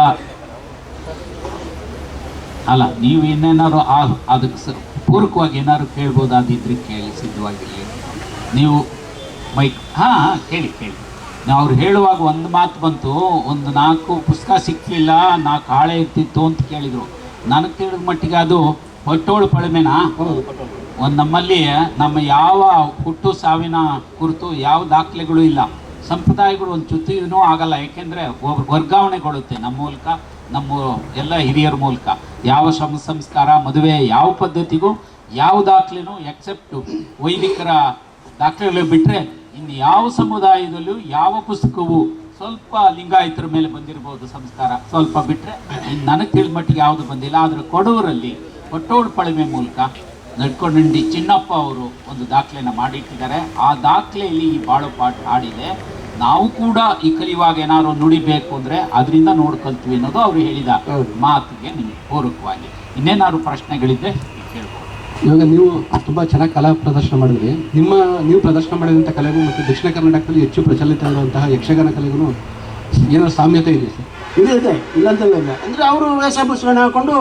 ಅಲ್ಲ, ನೀವು ಇನ್ನೇನಾದ್ರು ಅದಕ್ಕೆ ಪೂರಕವಾಗಿ ಏನಾದ್ರು ಕೇಳ್ಬೋದಾದಿದ್ರೆ ಕೇಳಿ, ಸಿದ್ಧವಾಗಿರಲಿ ನೀವು. ಮೈಕ್ ಕೇಳಿ. ಅವ್ರು ಹೇಳುವಾಗ ಒಂದು ಮಾತು ಬಂತು, ಒಂದು 4 ಪುಸ್ತಕ ಸಿಕ್ಕಲಿಲ್ಲ, 4 ಹಾಳೆ ಇರ್ತಿತ್ತು ಅಂತ ಕೇಳಿದರು. ನನಗೆ ತಿಳಿದ ಮಟ್ಟಿಗೆ ಅದು ಹೊಟ್ಟೋಳು ಪಳಮೆನಾ? ಒಂದು ನಮ್ಮಲ್ಲಿ ಯಾವ ಹುಟ್ಟು ಸಾವಿನ ಕುರಿತು ಯಾವ ದಾಖಲೆಗಳು ಇಲ್ಲ. ಸಂಪ್ರದಾಯಗಳು ಒಂದು ಚ್ಯುತಿನೂ ಆಗಲ್ಲ. ಯಾಕೆಂದರೆ ವರ್ಗಾವಣೆಗೊಳ್ಳುತ್ತೆ ನಮ್ಮ ಮೂಲಕ, ನಮ್ಮ ಎಲ್ಲ ಹಿರಿಯರ ಮೂಲಕ. ಯಾವ ಸಂಸ್ಕಾರ, ಮದುವೆ, ಯಾವ ಪದ್ಧತಿಗೂ ಯಾವ ದಾಖಲೆನೂ ಎಕ್ಸೆಪ್ಟ್ ವೈದಿಕರ ದಾಖಲೆಗಳು ಬಿಟ್ಟರೆ ಇನ್ನು ಯಾವ ಸಮುದಾಯದಲ್ಲೂ ಯಾವ ಪುಸ್ತಕವು ಸ್ವಲ್ಪ ಲಿಂಗಾಯತರ ಮೇಲೆ ಬಂದಿರ್ಬೋದು ಸಂಸ್ಕಾರ, ಸ್ವಲ್ಪ ಬಿಟ್ಟರೆ ಇನ್ನು ನನಗೆ ತಿಳಿದ ಮಟ್ಟಿಗೆ ಯಾವುದು ಬಂದಿಲ್ಲ. ಆದರೆ ಕೊಡೂರಲ್ಲಿ ಕೊಟ್ಟೋಳು ಪಳಮೆ ಮೂಲಕ ನಡ್ಕೊಂಡಿ ಚಿನ್ನಪ್ಪ ಅವರು ಒಂದು ದಾಖಲೆನ ಮಾಡಿಟ್ಟಿದ್ದಾರೆ. ಆ ದಾಖಲೆಯಲ್ಲಿ ಈ ಬಾಳು ಪಾಠ ಹಾಡಿದೆ. ನಾವು ಕೂಡ ಈ ಕಲಿಯುವಾಗ ಏನಾದ್ರು ನುಡಿಬೇಕು ಅಂದರೆ ಅದರಿಂದ ನೋಡ್ಕೊಳ್ತೀವಿ ಅನ್ನೋದು ಅವರು ಹೇಳಿದ ಮಾತಿಗೆ ನಿಮ್ಗೆ ಪೂರಕವಾಗಿ. ಇನ್ನೇನಾದ್ರು ಪ್ರಶ್ನೆಗಳಿದ್ದರೆ ಕೇಳ್ಬೋದು. ಇವಾಗ ನೀವು ತುಂಬ ಚೆನ್ನಾಗಿ ಕಲಾ ಪ್ರದರ್ಶನ ಮಾಡಿದ್ರಿ. ನೀವು ಪ್ರದರ್ಶನ ಮಾಡಿದಂಥ ಕಲೆಗೂ ಮತ್ತು ದಕ್ಷಿಣ ಕರ್ನಾಟಕದಲ್ಲಿ ಹೆಚ್ಚು ಪ್ರಚಲಿತ ಇರುವಂತಹ ಯಕ್ಷಗಾನ ಕಲೆಗೂ ಏನಾದ್ರು ಸಾಮ್ಯತೆ ಇದೆ ಸರ್? ಇದೆ, ಇಲ್ಲಂತಲ್ಲ. ಅಂದರೆ ಅವರು ವೇಷಭೂಷಣ ಹಾಕೊಂಡು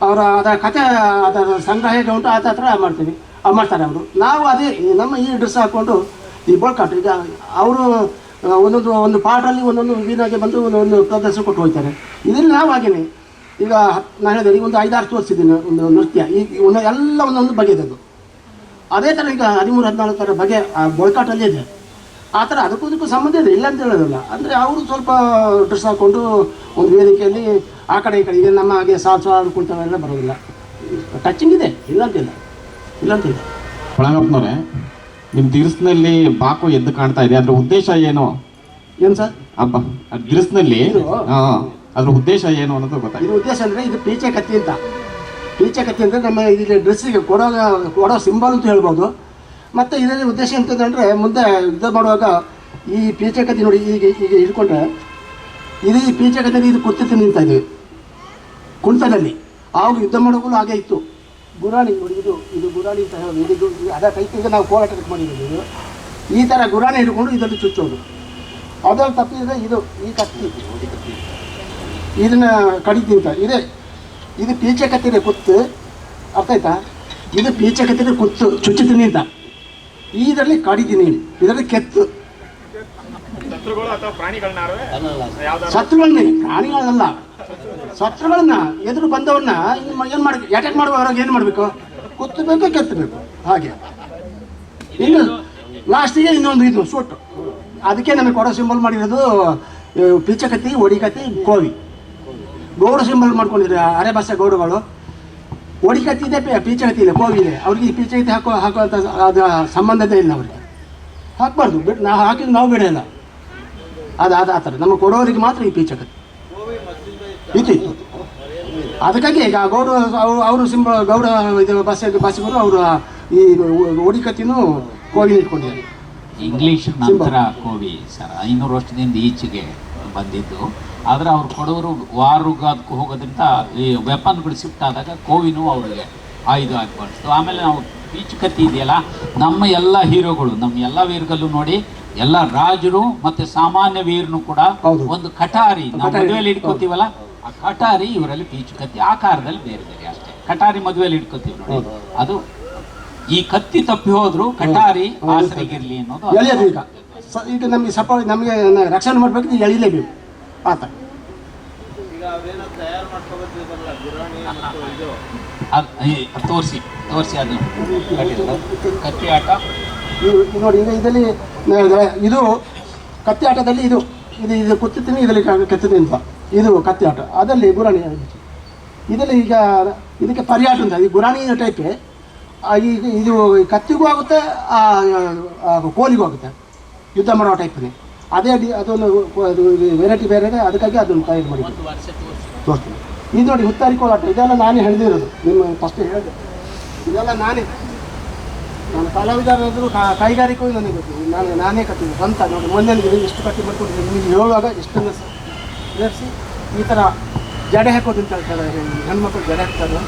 ಅವರ ಅದರ ಕಥೆ, ಅದರ ಸಂಗ್ರಹ ಹೇಗೆ ಉಂಟು ಆ ಥರ ಮಾಡ್ತೀವಿ, ಮಾಡ್ತಾರೆ ಅವರು. ನಾವು ಅದೇ ನಮ್ಮ ಈ ಡ್ರೆಸ್ ಹಾಕ್ಕೊಂಡು ಈ ಬೋಳ್ಕಾಟು, ಈಗ ಅವರು ಒಂದು ಪಾಠಲ್ಲಿ ಒಂದೊಂದು ವಿಭಿನ್ನವಾಗಿ ಬಂದು ಒಂದೊಂದು ಪ್ರದರ್ಶನ ಕೊಟ್ಟು ಹೋಗ್ತಾರೆ. ಇದರಲ್ಲಿ ನಾವು ಹಾಗೇನೆ ಈಗ ನಾನು ಹೇಳಿದೆ, ಈಗ ಒಂದು 5-6 ತೋರಿಸಿದ್ದೀನಿ ಒಂದು ನೃತ್ಯ, ಈಗ ಎಲ್ಲ ಒಂದೊಂದು ಬಗೆಯದು. ಅದೇ ಥರ ಈಗ 13-14 ಥರ ಬಗೆ ಆ ಬೋಳ್ಕಾಟಲ್ಲೇ ಇದೆ. ಆ ಥರ ಅದಕ್ಕೂ ಸಂಬಂಧ ಇದೆ, ಇಲ್ಲ ಅಂತ ಹೇಳೋದಿಲ್ಲ. ಅಂದರೆ ಅವರು ಸ್ವಲ್ಪ ಡ್ರೆಸ್ ಹಾಕ್ಕೊಂಡು ಒಂದು ವೇದಿಕೆಯಲ್ಲಿ ಆ ಕಡೆ ಈ ಕಡೆ, ಈಗ ನಮ್ಮ ಹಾಗೆ ಸಾಲು ಕುಳಿತವೆಲ್ಲ ಬರೋದಿಲ್ಲ. ಟಚಿಂಗ್ ಇದೆ, ಇಲ್ಲಂತಿಲ್ಲ. ಪಳಂಗಪ್ಪನವರೇ, ನಿಮ್ಮ ದಿರಿಸಿನಲ್ಲಿ ಬಾಕು ಎದ್ದು ಕಾಣ್ತಾ ಇದೆ, ಅದ್ರ ಉದ್ದೇಶ ಏನು? ಏನು ಸರ್? ಅಬ್ಬ, ದಿರಿಸಿನಲ್ಲಿ ಅದ್ರ ಉದ್ದೇಶ ಏನು ಅನ್ನೋದು ಗೊತ್ತಾಯ್ತು. ಇದು ಉದ್ದೇಶ ಅಂದರೆ ಇದು ಪೀಚೆ ಕತ್ತಿ ಅಂತ. ಪೀಚೆ ಕತ್ತಿ ಅಂದರೆ ನಮ್ಮ ಇಲ್ಲಿ ಡ್ರೆಸ್ಸಿಗೆ ಕೊಡೋ ಸಿಂಬಲ್ ಅಂತ ಹೇಳ್ಬೋದು. ಮತ್ತು ಇದರಲ್ಲಿ ಉದ್ದೇಶ ಎಂತಂದರೆ ಮುಂದೆ ಯುದ್ಧ ಮಾಡುವಾಗ ಈ ಪೀಚೆ ಕತ್ತಿ ನೋಡಿ ಈಗ ಹಿಡ್ಕೊಂಡ್ರೆ ಇದು ಈ ಪೀಚೆ ಕತ್ತಿಯಲ್ಲಿ ಇದು ಕುರ್ತಿತ್ತು ನಿಂತಾ ಇದ್ದೀವಿ ಕುಂಟದಲ್ಲಿ. ಆವಾಗ ಯುದ್ಧ ಮಾಡೋಕ್ಕೂ ಹಾಗೆ ಇತ್ತು. ಗುರಾಣಿ ನೋಡಿ, ಇದು ಗುರಾಣಿ ಅಂತ ಹೇಳೋದು. ಇದು ಅದ ಕೈತಿಗೆ ನಾವು ಹೋರಾಟಕ್ಕೆ ಮಾಡಿರೋದು. ಇದು ಈ ಥರ ಗುರಾಣಿ ಹಿಡ್ಕೊಂಡು ಇದರಲ್ಲಿ ಚುಚ್ಚೋದು. ಅದರಲ್ಲಿ ತಪ್ಪಿದರೆ ಇದು ಈ ಕತ್ತಿ ಇದನ್ನು ಕಡಿತಿಂತ ಇದೆ. ಇದು ಪೀಚೆ ಕತ್ತಿರ ಕುತ್ತು, ಅರ್ಥ ಆಯ್ತಾ? ಇದು ಪೀಚೆ ಕತ್ತಿರ ಕುತ್ತು ಚುಚ್ಚುತ್ತೀನಿ ಅಂತ. ಇದರಲ್ಲಿ ಕಡಿತೀನಿ, ಇದರಲ್ಲಿ ಕೆತ್ತು. ಶತ್ರುಗಳನ್ನೇ, ಪ್ರಾಣಿಗಳನ್ನಲ್ಲ, ಶತ್ರುಗಳನ್ನ ಎದುರು ಬಂದವನ್ನ ಏನು ಮಾಡಿ ಅಟ್ಯಾಕ್ ಮಾಡುವವರಾಗ ಏನು ಮಾಡಬೇಕು? ಕುತ್ತಬೇಕು, ಕೆತ್ತಬೇಕು. ಹಾಗೆ ಇನ್ನು ಲಾಸ್ಟಿಗೆ ಇನ್ನೊಂದು ಇದು ಸೂಟು. ಅದಕ್ಕೆ ನಮಗೆ ಕೊಡೋ ಸಿಂಬಲ್ ಮಾಡಿರೋದು ಪೀಚೆ ಕತ್ತಿ, ಒಡಿ ಕತ್ತಿ, ಕೋವಿ. ಗೌಡ ಸಿಂಬಲ್ ಮಾಡ್ಕೊಂಡಿದ್ರೆ ಅರೆ ಭಾಷೆ ಗೌಡಗಳು. ಒಡಿ ಕತ್ತಿ ಇದೆ, ಪೀಚೆ ಕತ್ತಿ ಇದೆ, ಕೋವಿ ಇದೆ. ಅವ್ರಿಗೆ ಈ ಪೀಚೆ ಕತ್ತಿ ಹಾಕುವಂಥ ಅದು ಸಂಬಂಧದೇ ಇಲ್ಲ. ಅವ್ರಿಗೆ ಹಾಕಬಾರ್ದು, ಬಿಟ್ಟು ನಾವು ಹಾಕಿದ್ರೆ ನಾವು ಬಿಡೋಲ್ಲ. ಅದು ಆ ಥರ ನಮ್ಮ ಕೊಡೋರಿಗೆ ಮಾತ್ರ ಈ ಪೀಚೆ ಕತ್ತಿ ಇತ್ತು. ಅದಕ್ಕಾಗಿ ಈಗ ಗೌಡ ಅವರು ಗೌಡ ಇದು ಭಾಷೆಗರು ಅವರು ಈ ಒಡಿ ಕತ್ತಿನೂ ಕೋವಿನ ಇಟ್ಕೊಂಡಿದ್ದಾರೆ. ಇಂಗ್ಲೀಷ್ ನಂತರ ಕೋವಿ ಸರ್ 500 ವರ್ಷದಿಂದ ಈಚೆಗೆ ಬಂದಿದ್ದು. ಆದರೆ ಅವ್ರು ಕೊಡೋರು ವಾರಿಗೆ ಅದಕ್ಕೂ ಹೋಗೋದ್ರಿಂದ ಈ ವೆಪನ್ಗಳು ಶಿಫ್ಟ್ ಆದಾಗ ಕೋವಿನೂ ಅವರಿಗೆ ಆಯುಧ ಆಗಿ ಬಳಸ್ತು. ಆಮೇಲೆ ನಾವು ಪೀಚು ಕತ್ತಿ ಇದೆಯಲ್ಲ, ನಮ್ಮ ಎಲ್ಲ ಹೀರೋಗಳು, ನಮ್ಮ ಎಲ್ಲ ವೀರ್ಗಲ್ಲೂ ನೋಡಿ ಎಲ್ಲ ರಾಜರು ಮತ್ತು ಸಾಮಾನ್ಯ ವೀರನು ಕೂಡ ಒಂದು ಕಟಾರಿ, ನಾವು ಮದುವೆಯಲ್ಲಿ ಇಟ್ಕೋತೀವಲ್ಲ ಆ ಕಟಾರಿ, ಇವರಲ್ಲಿ ಪೀಚು ಕತ್ತಿ ಆಕಾರದಲ್ಲಿ ಬೇರೆ ಬೇರೆ ಅಷ್ಟೇ. ಕಟಾರಿ ಮದುವೆಯಲ್ಲಿ ಇಟ್ಕೋತೀವಿ ನೋಡಿ, ಅದು ಈ ಕತ್ತಿ ತಪ್ಪಿ ಹೋದ್ರು ಕಟಾರಿ ಆಸರಿಗಿರ್ಲಿ ಅನ್ನೋದು. ಎಳೆಯೋದು ಈಗ ನಮಗೆ ನಮಗೆ ರಕ್ಷಣೆ ಮಾಡಬೇಕು, ಎಳಿಲೇಬೇಕು ಆತ. ತೋರಿಸಿ ಅದು ಕತ್ತಿ ಆಟ ನೋಡಿ. ಈಗ ಇದರಲ್ಲಿ ಇದು ಕತ್ತಿ ಆಟದಲ್ಲಿ ಇದು ಕುತ್ತಿತೀನಿ, ಇದರಲ್ಲಿ ಕೆತ್ತಿದೆ ಅಂತ. ಇದು ಕತ್ತಿ ಆಟ. ಅದರಲ್ಲಿ ಗುರಾಣಿ. ಇದರಲ್ಲಿ ಈಗ ಇದಕ್ಕೆ ಪರ್ಯಾಟ ಅಂತ. ಈ ಗುರಾಣಿ ಟೈಪೇ ಈಗ ಇದು ಕತ್ತಿಗೂ ಆಗುತ್ತೆ, ಕೋಲಿಗೂ ಆಗುತ್ತೆ. ಯುದ್ಧ ಮಾಡೋ ಟೈಪ್ನೇ ಅದೇ ಅದೊಂದು ವೆರೈಟಿ ಬೇರೆ ಇದೆ. ಅದಕ್ಕಾಗಿ ಅದನ್ನು ತಯಾರು ಮಾಡಿ ತೋರಿಸ್ತೀನಿ. ಇದು ನೋಡಿ ಹುತ್ತಾರಿ ಕೋಲಾಟ. ಇದೆಲ್ಲ ನಾನೇ ಹೇಳಿದಿರೋದು, ನಿಮ್ಮ ಫಸ್ಟ್ ಹೇಳಿದೆ. ಇದೆಲ್ಲ ನಾನು ಕಲಾವಿದರು ಕೈಗಾರಿಕೆಗೂ ನನಗೆ ಗೊತ್ತಿದೆ. ನಾನೇ ಕಟ್ಟಿದ್ದೆ ಸ್ವಂತ. ನೋಡಿ ಮೊನ್ನೆ ಎಷ್ಟು ಕಟ್ಟಿ ಮಾಡ್ಕೊಂಡಿದ್ದೀನಿ. ನಿಮಗೆ ಹೇಳುವಾಗ ಎಷ್ಟನ್ನು ಸೇರಿಸಿ ಈ ಥರ ಜಡೆ ಹಾಕೋದು ಅಂತ ಹೇಳ್ತಾರೆ. ಹೆಣ್ಮಕ್ಳು ಜಡೆ ಹಾಕ್ತಾರೆ,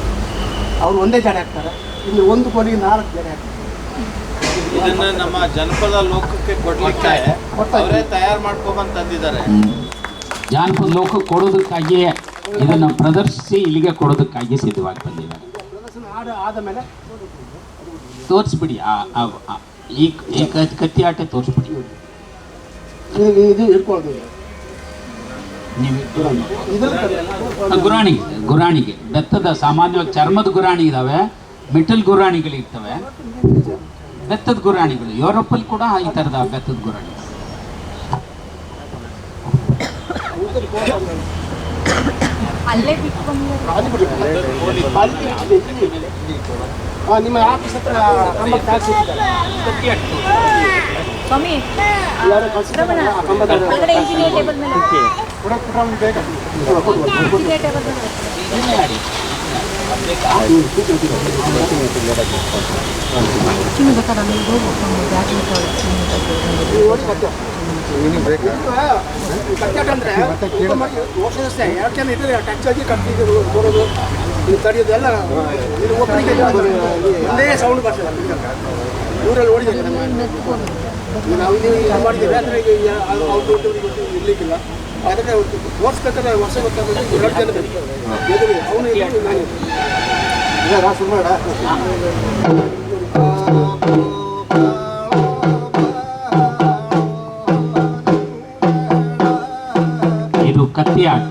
ಅವ್ರು ಒಂದೇ ಜಡೆ ಹಾಕ್ತಾರೆ. ಇನ್ನು ಒಂದು ಕೋಲಿಗೆ 4 ಜಡೆ ಹಾಕ್ತಾರೆ. ಇದನ್ನ ನಮ್ಮ ಜನಪದ ಲೋಕಕ್ಕೆ ಕೊಡ್ಲಿಕ್ಕೆ ಅವರೇ ತಯಾರು ಮಾಡ್ಕೊಂಬಂದು ತಂದಿದ್ದಾರೆ. ಜಾನಪದ ಲೋಕಕ್ಕೆ ಕೊಡೋದಕ್ಕಾಗಿಯೇ ಇದನ್ನು ಪ್ರದರ್ಶಿಸಿ ಇಲ್ಲಿಗೆ ಕೊಡೋದಕ್ಕಾಗಿ ಸಿದ್ಧವಾಗಿ ಬಂದಿದ್ದಾರೆ. ಆದ ಮೇಲೆ ತೋರಿಸ್ಬಿಡಿ, ಈ ಕತ್ತಿ ಆಟ ತೋರಿಸ್ಬಿಡಿ. ಇದು ಇಟ್ಕೊಳ್ಳೋದು ನೀವು ಗುರಾಣಿಗೆ ಬೆತ್ತದ ಸಾಮಾನ್ಯವಾಗಿ ಚರ್ಮದ ಗುರಾಣಿ ಇದ್ದಾವೆ, ಮೆಟಲ್ ಗುರಾಣಿಗಳಿರ್ತವೆ, ಬೆತ್ತದ ಗುರಾಣಿಗಳು. ಯುರೋಪಲ್ಲಿ ಕೂಡ ಈ ಥರದ ಬೆತ್ತದ ಗುರಾಣಿ. ನಿಮ್ಮ ಆಫೀಸ್ ಹತ್ರ ಕಂಬಕ್ಕೆ ಟ್ಯಾಕ್ಸಿ ಯಾರು ಕಳ್ಸಿದ್ದಾರೆ? ಆ ಕಂಬದ ಕಟ್ಟಂದ್ರೆ ವರ್ಷದಷ್ಟೇ 2 ಜನ ಇದ್ರೆ ಟಚ್ ಆಗಿ ಕಟ್ಟಿದ್ದು ಬರೋದು ಇದು ತಡೆಯೋದೆಲ್ಲ ಇದು ಒಬ್ಬರಿಗೆ ಒಂದೇ ಸೌಂಡ್ ಬರ್ತದೆ ಊರಲ್ಲಿ ಓಡಿದೆ ನಾವು ಇದು ಮಾಡಿದ್ದೀವಿ ಅಂದರೆ ಈಗ ಅವ್ರು ಇರ್ಲಿಕ್ಕಿಲ್ಲ ಅದಕ್ಕೆ ಓಡಿಸ್ಬೇಕಾದ್ರೆ ವರ್ಷ ಗೊತ್ತಾಗುತ್ತೆ 2 ಜನ ಬೇಕು ಎದುರು ಅವನು ನಾನು ಸುಮಾರ ಇದು ಕತ್ತಿ ಆಟ.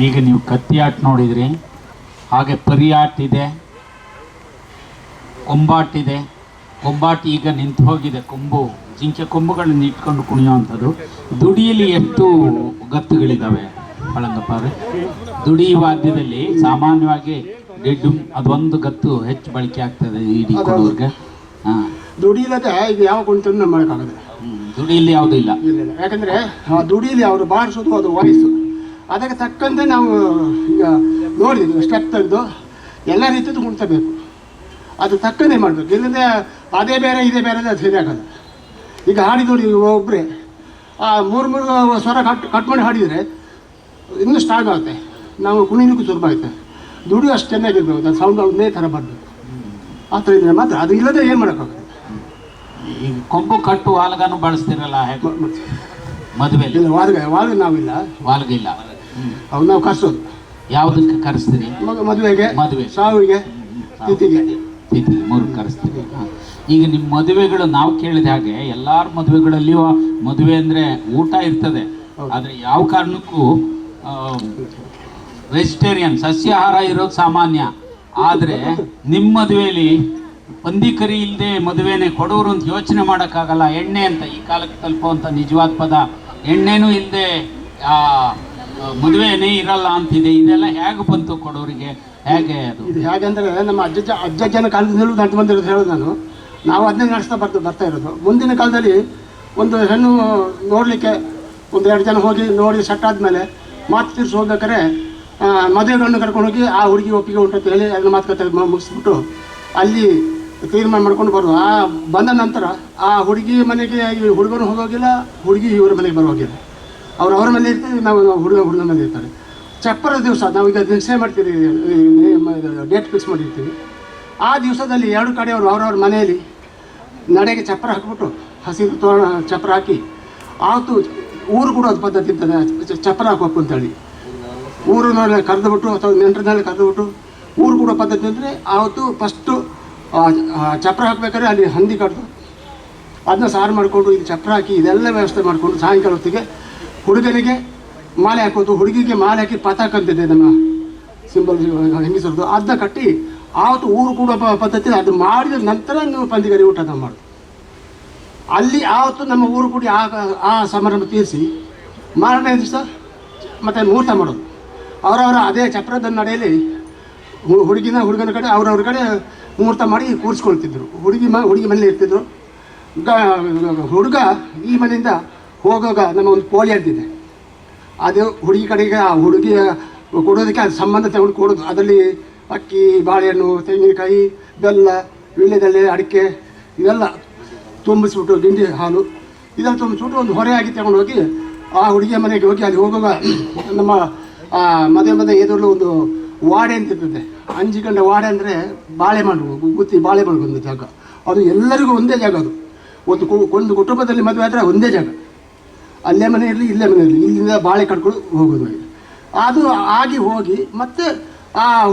ಈಗ ನೀವು ಕತ್ತಿ ಆಟ ನೋಡಿದ್ರಿ, ಹಾಗೆ ಪರಿಯಾಟ ಇದೆ, ಕೊಂಬಾಟಿದೆ. ಕೊಂಬಾಟಿ ಈಗ ನಿಂತು ಹೋಗಿದೆ. ಕೊಂಬು, ಜಿಂಕೆ ಕೊಂಬುಗಳನ್ನ ಇಟ್ಕೊಂಡು ಕುಣಿಯುವಂಥದ್ದು. ದುಡಿಯಲ್ಲಿ ಎಷ್ಟು ಗತ್ತುಗಳಿದ್ದಾವೆ ಪಳಂಗಪ್ಪ ಅವರೇ? ದುಡಿ ವಾದ್ಯದಲ್ಲಿ ಸಾಮಾನ್ಯವಾಗಿ ಡೆಡ್ಡು ಅದೊಂದು ಗತ್ತು ಹೆಚ್ಚು ಬಳಕೆ ಆಗ್ತದೆ ಇಡೀ ಕೊಡೋರ್ಗೆ. ಹಾಂ, ದುಡಿ ಇಲ್ಲದೆ ಈಗ ಯಾವ ಕುಣಿತ ನಮ್ಮ ಮಾಡೋಕ್ಕಾಗಲ್ಲ. ದುಡಿಯಲ್ಲಿ ಯಾವುದೂ ಇಲ್ಲ. ಇಲ್ಲ, ಯಾಕಂದರೆ ಆ ದುಡಿಯಲ್ಲಿ ಅವರು ಬಾರಿಸೋದು ಅದು ವಾಯ್ಸು, ಅದಕ್ಕೆ ತಕ್ಕಂತೆ ನಾವು ಈಗ ನೋಡಿದ್ವಿ ಸ್ಟೆಪ್ ತೆಗೆದು ಎಲ್ಲ ರೀತಿಯದು ಕುಣಿತಬೇಕು. ಅದು ತಕ್ಕಂತೆ ಮಾಡಬೇಕು, ಇಲ್ಲದೆ ಅದೇ ಬೇರೆ ಇದೇ ಬೇರೆ ಅದು ಸರಿ ಆಗಲ್ಲ. ಈಗ ಹಾಡಿದವರು ಒಬ್ಬರೇ ಆ ಮೂರು ಸ್ವರ ಕಟ್ ಮಾಡಿ ಹಾಡಿದರೆ ಇನ್ನೂ ಸ್ಟ್ರಾಂಗ್ ಆಗುತ್ತೆ, ನಾವು ಕುಣಿಲಿಕ್ಕೂ ಸುಲಭ ಆಗುತ್ತೆ. ದುಡಿ ಅಷ್ಟು ಚೆನ್ನಾಗಿರ್ಬೇಕು, ಅದು ಸೌಂಡ್ ಒಂದೇ ಥರ ಬರಬೇಕು. ಆ ಥರ ಇದ್ದರೆ ಮಾತ್ರ, ಅದು ಇಲ್ಲದೆ ಏನು ಮಾಡೋಕ್ಕಾಗುತ್ತೆ. ಈಗ ಕೊಂಬು ಕಟ್ಟು ವಾಲ್ಗನು ಬಳಸ್ತಿರಲ್ಲ ಹೇಗೆ ಮದುವೆಯಲ್ಲಿ? ಇಲ್ಲ, ವಾಲ್ಗ ನಾವಿಲ್ಲ, ವಾಲ್ಗಿಲ್ಲ. ಅವು ನಾವು ಕರ್ಸೋದು. ಯಾವುದಕ್ಕೆ ಕರೆಸ್ತೀರಿ? ಮದುವೆಗೆ, ಮದುವೆ, ಸಾವಿಗೆ, ತಿಥಿಗೆ, ತಿಥಿ 3 ಕರೆಸ್ತೀರಿ. ಈಗ ನಿಮ್ಮ ಮದುವೆಗಳು ನಾವು ಕೇಳಿದ ಹಾಗೆ ಎಲ್ಲರ ಮದುವೆಗಳಲ್ಲಿಯೂ ಮದುವೆ ಅಂದರೆ ಊಟ ಇರ್ತದೆ, ಆದರೆ ಯಾವ ಕಾರಣಕ್ಕೂ ವೆಜಿಟೇರಿಯನ್ ಸಸ್ಯಾಹಾರ ಇರೋದು ಸಾಮಾನ್ಯ. ಆದರೆ ನಿಮ್ಮ ಮದುವೆಯಲ್ಲಿ ಪಂದಿ ಕರಿ ಇಲ್ಲದೆ ಮದುವೆನೇ ಕೊಡೋರು ಅಂತ ಯೋಚನೆ ಮಾಡೋಕ್ಕಾಗಲ್ಲ. ಎಣ್ಣೆ ಅಂತ ಈ ಕಾಲಕ್ಕೆ ತಲುಪುವಂಥ ನಿಜವಾದ ಪದ, ಎಣ್ಣೆನೂ ಇಲ್ಲದೆ ಮದುವೆನೇ ಇರಲ್ಲ ಅಂತಿದೆ. ಇದೆಲ್ಲ ಹೇಗೆ ಬಂತು ಕೊಡೋರಿಗೆ? ಹೇಗೆ ಅದು? ಇದು ಹೇಗೆಂದರೆ ನಮ್ಮ ಅಜ್ಜನ ಕಾಲದಿಂದಲೂ ನಡೆದು ಬಂದಿರೋದು ಹೇಳೋದು ನಾವು ಅದನ್ನೇ ನಡೆಸ್ತಾ ಬರ್ತಾ ಇರೋದು. ಮುಂದಿನ ಕಾಲದಲ್ಲಿ ಒಂದು ಹೆಣ್ಣು ನೋಡಲಿಕ್ಕೆ ಒಂದು 2 ಜನ ಹೋಗಿ ನೋಡಿ ಸೆಟ್ ಆದಮೇಲೆ ಮಾತು ತೀರಿಸಿ ಹೋಗ್ಬೇಕಾದ್ರೆ ಮದುವೆಗಳನ್ನು ಕರ್ಕೊಂಡೋಗಿ ಆ ಹುಡುಗಿ ಒಪ್ಪಿಗೆ ಉಂಟು ಅಂತ ಹೇಳಿ ಅದನ್ನ ಮಾತುಕತೆ ಮುಗಿಸ್ಬಿಟ್ಟು ಅಲ್ಲಿ ತೀರ್ಮಾನ ಮಾಡ್ಕೊಂಡು ಬರೋದು. ಆ ಬಂದ ನಂತರ ಆ ಹುಡುಗಿ ಮನೆಗೆ ಹುಡುಗನು ಹೋಗೋಗಿಲ್ಲ, ಹುಡುಗಿ ಇವರ ಮನೆಗೆ ಬರೋಗಿಲ್ಲ. ಅವ್ರ ಮನೆ ಇರ್ತೀವಿ, ನಾವು ಹುಡುಗನ ಮನೆ ಇರ್ತಾರೆ. ಚಪ್ಪರ ದಿವಸ ನಾವೀಗ ನಿಶ್ಚಯ ಮಾಡ್ತೀವಿ, ಡೇಟ್ ಫಿಕ್ಸ್ ಮಾಡಿರ್ತೀವಿ. ಆ ದಿವಸದಲ್ಲಿ 2 ಕಡೆಯವರು ಅವ್ರವ್ರ ಮನೆಯಲ್ಲಿ ನಡೆಗೆ ಚಪ್ಪರ ಹಾಕಿಬಿಟ್ಟು ಹಸಿರು ತೋರಣ ಚಪ್ಪರ ಹಾಕಿ ಆವತ್ತು ಊರು ಕೂಡ ಅದು ಪದ್ಧತಿ ಇರ್ತದೆ, ಚಪ್ಪರ ಹಾಕಬೇಕು ಅಂತೇಳಿ ಊರಿನಲ್ಲಿ ಕರೆದುಬಿಟ್ಟು ಅಥವಾ ನೆಂಟರನ್ನೆಲ್ಲ ಕರೆದುಬಿಟ್ಟು ಊರು ಕೂಡ ಪದ್ಧತಿ ಅಂದರೆ ಆವತ್ತು ಫಸ್ಟು ಚಪ್ಪರ ಹಾಕ್ಬೇಕಾದ್ರೆ ಅಲ್ಲಿ ಹಂದಿ ಕಡ್ದು ಅದನ್ನ ಸಾರು ಮಾಡಿಕೊಂಡು ಇದು ಚಪ್ಪರ ಹಾಕಿ ಇದೆಲ್ಲ ವ್ಯವಸ್ಥೆ ಮಾಡಿಕೊಂಡು ಸಾಯಂಕಾಲ ಹೊತ್ತಿಗೆ ಹುಡುಗನಿಗೆ ಮಾಲೆ ಹಾಕೋದು, ಹುಡುಗಿಗೆ ಮಾಲೆ ಹಾಕಿ ಪತಾಕ ಅಂತಿದೆ ನಮ್ಮ ಸಿಂಬಲ್ ಹೆಂಗಸರದು, ಅದನ್ನ ಕಟ್ಟಿ ಆವತ್ತು ಊರು ಕೂಡ ಪದ್ಧತಿ. ಅದು ಮಾಡಿದ ನಂತರ ನೀವು ಪಂದಿಗರಿ ಊಟ ಮಾಡೋದು. ಅಲ್ಲಿ ಆವತ್ತು ನಮ್ಮ ಊರು ಕೂಡಿ ಆ ಸಮಾರಂಭ ತೀರಿಸಿ ಮಾರನೇ ದಿವಸ ಮತ್ತು ಮುಹೂರ್ತ ಮಾಡೋದು. ಅವರವರ ಅದೇ ಚಪ್ರದ ನಡೆಯಲ್ಲಿ ಹುಡುಗನ ಕಡೆ ಅವ್ರವ್ರ ಕಡೆ ಮುಹೂರ್ತ ಮಾಡಿ ಕೂರಿಸ್ಕೊಳ್ತಿದ್ರು. ಹುಡುಗಿ ಮನೇಲಿ ಇರ್ತಿದ್ರು. ಹುಡುಗ ಈ ಮನೆಯಿಂದ ಹೋಗುವಾಗ ನಮ್ಮ ಒಂದು ಪೋಳಿ ಅಂತಿದೆ, ಅದು ಹುಡುಗಿ ಕಡೆಗೆ ಆ ಹುಡುಗಿಯ ಕೊಡೋದಕ್ಕೆ ಅದು ಸಂಬಂಧ ತಗೊಂಡು ಕೊಡೋದು. ಅದರಲ್ಲಿ ಅಕ್ಕಿ, ಬಾಳೆಹಣ್ಣು, ತೆಂಗಿನಕಾಯಿ, ಬೆಲ್ಲ, ವೀಳ್ಯದೆಲೆ, ಅಡಿಕೆ ಇದೆಲ್ಲ ತುಂಬಿಸ್ಬಿಟ್ಟು, ಗಿಂಡಿ ಹಾಲು ಇದೆಲ್ಲ ತುಂಬಿಸ್ಬಿಟ್ಟು ಒಂದು ಹೊರೆಯಾಗಿ ತಗೊಂಡು ಹೋಗಿ ಆ ಹುಡುಗಿಯ ಮನೆಗೆ ಹೋಗಿ ಅಲ್ಲಿ ಹೋಗುವಾಗ ನಮ್ಮ ಮದುವೆ ಎದುರು ಒಂದು ವಾಡೆ ಅಂತಿರ್ತದೆ. 5 ಗಂಟೆ ವಾಡೆ ಅಂದರೆ ಬಾಳೆಮಣ್ಣು, ಗುತ್ತಿ ಬಾಳೆಮಣ್ಣು ಒಂದು ಜಾಗ. ಅದು ಎಲ್ಲರಿಗೂ ಒಂದೇ ಜಾಗ. ಅದು ಒಂದು ಕುಟುಂಬದಲ್ಲಿ ಮದುವೆ ಆದರೆ ಒಂದೇ ಜಾಗ. ಅಲ್ಲೇ ಮನೆ ಇರಲಿ ಇಲ್ಲೇ ಮನೆ ಇರಲಿ, ಇಲ್ಲಿಂದ ಬಾಳೆ ಕಟ್ಕೊಂಡು ಹೋಗೋದು. ಅದು ಆಗಿ ಹೋಗಿ ಮತ್ತೆ ಆ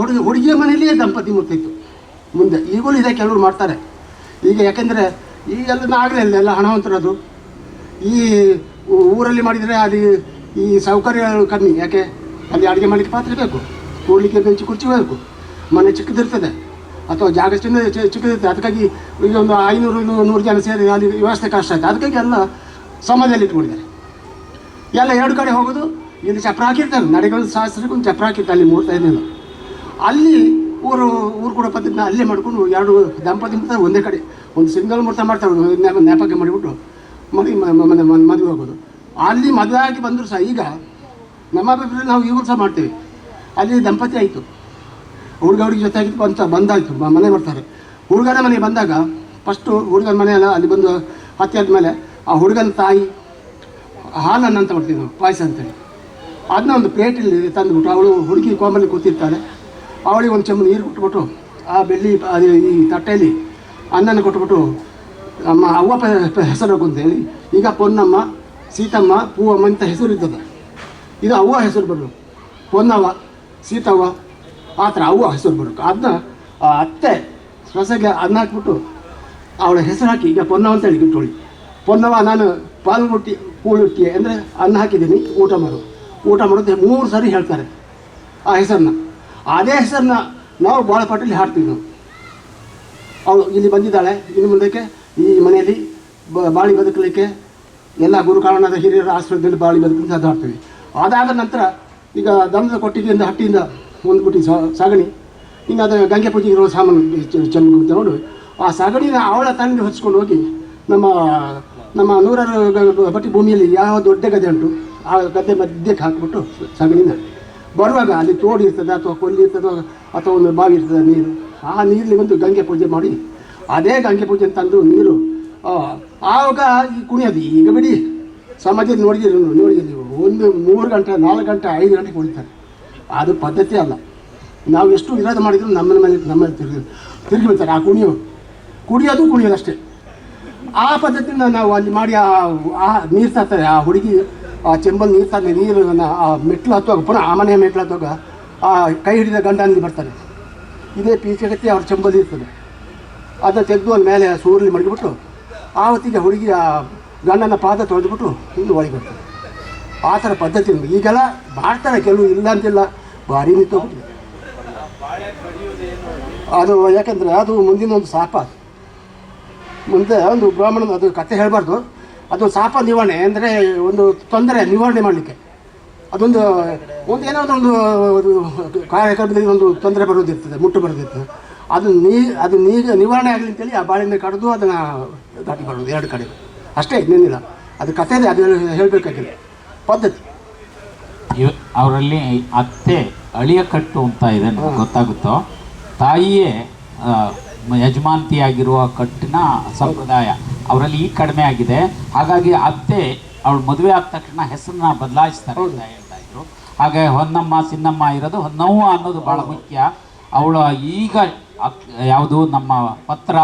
ಹುಡುಗಿಯ ಮನೆಯಲ್ಲಿಯೇ ದಂಪತಿ ಮುರ್ತಿತ್ತು ಮುಂದೆ. ಈಗಲೂ ಇದೆ, ಕೆಲವರು ಮಾಡ್ತಾರೆ ಈಗ. ಯಾಕೆಂದರೆ ಈಗೆಲ್ಲ ಆಗಲೇ ಎಲ್ಲ ಹಣವಂತರದು. ಈ ಊರಲ್ಲಿ ಮಾಡಿದರೆ ಅಲ್ಲಿ ಈ ಸೌಕರ್ಯಗಳು ಕಮ್ಮಿ. ಯಾಕೆ ಅಲ್ಲಿ ಅಡುಗೆ ಮಾಡಲಿಕ್ಕೆ ಪಾತ್ರೆ ಬೇಕು, ಕೂಡಲಿಕ್ಕೆ ಬೆಂಚು ಕುರ್ಚಿ ಬೇಕು, ಮನೆ ಚಿಕ್ಕದಿರ್ತದೆ ಅಥವಾ ಜಾಗ ಚಿಕ್ಕದಿರ್ತದೆ. ಅದಕ್ಕಾಗಿ ಈಗ ಒಂದು 500-100 ಜನ ಸೇರಿ ಅಲ್ಲಿ ವ್ಯವಸ್ಥೆ ಕಷ್ಟ ಆಯ್ತು. ಅದಕ್ಕಾಗಿ ಎಲ್ಲ ಸಮಾಜದಲ್ಲಿ ಇಟ್ಕೊಂಡಿದ್ದಾರೆ. ಎಲ್ಲ 2 ಕಡೆ ಹೋಗೋದು. ಇಲ್ಲಿ ಚಪ್ರ ಹಾಕಿರ್ತಾರೆ, ನಡೆಗಳು ಶಾಸ್ತ್ರಕ್ಕೆ ಒಂದು ಚಪ್ರ ಹಾಕಿರ್ತಾರೆ. ಅಲ್ಲಿ ಮೂರ್ತ ಏನಿಲ್ಲ, ಅಲ್ಲಿ ಊರು ಕೂಡ ಪದ್ಧತಿನ ಅಲ್ಲೇ ಮಾಡ್ಕೊಂಡು 2 ದಂಪತಿ ಮುರ್ತಾರೆ ಒಂದೇ ಕಡೆ. ಒಂದು ಸಿಂಗಲ್ ಮುಹೂರ್ತ ಮಾಡ್ತಾರೆ, ನೇಪಕ್ಕೆ ಮಾಡಿಬಿಟ್ಟು ಮದುವೆ ಹೋಗೋದು. ಅಲ್ಲಿ ಮದುವೆ ಆಗಿ ಬಂದರೂ ಸಹ ಈಗ ನಮ್ಮ ಅಭಿಪ್ರಾಯ ನಾವು ಈಗಲೂ ಸಹ ಮಾಡ್ತೀವಿ. ಅಲ್ಲಿ ದಂಪತಿ ಆಯಿತು, ಹುಡುಗಿ ಜೊತೆ ಆಗಿತ್ತು ಬಂದಾಯಿತು, ಮನೆ ಬರ್ತಾರೆ. ಹುಡುಗನ ಮನೆಗೆ ಬಂದಾಗ ಫಸ್ಟು ಹುಡುಗನ ಮನೆಯಲ್ಲ ಅಲ್ಲಿ ಬಂದು ಹತ್ತಿ ಆದಮೇಲೆ ಆ ಹುಡುಗನ ತಾಯಿ ಹಾಲನ್ನು ಅಂತ ಮಾಡ್ತೀವಿ ನಾವು, ಪಾಯಸ ಅಂತೇಳಿ. ಅದನ್ನ ಒಂದು ಪ್ಲೇಟಲ್ಲಿ ತಂದುಬಿಟ್ಟು ಅವಳು ಹುಡುಗಿ ಕೋಮಲ್ಲಿ ಕೂತಿರ್ತಾಳೆ. ಅವಳಿಗೆ ಒಂದು ಚೆಂಬು ನೀರು ಕೊಟ್ಬಿಟ್ಟು ಆ ಬೆಳ್ಳಿ ಈ ತಟ್ಟೆಯಲ್ಲಿ ಅನ್ನನ ಕೊಟ್ಬಿಟ್ಟು ನಮ್ಮ ಅವ್ವ ಹೆಸರು ಅಂತೇಳಿ, ಈಗ ಪೊನ್ನಮ್ಮ, ಸೀತಮ್ಮ, ಪೂವಮ್ಮ ಅಂತ ಹೆಸರು ಇರ್ತದೆ. ಇದು ಅವ್ವ ಹೆಸರು ಬರಬೇಕು. ಪೊನ್ನವ್ವ, ಸೀತವ್ವ ಆ ಥರ ಅವ್ವ ಹೆಸರು ಬರಬೇಕು. ಅದನ್ನ ಆ ಅತ್ತೆ ಸೊಸೆಗೆ ಅನ್ನ ಹಾಕ್ಬಿಟ್ಟು ಅವಳ ಹೆಸರು ಹಾಕಿ, ಈಗ ಪೊನ್ನವ ಅಂತೇಳಿ ಇಟ್ಟೋಳಿ, ಪೊನ್ನವ ನಾನು ಪಾಲ್ಗೊಟ್ಟಿ ಕೂಳುಟ್ಟಿ ಅಂದರೆ ಅನ್ನ ಹಾಕಿದ್ದೀನಿ, ಊಟ ಮಾಡೋದು 3 ಸಾರಿ ಹೇಳ್ತಾರೆ. ಆ ಹೆಸರನ್ನ. ಅದೇ ಹೆಸರನ್ನ ನಾವು ಬಾಳಪಾಟಲ್ಲಿ ಹಾಡ್ತೀವಿ ನಾವು. ಅವಳು ಇಲ್ಲಿ ಬಂದಿದ್ದಾಳೆ, ಇನ್ನು ಮುಂದಕ್ಕೆ ಈ ಮನೆಯಲ್ಲಿ ಬಾಳಿ ಬದುಕಲಿಕ್ಕೆ ಎಲ್ಲ ಗುರುಕಾರಣದ ಹಿರಿಯರ ಆಶ್ರಯದಲ್ಲಿ ಬಾಳಿ ಬದುಕಲಿಕ್ಕೆ ಅದು ಹಾಡ್ತೀವಿ. ಅದಾದ ನಂತರ ಈಗ ದನದ ಕೊಟ್ಟಿಗೆಯಿಂದ ಹಟ್ಟಿಯಿಂದ ಒಂದು ಕುಟಿ ಸಗಣಿ, ಇನ್ನು ಅದು ಗಂಗೆ ಪೂಜೆಗೆ ಇರುವ ಸಾಮಾನು ಚೆಂಬು ತಗೊಂಡು ಆ ಸಗಣಿನ ಅವಳ ತಂಗಿ ಹೊಚ್ಕೊಂಡು ಹೋಗಿ ನಮ್ಮ ನೂರಾರು ಬಟ್ಟಿ ಭೂಮಿಯಲ್ಲಿ ಯಾವ ದೊಡ್ಡ ಗದ್ದೆ ಉಂಟು ಆ ಗದ್ದೆ ಮಧ್ಯಕ್ಕೆ ಹಾಕಿಬಿಟ್ಟು ಸಗಣಿನ ಬರುವಾಗ ಅಲ್ಲಿ ತೋಡಿ ಇರ್ತದೆ ಅಥವಾ ಕೊಲ್ಲಿ ಇರ್ತದೋ ಅಥವಾ ಒಂದು ಬಾವಿ ಇರ್ತದೆ ನೀರು, ಆ ನೀರಲ್ಲಿ ಬಂದು ಗಂಗೆ ಪೂಜೆ ಮಾಡಿ ಅದೇ ಗಂಗೆ ಪೂಜೆ ತಂದು ನೀರು ಆವಾಗ ಈ ಕುಣಿಯೋದು. ಈಗ ಬಿಡಿ ಸಮಾಜದಲ್ಲಿ ನೋಡಿದ್ದೀರಿ ನೀವು, ಒಂದು 3 ಗಂಟೆ 4 ಗಂಟೆ 5 ಗಂಟೆಗೆ ಕುಣಿತಾರೆ. ಅದು ಪದ್ಧತಿ ಅಲ್ಲ. ನಾವು ಎಷ್ಟು ವಿರೋಧ ಮಾಡಿದ್ರು ನಮ್ಮಲ್ಲಿ ತಿರುಗಿ ಬಿಡ್ತಾರೆ. ಆ ಕುಣಿಯೋದು ಅಷ್ಟೇ. ಆ ಪದ್ಧತಿನ ನಾವು ಅಲ್ಲಿ ಮಾಡಿ ಆ ನೀರು ತರ್ತಾರೆ. ಆ ಹುಡುಗಿ ಆ ಚೆಂಬಲ್ಲಿ ನೀರು ತಂದು ನೀರನ್ನು ಆ ಮೆಟ್ಲು ಹತ್ತುವಾಗ ಪುನಃ ಆ ಮನೆಯ ಮೆಟ್ಲು ಹತ್ತುವಾಗ ಆ ಕೈ ಹಿಡಿದ ಗಂಡನಲ್ಲಿ ಬರ್ತಾರೆ. ಇದೇ ಪೀಚಗತ್ತಿ ಅವ್ರ ಚೆಂಬಲ್ಲಿ ಇರ್ತದೆ. ಅದನ್ನು ತೆಗೆದು ಅಲ್ಲಿ ಮೇಲೆ ಸೂರಲ್ಲಿ ಮಡಗಿಬಿಟ್ಟು ಆವತ್ತಿಗೆ ಹುಡುಗಿ ಆ ಗಂಡನ ಪಾದ ತೊಳೆದುಬಿಟ್ಟು ಇನ್ನು ಒಳಗೆ ಬರ್ತಾರೆ. ಆ ಥರ ಪದ್ಧತಿ ಉಂಟು. ಈಗೆಲ್ಲ ಮಾಡ್ತಾರೆ, ಕೆಲವು ಇಲ್ಲ ಅಂತಿಲ್ಲ, ಭಾರಿ ನಿಂತೋಗ್ಬಿಟ್ಟಿದೆ ಅದು. ಯಾಕೆಂದರೆ ಅದು ಮುಂದಿನ ಒಂದು ಶಾಪ. ಮುಂದೆ ಒಂದು ಬ್ರಾಹ್ಮಣನ ಅದು ಕಥೆ ಹೇಳಬಾರ್ದು. ಅದು ಶಾಪ ನಿವಾರಣೆ ಅಂದರೆ ಒಂದು ತೊಂದರೆ ನಿವಾರಣೆ ಮಾಡಲಿಕ್ಕೆ ಅದೊಂದು ಏನೋ ಒಂದು ಕಾರ್ಯಕ್ರಮದಲ್ಲಿ ಒಂದು ತೊಂದರೆ ಬರೋದಿರ್ತದೆ, ಮುಟ್ಟು ಬರೋದಿರ್ತದೆ. ಅದು ನಿವಾರಣೆ ಆಗಲಿ ಅಂತೇಳಿ ಆ ಬಾಳೆಹಣ್ಣು ಕಡಿದು ಅದನ್ನು ದಾಟಿ ಬರೋದು 2 ಕಡೆ ಅಷ್ಟೇ, ಇನ್ನೇನಿಲ್ಲ. ಅದು ಕಥೆನೇ, ಅದು ಹೇಳಬೇಕಾಗಿಲ್ಲ, ಪದ್ಧತಿ. ಅವರಲ್ಲಿ ಅತ್ತೆ ಅಳಿಯ ಕಟ್ಟು ಅಂತ ಇದೆ, ಗೊತ್ತಾಗುತ್ತೋ? ತಾಯಿಯೇ ಯಜಮಾನತಿಯಾಗಿರುವ ಕಟ್ಟಿನ ಸಂಪ್ರದಾಯ ಅವರಲ್ಲಿ ಈಗ ಕಡಿಮೆ ಆಗಿದೆ. ಹಾಗಾಗಿ ಅತ್ತೆ ಅವಳು ಮದುವೆ ಆದ ತಕ್ಷಣ ಹೆಸರನ್ನ ಬದಲಾಯಿಸ್ತಾರೆ ಅಂತ ಹೇಳ್ತಾ ಇದ್ರು. ಹಾಗೆ ಹೊನ್ನಮ್ಮ ಸಿನ್ನಮ್ಮ ಇರೋದು, ಹೊನ್ನವ್ವ ಅನ್ನೋದು ಭಾಳ ಮುಖ್ಯ. ಅವಳು ಈಗ ಯಾವುದು ನಮ್ಮ ಪತ್ರ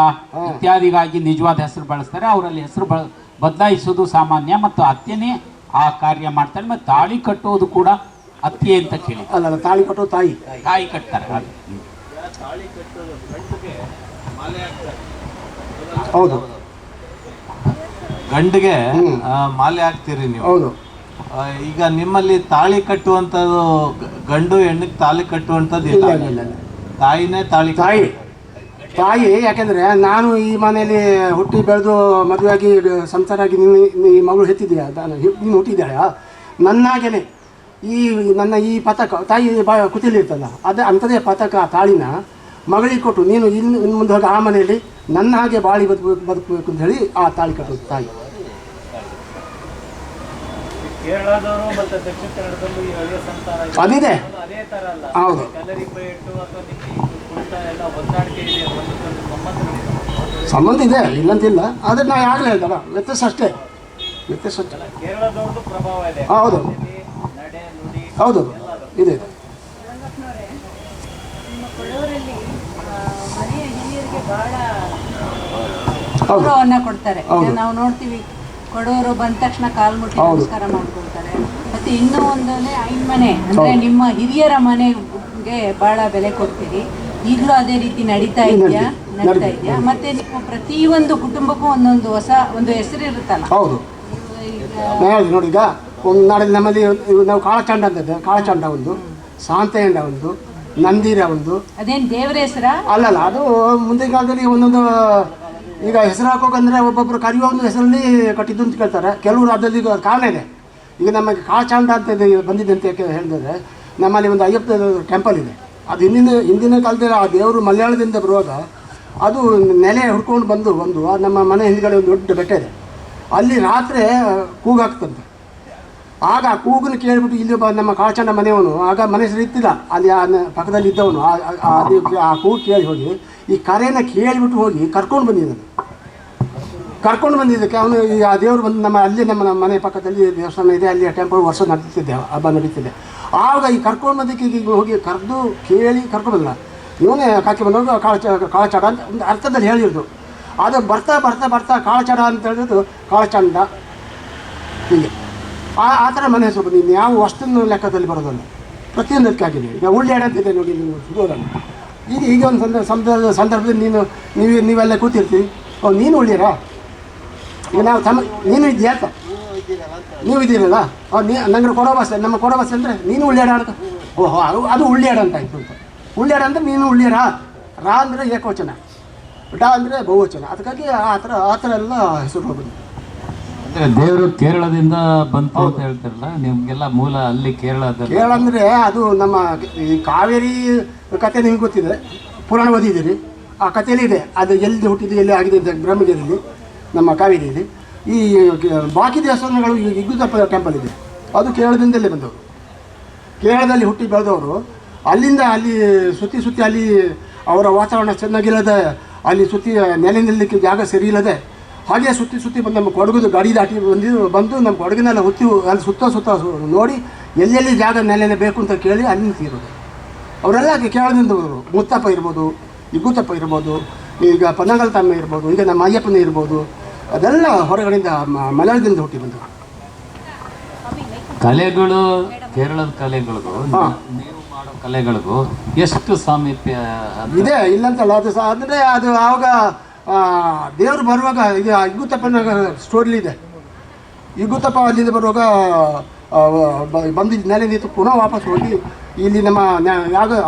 ಇತ್ಯಾದಿಗಾಗಿ ನಿಜವಾದ ಹೆಸರು ಬಳಸ್ತಾರೆ. ಅವರಲ್ಲಿ ಹೆಸರು ಬದಲಾಯಿಸೋದು ಸಾಮಾನ್ಯ. ಮತ್ತು ಅತ್ತೆನೇ ಆ ಕಾರ್ಯ ಮಾಡ್ತಾರೆ. ಮತ್ತು ತಾಳಿ ಕಟ್ಟೋದು ಕೂಡ ಅತ್ತೆ ಅಂತ ಕೇಳಿ. ಅಲ್ಲ, ತಾಳಿ ಕಟ್ಟೋದು ತಾಯಿ ಕಟ್ತಾರೆ. ಹೌದು, ಗಂಡಿಗೆ ಮಾಲೆ ಹಾಕ್ತೀರಿ ನೀವು. ಹೌದು. ಈಗ ನಿಮ್ಮಲ್ಲಿ ತಾಳಿ ಕಟ್ಟುವಂಥದ್ದು ಗಂಡು ಹೆಣ್ಣಿಗೆ ತಾಳಿ ಕಟ್ಟುವಂಥದ್ದು ಇಲ್ಲ. ತಾಯಿನೇ ತಾಯಿ ಯಾಕೆಂದರೆ ನಾನು ಈ ಮನೆಯಲ್ಲಿ ಹುಟ್ಟಿ ಬೆಳೆದು ಮದುವೆಯಾಗಿ ಸಂಸಾರ ಆಗಿ ಈ ಮಗಳು ಹೆತ್ತಿದ್ದೀಯ, ನೀನು ಹುಟ್ಟಿದ್ದಾಳೆ. ನನ್ನಾಗೇನೆ ನನ್ನ ಈ ಪತಕ ತಾಯಿ ಕುತಿಲಿ ಇರ್ತಲ್ಲ, ಅಂಥದ್ದೇ ಪತಕ ತಾಳಿನ ಮಗಳಿಗೆ ಕೊಟ್ಟು ನೀನು ಇನ್ನು ಮುಂದೆ ಹೋಗಿ ಆ ಮನೆಯಲ್ಲಿ ನನ್ನ ಹಾಗೆ ಬಾಳಿ ಬದುಕಬೇಕು ಅಂತ ಹೇಳಿ ಆ ತಾಳಿ ಕಟ್ಟೋದು ತಾಯಿ. ಅದಿದೆ, ಹೌದು. ಸಂಬಂಧ ಇದೆ, ಇಲ್ಲಂತಿಲ್ಲ. ಆದರೆ ನಾ ಆಗಲೇ ಹೇಳ್ತಾರ ವ್ಯತ್ಯಾಸ ಅಷ್ಟೇ, ವ್ಯತ್ಯಾಸ. ಹೌದು ಹೌದು, ಇದೆ. ಗೌರವವನ್ನ ಕೊಡ್ತಾರೆ. ನಾವು ನೋಡ್ತೀವಿ, ಕೊಡೋರು ಬಂದ ತಕ್ಷಣ ಕಾಲು ಮುಟ್ಟಿ ನಮಸ್ಕಾರ ಮಾಡ್ಕೊಳ್ತಾರೆ. ಮತ್ತೆ ಇನ್ನೂ ಒಂದೇ ಐನ್ಮನೆ ಅಂದ್ರೆ ನಿಮ್ಮ ಹಿರಿಯರ ಮನೆಗೆ ಬಹಳ ಬೆಲೆ ಕೊಡ್ತೀರಿ. ಈಗಲೂ ಅದೇ ರೀತಿ ನಡೀತಾ ಇದೆಯಾ? ಮತ್ತೆ ನೀವು ಪ್ರತಿಯೊಂದು ಕುಟುಂಬಕ್ಕೂ ಒಂದೊಂದು ಹೊಸ ಒಂದು ಹೆಸರು ಇರುತ್ತಲ್ಲ. ಹೌದು, ನೋಡಿ, ಈಗ ಒಂದು ನಾಡಿನ ನಮ್ಮಲ್ಲಿ ನಾವು ಕಾಳಚಂಡ ಅಂತದ್ದು, ಕಾಳಚಂಡ ಒಂದು, ಶಾಂತಯ್ಯಂಡ ಒಂದು, ನಂದಿರ ಒಂದು. ಅದೇನು ದೇವರ ಹೆಸರ? ಅಲ್ಲಲ್ಲ, ಅದು ಮುಂದಿನ ಕಾಲದಲ್ಲಿ ಒಂದೊಂದು. ಈಗ ಹೆಸರು ಹಾಕೋಕಂದ್ರೆ ಒಬ್ಬೊಬ್ಬರು ಕರೆಯುವ ಒಂದು ಹೆಸರಲ್ಲಿ ಕಟ್ಟಿದ್ದು ಅಂತ ಕೇಳ್ತಾರೆ. ಕೆಲವರು ಅದರಲ್ಲಿ ಕಾರಣ ಇದೆ. ಈಗ ನಮಗೆ ಕಾಳಚಂಡ ಅಂತ ಬಂದಿದೆ ಅಂತ ಹೇಳಿದ್ರೆ, ನಮ್ಮಲ್ಲಿ ಒಂದು ಅಯ್ಯಪ್ಪ ಟೆಂಪಲ್ ಇದೆ. ಅದು ಹಿಂದಿನ ಕಾಲದಲ್ಲಿ ಆ ದೇವರು ಮಲಯಾಳದಿಂದ ಬರುವಾಗ ಅದು ನೆಲೆ ಹುಡ್ಕೊಂಡು ಬಂದು ನಮ್ಮ ಮನೆ ಹಿಂದ್ಗಡೆ ಒಂದು ದೊಡ್ಡ ಬೆಟ್ಟ ಇದೆ, ಅಲ್ಲಿ ರಾತ್ರಿ ಕೂಗಾಗ್ತಂತೆ. ಆಗ ಆ ಕೂಗನ್ನು ಕೇಳಿಬಿಟ್ಟು ಇಲ್ಲಿ ನಮ್ಮ ಕಾಳಚಂಡ ಮನೆಯವನು, ಆಗ ಮನೆ ಹೆಸರು ಇತ್ತಿಲ್ಲ, ಅಲ್ಲಿ ಪಕ್ಕದಲ್ಲಿ ಇದ್ದವನು ಆ ಕೂಗು ಕೇಳಿ ಹೋಗಿ ಈ ಕರೆಯನ್ನು ಕೇಳಿಬಿಟ್ಟು ಹೋಗಿ ಕರ್ಕೊಂಡು ಬಂದಿದ್ದಕ್ಕೆ ಅವನು ಆ ದೇವರು ಬಂದು ನಮ್ಮ ಮನೆ ಪಕ್ಕದಲ್ಲಿ ದೇವಸ್ಥಾನ ಇದೆ, ಅಲ್ಲಿ ಟೆಂಪಲ್ ವರ್ಷ ನಡೀತಿದ್ದೆ, ಹಬ್ಬ ನಡೀತಿದೆ. ಆವಾಗ ಈ ಕರ್ಕೊಂಡು ಬಂದಕ್ಕೆ ಹೋಗಿ ಕರೆದು ಕೇಳಿ ಕರ್ಕೊಂಡು ಬಂದ ಇವನೇ ಕಾಕಿ ಬಂದವರು ಕಾಳಚಂಡ ಅಂತ ಒಂದು ಅರ್ಥದಲ್ಲಿ ಹೇಳಿರೋದು. ಅದು ಬರ್ತಾ ಕಾಳಚಂಡ ಅಂತ ಹೇಳಿದ್ರು ಕಾಳಚಂಡ ಹೀಗೆ ಆ ಥರ ಮನೆ ಹೆಸರು ಬಂದು ಇನ್ನು ಯಾವ ಅಷ್ಟನ್ನು ಲೆಕ್ಕದಲ್ಲಿ ಬರೋದಲ್ಲ, ಪ್ರತಿಯೊಂದಕ್ಕೆ ಆಗಿದೆ. ಈಗ ಉಳ್ಳ್ಯಾಡ ಅಂತಿದೆ ನೋಡಿ, ನೀವು ಸುಡೋದಲ್ಲ. ಈಗ ಒಂದು ಸಂದರ್ಭದಲ್ಲಿ ನೀವೆಲ್ಲ ಕೂತಿರ್ತೀವಿ, ನೀನು ಉಳ್ಳಿಯರಾ? ಈಗ ನಾವು ನೀನು ಇದೆಯಾ ಅಂತ ನೀವು ಇದ್ದೀರಲ್ಲ, ನಂಗೆ ಕೊಡೋ ಭಾಷೆ, ನಮ್ಮ ಕೊಡೋ ಭಾಷೆ ಅಂದರೆ ನೀನು ಉಳ್ಳ್ಯಾಡ ಅಂತ ಓಹೋ ಅದು ಉಳ್ಳಿಯಾಡ ಅಂತ ಆಯಿತು ಅಂತ. ಉಳ್ಳಿಯಾಡ ಅಂದರೆ ಮೀನು ಉಳ್ಳಿಯಾರ, ರಾ ಅಂದರೆ ಏಕವಚನ, ಡಾ ಅಂದರೆ ಬಹುವಚನ, ಅದಕ್ಕಾಗಿ ಆ ಥರ ಎಲ್ಲ ಹೆಸರು ಹೋಗೋದು. ಅಂದ್ರೆ ದೇವರು ಕೇರಳದಿಂದ ಬಂತು ಅಂತ ಹೇಳ್ತಾರಲ್ಲ, ನಿಮ್ಗೆಲ್ಲ ಮೂಲ ಅಲ್ಲಿ ಕೇರಳ ಅಂದರೆ ಅದು ನಮ್ಮ ಈ ಕಾವೇರಿ ಕಥೆ ನಿಮಗೆ ಗೊತ್ತಿದೆ, ಪುರಾಣ ಓದಿದ್ದೀರಿ, ಆ ಕಥೆಯಲ್ಲಿ ಇದೆ ಅದು ಎಲ್ಲಿ ಹುಟ್ಟಿದೆ ಎಲ್ಲಿ ಆಗಿದೆ ಅಂತ ಬ್ರಹ್ಮಗಿರಿಯಲ್ಲಿ ನಮ್ಮ ಕಾವೇರಿಯಲ್ಲಿ. ಈ ಬಾಕಿ ದೇವಸ್ಥಾನಗಳು ಇಗ್ಗುತಪ್ಪ ಟೆಂಪಲ್ ಇದೆ, ಅದು ಕೇರಳದಿಂದಲೇ ಬಂದವರು, ಕೇರಳದಲ್ಲಿ ಹುಟ್ಟಿ ಬೆಳೆದವರು. ಅಲ್ಲಿಂದ ಅಲ್ಲಿ ಸುತ್ತಿ ಅಲ್ಲಿ ಅವರ ವಾತಾವರಣ ಚೆನ್ನಾಗಿಲ್ಲದೆ, ಅಲ್ಲಿ ಸುತ್ತಿ ನೆಲೆ ನಿಲ್ಲಲಿಕ್ಕೆ ಜಾಗ ಸರಿ ಇಲ್ಲದೆ ಹಾಗೆ ಸುತ್ತಿ ಬಂದು ನಮ್ಮ ಕೊಡಗುದು ಗಾಡಿ ದಾಟಿ ಬಂದು ನಮ್ಮ ಕೊಡಗಿನೆಲ್ಲ ಅಲ್ಲಿ ಸುತ್ತ ನೋಡಿ ಎಲ್ಲೆಲ್ಲಿ ಜಾಗ ನೆಲೆ ಬೇಕು ಅಂತ ಕೇಳಿ ಅಲ್ಲಿಂದ ತೀರೋದು. ಅವರೆಲ್ಲ ಕೇರಳದಿಂದ ಬಂದವರು. ಮುತ್ತಪ್ಪ ಇರ್ಬೋದು, ಇಗ್ಗುತಪ್ಪ ಇರ್ಬೋದು, ಈಗ ಪನ್ನಗಲ್ ತಮ್ಮ ಇರ್ಬೋದು, ಈಗ ನಮ್ಮ ಅಯ್ಯಪ್ಪನ ಇರ್ಬೋದು, ಅದೆಲ್ಲ ಹೊರಗಡೆಯಿಂದ ಮಲಯಾಳದಿಂದ ಹುಟ್ಟಿ ಬಂದವರು. ಕಲೆಗಳು, ಕೇರಳದ ಕಲೆಗಳಿಗೂ ನೀವು ಮಾಡೋ ಕಲೆಗಳಿಗೂ ಎಷ್ಟು ಸಾಮೀಪ್ಯ ಇದೆ ಇಲ್ಲಂತಲ್ಲ. ಅದು ಅಂದರೆ ಅದು ಆವಾಗ ದೇವರು ಬರುವಾಗ ಈಗ ಇಗ್ಗುತಪ್ಪನ ಸ್ಟೋರಿಲಿ ಇದೆ. ಇಗ್ಗುತಪ್ಪ ಅಲ್ಲಿಂದ ಬರುವಾಗ ಬಂದು ನೆಲೆ ನಿಂತು ಪುನಃ ವಾಪಸ್ ಹೋಗಿ ಇಲ್ಲಿ ನಮ್ಮ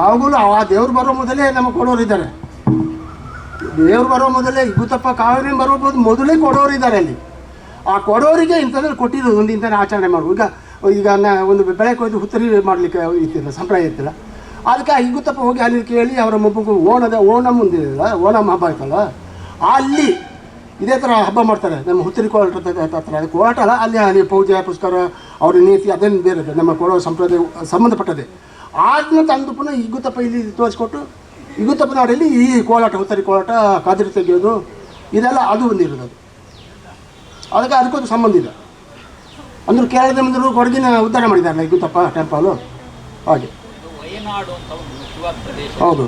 ಆವಾಗಲೂ ಆ ದೇವ್ರು ಬರೋ ಮೊದಲೇ ನಮ್ಮ ಕೊಡೋರು ಇದ್ದಾರೆ. ದೇವ್ರು ಬರೋ ಮೊದಲೇ ಇಗ್ಗುತಪ್ಪ ಕಾವೇರಿ ಬರೋ ಮೊದಲೇ ಕೊಡೋರು ಇದ್ದಾರೆ ಅಲ್ಲಿ. ಆ ಕೊಡೋರಿಗೆ ಇಂಥದ್ರಲ್ಲಿ ಕೊಟ್ಟಿರೋದು ಒಂದು ಇಂಥನೇ ಆಚರಣೆ ಮಾಡ್ಬೋದು. ಈಗ ಒಂದು ಬೆಳೆ ಕೊಯ್ದು ಹುತ್ತರಿ ಮಾಡಲಿಕ್ಕೆ ಇರ್ತಿಲ್ಲ, ಸಂಪ್ರದಾಯ ಇರ್ತಿಲ್ಲ. ಅದಕ್ಕೆ ಆ ಇಗ್ಗುತಪ್ಪ ಹೋಗಿ ಅಲ್ಲಿ ಕೇಳಿ ಅವರ ಮೊಬ್ಬು ಓಣಂ ಮುಂದಿಲ್ಲ, ಓಣಂ ಹಬ್ಬ ಆಯ್ತಲ್ಲ, ಅಲ್ಲಿ ಇದೇ ಥರ ಹಬ್ಬ ಮಾಡ್ತಾರೆ ನಮ್ಮ ಹುತ್ತರಿ ಕೋಲಾಟ ಹತ್ರ. ಅದು ಕೋಲಾಟ ಅಲ್ಲ, ಅಲ್ಲಿ ಪೂಜೆ ಪುಸ್ಕರ ಅವ್ರ ನೀತಿ ಅದೇನು ಬೇರೆ ನಮ್ಮ ಕೊಡೋ ಸಂಪ್ರದಾಯ ಸಂಬಂಧಪಟ್ಟದೆ. ಅದನ್ನ ತಂದು ಪುನಃ ಇಗ್ಗುತಪ್ಪ ಇಲ್ಲಿ ತೋರಿಸ್ಕೊಟ್ಟು ಇಗ್ಗುತಪ್ಪ ನಾಡಲ್ಲಿ ಈ ಕೋಲಾಟ, ಹುತ್ತರಿ ಕೋಲಾಟ, ಕಾದಿರಿ ತೆಗೆಯೋದು ಇದೆಲ್ಲ ಅದು ಬಂದಿರೋದು. ಅದಕ್ಕೆ ಅದಕ್ಕೊಂದು ಸಂಬಂಧ ಇದೆ. ಅಂದ್ರೆ ಕೇರಳದ ಮುಂದೆ ಕೊಡಗಿನ ಉದ್ಧಾರ ಮಾಡಿದಾರಲ್ಲ ಇಗ್ಗುತಪ್ಪ ಟೆಂಪಲು, ಹಾಗೆ. ವಯನಾಡು ಅಂತ ಒಂದು ಮುಖ್ಯವಾದ ಪ್ರದೇಶ. ಹೌದು.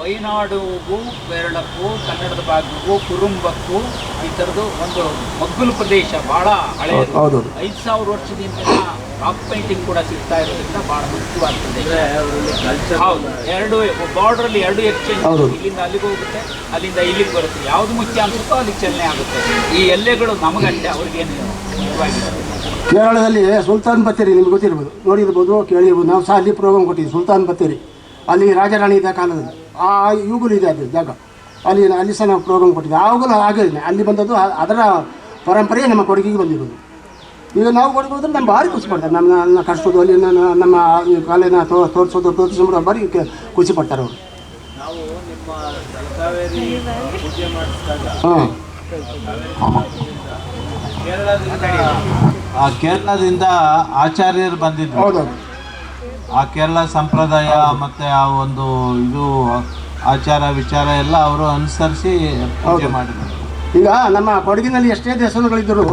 ವಯನಾಡುಗೂ ಕೇರಳಕ್ಕೂ ಕನ್ನಡದ ಭಾಗಕ್ಕೂ ಕುರುಂಬಕ್ಕೂ ಈ ಥರದ್ದು ಒಂದು ಮಗ್ಗುಲು ಪ್ರದೇಶ ಭಾಳ ಹಳೆಯದು. ಹೌದು. 5,000 ವರ್ಷದಿಂದ ರಾಕ್ ಪೇಂಟಿಂಗ್ ಕೂಡ ಸಿಗ್ತಾ ಇರೋದ್ರಿಂದ ಭಾಳ ಮುಖ್ಯವಾದ ಪ್ರದೇಶ. ಹೌದು, ಎರಡು ಬಾರ್ಡ್ರಲ್ಲಿ ಎರಡು ಎಕ್ಸ್ಚೇಂಜ್, ಇಲ್ಲಿಂದ ಅಲ್ಲಿಗೆ ಹೋಗುತ್ತೆ, ಅಲ್ಲಿಂದ ಇಲ್ಲಿಗೆ ಬರುತ್ತೆ. ಯಾವುದು ಮುಖ್ಯ ಅನ್ಸುತ್ತೋ ಅಲ್ಲಿಗೆ ಚಲನೆ ಆಗುತ್ತೆ. ಈ ಎಲ್ಲೆಗಳು ನಮಗಷ್ಟೇ, ಅವ್ರಿಗೇನು ಮುಖ್ಯವಾಗಿದೆ. ಕೇರಳದಲ್ಲಿ ಸುಲ್ತಾನ್ ಬತ್ತೇರಿ ನಿಮ್ಗೆ ಗೊತ್ತಿರ್ಬೋದು, ನೋಡಿರ್ಬೋದು, ಕೇಳಿರ್ಬೋದು. ನಾವು ಸಹ ಅಲ್ಲಿ ಪ್ರೋಗ್ರಾಮ್ ಕೊಟ್ಟಿದ್ವಿ, ಸುಲ್ತಾನ್ ಬತ್ತೇರಿ. ಅಲ್ಲಿ ರಾಜರಾಣಿ ಇದ್ದ ಕಾಲದಲ್ಲಿ ಆ ಇವುಗಳು ಇದೆ ಅದು ಜಾಗ, ಅಲ್ಲಿ ಸಹ ನಾವು ಪ್ರೋಗ್ರಾಮ್ ಕೊಟ್ಟಿದ್ವಿ. ಆವಾಗಲೂ ಹಾಗೆ ಅಲ್ಲಿ ಬಂದದ್ದು, ಅದರ ಪರಂಪರೆ ನಮ್ಮ ಕೊಡಗಿಗೆ ಬಂದಿರೋದು. ಈಗ ನಾವು ಕೊಡಗು ಹೋದ್ರೆ ನಮ್ಮ ಭಾರಿ ಖುಷಿ ಪಡ್ತಾರೆ. ನಮ್ಮ ಕಷ್ಟದ್ದು ಅಲ್ಲಿ ನಮ್ಮ ಕಾಲೇನ ತೋರಿಸೋದು ಪ್ರೋತ್ಸಾಹ ಭಾರಿ ಖುಷಿ ಪಡ್ತಾರೆ ಅವರು. ಹಾಂ, ಕೇರಳದಿಂದ ಆಚಾರ್ಯರು ಬಂದಿದ್ರು. ಹೌದೌದು. ಆ ಕೇರಳ ಸಂಪ್ರದಾಯ ಮತ್ತು ಆ ಒಂದು ಇದು ಆಚಾರ ವಿಚಾರ ಎಲ್ಲ ಅವರು ಅನುಸರಿಸಿ ಪೂಜೆ ಮಾಡಿದರು. ಈಗ ನಮ್ಮ ಕೊಡಗಿನಲ್ಲಿ ಎಷ್ಟೇ ದೇವಸ್ಥಾನಗಳಿದ್ದರೂ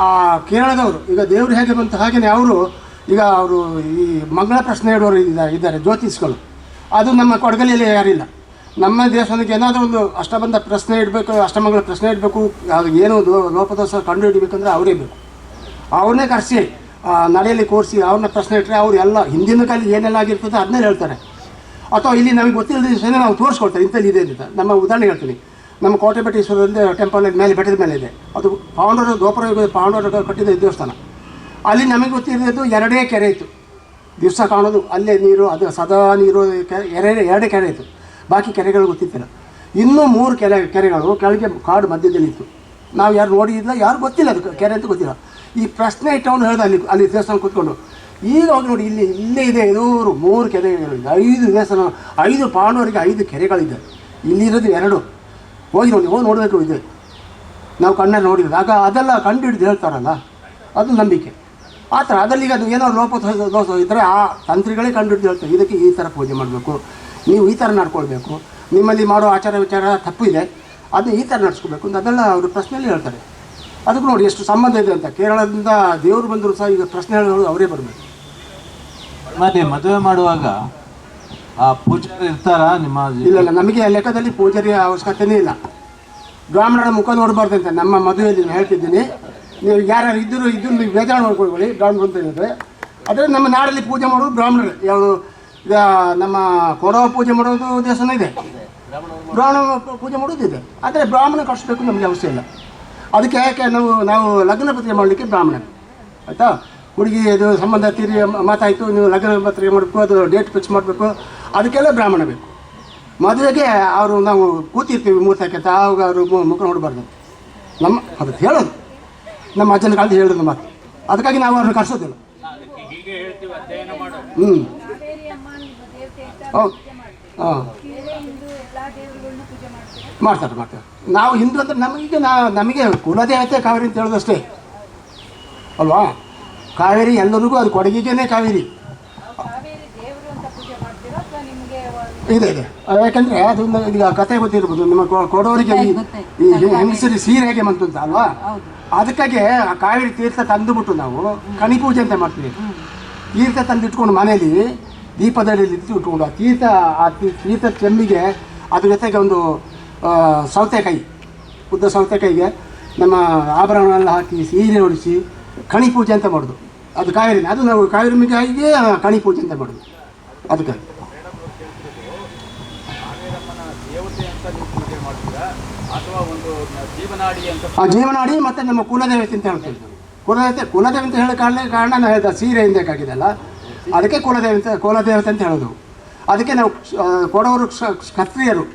ಆ ಕೇರಳದವರು ಈಗ ದೇವರು ಹೇಗೆ ಬಂತು ಹಾಗೆಯೇ ಅವರು ಈ ಮಂಗಳ ಪ್ರಶ್ನೆ ಇಡೋರು ಇದ್ದಾರೆ ಜ್ಯೋತಿಷ್ಗಳು. ಅದು ನಮ್ಮ ಕೊಡಗಲ್ಲಿ ಯಾರಿಲ್ಲ. ನಮ್ಮ ದೇವಸ್ಥಾನಕ್ಕೆ ಏನಾದರೂ ಒಂದು ಅಷ್ಟಬಂಧ ಪ್ರಶ್ನೆ ಇಡಬೇಕು, ಅಷ್ಟಮಂಗಳ ಪ್ರಶ್ನೆ ಇಡಬೇಕು, ಅದು ಏನು ಲೋಪದೋಷ ಕಂಡು ಹಿಡಿಬೇಕಂದ್ರೆ ಅವರೇ ಬೇಕು. ಅವ್ರನ್ನೇ ಕರೆಸಿ ನಡೆಯಲ್ಲಿ ಕೂರಿಸಿ ಅವ್ರನ್ನ ಪ್ರಶ್ನೆ ಇಟ್ಟರೆ ಅವ್ರು ಎಲ್ಲ ಹಿಂದಿನ ಕಾಲ ಏನೆಲ್ಲ ಆಗಿರ್ತದೆ ಅದನ್ನೇ ಹೇಳ್ತಾರೆ. ಅಥವಾ ಇಲ್ಲಿ ನಮಗೆ ಗೊತ್ತಿಲ್ಲದ ದಿವಸನೇ ನಾವು ತೋರಿಸ್ಕೊಡ್ತಾರೆ ಇಂಥಲ್ಲಿ ಇದೆ ಅಂತ. ನಮ್ಮ ಉದಾಹರಣೆ ಹೇಳ್ತೀನಿ, ನಮ್ಮ ಕೋಟೆಬೆಟ್ಟೇಶ್ವರದಲ್ಲಿ ಟೆಂಪಲ್ ಮೇಲೆ ಬೆಟ್ಟದ ಮೇಲೆ ಇದೆ. ಅದು ಪಾಂಡವರು ಗೋಪುರ ಪಾಂಡವರು ಕಟ್ಟಿದ ದೇವಸ್ಥಾನ. ಅಲ್ಲಿ ನಮಗೆ ಗೊತ್ತಿರೋದು 2 ಕೆರೆ ಇತ್ತು, ದಿವಸ ಕಾಣೋದು ಅಲ್ಲೇ ನೀರು, ಅದು ಸದಾ ನೀರು, 2 ಕೆರೆ ಇತ್ತು. ಬಾಕಿ ಕೆರೆಗಳು ಗೊತ್ತಿತ್ತಿಲ್ಲ. ಇನ್ನೂ 3 ಕೆರೆಗಳು ಕೆಳಗೆ ಕಾಡು ಮಧ್ಯದಲ್ಲಿತ್ತು. ನಾವು ಯಾರು ನೋಡಿಲ್ಲ, ಯಾರು ಗೊತ್ತಿಲ್ಲ ಅದು ಕೆರೆ ಅಂತ ಗೊತ್ತಿಲ್ಲ. ಈ ಪ್ರಶ್ನೆ ಇಟ್ಟವನು ಹೇಳ್ದ ಅಲ್ಲಿ ದೇವಸ್ಥಾನ ಕೂತ್ಕೊಂಡು, ಈಗ ಹೋಗಿ ನೋಡಿ ಇಲ್ಲೇ ಇದೆ ಇವರು 3 ಕೆರೆಗಳಿದೆ, 5 ದೇವಸ್ಥಾನ, 5 ಪಾಂಡವರಿಗೆ 5 ಕೆರೆಗಳಿದೆ. ಇಲ್ಲಿರೋದು 2. ಹೋಗಿ ನೋಡಬೇಕು ಇದೆ, ನಾವು ಕಣ್ಣಲ್ಲಿ ನೋಡಿರೋದು. ಆಗ ಅದೆಲ್ಲ ಕಂಡು ಹಿಡಿದು ಹೇಳ್ತಾರಲ್ಲ, ಅದು ನಂಬಿಕೆ. ಆ ಥರ ಅದರಲ್ಲಿ ಅದು ಏನೋ ದೋಷ ಇದ್ದರೆ ಆ ತಂತ್ರಿಗಳೇ ಕಂಡು ಹಿಡಿದು ಹೇಳ್ತಾರೆ, ಇದಕ್ಕೆ ಈ ಥರ ಪೂಜೆ ಮಾಡಬೇಕು, ನೀವು ಈ ಥರ ನಡ್ಕೊಳ್ಬೇಕು, ನಿಮ್ಮಲ್ಲಿ ಮಾಡೋ ಆಚಾರ ವಿಚಾರ ತಪ್ಪು ಇದೆ, ಅದನ್ನ ಈ ಥರ ನಡ್ಸ್ಕೋಬೇಕು ಅಂತ ಅದೆಲ್ಲ ಅವರು ಪ್ರಶ್ನೆಯಲ್ಲಿ ಹೇಳ್ತಾರೆ. ಅದಕ್ಕೆ ನೋಡಿ ಎಷ್ಟು ಸಂಬಂಧ ಇದೆ ಅಂತ. ಕೇರಳದಿಂದ ದೇವರು ಬಂದರೂ ಸಹ ಈಗ ಪ್ರಶ್ನೆ ಹೇಳೋರು ಅವರೇ ಬರಬೇಕು. ಮದುವೆ ಮಾಡುವಾಗ ಆ ಪೂಜಾರಿ ಇರ್ತಾರ ನಿಮ್ಮ? ಇಲ್ಲ, ನಮಗೆ ಲೆಕ್ಕದಲ್ಲಿ ಪೂಜಾರಿಯ ಅವಶ್ಯಕತೆಯೇ ಇಲ್ಲ. ಬ್ರಾಹ್ಮಣರ ಮುಖ ನೋಡಬಾರ್ದಂತೆ ನಮ್ಮ ಮದುವೆಯಲ್ಲಿ ನಾನು ಹೇಳ್ತಿದ್ದೀನಿ. ನೀವು ಯಾರ್ಯಾರು ಇದನ್ನು ಬೇಜಾರು ಮಾಡ್ಕೊಳ್ಕೊಳ್ಳಿ, ಬ್ರಾಹ್ಮಣರು ಅಂತ ಹೇಳಿದ್ರೆ. ಆದರೆ ನಮ್ಮ ನಾಡಲ್ಲಿ ಪೂಜೆ ಮಾಡೋದು ಬ್ರಾಹ್ಮಣರು. ಯಾವುದು ಈಗ ನಮ್ಮ ಕೊಡವ ಪೂಜೆ ಮಾಡೋದು ದೇವಸ್ಥಾನ ಇದೆ, ಬ್ರಾಹ್ಮಣ ಪೂಜೆ ಮಾಡೋದು ಇದೆ. ಆದರೆ ಬ್ರಾಹ್ಮಣ ಕಳಿಸ್ಬೇಕು ನಮಗೆ ಅವಶ್ಯ ಇಲ್ಲ. ಅದಕ್ಕೆ ಯಾಕೆ ನಾವು ಲಗ್ನ ಪತ್ರಿಕೆ ಮಾಡಲಿಕ್ಕೆ ಬ್ರಾಹ್ಮಣ, ಆಯಿತಾ. ಹುಡುಗಿ ಅದು ಸಂಬಂಧ ತೀರಿ ಮಾತಾಯಿತು, ನೀವು ಲಗ್ನ ಪತ್ರಿಕೆ ಮಾಡಬೇಕು, ಅದು ಡೇಟ್ ಫಿಕ್ಸ್ ಮಾಡಬೇಕು, ಅದಕ್ಕೆಲ್ಲ ಬ್ರಾಹ್ಮಣ ಬೇಕು. ಮದುವೆಗೆ ಅವರು ನಾವು ಕೂತಿರ್ತೀವಿ ಮುಹೂರ್ತಕ್ಕೆ ಅಂತ, ಆವಾಗ ಅವರು ಮುಖ ನೋಡಬಾರ್ದು. ಅದಕ್ಕೆ ಹೇಳೋದು ನಮ್ಮ ಅಜ್ಜನ ಕಾಲದ ಹೇಳೋದು ಮಾತು. ಅದಕ್ಕಾಗಿ ನಾವು ಅವ್ರನ್ನ ಕರ್ಸೋದಿಲ್ಲ. ಹೌದು, ಹಾಂ, ಮಾಡ್ತಾರೆ. ನಾವು ಹಿಂದೂ ಅಂದರೆ ನಮಗೆ ಕುಲದೇವತೆ ಕಾವೇರಿ ಅಂತ ಹೇಳೋದಷ್ಟೇ ಅಲ್ವಾ. ಕಾವೇರಿ ಎಲ್ಲರಿಗೂ, ಅದು ಕೊಡಗಿಗೇನೆ ಕಾವೇರಿ ಇದೆ. ಯಾಕಂದರೆ ಅದು ಈಗ ಕತೆ ಗೊತ್ತಿರ್ಬೋದು, ನಿಮ್ಮ ಕೊಡೋರಿಗೆ ಈ ಹೆಂಗಸರಿ ಸೀರೆ ಹೇಗೆ ಬಂತು ಅಂತ ಅಲ್ವಾ. ಅದಕ್ಕಾಗಿ ಆ ಕಾವೇರಿ ತೀರ್ಥ ತಂದುಬಿಟ್ಟು ನಾವು ಕಣಿ ಪೂಜೆ ಅಂತ ಮಾಡ್ತೀವಿ. ತೀರ್ಥ ತಂದು ಇಟ್ಕೊಂಡು ಮನೇಲಿ ದೀಪದಲ್ಲಿ ಇಟ್ಕೊಂಡು ಆ ತೀರ್ಥ ಚೆಂಬಿಗೆ ಅದ್ರ ಜೊತೆಗೆ ಒಂದು ಸೌತೆಕಾಯಿ, ಉದ್ದ ಸೌತೆಕಾಯಿಗೆ ನಮ್ಮ ಆಭರಣಗಳೆಲ್ಲ ಹಾಕಿ ಸೀರೆ ಹೊಡಿಸಿ ಕಣಿ ಪೂಜೆ ಅಂತ ಮಾಡೋದು. ಅದು ಕಾವೇರಿನ, ಅದು ನಾವು ಕಾವೇರಿ ಮಿಗಾಯಿಗೆ ಕಣಿ ಪೂಜೆ ಅಂತ ಮಾಡೋದು. ಅದಕ್ಕೆ ಜೀವನಾಡಿ ಮತ್ತು ನಮ್ಮ ಕುಲದೇವತೆ ಅಂತ ಹೇಳ್ತೀವಿ. ಕುಲದೇವತೆ ಅಂತ ಹೇಳೋ ಕಾರಣ ನಾವು ಹೇಳ್ದ ಸೀರೆ ಹಿಂದಕ್ಕಾಗಿದೆಲ್ಲ, ಅದಕ್ಕೆ ಕುಲದೇವತೆ ಅಂತ ಹೇಳೋದು. ಅದಕ್ಕೆ ನಾವು ಕೊಡೋರು ಕ್ಷತ್ರಿಯರು,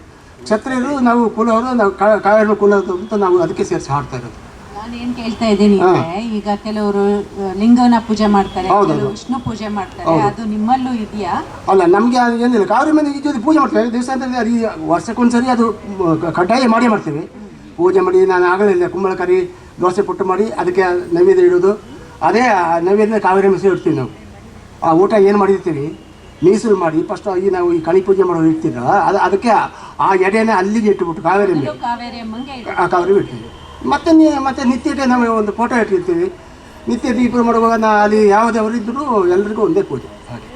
ನಾವು ಕುಲವರು, ನಾವು ಕಾವೇರಿ ಕುಲದ ಅಂತ ನಾವು ಅದಕ್ಕೆ ಸೇರಿಸಿ ಹಾಡ್ತಾ ಇರೋದು. ನಾನು ಏನು ಕೇಳ್ತಾ ಇದ್ದೀನಿ ಅಂದರೆ, ಈಗ ಕೆಲವರು ಲಿಂಗನ ಪೂಜೆ ಮಾಡ್ತಾರೆ, ವಿಷ್ಣು ಪೂಜೆ ಮಾಡ್ತಾರೆ, ಅದು ನಿಮ್ಮಲ್ಲೂ ಇದೆಯಾ? ಅಲ್ಲ, ನಮಗೆ ಏನಿಲ್ಲ. ಕಾವೇರಿ ಮನೆಗೆ ಇದು ಪೂಜೆ ಮಾಡ್ತೇವೆ ದೇವಸ್ಥಾನದಲ್ಲಿ. ಅದು ವರ್ಷಕ್ಕೊಂದ್ಸರಿ ಅದು ಕಡ್ಡಾಯ ಮಾಡ್ತೀವಿ. ಪೂಜೆ ಮಾಡಿ ನಾನು ಆಗಲಿಲ್ಲ ಕುಂಬಳಕಾರಿ ದೋಸೆ ಪುಟ್ಟು ಮಾಡಿ ಅದಕ್ಕೆ ನೈವೇದ್ಯ ಇಡೋದು. ಅದೇ ನೈವೇದ್ಯ ಕಾವೇರಿ ಮೆಸೆ ಇಡ್ತೀವಿ ನಾವು. ಆ ಊಟ ಏನು ಮಾಡಿರ್ತೀವಿ ಮೀಸಲು ಮಾಡಿ ಫಸ್ಟ್ ನಾವು ಈ ಕಣಿ ಪೂಜೆ ಮಾಡೋದು ಇಡ್ತಿದ್ರಲ್ಲ, ಅದಕ್ಕೆ ಆ ಎಡೆನ ಅಲ್ಲಿಗೆ ಇಟ್ಟುಬಿಟ್ಟು ಕಾವೇರಿ ಇಡ್ತೀವಿ. ಮತ್ತೆ ನಿತ್ಯಕ್ಕೆ ನಾವು ಒಂದು ಫೋಟೋ ಇಟ್ಟಿರ್ತೀವಿ. ನಿತ್ಯ ದೀಪ ಮಾಡುವಾಗ ಅಲ್ಲಿ ಯಾವುದವರು ಇದ್ದರೂ ಎಲ್ರಿಗೂ ಒಂದೇ ಪೂಜೆ. ಹಾಗೆ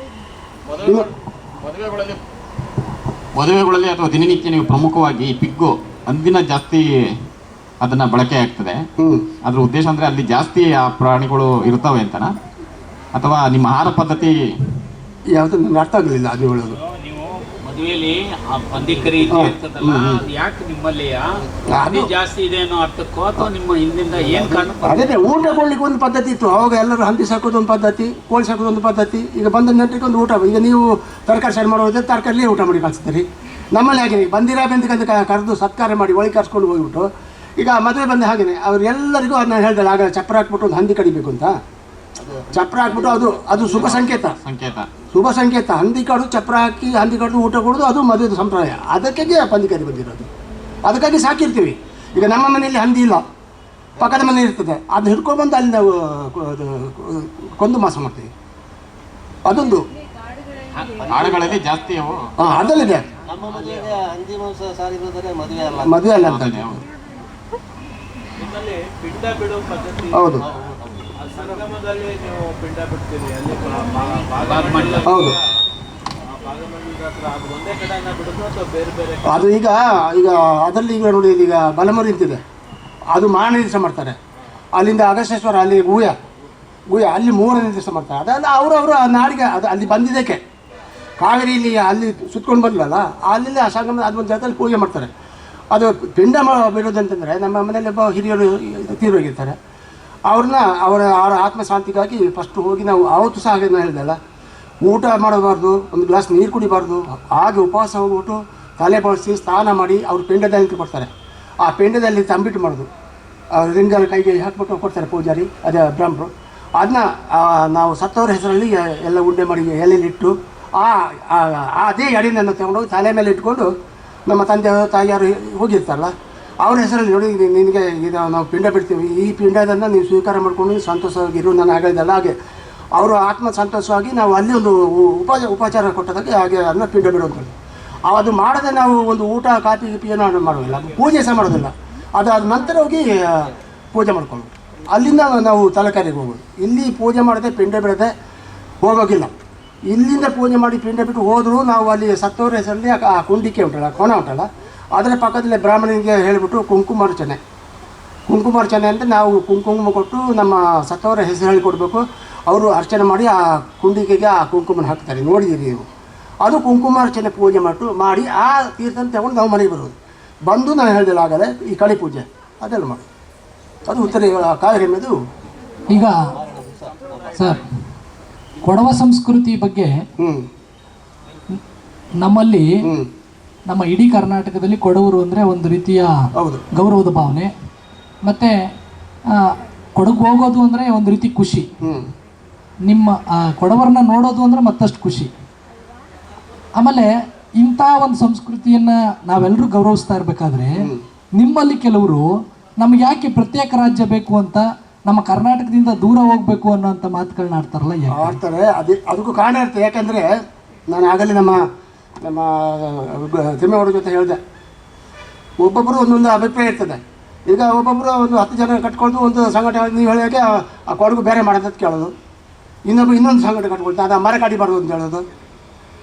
ಮದುವೆಗಳಲ್ಲಿ ಅಥವಾ ದಿನನಿತ್ಯ ನೀವು ಪ್ರಮುಖವಾಗಿ ಪಿಗ್ಗು ಅಂದಿನ ಜಾಸ್ತಿ ಅದನ್ನ ಬಳಕೆ ಆಗ್ತದೆ. ಅದ್ರ ಉದ್ದೇಶ ಅಂದ್ರೆ ಅಲ್ಲಿ ಜಾಸ್ತಿ ಆ ಪ್ರಾಣಿಗಳು ಇರ್ತವೆ ಅಂತನಾ, ಅಥವಾ ನಿಮ್ಮ ಆಹಾರ ಪದ್ಧತಿ ಯಾವುದು ನನಗೆ ಅರ್ಥ ಆಗಲಿಲ್ಲ ಅದು ಹೇಳೋದು. ಮದುವೆಯಲ್ಲಿ ಬಂದಿಕರಿ ಇರ್ತದಲ್ಲ, ಯಾಕೆ ನಿಮ್ಮಲ್ಲಿ ಜಾಸ್ತಿ ಇದೆ ಅನ್ನೋ ಅರ್ಥಕ್ಕೋ ಅಥವಾ ನಿಮ್ಮ ಹಿಂದಿಂದ ಏನು ಕಾರಣ? ಅದೇ ಊಟ ಕೊಡ್ಲಿಕ್ಕೆ ಒಂದು ಪದ್ಧತಿ ಇತ್ತು. ಅವಾಗ ಎಲ್ಲರೂ ಹಂದಿ ಸಾಕೋದು ಒಂದು ಪದ್ಧತಿ, ಕೋಳಿ ಸಾಕೋದು ಒಂದು ಪದ್ಧತಿ. ಈಗ ಬಂದ ನೆಂಟರಿಗೆ ಒಂದು ಊಟ. ಈಗ ನೀವು ತರಕಾರಿ ಸಾರು ಮಾಡೋದ್ರೆ ತರಕಾರಿಲೇ ಊಟ ಮಾಡಿ ಕಳಿಸ್ತೀರಿ. ನಮ್ಮಲ್ಲಿ ಹಾಗೆ ಬಂದಿರ ಬೆಂದಿಕಂತ ಕರೆದು ಸತ್ಕಾರ ಮಾಡಿ ಒಳಗೆ ಕರ್ಸ್ಕೊಂಡು ಹೋಗ್ಬಿಟ್ಟು, ಈಗ ಮದುವೆ ಬಂದ ಹಾಗೆಯೇ ಅವ್ರು ಎಲ್ಲರಿಗೂ ಅದನ್ನ ಹೇಳ್ದಲ್ಲ, ಆಗ ಚಪ್ರ ಹಾಕ್ಬಿಟ್ಟು ಒಂದು ಹಂದಿ ಕಡಿಬೇಕು ಅಂತ ಚಪ್ರ ಹಾಕ್ಬಿಟ್ಟು ಅದು ಶುಭ ಸಂಕೇತ. ಹಂದಿ ಕಾಡು ಚಪ್ರ ಹಾಕಿ ಹಂದಿ ಕಾಡು ಊಟ ಕೊಡೋದು ಅದು ಮದುವೆದು ಸಂಪ್ರದಾಯ. ಅದಕ್ಕಾಗಿ ಪಂದಿಕರಿ ಬಂದಿರೋದು. ಅದಕ್ಕಾಗಿ ಸಾಕಿರ್ತೀವಿ. ಈಗ ನಮ್ಮ ಮನೆಯಲ್ಲಿ ಹಂದಿ ಇಲ್ಲ, ಪಕ್ಕದ ಮನೆ ಇರ್ತದೆ, ಅದು ಹಿಡ್ಕೊಂಡ್ಬಂದು ಅಲ್ಲಿ ನಾವು ಕೊಂದು ಮಾಸ ಮಾಡ್ತೀವಿ. ಅದೊಂದು ಆಡುಗಳಲ್ಲಿ ಜಾಸ್ತಿ ಅದಲ್ಲಿದೆ. ಮದುವೆ ಅಲ್ಲ ಅಂತ ಹೌದು. ಹೌದು, ಅದು ಈಗ ಅದರಲ್ಲಿ ಈಗ ನೋಡಿ, ಈಗ ಬಲಮುರಿ ಅಂತಿದೆ, ಅದು ಮಾರನೇ ದಿವಸ ಮಾಡ್ತಾರೆ. ಅಲ್ಲಿಂದ ಅಗಸ್ಟೇಶ್ವರ, ಅಲ್ಲಿ ಗುಹ್ಯ ಅಲ್ಲಿ 3ನೇ ದಿವಸ ಮಾಡ್ತಾರೆ. ಅದೆಲ್ಲ ಅವರವರ ನಾಡಿಗೆ ಅದು ಅಲ್ಲಿ ಬಂದಿದ್ದಕ್ಕೆ. ಕಾವೇರಿಯಲ್ಲಿ ಅಲ್ಲಿ ಸುತ್ಕೊಂಡು ಬಂದ್ಲಲ್ಲ, ಅಲ್ಲಿ ಆ ಸಂಗಮ ಅದೊಂದು ಜಾಗದಲ್ಲಿ ಪೂಜೆ ಮಾಡ್ತಾರೆ. ಅದು ಪಿಂಡ ಬಿಡೋದಂತಂದರೆ, ನಮ್ಮ ಮನೆಯಲ್ಲಿ ಒಬ್ಬ ಹಿರಿಯರು ತೀರೋಗಿರ್ತಾರೆ, ಅವರ ಆತ್ಮಶಾಂತಿಗಾಗಿ ಫಸ್ಟ್ ಹೋಗಿ ನಾವು ಆವತ್ತು ಸಹ ಹಾಗೆ ಹೇಳಿದೆಲ್ಲ, ಊಟ ಮಾಡಬಾರ್ದು, ಒಂದು ಗ್ಲಾಸ್ ನೀರು ಕುಡಿಬಾರ್ದು, ಹಾಗೆ ಉಪವಾಸ ಹೋಗ್ಬಿಟ್ಟು ತಲೆ ಬಳಸಿ ಸ್ನಾನ ಮಾಡಿ ಅವ್ರ ಪಿಂಡದಲ್ಲಿ ಕೊಡ್ತಾರೆ. ಆ ಪಿಂಡದಲ್ಲಿ ತಂಬಿಟ್ಟು ಮಾಡೋದು, ರಿಂಗಲ್ಲಿ ಕೈಗೆ ಹಾಕ್ಬಿಟ್ಟು ಕೊಡ್ತಾರೆ ಪೂಜಾರಿ, ಅದೇ ಬ್ರಾಹ್ಮಣರು. ಅದನ್ನ ನಾವು ಸತ್ತವರ ಹೆಸರಲ್ಲಿ ಎಲ್ಲ ಉಂಡೆ ಮಾಡಿ ಎಲೆಯಲ್ಲಿಟ್ಟು ಅದೇ ಎಡೆಯನ್ನು ತಗೊಂಡೋಗಿ ತಲೆ ಮೇಲೆ ಇಟ್ಕೊಂಡು ನಮ್ಮ ತಂದೆ ತಾಯಿಯಾರು ಹೋಗಿರ್ತಾರಲ್ಲ ಅವ್ರ ಹೆಸರಲ್ಲಿ, ನೋಡಿ ನಿನಗೆ ಇದು ನಾವು ಪಿಂಡ ಬಿಡ್ತೀವಿ, ಈ ಪಿಂಡದನ್ನು ನೀವು ಸ್ವೀಕಾರ ಮಾಡಿಕೊಂಡು ಸಂತೋಷವಾಗಿರು ನಾನು ಹೇಳಿದೆಲ್ಲ. ಹಾಗೆ ಅವರು ಆತ್ಮ ಸಂತೋಷವಾಗಿ ನಾವು ಅಲ್ಲಿ ಒಂದು ಉಪಚಾರ ಕೊಟ್ಟದಾಗೆ ಹಾಗೆ ಅದನ್ನ ಪಿಂಡ ಬಿಡುವಂಥದ್ದು. ಅದು ಮಾಡದೆ ನಾವು ಒಂದು ಊಟ ಕಾಫಿ ಗಿಪಿ ಏನೋ ಮಾಡೋದಿಲ್ಲ, ಪೂಜೆ ಸಹ ಮಾಡೋದಿಲ್ಲ. ಅದಾದ ನಂತರ ಹೋಗಿ ಪೂಜೆ ಮಾಡ್ಕೊಳ್ಳೋದು. ಅಲ್ಲಿಂದ ನಾವು ತಲಕಾರಿಗೆ ಹೋಗೋದು. ಇಲ್ಲಿ ಪೂಜೆ ಮಾಡದೆ ಪಿಂಡ ಬಿಡದೆ ಹೋಗೋಗಿಲ್ಲ. ಇಲ್ಲಿಂದ ಪೂಜೆ ಮಾಡಿ ಪಿಂಡ ಬಿಟ್ಟು ಹೋದರೂ ನಾವು ಅಲ್ಲಿ ಸತ್ತವರ ಹೆಸರಲ್ಲಿ ಆ ಕುಂಡಿಕೆ ಉಂಟಲ್ಲ, ಕೋಣ ಉಂಟಲ್ಲ, ಅದರ ಪಕ್ಕದಲ್ಲೇ ಬ್ರಾಹ್ಮಣನಿಗೆ ಹೇಳಿಬಿಟ್ಟು ಕುಂಕುಮಾರ್ಚನೆ ಅಂತ ನಾವು ಕುಂಕುಮ ಕೊಟ್ಟು ನಮ್ಮ ಸತ್ತವರ ಹೆಸರು ಹೇಳಿ ಕೊಡಬೇಕು. ಅವರು ಅರ್ಚನೆ ಮಾಡಿ ಆ ಕುಂಡಿಕೆಗೆ ಆ ಕುಂಕುಮನ ಹಾಕ್ತಾರೆ, ನೋಡಿದ್ದೀರಿ ನೀವು. ಅದು ಕುಂಕುಮಾರ್ಚನೆ ಪೂಜೆ ಮಾಡಿ ಆ ತೀರ್ಥನ ತಗೊಂಡು ನಾವು ಮನೆಗೆ ಬರೋದು. ಬಂದು ನಾನು ಹೇಳಿದೆಲ್ಲ ಆಗದೆ ಈ ಕಳಿ ಪೂಜೆ ಅದೆಲ್ಲ ಮಾಡಿ, ಅದು ಉತ್ತರ ಕಾವೇರಿ ಅನ್ನೋದು. ಈಗ ಸರ್, ಕೊಡವ ಸಂಸ್ಕೃತಿ ಬಗ್ಗೆ ಹ್ಞೂ ನಮ್ಮಲ್ಲಿ ಹ್ಞೂ ನಮ್ಮ ಇಡೀ ಕರ್ನಾಟಕದಲ್ಲಿ ಕೊಡವರು ಅಂದರೆ ಒಂದು ರೀತಿಯ ಹೌದು. ಗೌರವದ ಭಾವನೆ, ಮತ್ತು ಕೊಡಗು ಹೋಗೋದು ಅಂದರೆ ಒಂದು ರೀತಿ ಖುಷಿ. ಹ್ಞೂ ನಿಮ್ಮ ಕೊಡವರನ್ನ ನೋಡೋದು ಅಂದರೆ ಮತ್ತಷ್ಟು ಖುಷಿ. ಆಮೇಲೆ ಇಂಥ ಒಂದು ಸಂಸ್ಕೃತಿಯನ್ನು ನಾವೆಲ್ಲರೂ ಗೌರವಿಸ್ತಾ ಇರಬೇಕಾದ್ರೆ ನಿಮ್ಮಲ್ಲಿ ಕೆಲವರು ನಮ್ಗೆ ಯಾಕೆ ಪ್ರತ್ಯೇಕ ರಾಜ್ಯ ಬೇಕು ಅಂತ, ನಮ್ಮ ಕರ್ನಾಟಕದಿಂದ ದೂರ ಹೋಗ್ಬೇಕು ಅನ್ನೋಂಥ ಮಾತುಗಳನ್ನ ಆಡ್ತಾರಲ್ಲ, ಆಡ್ತಾರೆ. ಅದಕ್ಕೂ ಕಾರಣ ಇರ್ತದೆ. ಯಾಕಂದರೆ ನಾನು ಆಗಲೇ ನಮ್ಮ ತಿಮ್ಮೇಗೌಡರ ಜೊತೆ ಹೇಳಿದೆ, ಒಬ್ಬೊಬ್ಬರು ಒಂದೊಂದು ಅಭಿಪ್ರಾಯ ಇರ್ತದೆ. ಈಗ ಒಬ್ಬೊಬ್ಬರು ಒಂದು 10 ಜನ ಕಟ್ಕೊಂಡು ಒಂದು ಸಂಘಟನೆ, ನೀವು ಹೇಳಿದಾಗೆ ಆ ಕೊಡಗು ಬೇರೆ ಮಾಡೋದಂತ ಕೇಳೋದು, ಇನ್ನೊಂದು ಸಂಘಟನೆ ಕಟ್ಕೊಳ್ತಾ ಅದು ಮರ ಕಾಡಿಬಾರ್ದು ಅಂತ ಹೇಳೋದು,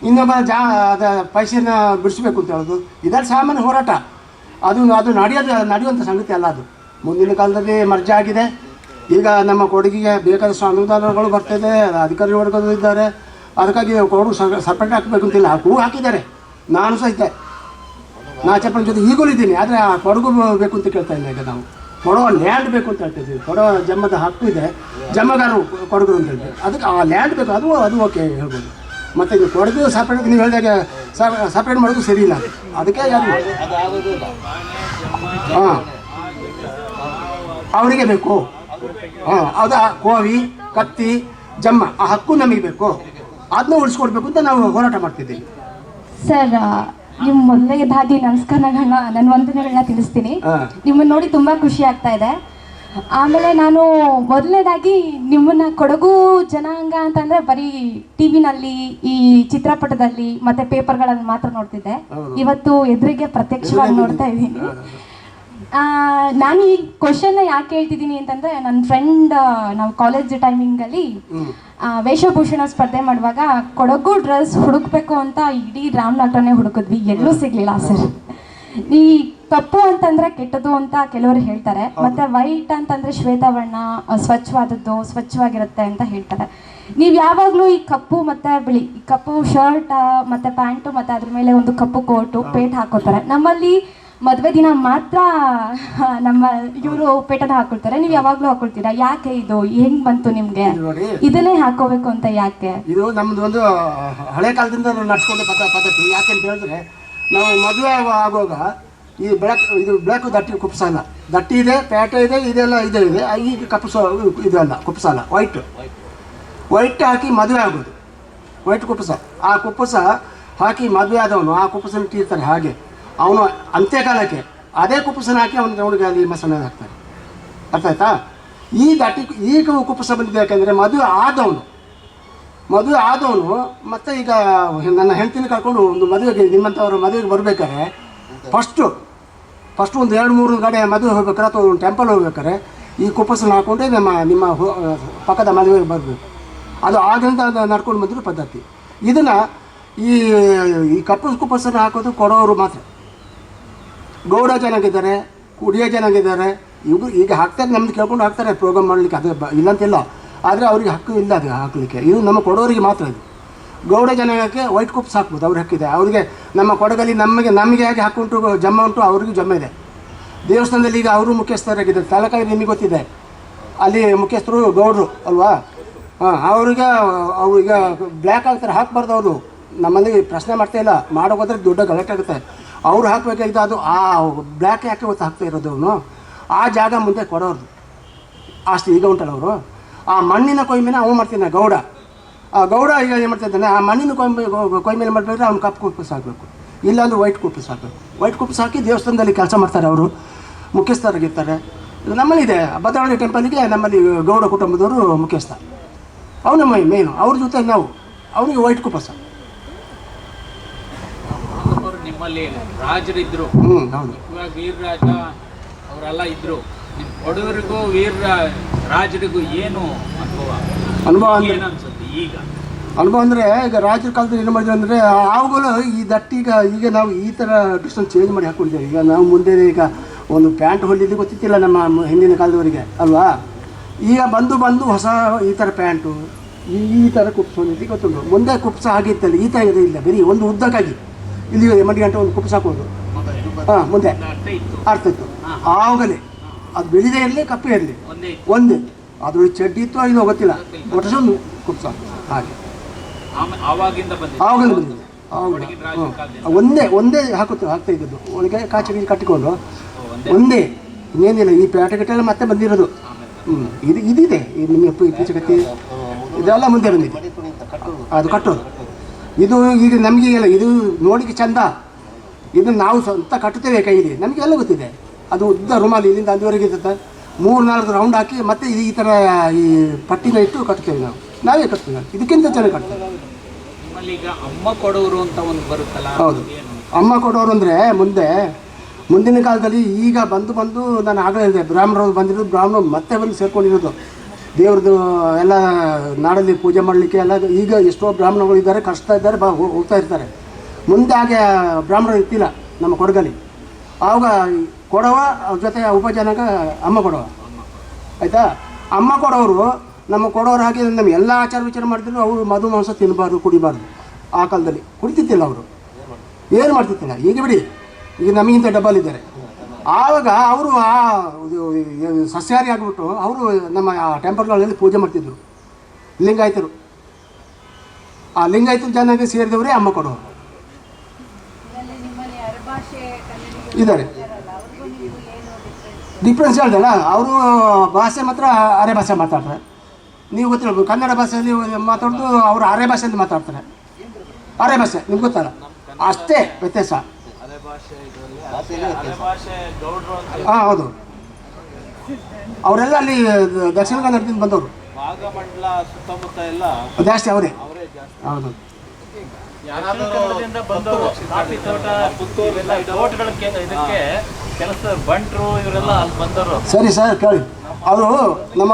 ಇನ್ನೊಬ್ಬ ಅದ ಪೈಸೆನ ಬಿಡಿಸ್ಬೇಕು ಅಂತ ಹೇಳೋದು. ಇದರ ಸಾಮಾನ್ಯ ಹೋರಾಟ. ಅದು ನಡೆಯುವಂಥ ಸಂಗತಿ ಅಲ್ಲ. ಅದು ಮುಂದಿನ ಕಾಲದಲ್ಲಿ ಮರ್ಜೆ ಆಗಿದೆ. ಈಗ ನಮ್ಮ ಕೊಡಗಿಗೆ ಬೇಕಾದಷ್ಟು ಅನುದಾನಗಳು ಬರ್ತಾಯಿದೆ, ಅಧಿಕಾರಿ ವರ್ಗದವರು ಇದ್ದಾರೆ. ಅದಕ್ಕಾಗಿ ಕೊಡಗು ಸಪ್ರೇಟ್ ಹಾಕಬೇಕು ಅಂತಿಲ್ಲ, ಹಾಕಿದ್ದಾರೆ. ನಾನು ಸಹಿತ ನಾಚಪ್ಪನ ಜೊತೆ ಈಗಲೂ ಇದ್ದೀನಿ. ಆದರೆ ಆ ಕೊಡಗು ಬೇಕು ಅಂತ ಕೇಳ್ತಾ ಇಲ್ಲ. ಈಗ ನಾವು ಕೊಡವ ಲ್ಯಾಂಡ್ ಬೇಕು ಅಂತ ಹೇಳ್ತಿದ್ದೀವಿ. ಕೊಡವ ಜಮ್ಮದ ಹಕ್ಕು ಇದೆ, ಜಮ್ಮಗಾರರು ಕೊಡಗರು ಅಂತ ಹೇಳ್ತೀವಿ. ಅದಕ್ಕೆ ಆ ಲ್ಯಾಂಡ್ ಬೇಕು, ಅದು ಓಕೆ ಹೇಳ್ಬೋದು. ಮತ್ತು ಇದು ಕೊಡಗು ಸಪ್ರೇಟ್ ನೀವು ಹೇಳಿದಾಗ ಸಪ್ರೇಟ್ ಮಾಡೋದು ಸರಿ ಇಲ್ಲ. ಅದಕ್ಕೆ ಯಾರು ಹಾಂ ಅವರಿಗೆ ಬೇಕು. ಹಾಂ ಅದು ಕೋವಿ, ಕತ್ತಿ, ಜಮ್ಮ ಆ ಹಕ್ಕು ನಮಗೆ ಬೇಕು. ಅದನ್ನ ಉಳಿಸ್ಕೊಡ್ಬೇಕು ಅಂತ ನಾವು ಹೋರಾಟ ಮಾಡ್ತಿದ್ದೀವಿ. ಸರ್, ನಿಮ್ಮ ಮೊದಲನೇದಾಗಿ ನಮಸ್ಕಾರಗಳನ್ನ, ನನ್ನ ವಂದನೆಗಳನ್ನ ತಿಳಿಸ್ತೀನಿ. ನಿಮ್ಮನ್ನು ನೋಡಿ ತುಂಬ ಖುಷಿ ಆಗ್ತಾ ಇದೆ. ಆಮೇಲೆ ನಾನು ಮೊದಲನೇದಾಗಿ ನಿಮ್ಮನ್ನ ಕೊಡಗು ಜನಾಂಗ ಅಂತಂದರೆ ಬರೀ ಟಿ ವಿನಲ್ಲಿ, ಈ ಚಿತ್ರಪಟದಲ್ಲಿ ಮತ್ತು ಪೇಪರ್ಗಳಲ್ಲಿ ಮಾತ್ರ ನೋಡ್ತಿದ್ದೆ. ಇವತ್ತು ಎದುರಿಗೆ ಪ್ರತ್ಯಕ್ಷವಾಗಿ ನೋಡ್ತಾ ಇದ್ದೀನಿ. ನಾನು ಈ ಕ್ವಶನ್ನ ಯಾಕೆ ಹೇಳ್ತಿದ್ದೀನಿ ಅಂತಂದರೆ, ನನ್ನ ಫ್ರೆಂಡ್ ನಾವು ಕಾಲೇಜ್ ಟೈಮಿಂಗಲ್ಲಿ ವೇಷಭೂಷಣ ಸ್ಪರ್ಧೆ ಮಾಡುವಾಗ ಕೊಡಗು ಡ್ರೆಸ್ ಹುಡುಕ್ಬೇಕು ಅಂತ ಇಡೀ ರಾಮನಗರನೇ ಹುಡುಕಿದ್ವಿ, ಎಲ್ಲೂ ಸಿಗಲಿಲ್ಲ ಸರ್. ಈ ಕಪ್ಪು ಅಂತಂದರೆ ಕೆಟ್ಟದು ಅಂತ ಕೆಲವರು ಹೇಳ್ತಾರೆ, ಮತ್ತು ವೈಟ್ ಅಂತಂದರೆ ಶ್ವೇತವರ್ಣ, ಸ್ವಚ್ಛವಾದದ್ದು, ಸ್ವಚ್ಛವಾಗಿರುತ್ತೆ ಅಂತ ಹೇಳ್ತಾರೆ. ನೀವು ಯಾವಾಗಲೂ ಈ ಕಪ್ಪು ಮತ್ತು ಬಿಳಿ, ಈ ಕಪ್ಪು ಶರ್ಟ್ ಮತ್ತು ಪ್ಯಾಂಟು ಮತ್ತು ಅದ್ರ ಮೇಲೆ ಒಂದು ಕಪ್ಪು ಕೋಟು ಪೇಟ್ ಹಾಕೋತಾರೆ. ನಮ್ಮಲ್ಲಿ ಮದುವೆ ದಿನ ಮಾತ್ರ ನಮ್ಮ ಇವರು ಪೇಟನ ಹಾಕೊಳ್ತಾರೆ, ನೀವು ಯಾವಾಗಲೂ ಹಾಕೊಳ್ತೀರಾ. ಯಾಕೆ ಇದು ಹೆಂಗ್ ಬಂತು ನಿಮ್ಗೆ? ಇದನ್ನೇ ಹಾಕೋಬೇಕು ಅಂತ ಯಾಕೆ? ಇದು ನಮ್ದು ಒಂದು ಹಳೆ ಕಾಲದಿಂದ ನಡ್ಸ್ಕೊಂಡ ಪದ್ಧತಿ. ಯಾಕೆಂತ ಹೇಳಿದ್ರೆ, ನಾವು ಮದುವೆ ಆಗುವಾಗ ಈ ಬ್ಲ್ಯಾಕ್ ದಟ್ಟಿ ಕುಪ್ಸಲ್ಲ. ದಟ್ಟಿ ಇದೆ, ಪೇಟೆ ಇದೆ, ಇದೆಲ್ಲ ಇದೆ. ಈಗ ಇದಲ್ಲ ಕುಪ್ಸಲ್ಲ, ವೈಟ್ ಹಾಕಿ ಮದುವೆ ಆಗೋದು, ವೈಟ್ ಕುಪ್ಪಸ. ಆ ಕುಪ್ಪಸ ಹಾಕಿ ಮದುವೆ ಆದವನು ಆ ಕುಪ್ಪಸನ ಇಟ್ಟಿರ್ತಾರೆ. ಹಾಗೆ ಅವನು ಅಂತ್ಯಕಾಲಕ್ಕೆ ಅದೇ ಕುಪ್ಪಸನ ಹಾಕಿ ಅವನಿಗೆ ಅಲ್ಲಿ ಮಸನ ಹಾಕ್ತಾರೆ. ಅರ್ಥ ಆಯ್ತಾ? ಈಗ ಕುಪ್ಪಸ ಬಂದಿದೆ. ಯಾಕೆಂದರೆ ಮದುವೆ ಆದವನು ಮತ್ತೆ ಈಗ ನನ್ನ ಹೆಂಡತಿನ ಕರ್ಕೊಂಡು ಒಂದು ಮದುವೆಗೆ, ನಿಮ್ಮಂಥವ್ರ ಮದುವೆಗೆ ಬರಬೇಕಾದ್ರೆ ಫಸ್ಟು ಒಂದು 2-3 ಕಡೆ ಮದುವೆ ಹೋಗ್ಬೇಕಾರೆ ಅಥವಾ ಒಂದು ಟೆಂಪಲ್ ಹೋಗ್ಬೇಕಾರೆ ಈ ಕುಪ್ಪಸನ ಹಾಕ್ಕೊಂಡೆ ನಿಮ್ಮ ಪಕ್ಕದ ಮದುವೆಗೆ ಬರಬೇಕು. ಅದು ಆಗಿಂದ ನಡ್ಕೊಂಡು ಬಂದಿರೋ ಪದ್ಧತಿ. ಇದನ್ನು ಈ ಕಪ್ಪು ಕುಪ್ಪಸನ ಹಾಕೋದು ಕೊಡೋರು ಮಾತ್ರ. ಗೌಡ ಜನಾಗಿದ್ದಾರೆ, ಕುಡಿಯೋ ಜನಾಗಿದ್ದಾರೆ. ಈಗ ಹಾಕ್ತಾರೆ, ನಮ್ದು ಕೇಳ್ಕೊಂಡು ಹಾಕ್ತಾರೆ ಪ್ರೋಗ್ರಾಮ್ ಮಾಡಲಿಕ್ಕೆ, ಅದು ಇಲ್ಲಂತಿಲ್ಲ. ಆದರೆ ಅವ್ರಿಗೆ ಹಕ್ಕು ಇಲ್ಲ ಅದು ಹಾಕಲಿಕ್ಕೆ. ಇದು ನಮ್ಮ ಕೊಡೋರಿಗೆ ಮಾತ್ರ. ಇದು ಗೌಡ ಜನಾಂಗಕ್ಕೆ ವೈಟ್ ಕುಪ್ಸ್ ಹಾಕ್ಬೋದು, ಅವ್ರಿಗೆ ಹಕ್ಕಿದೆ. ಅವರಿಗೆ ನಮ್ಮ ಕೊಡಗಲ್ಲಿ ನಮಗೆ ಹೇಗೆ ಹಕ್ಕುಂಟು, ಜಮ್ಮ ಉಂಟು, ಅವ್ರಿಗೂ ಜಮ್ಮ ಇದೆ. ದೇವಸ್ಥಾನದಲ್ಲಿ ಈಗ ಅವರು ಮುಖ್ಯಸ್ಥರಾಗಿದ್ದಾರೆ. ತಾಲೂಕಾಗಿ ನಿಮಗೆ ಗೊತ್ತಿದೆ, ಅಲ್ಲಿ ಮುಖ್ಯಸ್ಥರು ಗೌಡರು ಅಲ್ವಾ? ಹಾಂ, ಅವ್ರಿಗೆ ಬ್ಲ್ಯಾಕ್ ಆಗ್ತಾರೆ, ಹಾಕಬಾರ್ದು. ಅವರು ನಮ್ಮಲ್ಲಿ ಪ್ರಶ್ನೆ ಮಾಡ್ತಾಯಿಲ್ಲ, ಮಾಡೋಗೋದ್ರೆ ದೊಡ್ಡ ಗಲಾಟೆ ಆಗುತ್ತೆ. ಅವ್ರು ಹಾಕಬೇಕಾಗಿದ್ದು ಅದು ಆ ಬ್ಲ್ಯಾಕ್ ಯಾಕೆ ಹೊತ್ತು ಹಾಕ್ತಾ ಇರೋದು ಅವನು, ಆ ಜಾಗ ಮುಂದೆ ಕೊಡೋರು ಆಸ್ತಿ. ಈಗ ಉಂಟಲ್ಲ ಅವರು ಆ ಮಣ್ಣಿನ ಕೊಯ್ಮೇಲೆ ಅವನು ಮಾಡ್ತಾನೆ ಗೌಡ. ಆ ಗೌಡ ಈಗ ಏನು ಮಾಡ್ತಾಯಿದ್ದಾನೆ, ಆ ಮಣ್ಣಿನ ಕೊಯ್ಮೇಲೆ ಮಾಡಬೇಕಾದ್ರೆ ಅವ್ನು ಕಪ್ಪು ಕುಪ್ಪಸ್ ಹಾಕಬೇಕು, ಇಲ್ಲಾಂದ್ರೆ ವೈಟ್ ಕುಪ್ಪಸ್ ಹಾಕಬೇಕು. ವೈಟ್ ಕುಪ್ಪಸ್ ಹಾಕಿ ದೇವಸ್ಥಾನದಲ್ಲಿ ಕೆಲಸ ಮಾಡ್ತಾರೆ. ಅವರು ಮುಖ್ಯಸ್ಥರಾಗಿರ್ತಾರೆ. ನಮ್ಮಲ್ಲಿದೆ ಭದ್ರವಳ್ಳಿ ಟೆಂಪಲ್ಗೆ ನಮ್ಮಲ್ಲಿ ಗೌಡ ಕುಟುಂಬದವರು ಮುಖ್ಯಸ್ಥ. ಅವನು ಮೇನು. ಅವ್ರ ಜೊತೆ ನಾವು ಅವನಿಗೆ ವೈಟ್ ಕುಪ್ಪಸ. ನಿಮ್ಮಲ್ಲಿ ರಾಜರಿದ್ರು, ಹೌದು. ಇವಾಗ ವೀರರಾಜ ಅವರೆಲ್ಲ ಇದ್ರು. ನಿಮ್ಮ ಕೊಡವರಿಗೂ ರಾಜರಿಗೂ ಏನು ಅನುಭವ ಅನ್ಸುತ್ತೆ ಈಗ? ಅನುಭವ ಅಂದರೆ, ಈಗ ರಾಜರ ಕಾಲದಲ್ಲಿ ಏನು ಮಾಡಿದ್ರು ಅಂದರೆ, ಅವುಗಳು ಈ ದಟ್ಟಿಗೆ ಈಗ ನಾವು ಈ ಥರ ಡಿಸ್ಟೆನ್ಸ್ ಚೇಂಜ್ ಮಾಡಿ ಹಾಕ್ಕೊಂಡಿದ್ದೇವೆ. ಈಗ ನಾವು ಮುಂದೆ ಈಗ ಒಂದು ಪ್ಯಾಂಟ್ ಹೊಲಿದ್ದು ಗೊತ್ತಿತ್ತಿಲ್ಲ ನಮ್ಮ ಹಿಂದಿನ ಕಾಲದವರಿಗೆ ಅಲ್ವಾ? ಈಗ ಬಂದು ಹೊಸ ಈ ಥರ ಪ್ಯಾಂಟು, ಈ ಥರ ಕುಪ್ಸ ಹೊಲಿದ್ದು ಗೊತ್ತುಂಟು. ಮುಂದೆ ಕುಪ್ಸ ಆಗಿತ್ತಲ್ಲ, ಈ ಥರ ಇಲ್ಲ, ಬರೀ ಒಂದು ಉದ್ದಕ್ಕಾಗಿ ಇಲ್ಲಿ ಮಡಿ ಗಂಟೆ ಒಂದು ಕುಪ್ಸ ಹಾಕೋದು. ಹಾಂ, ಮುಂದೆ ಅರ್ಥ ಇತ್ತು. ಆವಾಗಲೇ ಅದು ಬೆಳೆದೇ ಇರಲಿ ಕಪ್ಪೇ ಇರಲಿ ಒಂದೇ. ಅದು ಚಡ್ಡಿ ಇತ್ತು ಇದು ಗೊತ್ತಿಲ್ಲ, ಒಟ್ಟು ಕುಪ್ಸ ಹಾಗೆ ಆವಾಗಿಂದ ಬಂದಿದೆ. ಆವಾಗ ಬಂದಿದೆ. ಆವಾಗ ಒಂದೇ ಹಾಕ್ತಾ ಇದ್ದದ್ದು ಒಳಗೆ ಕಾಚಿ ಕಟ್ಟಿಕೊಂಡು ಒಂದೇ, ಇನ್ನೇನಿಲ್ಲ. ಈ ಪೇಟೆ ಗಿಟ್ಟೆಲ್ಲ ಮತ್ತೆ ಬಂದಿರೋದು. ಇದಿದೆ ನಿಮ್ಮ ಪೀಚೆ ಕಟ್ಟಿ ಇದೆಲ್ಲ ಮುಂದೆ ಬಂದಿದೆ, ಅದು ಕಟ್ಟೋದು. ಇದು ಈಗ ನಮಗೆ ಎಲ್ಲ ಇದು ನೋಡಿಕೆ ಚಂದ, ಇದು ನಾವು ಸ್ವಂತ ಕಟ್ಟುತ್ತೇವೆ ಕೈಲಿ, ನಮಗೆಲ್ಲ ಗೊತ್ತಿದೆ. ಅದು ಉದ್ದ ರುಮಾಲಿ ಇಲ್ಲಿಂದ ಅಲ್ಲಿವರೆಗೆ ಇರ್ತದೆ, 3-4 ರೌಂಡ್ ಹಾಕಿ ಮತ್ತೆ ಈ ಥರ ಈ ಪಟ್ಟಿನ ಇಟ್ಟು ಕಟ್ತೇವೆ ನಾವೇ ಕಟ್ತೇವೆ. ನಾವು ಇದಕ್ಕಿಂತ ಚೆನ್ನಾಗಿ ಕಟ್ತೇವೆ. ಈಗ ಅಮ್ಮ ಕೊಡೋರು ಅಂತ ಒಂದು ಬರುತ್ತಲ್ಲ. ಹೌದು, ಅಮ್ಮ ಕೊಡೋರು ಅಂದರೆ ಮುಂದಿನ ಕಾಲದಲ್ಲಿ ಈಗ ಬಂದು ನಾನು ಆಗಲೇ ಹೇಳಿದೆ, ಬ್ರಾಹ್ಮಣರು ಬಂದಿರೋದು, ಬ್ರಾಹ್ಮಣರು ಮತ್ತೆ ಬಂದು ಸೇರ್ಕೊಂಡಿರೋದು ದೇವ್ರದ್ದು ಎಲ್ಲ ನಾಡಲ್ಲಿ ಪೂಜೆ ಮಾಡಲಿಕ್ಕೆ ಎಲ್ಲ. ಈಗ ಎಷ್ಟೋ ಬ್ರಾಹ್ಮಣಗಳು ಇದ್ದಾರೆ, ಕಷ್ಟ ಇದ್ದಾರೆ, ಹೋಗ್ತಾ ಇರ್ತಾರೆ. ಮುಂದೆ ಹಾಗೆ ಬ್ರಾಹ್ಮಣರು ಇರ್ತಿಲ್ಲ ನಮ್ಮ ಕೊಡಗಲ್ಲಿ. ಆವಾಗ ಕೊಡವ ಜೊತೆ ಉಪಜನಕ ಅಮ್ಮ ಕೊಡವ, ಆಯಿತಾ. ಅಮ್ಮ ಕೊಡೋರು ನಮ್ಮ ಕೊಡೋರು ಹಾಗೆ ನಮ್ಗೆ ಎಲ್ಲ ಆಚಾರ ವಿಚಾರ ಮಾಡಿದ್ರು. ಅವರು ಮಧು ಮಾಂಸ ತಿನ್ನಬಾರ್ದು, ಕುಡಿಬಾರ್ದು. ಆ ಕಾಲದಲ್ಲಿ ಕುಡಿತಿತ್ತಿಲ್ಲ ಅವರು, ಏನು ಮಾಡ್ತಿತ್ತಿಲ್ಲ. ಈಗ ಬಿಡಿ, ಈಗ ನಮಗಿಂತ ಡಬ್ಬಲ್ ಇದ್ದಾರೆ. ಆವಾಗ ಅವರು ಸಸ್ಯಾಹಾರಿ ಆಗಿಬಿಟ್ಟು ಅವರು ನಮ್ಮ ಟೆಂಪಲ್ಗಳಲ್ಲಿ ಪೂಜೆ ಮಾಡ್ತಿದ್ರು, ಲಿಂಗಾಯತರು. ಆ ಲಿಂಗಾಯತರ ಜನಕ್ಕೆ ಸೇರಿದವರೇ ಅಮ್ಮ ಕೊಡೋರು ಇದ್ದಾರೆ. ಡಿಫ್ರೆನ್ಸ್ ಹೇಳ್ದಲ್ಲ, ಅವರು ಭಾಷೆ ಮಾತ್ರ ಅರೆ ಭಾಷೆ ಮಾತಾಡ್ತಾರೆ. ನೀವು ಗೊತ್ತಿರಬೇಕು, ಕನ್ನಡ ಭಾಷೆಯಲ್ಲಿ ಮಾತಾಡೋದು ಅವರು ಅರೆ ಭಾಷೆಯಲ್ಲಿ ಮಾತಾಡ್ತಾರೆ. ಅರೆ ಭಾಷೆ ನಿಮ್ಗೆ ಗೊತ್ತಲ್ಲ, ಅಷ್ಟೇ ವ್ಯತ್ಯಾಸ. ಹಾಂ ಹೌದು, ಅವರೆಲ್ಲ ಅಲ್ಲಿ ದಕ್ಷಿಣ ಕನ್ನಡದಿಂದ ಬಂದವರು, ಜಾಸ್ತಿ ಅವರೇ. ಹೌದು, ಸರಿ ಸರ್ ಕೇಳಿ. ಅವರು ನಮ್ಮ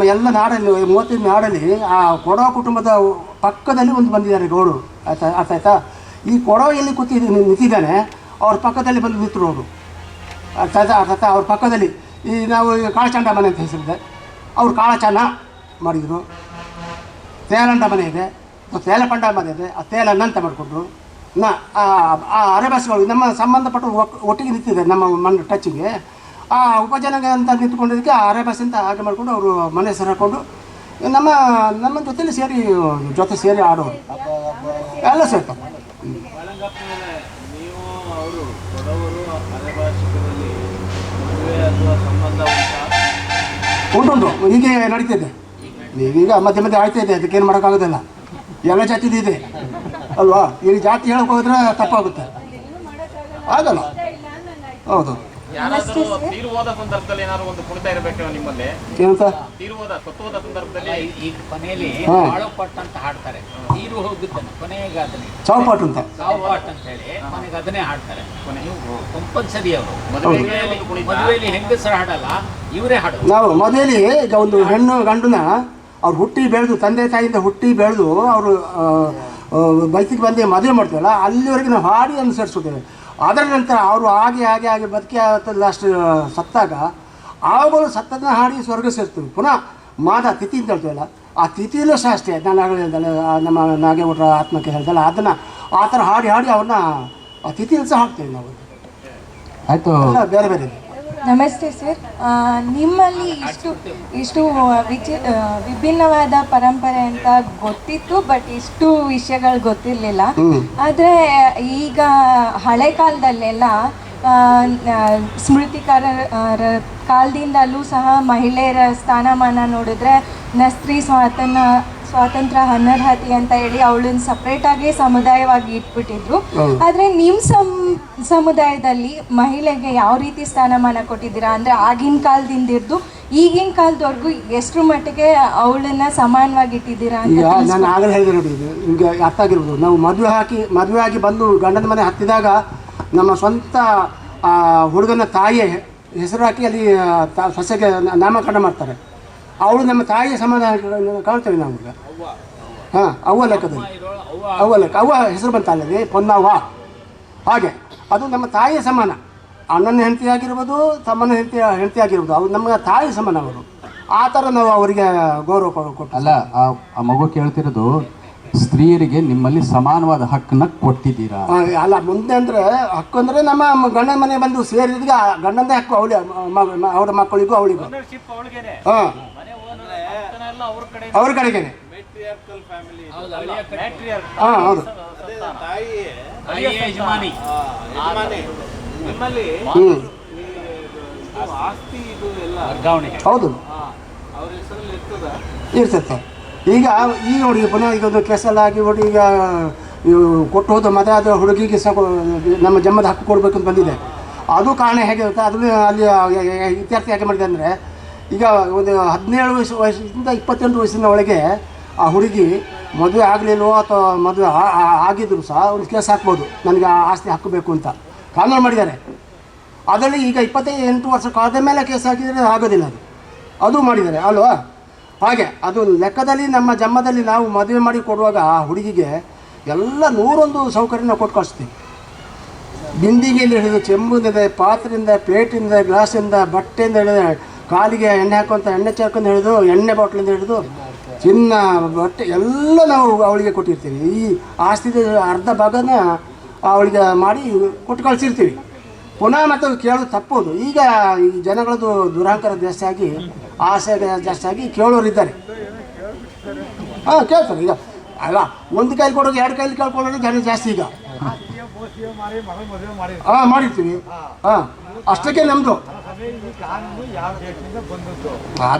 ಎಲ್ಲ ನಾಡಲ್ಲಿ 35 ನಾಡಲ್ಲಿ ಆ ಕೊಡವ ಕುಟುಂಬದ ಪಕ್ಕದಲ್ಲಿ ಒಂದು ಬಂದಿದ್ದಾರೆ ಗೌಡರು, ಆಯ್ತಾ. ಈ ಕೊಡವ ಎಲ್ಲಿ ನಿಂತಿದ್ದಾನೆ ಅವ್ರ ಪಕ್ಕದಲ್ಲಿ ಬಂದು ನಿಂತರು ಅವರು, ಅರ್ಥ. ಅವ್ರ ಪಕ್ಕದಲ್ಲಿ ಈ ನಾವು ಕಾಳಚಂಡ ಮನೆ ಅಂತ ಹೆಸರಿದೆ, ಅವರು ಕಾಳಚಂಡ ಮಾಡಿದರು. ತೇಲಂಡ ಮನೆ ಇದೆ, ತೇಲಪಂಡ ಮನೆ ಇದೆ, ಆ ತೇಲನ್ನ ಅಂತ ಮಾಡಿಕೊಟ್ರು. ಆ ಅರೆಭಾಷೆಗಳು ನಮ್ಮ ಸಂಬಂಧಪಟ್ಟು ಒಟ್ಟಿಗೆ ನಿಂತಿದ್ದಾರೆ ನಮ್ಮ ಮಣ್ಣು ಟಚ್ಚಿಗೆ. ಆ ಉಪಜನಗ ಅಂತ ನಿಂತ್ಕೊಂಡಿದ್ದಕ್ಕೆ ಆ ಅರೆಭಾಷೆ ಅಂತ ಹಾಗೆ ಮಾಡಿಕೊಂಡು ಅವರು ಮನೆ ಹೆಸರು ಹಾಕ್ಕೊಂಡು ನಮ್ಮ ಜೊತೆ ಸೇರಿ ಆಡೋರು ಎಲ್ಲ ಸೇರ್ತಾರೆ. ಉಂಟು, ಹೀಗೆ ನಡೀತಿದೆ. ನೀವೀಗ ಮಧ್ಯೆ ಆಯ್ತಾ ಇದೆ, ಅದಕ್ಕೇನು ಮಾಡೋಕ್ಕಾಗೋದಿಲ್ಲ. ಎಲ್ಲ ಜಾತಿದು ಇದೆ ಅಲ್ವಾ. ಈಗ ಜಾತಿ ಹೇಳಕ್ಕೆ ಹೋದ್ರೆ ತಪ್ಪಾಗುತ್ತೆ, ಆಗಲ್ಲ. ಹೌದು, ತೀರುವಾದ ಸಂದರ್ಭದಲ್ಲಿ ಏನಾದ್ರು ಒಂದು ಕುಣಿತ ಇರಬೇಕು ನಿಮ್ಮಲ್ಲಿ. ಏನಂತ ಸತ್ತೋದ ಸಂದರ್ಭದಲ್ಲಿ ಈಗ ಕೊನೆಯಲ್ಲಿ ಬಾಳೋಪಾಟ್ ಅಂತ ಹಾಡ್ತಾರೆ. ತೀರು ಹೋಗಿದ್ದಾನೆ ಕೊನೆಗೆ ಅದನ್ನೇ ಚಾವುಪಾಟ್ ಅಂತ ಹೇಳಿ ಕೊನೆಗೆ ಅದನ್ನೇ ಹಾಡ್ತಾರೆ. ಕಂಪಲ್ಸರಿ ಅವರು ಮದುವೆಯಲ್ಲಿ ಹೆಂಗಸರು ಹಾಡಲ್ಲ, ಇವರೇ ಹಾಡೋದು. ನಾವು ಮದುವೆಯಲ್ಲಿ ಈಗ ಒಂದು ಹೆಣ್ಣು ಗಂಡನ ಅವ್ರು ಹುಟ್ಟಿ ಬೆಳೆದು, ತಂದೆ ತಾಯಿಯಿಂದ ಹುಟ್ಟಿ ಬೆಳೆದು ಅವರು ಬೈತಿಗೆ ಬಂದು ಮದುವೆ ಮಾಡ್ತೀವಲ್ಲ, ಅಲ್ಲಿವರೆಗೆ ನಾವು ಹಾಡಿ ಅನುಸರಿಸುತ್ತೇವೆ. ಅದರ ನಂತರ ಅವರು ಹಾಗೆ ಬದುಕಿ ಲಾಸ್ಟ್ ಸತ್ತಾಗ ಆವಾಗಲೂ ಸತ್ತದನ್ನ ಹಾಡಿ ಸ್ವರ್ಗ ಸೇರ್ತೀವಿ. ಪುನಃ ಮಾದ ತಿಥಿ ಅಂತ ಹೇಳ್ತೀವಲ್ಲ, ಆ ತಿಥಿಯಲ್ಲೂ ಸಹ ಅಷ್ಟೇ. ನಾನು ಆಗಲೇ ಹೇಳ್ದಲ್ಲ, ನಮ್ಮ ನಾಗೇಗೌಡರ ಆತ್ಮಕ್ಕೆ ಹೇಳ್ದಲ್ಲ, ಅದನ್ನು ಆ ಥರ ಹಾಡಿ ಅವ್ರನ್ನ ಆ ತಿಥಿಯಲ್ಲಿ ಸಹ ಹಾಡ್ತೇವೆ ನಾವು. ಆಯಿತು, ಬೇರೆ ಬೇರೆ. ನಮಸ್ತೆ ಸರ್. ನಿಮ್ಮಲ್ಲಿ ಇಷ್ಟು ವಿಭಿನ್ನವಾದ ಪರಂಪರೆ ಅಂತ ಗೊತ್ತಿತ್ತು, ಬಟ್ ಇಷ್ಟು ವಿಷಯಗಳು ಗೊತ್ತಿರಲಿಲ್ಲ. ಆದರೆ ಈಗ ಹಳೆ ಕಾಲದಲ್ಲೆಲ್ಲ ಸ್ಮೃತಿಕಾರ ಕಾಲದಿಂದಲೂ ಸಹ ಮಹಿಳೆಯರ ಸ್ಥಾನಮಾನ ನೋಡಿದ್ರೆ ಸ್ತ್ರೀ ಸ್ವಾತಂತ್ರ್ಯ ಅನರ್ಹತೆ ಅಂತ ಹೇಳಿ ಅವಳನ್ನ ಸಪ್ರೇಟಾಗಿ ಸಮುದಾಯವಾಗಿ ಇಟ್ಬಿಟ್ಟಿದ್ರು. ಆದರೆ ನಿಮ್ಮ ಸಮುದಾಯದಲ್ಲಿ ಮಹಿಳೆಗೆ ಯಾವ ರೀತಿ ಸ್ಥಾನಮಾನ ಕೊಟ್ಟಿದ್ದೀರಾ? ಅಂದರೆ ಆಗಿನ ಕಾಲದಿಂದ ಹಿಡಿದು ಈಗಿನ ಕಾಲದವರೆಗೂ ಎಷ್ಟರ ಮಟ್ಟಿಗೆ ಅವಳನ್ನ ಸಮಾನವಾಗಿ ಇಟ್ಟಿದ್ದೀರಾ ಅಂತ. ನಾನು ಆಗಲೇ ಹೇಳಿದೆ ನೋಡಿ, ನಿಮಗೆ ಅರ್ಥ ಆಗಿರ್ಬೋದು. ನಾವು ಮದುವೆ ಆಗಿ ಬಂದು ಗಂಡನ ಮನೆ ಹತ್ತಿದಾಗ ನಮ್ಮ ಸ್ವಂತ ಹುಡುಗನ ತಾಯಿಯ ಹೆಸರು ಹಾಕಿ ಅಲ್ಲಿ ಸಸ್ಯಕ್ಕೆ ನಾಮಕರಣ ಮಾಡ್ತಾರೆ. ಅವಳು ನಮ್ಮ ತಾಯಿಯ ಸಮಾಧಾನ ಕಾಣ್ತೇವೆ ನಾವು ಈಗ. ಹಾಂ, ಅವ್ವ ಲೆಕ್ಕದಲ್ಲಿ ಅವ್ವ ಹೆಸರು ಬಂತಲ್ಲದೆ ಪೊನ್ನವ್ವ. ಹಾಗೆ ಅದು ನಮ್ಮ ತಾಯಿಯ ಸಮಾನ. ಅಣ್ಣನ ಹೆಂಡತಿ ಆಗಿರ್ಬೋದು, ತಮ್ಮನ ಹೆಂಡತಿ ಆಗಿರ್ಬೋದು, ಅವ್ರು ನಮ್ಮ ತಾಯಿ ಸಮಾನ. ಅವರು ಆ ಥರ ನಾವು ಅವರಿಗೆ ಗೌರವ ಕೊಟ್ಟು. ಅಲ್ಲ, ಆ ಮಗು ಕೇಳ್ತಿರೋದು ಸ್ತ್ರೀಯರಿಗೆ ನಿಮ್ಮಲ್ಲಿ ಸಮಾನವಾದ ಹಕ್ಕನ್ನ ಕೊಟ್ಟಿದ್ದೀರಾ? ಅಲ್ಲ, ಮುಂದೆ ಅಂದರೆ ಹಕ್ಕು ಅಂದರೆ ನಮ್ಮ ಗಂಡನ ಮನೆ ಬಂದು ಸೇರಿದಾಗ ಗಂಡಂದೇ ಹಕ್ಕು ಅವ್ರ ಮಕ್ಕಳಿಗೂ ಅವಳಿಗೂ. ಹಾಂ, ಅವ್ರ ಕಡೆಗೇನೆ. ಹಾಂ, ಹೌದು. ಹೌದು, ಇರ್ತದೆ. ಈಗ ನೋಡಿ ಪುನಃ ಈಗ ಒಂದು ಕೇಸೆಲ್ಲ ಆಗಿ ನೋಡಿ, ಈಗ ಕೊಟ್ಟು ಹೋದ ಮದುವೆ ಆದ ಹುಡುಗಿಗೆ ನಮ್ಮ ಜನ್ಮದ ಹಕ್ಕು ಕೊಡಬೇಕು ಅಂತ ಬಂದಿದೆ. ಅದು ಕಾರಣ ಹೇಗೆ ಇರುತ್ತೆ, ಅದನ್ನು ಅಲ್ಲಿ ಇತ್ಯರ್ಥ ಯಾಕೆ ಮಾಡಿದೆ ಅಂದರೆ, ಈಗ ಒಂದು 17 ವಯಸ್ಸಿಂದ 28 ವಯಸ್ಸಿನ ಒಳಗೆ ಆ ಹುಡುಗಿ ಮದುವೆ ಆಗಲಿಲ್ವೋ ಅಥವಾ ಮದುವೆ ಆಗಿದ್ರು ಸಹ ಒಂದು ಕೇಸ್ ಹಾಕ್ಬೋದು, ನನಗೆ ಆ ಆಸ್ತಿ ಹಕ್ಕು ಬೇಕು ಅಂತ ಕಾನೂನು ಮಾಡಿದ್ದಾರೆ. ಅದರಲ್ಲಿ ಈಗ 28 ವರ್ಷ ಕಳೆದ ಮೇಲೆ ಕೇಸ್ ಹಾಕಿದರೆ ಆಗೋದಿಲ್ಲ, ಅದು ಮಾಡಿದ್ದಾರೆ ಅಲ್ವಾ. ಹಾಗೆ ಅದು ಲೆಕ್ಕದಲ್ಲಿ ನಮ್ಮ ಜನ್ಮದಲ್ಲಿ ನಾವು ಮದುವೆ ಮಾಡಿ ಕೊಡುವಾಗ ಆ ಹುಡುಗಿಗೆ ಎಲ್ಲ 101 ಸೌಕರ್ಯನ ಕೊಟ್ಟು ಕಳಿಸ್ತೀವಿ. ಬಿಂದಿಗೆಯಿಂದ ಹಿಡಿದು, ಚೆಂಬಿಂದ, ಪಾತ್ರೆಯಿಂದ, ಪ್ಲೇಟಿಂದ, ಗ್ಲಾಸಿಂದ, ಬಟ್ಟೆಯಿಂದ ಹಿಡಿದು, ಕಾಲಿಗೆ ಎಣ್ಣೆ ಹಾಕುವಂಥ ಎಣ್ಣೆ ಚಾಕಂದು ಹಿಡಿದು, ಎಣ್ಣೆ ಬಾಟ್ಲಿಂದ ಹಿಡಿದು, ಚಿನ್ನ, ಬಟ್ಟೆ ಎಲ್ಲ ನಾವು ಅವಳಿಗೆ ಕೊಟ್ಟಿರ್ತೀವಿ. ಈ ಆಸ್ತಿದ ಅರ್ಧ ಭಾಗನ ಅವಳಿಗೆ ಮಾಡಿ ಕೊಟ್ಟು ಕಳಿಸಿರ್ತೀವಿ. ಪುನಃ ಮತ್ತೆ ಕೇಳೋದು ತಪ್ಪೋದು. ಈಗ ಈ ಜನಗಳದ್ದು ದುರಹಂಕಾರ ಜಾಸ್ತಿ ಆಗಿ, ಆಸೆ ಜಾಸ್ತಿ ಆಗಿ ಕೇಳೋರಿದ್ದಾರೆ. ಹಾಂ, ಕೇಳ್ತಾರೆ. ಈಗ ಅಲ್ಲ, ಒಂದು ಕೈಲಿ ಕೊಡೋದು 2 ಕೈಲಿ ಕೇಳ್ಕೊಳ್ಳೋದು ಜನ ಜಾಸ್ತಿ ಈಗ. ಹಾಂ, ಮಾಡಿರ್ತೀವಿ. ಹಾಂ, ಅಷ್ಟಕ್ಕೆ ನಮ್ಮದು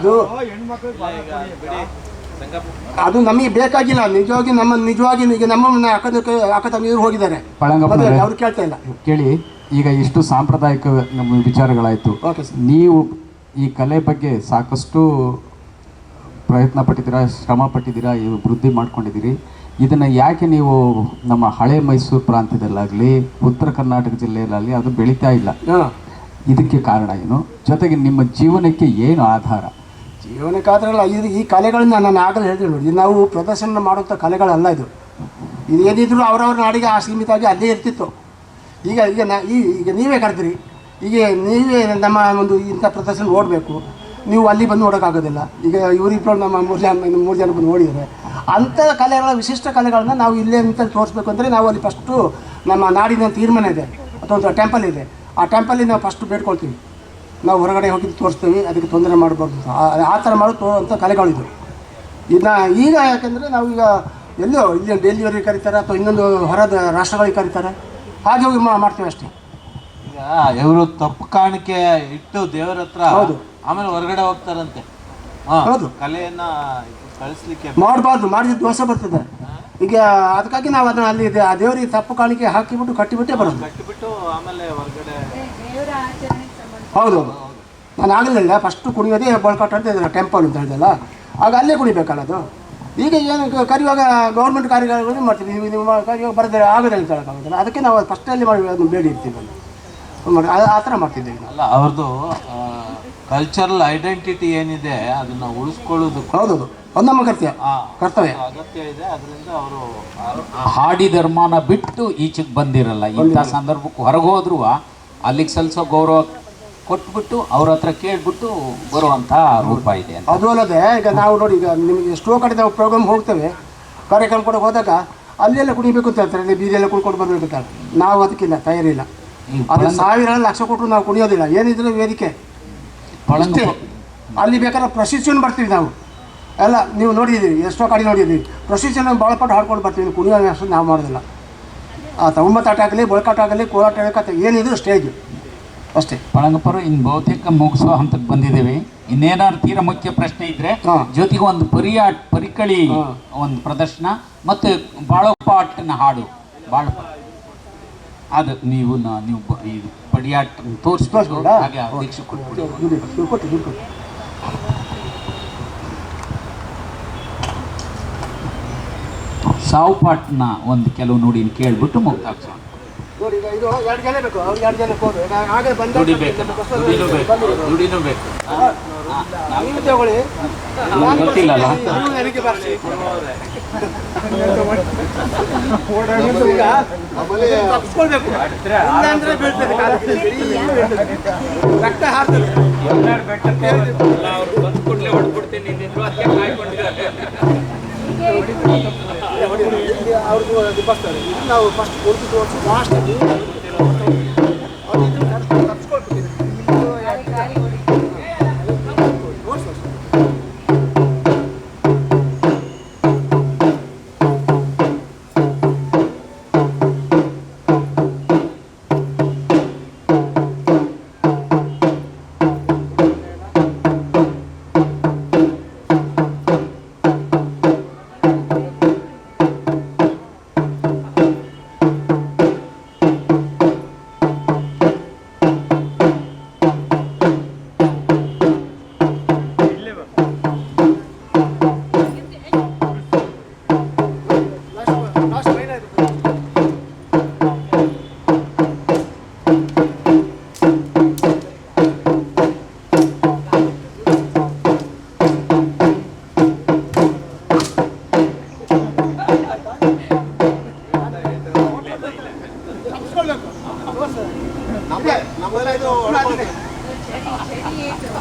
ಅದು ನಮಗೆ ಬೇಕಾಗಿಲ್ಲ. ನಿಜವಾಗಿ ಈಗ ನಮ್ಮ ಅಕ್ಕ ತಂಗಿಯರು ಹೋಗಿದ್ದಾರೆ, ಅವ್ರು ಕೇಳ್ತಾ ಇಲ್ಲ. ಕೇಳಿ, ಈಗ ಇಷ್ಟು ಸಾಂಪ್ರದಾಯಿಕ ನಮ್ಮ ವಿಚಾರಗಳಾಯಿತು. ನೀವು ಈ ಕಲೆ ಬಗ್ಗೆ ಸಾಕಷ್ಟು ಪ್ರಯತ್ನ ಪಟ್ಟಿದ್ದೀರಾ, ಶ್ರಮ ಪಟ್ಟಿದ್ದೀರಾ, ವೃದ್ಧಿ ಮಾಡ್ಕೊಂಡಿದ್ದೀರಿ. ಇದನ್ನು ಯಾಕೆ ನೀವು ನಮ್ಮ ಹಳೆ ಮೈಸೂರು ಪ್ರಾಂತ್ಯದಲ್ಲಾಗಲಿ, ಉತ್ತರ ಕರ್ನಾಟಕ ಜಿಲ್ಲೆಯಲ್ಲಾಗಲಿ ಅದು ಬೆಳೀತಾ ಇಲ್ಲ? ಇದಕ್ಕೆ ಕಾರಣ ಏನು? ಜೊತೆಗೆ ನಿಮ್ಮ ಜೀವನಕ್ಕೆ ಏನು ಆಧಾರ? ಜೀವನಕ್ಕೆ ಆಧಾರ ಅಲ್ಲ, ಈ ಕಲೆಗಳನ್ನ ನಾನು ಆಗಲೇ ಹೇಳ್ತೀನಿ ನೋಡಿ, ನಾವು ಪ್ರದರ್ಶನ ಮಾಡುವಂಥ ಕಲೆಗಳಲ್ಲ ಇದು. ಏನಿದ್ರು ಅವ್ರವ್ರ ನಾಡಿಗೆ ಆ ಸೀಮಿತವಾಗಿ ಅಲ್ಲೇ ಇರ್ತಿತ್ತು. ಈಗ ಈಗ ಈಗ ನೀವೇ ಕರೆದ್ರಿ, ಈಗ ನೀವೇ ನಮ್ಮ ಒಂದು ಇಂಥ ಪ್ರದರ್ಶನ ನೋಡಬೇಕು, ನೀವು ಅಲ್ಲಿ ಬಂದು ನೋಡೋಕ್ಕಾಗೋದಿಲ್ಲ. ಈಗ ಇವರಿಬ್ಬರು ನಮ್ಮ 3 ಜನ ಬಂದು ನೋಡಿದ್ದಾರೆ. ಅಂಥ ಕಲೆಗಳ, ವಿಶಿಷ್ಟ ಕಲೆಗಳನ್ನ ನಾವು ಇಲ್ಲೇ ಅಂತ ತೋರಿಸ್ಬೇಕು ಅಂದರೆ ನಾವು ಅಲ್ಲಿ ಫಸ್ಟು ನಮ್ಮ ನಾಡಿನ ತೀರ್ಮಾನ ಇದೆ, ಅಥವಾ ಒಂದು ಟೆಂಪಲ್ ಇದೆ, ಆ ಟೆಂಪಲಿಗೆ ನಾವು ಫಸ್ಟು ಬೇಡ್ಕೊಳ್ತೀವಿ. ನಾವು ಹೊರಗಡೆ ಹೋಗಿ ತೋರಿಸ್ತೀವಿ, ಅದಕ್ಕೆ ತೊಂದರೆ ಮಾಡಬಾರ್ದು. ಆ ಥರ ಮಾಡೋ ಅಂಥ ಕಲೆಗಳಿದು. ಈಗ ಯಾಕೆಂದರೆ ನಾವು ಈಗ ಎಲ್ಲೋ ಇಲ್ಲಿ ಡೆಲ್ಲಿಯವರಿಗೆ ಕರೀತಾರೆ, ಅಥವಾ ಇನ್ನೊಂದು ಹೊರದ ರಾಷ್ಟ್ರಗಳಿಗೆ ಕರೀತಾರೆ, ಹಾಗೆ ಹೋಗಿ ಮಾಡ್ತೀವಿ ಅಷ್ಟೇ. ಈಗ ಇವರು ತಪ್ಪು ಕಾಣಿಕೆ ಇಟ್ಟು ದೇವರ ಹತ್ರ, ಹೌದು, ಆಮೇಲೆ ಹೊರಗಡೆ ಹೋಗ್ತಾರಂತೆ. ಹೌದು, ಕಲೆಯನ್ನ ಕಳಿಸ್ಲಿಕ್ಕೆ ಮಾಡಬಾರ್ದು, ಮಾಡಿದ ದೋಷ ಬರ್ತದೆ. ಈಗ ಅದಕ್ಕಾಗಿ ನಾವು ಅದನ್ನ ಅಲ್ಲಿ ಆ ದೇವರಿಗೆ ತಪ್ಪು ಕಾಣಿಕೆ ಹಾಕಿಬಿಟ್ಟು ಕಟ್ಟಿಬಿಟ್ಟೇ ಬರೋದು. ಕಟ್ಟಿಬಿಟ್ಟು ಆಮೇಲೆ ಹೊರಗಡೆ. ಹೌದು, ನಾನು ಆಗಲಿಲ್ಲ ಫಸ್ಟು ಕುಣಿಯೋದೇ ಬಳ್ಕಾಟ ಅಂತ ಇದ್ದಾರೆ, ಟೆಂಪಲ್ ಅಂತ ಹೇಳಿದೆಲ್ಲ, ಆಗ ಅಲ್ಲೇ ಕುಣಿಬೇಕಲ್ಲ ಅದು. ಈಗ ಏನು ಕರೆಯುವಾಗ ಗೌರ್ಮೆಂಟ್ ಕಾರ್ಯಗಳು ಮಾಡ್ತೀವಿ, ನೀವು ಕರೆಯುವಾಗ ಬರದೇ ಆಗೋದಿಲ್ಲ ಅಂತ ಹೇಳೋಕ್ಕಾಗೋದಿಲ್ಲ. ಅದಕ್ಕೆ ನಾವು ಫಸ್ಟಲ್ಲಿ ಮಾಡಿ ಅದನ್ನು ಬೇಡಿ ಇರ್ತೀವಿ, ಆ ಥರ ಮಾಡ್ತಿದ್ದೇವೆ. ಅಲ್ಲ, ಅವ್ರದ್ದು ಕಲ್ಚರಲ್ ಐಡೆಂಟಿಟಿ ಏನಿದೆ ಅದನ್ನ ಉಳಿಸ್ಕೊಳ್ಳೋದು. ಹೌದೌದು, ಒಂದು ನಮ್ಮ ಕರ್ತವ್ಯ ಅಗತ್ಯ ಇದೆ. ಅದರಿಂದ ಅವರು ಹಾಡಿ ಧರ್ಮನ ಬಿಟ್ಟು ಈಚೆಗೆ ಬಂದಿರಲ್ಲ. ಇಂಥ ಸಂದರ್ಭಕ್ಕೆ ಹೊರಗೆ ಹೋದ್ರು ಅಲ್ಲಿಗೆ ಸಲ್ಲಿಸೋ ಗೌರವ ಕೊಟ್ಬಿಟ್ಟು ಅವ್ರ ಹತ್ರ ಕೇಳ್ಬಿಟ್ಟು ಬರುವಂಥ ರೂಪ ಇದೆ ಅಂತ. ಅದು ಅಲ್ಲದೆ ಈಗ ನಾವು ನೋಡಿ, ಈಗ ನಿಮಗೆ ಎಷ್ಟೋ ಕಡೆ ನಾವು ಪ್ರೋಗ್ರಾಮ್ ಹೋಗ್ತೇವೆ, ಕಾರ್ಯಕ್ರಮ ಕೂಡ ಹೋದಾಗ ಅಲ್ಲೆಲ್ಲ ಕುಣಿಬೇಕು ಅಂತ ಹೇಳ್ತಾರೆ, ಅಲ್ಲಿ ಬೀದಿಯೆಲ್ಲ ಕುಣ್ಕೊಂಡು ಬರಬೇಕು ಅಂತ. ನಾವು ಅದಕ್ಕಿಲ್ಲ, ತಯಾರಿಲ್ಲ. ಅದು 1000 ಲಕ್ಷ ಕೊಟ್ಟರು ನಾವು ಕುಣಿಯೋದಿಲ್ಲ. ಏನಿದ್ರು ವೇದಿಕೆ ಅಷ್ಟೇ. ಅಲ್ಲಿ ಬೇಕಾದ್ರೆ ಪ್ರಶಿಕ್ಷಣ ಬರ್ತೀವಿ ನಾವು ಎಲ್ಲ, ನೀವು ನೋಡಿದ್ದೀವಿ, ಎಷ್ಟೋ ಕಡೆ ನೋಡಿದ್ದೀವಿ. ಪ್ರಶಿಕ್ಷಣ ಭಾಳಪಟ್ಟು ಹಾಡ್ಕೊಂಡು ಬರ್ತೀವಿ, ಕುಣಿಯೋ ಅಷ್ಟು ನಾವು ಮಾಡೋದಿಲ್ಲ. ತಗೊಂಬತ್ತಾಟ ಆಗಲಿ, ಬೊಳಕಾಟ ಆಗಲಿ, ಕೋಲಾಟ ಹೇಳಕತ್ತ ಏನಿದ್ರು ಸ್ಟೇಜ್ ಅಷ್ಟೇ. ಪಳಂಗಪ್ಪರು ಇನ್ನು ಬಹುತೇಕ ಮುಗಿಸೋ ಹಂತಕ್ಕೆ ಬಂದಿದ್ದೇವೆ. ಇನ್ನೇನಾದ್ರು ತೀರಾ ಮುಖ್ಯ ಪ್ರಶ್ನೆ ಇದ್ರೆ, ಜೊತೆಗೆ ಒಂದು ಪರಿಕಳಿ ಒಂದು ಪ್ರದರ್ಶನ ಮತ್ತು ಬಾಳಪಾಟಿನ ಹಾಡು, ಅದು ನೀವು ಇದು ಪಡಿಯಾಟ ತೋರಿಸ್ಬೇಕು. ಹಾಗೆ ಅಧ್ಯಕ್ಷ ಕೊಟ್ಬಿಡಿ. ಸಾವು ಪಾಟ್ನ ಒಂದು ಕೆಲವು ನುಡಿ ಕೇಳ್ಬಿಟ್ಟು ಮುಗ್ದಾಗ್ಸೋಣ. ನೋಡಿ, ಈಗ ಇದು 2 ಜನ ಬೇಕು, ಅವ್ರು 2 ಜನ ಹೋದ್ರು, ಹಾಗೆ ಬಂದ ನುಡಿನೂ ಬೇಕು. ನೀವು ತಗೊಳ್ಳಿ, ಗೊತ್ತಿಲ್ಲಲ್ಲ. ನನಗೆ ಬರ್ಸಿ ತಪ್ಪಿಸ್ಕೊಳ್ಬೇಕು, ಇಲ್ಲಾಂದ್ರೆ ಬೀಳ್ತದೆ, ರಕ್ತ ಹಾರ್ತದೆ. ಅವ್ರು ಬಂದು ಕೂಡಲೇ ಹೊಡ್ಬಿಡ್ತೀನಿ, ನಿನ್ನ ಕಾಯ್ಕೊಂಡಿದ್ದಾರೆ. ಅವ್ರಿಗೂ ಅದು ಬರ್ತಾರೆ. ಇದು ನಾವು ಫಸ್ಟ್ ಒಂದು ತೋರಿಸಿ ಲಾಸ್ಟಲ್ಲಿ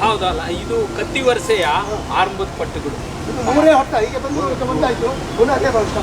ಹೌದಲ್ಲ, ಇದು ಕತ್ತಿ ವರ್ಷೆಯ ಆರಂಭದ ಪಟ್ಟುಗಳು. ನಮ್ಮೂರೇ ಹೊತ್ತ ಈಗ ಬಂದಾಯ್ತು ಪುನಃ ಅದೇ ಬರ್ತಾ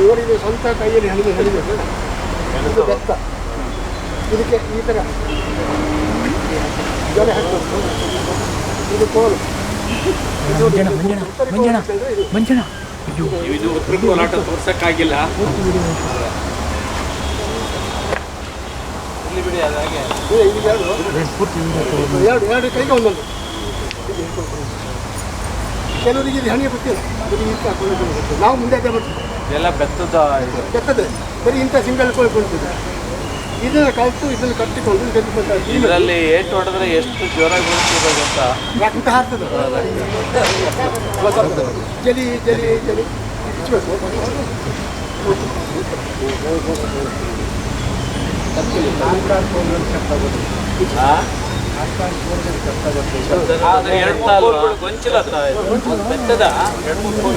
ನೋಡಿ, ಇದು ಸ್ವಂತ ಕೈಯಲ್ಲಿ ಹೆಣಿಬೇಕು. ಇದು ಬೆತ್ತ, ಇದಕ್ಕೆ ಈ ಥರ ಜೊಲೆ ಹಾಕಬೇಕು. ಇದು ಕೋಲು. ಇದು ಉತ್ತರ ಕೋಲಾಟ ತೋರ್ಸಕ್ಕಾಗಿಲ್ಲ. ಇಲ್ಲಿ ಬಿಡಿ, ಅದಾಗೆ ಎರಡು ಕೈಗೆ ಒಂದೊಂದು. ಕೆಲವರಿಗೆ ಇದು ಹಣಿಯ ಗೊತ್ತಿಲ್ಲ, ಅವರಿಗೆ ಇಂಥ ಕೊಳ್ಳಿಕೊಂಡು ಗೊತ್ತಿಲ್ಲ. ನಾವು ಮುಂದೆ ಅದೇ ಬರ್ತೀವಿ. ಎಲ್ಲ ಬೆತ್ತದ ಬೆತ್ತದ ಬರೀ ಇಂಥ ಸಿಂಗಲ್ ಕೊಳ್ಳಿಕೊಂಡಿದ್ದೆ. ಇದನ್ನು ಕಲಿತು ಇದನ್ನು ಕಟ್ಟಿಕೊಂಡು ಇದರಲ್ಲಿ ಏಟು ಹೊಡೆದ್ರೆ ಎಷ್ಟು ಜೋರಾಗಿ ಬೀಳ್ತದೆ ಗೊತ್ತ? ಯಾಕಂತ ಹಾರ್ತದೆ. ಜಲಿ ಜಲಿ ಜಲಿ ಇಚ್ಚಬೇಕು. ಗೊಂಚಿಲ ಬೆತ್ತದ 2-3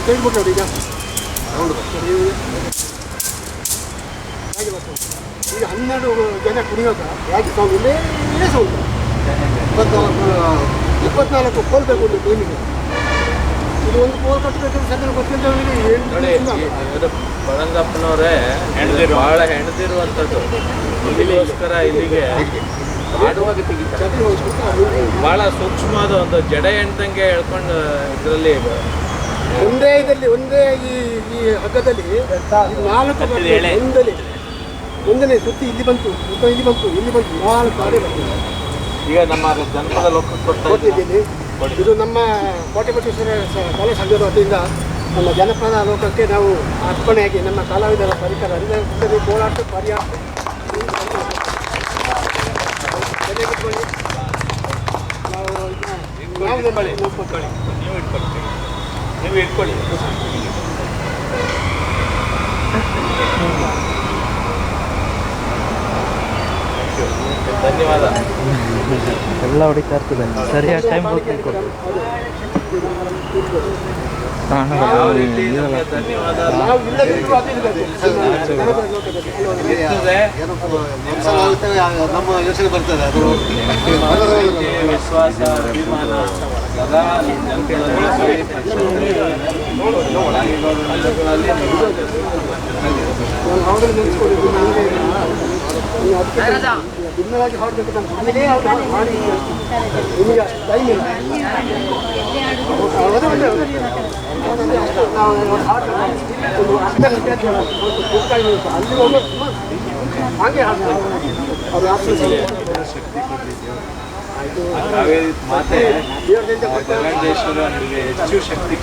ಕೇಳ್ಬಿಟ್ಟು ಈಗ ಈಗ 12 ಜನ ಕುಣಿಯೋಗ ಯಾಕೆ ಸೌಂಡ್ ಇಲ್ಲೇ ಸೌಂಡ್. 24 ಕೋಲ್ ಬೇಕು ಒಂದು ಟೀಮಿಗೆ. ಇದು ಒಂದು ಕೋಲ್ ಕಟ್ಟಬೇಕು ಸದ್ಯ ಗೊತ್ತಿಲ್ಲ. ಬಳಂಗಪ್ಪನವರೇ ಬಹಳ ಹೆಣ್ದಿರುವಂಥದ್ದು. ಇಲ್ಲಿಗೋಸ್ಕರ ಇಲ್ಲಿಗೆ ಬಹಳ ಸೂಕ್ಷ್ಮವಾದ ಒಂದು ಜಡೆ ಹೆಣ್ದಂಗೆ ಹೇಳ್ಕೊಂಡು ಇದರಲ್ಲಿ ಒಂದೇ ಇದರಲ್ಲಿ ಒಂದೇ ಈ ಹಗ್ಗದಲ್ಲಿ 4 ಒಂದನೇ ಸುತ್ತಿ ಇಲ್ಲಿ ಬಂತು, ಇಲ್ಲಿ ಬಂತು, ಇಲ್ಲಿ ಬಂತು, 4 ಗಾಡಿ ಬಂತು. ಈಗ ನಮ್ಮ ಜನಪದ ಲೋಕಕ್ಕೆ ಕೊಟ್ಟಿದ್ದೀನಿ. ಇದು ನಮ್ಮ ಕೋಟೆಬಸವೇಶ್ವರ ಕಲಾ ಸಂಘದ ವತಿಯಿಂದ ನಮ್ಮ ಜನಪದ ಲೋಕಕ್ಕೆ ನಾವು ಅರ್ಪಣೆಯಾಗಿ ನಮ್ಮ ಕಲಾವಿದರ ಪರಿಕರ ಅಂದರೆ ಕೋಲಾಟ ಪರ್ಯಾಟ ನೀವು ಇಟ್ಕೊಳ್ಳಿ. ಧನ್ಯವಾದ. ಎಲ್ಲ ಹೊಡಿತಾ ಇರ್ತದೆ ಸರಿಯಾದ ಟೈಮ್ ಹೋಗ್ಬೇಕು. ನಮ್ಮ ಯೋಚನೆ ಬರ್ತದೆ. ಅದು ವಿಶ್ವಾಸ, ಅಭಿಮಾನ ಸದಾ ನಾನು ಭಿನ್ನವಾಗಿ ಹಾಡಬೇಕು ಅಂತ ಅದೇ ಅವ್ರು ಮಾಡಿ ನಿಮಗೆ ಟೈಮ್ ಇಲ್ಲ. ನಾವು ಹಾಡ್ಬೇಕು ಒಂದು ಅರ್ಧ ಗಂಟೆ ಅಂತ ಹೇಳೋದು. ಅಲ್ಲಿ ಹೋಗೋದು ಹಾಗೆ ಅವ್ರು ಹೆಚ್ಚು ಶಕ್ತಿ